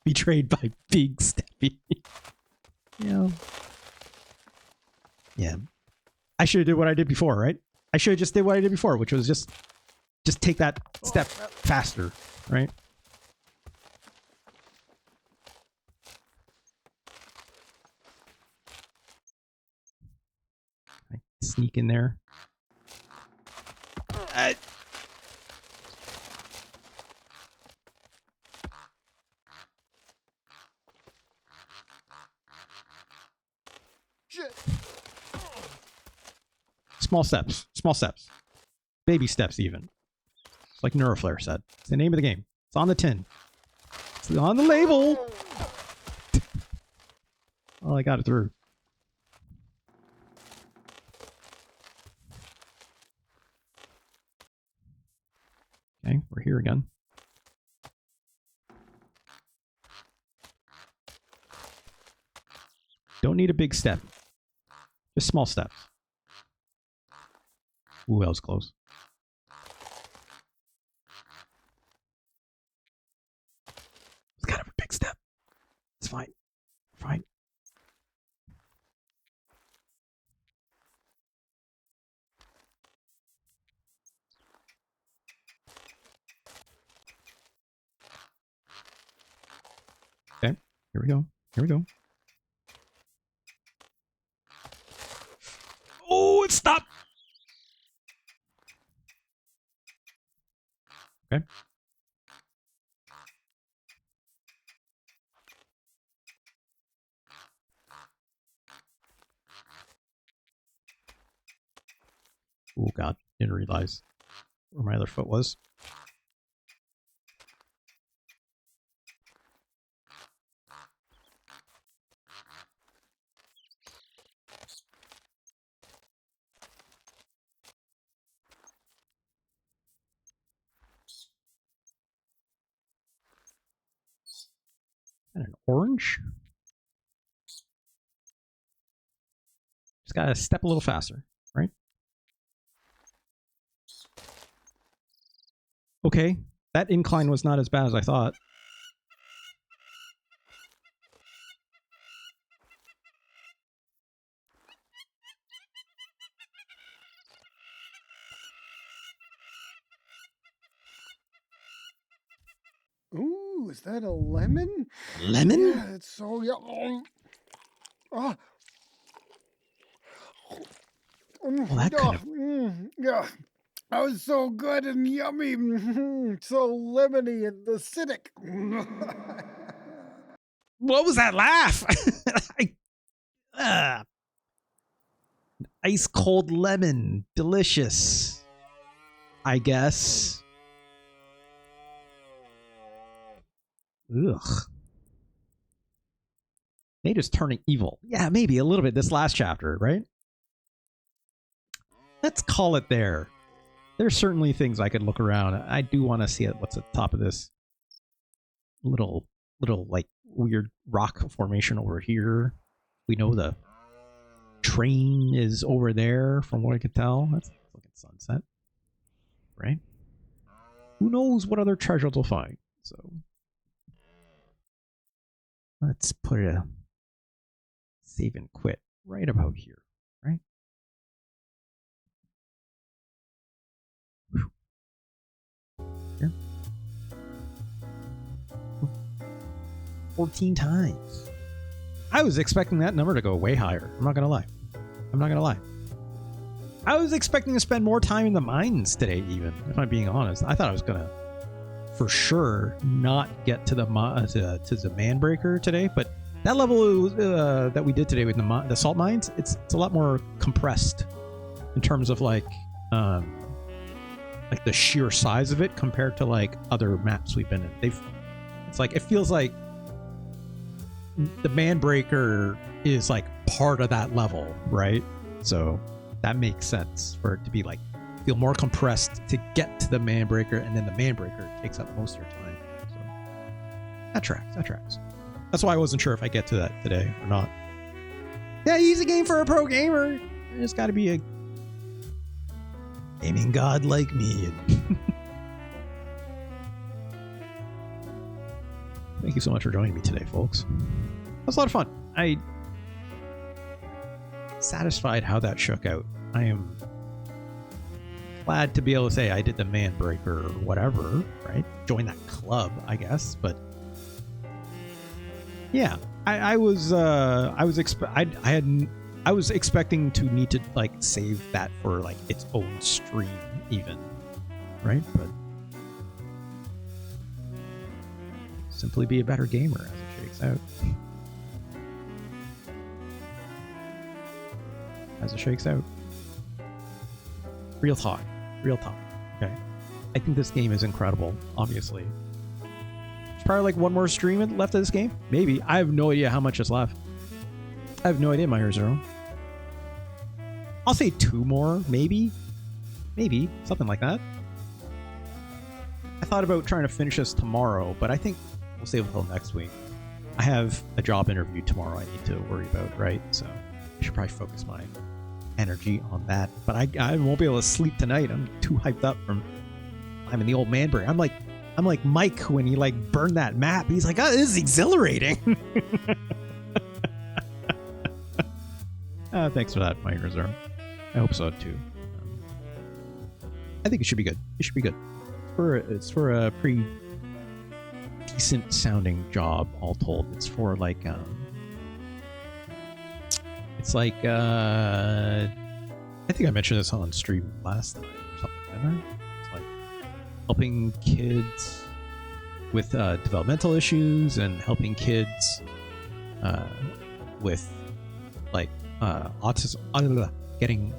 Betrayed by Big Steppy. Yeah. Yeah. I should have did what I did before, right? I should have just did what I did before, which was just take that step faster, right? I sneak in there. Small steps. Small steps. Baby steps, even. It's like Neuroflare said. It's the name of the game. It's on the tin. It's on the label. Oh, I got it through. Okay, we're here again. Don't need a big step. Just small steps. Ooh, that was close. It's kind of a big step. It's fine. Fine. Okay, here we go. Here we go. Oh, it stopped! Okay. Oh god, didn't realize where my other foot was. And an orange? Just gotta step a little faster, right? Okay, that incline was not as bad as I thought. Ooh, is that a lemon? Lemon? Yeah, it's so yum. Oh. Well, that kind of... Yeah, that was so good and yummy. So lemony and acidic. What was that laugh? Ice cold lemon. Delicious. I guess. Ugh. Native's turning evil. Yeah, maybe a little bit this last chapter, right? Let's call it there. There's certainly things I could look around. I do want to see what's at the top of this little like weird rock formation over here. We know the train is over there from what I could tell. That's like a sunset, right? Who knows what other treasures we'll find? So let's put a save and quit right about here, right? Here. 14 times. I was expecting that number to go way higher. I'm not gonna lie. I'm not gonna lie. I was expecting to spend more time in the mines today, even, if I'm being honest. I thought I was gonna, for sure, not get to the Manbreaker today, but that level that we did today with the salt mines, it's a lot more compressed in terms of like the sheer size of it compared to like other maps we've been in. It's like, it feels like the Manbreaker is like part of that level, right? So that makes sense for it to be like feel more compressed to get to the Manbreaker, and then the Manbreaker takes up most of your time. So that tracks. That tracks. That's why I wasn't sure if I get to that today or not. Yeah, easy game for a pro gamer. It's got to be a gaming god like me. Thank you so much for joining me today, folks. That was a lot of fun. I satisfied how that shook out. I am glad to be able to say I did the Manbreaker or whatever, right? Join that club, I guess. But yeah, I was expecting to need to like save that for like its own stream, even, right? But simply be a better gamer as it shakes out. As it shakes out. Real talk. Real talk. Okay. I think this game is incredible, obviously. There's probably like one more stream left of this game. Maybe. I have no idea how much is left. I have no idea, Meyer Zero. I'll say 2 more, maybe. Maybe. Something like that. I thought about trying to finish this tomorrow, but I think we'll save it until next week. I have a job interview tomorrow I need to worry about, right? So I should probably focus my energy on that. But I won't be able to sleep tonight. I'm too hyped up from I'm in the old Manbreaker. I'm like Mike when he like burned that map. He's like, oh, this is exhilarating. Thanks for that, Mike Reserve. I hope so too. I think it should be good. It should be good. It's for a pretty decent sounding job, all told. It's for like it's like I think I mentioned this on stream last time or something, didn't I? It's like helping kids with developmental issues and helping kids with like autism, getting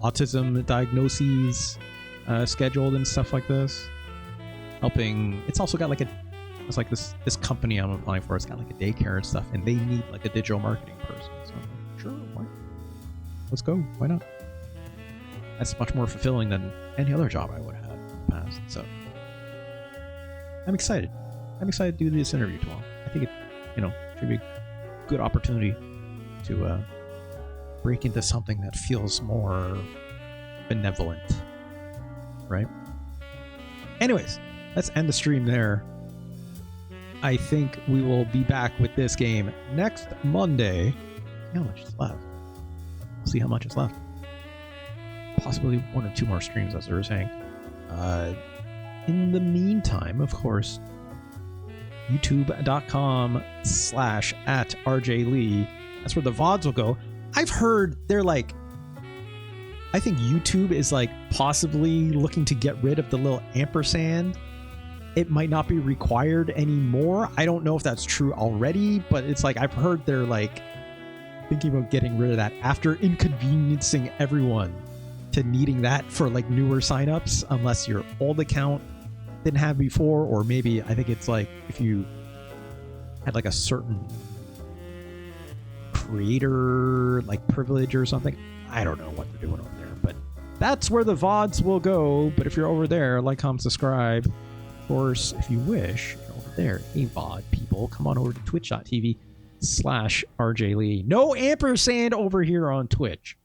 autism diagnoses scheduled and stuff like this. Helping. It's also got like it's like this company I'm applying for. It's got like a daycare and stuff, and they need like a digital marketing person. So I'm like, sure, why? Let's go. Why not? That's much more fulfilling than any other job I would have had in the past. So I'm excited. I'm excited to do this interview tomorrow. I think it, should be a good opportunity to break into something that feels more benevolent, right? Anyways, let's end the stream there. I think we will be back with this game next Monday. See how much is left. We'll see how much is left. Possibly 1 or 2 more streams, as they were saying. In the meantime, of course, youtube.com/@RJLee. That's where the VODs will go. I've heard they're like, I think YouTube is like possibly looking to get rid of the little ampersand. It might not be required anymore. I don't know if that's true already, but it's like I've heard they're like thinking about getting rid of that after inconveniencing everyone to needing that for like newer signups, unless your old account didn't have before, or maybe I think it's like if you had like a certain creator like privilege or something. I don't know what they're doing over there, but that's where the VODs will go. But if you're over there, like, comment, subscribe. Of course, if you wish, if you're over there, hey VOD people, come on over to twitch.tv/RJLee. No ampersand over here on Twitch,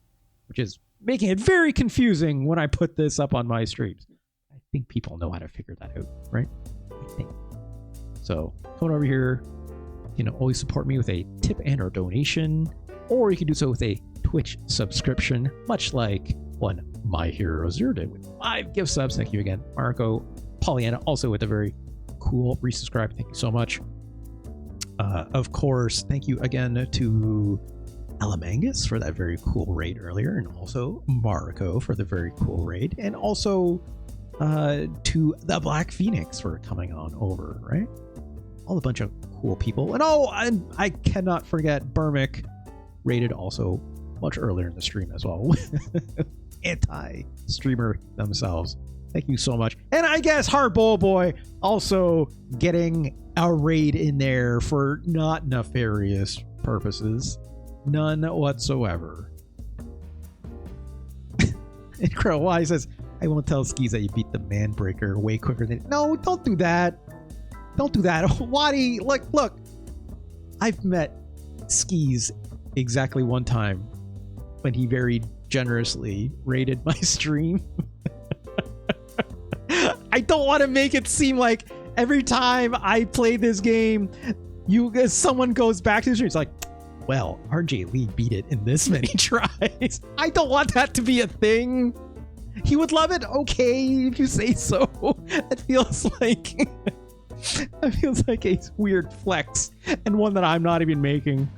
which is making it very confusing when I put this up on my streams. I think people know how to figure that out, right? I think. So come on over here. You can always support me with a tip and or donation, or you can do so with a Twitch subscription, much like one My Hero Zero did with 5 gift subs. Thank you again, Marco. Pollyanna also with a very cool resubscribe. Thank you so much. Of course, thank you again to Alamangus for that very cool raid earlier, and also Marco for the very cool raid, and also to the Black Phoenix for coming on over, right? All a bunch of cool people. And I cannot forget Burmick, rated also much earlier in the stream as well. Anti-streamer themselves. Thank you so much. And I guess Hard Bowl Boy also getting a raid in there for not nefarious purposes. None whatsoever. And Crow Y says, I won't tell Skis that you beat the Manbreaker way quicker than... No, don't do that. Don't do that. Waddy, look. I've met Skis exactly one time when he very generously rated my stream. I don't want to make it seem like every time I play this game, someone goes back to the stream. It's like, well, RJ Lee beat it in this many tries. I don't want that to be a thing. He would love it. Okay, if you say so. It feels like a weird flex, and one that I'm not even making.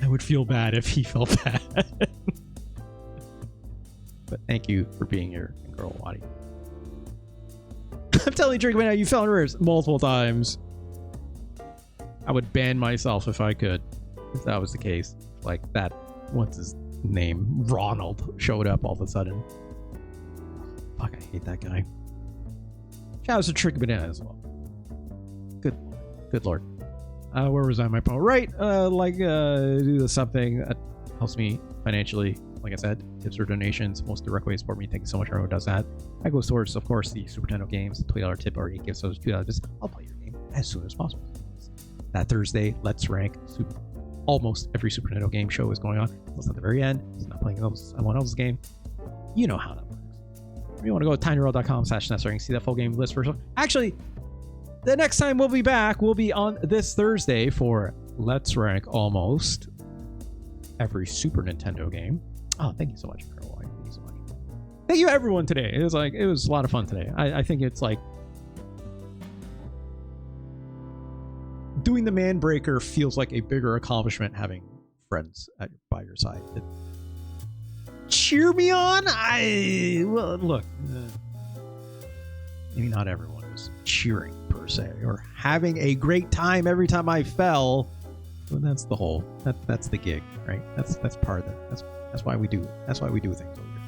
I would feel bad if he felt bad. But thank you for being here, girl Waddy. I'm telling you, Drink, now you fell in reverse multiple times. I would ban myself if I could, if that was the case. Like that, what's his name? Ronald showed up all of a sudden. Fuck, I hate that guy. Shout out to Trick Banana as well. Good lord. Where was I? My phone. Right. Do something that helps me financially. Like I said, tips or donations, most direct way to support me. Thank you so much, everyone who does that. That goes towards, of course, the Super Nintendo games, $20 tip or $8 gift subs, $2. I'll play your game as soon as possible. that Thursday, Let's Rank. Almost every Super Nintendo game show is going on. It's at the very end. It's not playing someone else's game. You know how that works. If you want to go to tinyworld.com/NestRank, see that full game list first. Actually, the next time we'll be back, we'll be on this Thursday for Let's Rank almost every Super Nintendo game. Oh, thank you so much, Carol. Thank you so much. Thank you, everyone, today. It was a lot of fun today. I think it's like doing the Manbreaker feels like a bigger accomplishment having friends by your side. Cheer me on. Well, look, maybe not everyone was cheering per se or having a great time every time I fell. Well, that's the whole. That's the gig, right? That's part of it. That's why we do. That's why we do things over here.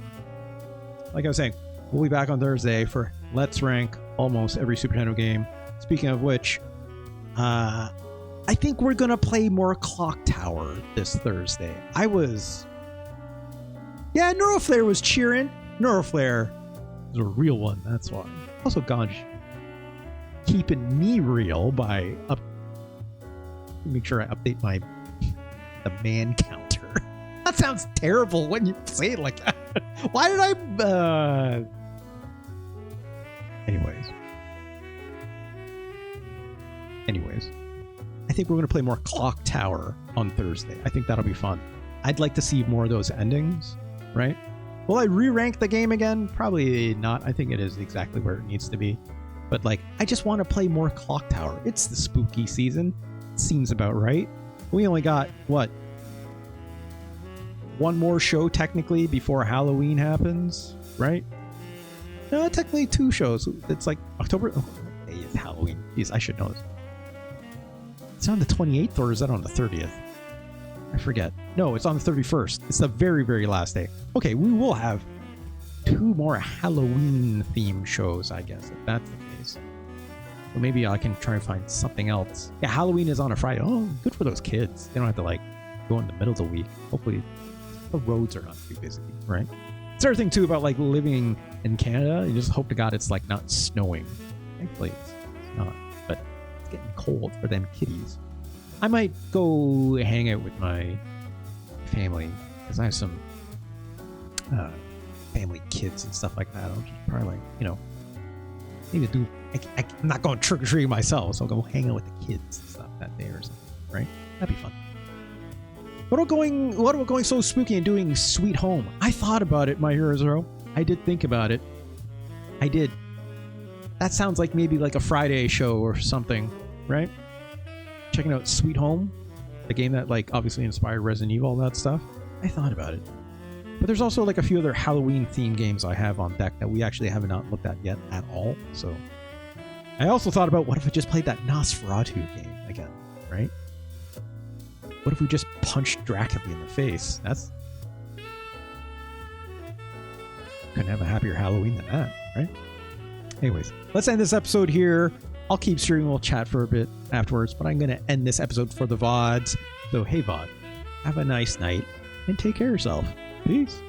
Like I was saying, we'll be back on Thursday for Let's Rank almost every Super Nintendo game. Speaking of which, I think we're gonna play more Clock Tower this Thursday. Neuroflare was cheering. Neuroflare is a real one, that's why. Also, Ganj keeping me real by make sure I update the man counter. That sounds terrible when you say it like that. Why did I? Anyways, I think we're going to play more Clock Tower on Thursday. I think that'll be fun. I'd like to see more of those endings, right? Will I re-rank the game again? Probably not. I think it is exactly where it needs to be. But like, I just want to play more Clock Tower. It's the spooky season. It seems about right. We only got, what? One more show technically before Halloween happens, right? No, technically 2 shows. It's like October. Oh, what day is Halloween? Jeez, I should know this. It's on the 28th, or is that on the 30th? I forget. No, it's on the 31st. It's the very, very last day. Okay, we will have 2 more Halloween-themed shows, I guess, if that's the case. So maybe I can try and find something else. Yeah, Halloween is on a Friday. Oh, good for those kids. They don't have to, like, go in the middle of the week. Hopefully, the roads are not too busy, right? It's another thing, too, about, like, living in Canada. You just hope to God it's, like, not snowing. Thankfully, it's not. But it's getting cold for them kitties. I might go hang out with my family because I have some family kids and stuff like that. I'll just probably, like, you know, maybe do. I'm not going trick or treating myself, so I'll go hang out with the kids and stuff that day or something, right? That'd be fun. What about going so spooky and doing Sweet Home? I thought about it, my Hero Zero. I did think about it. I did. That sounds like maybe like a Friday show or something, right? Checking out Sweet Home, the game that, like, obviously inspired Resident Evil, all that stuff. I thought about it. But there's also, like, a few other Halloween-themed games I have on deck that we actually have not looked at yet at all. So I also thought about, what if I just played that Nosferatu game again, right? What if we just punched Dracula in the face? Couldn't have a happier Halloween than that, right? Anyways, let's end this episode here. I'll keep streaming. We'll chat for a bit afterwards, but I'm going to end this episode for the VODs. So, hey, VOD, have a nice night and take care of yourself. Peace.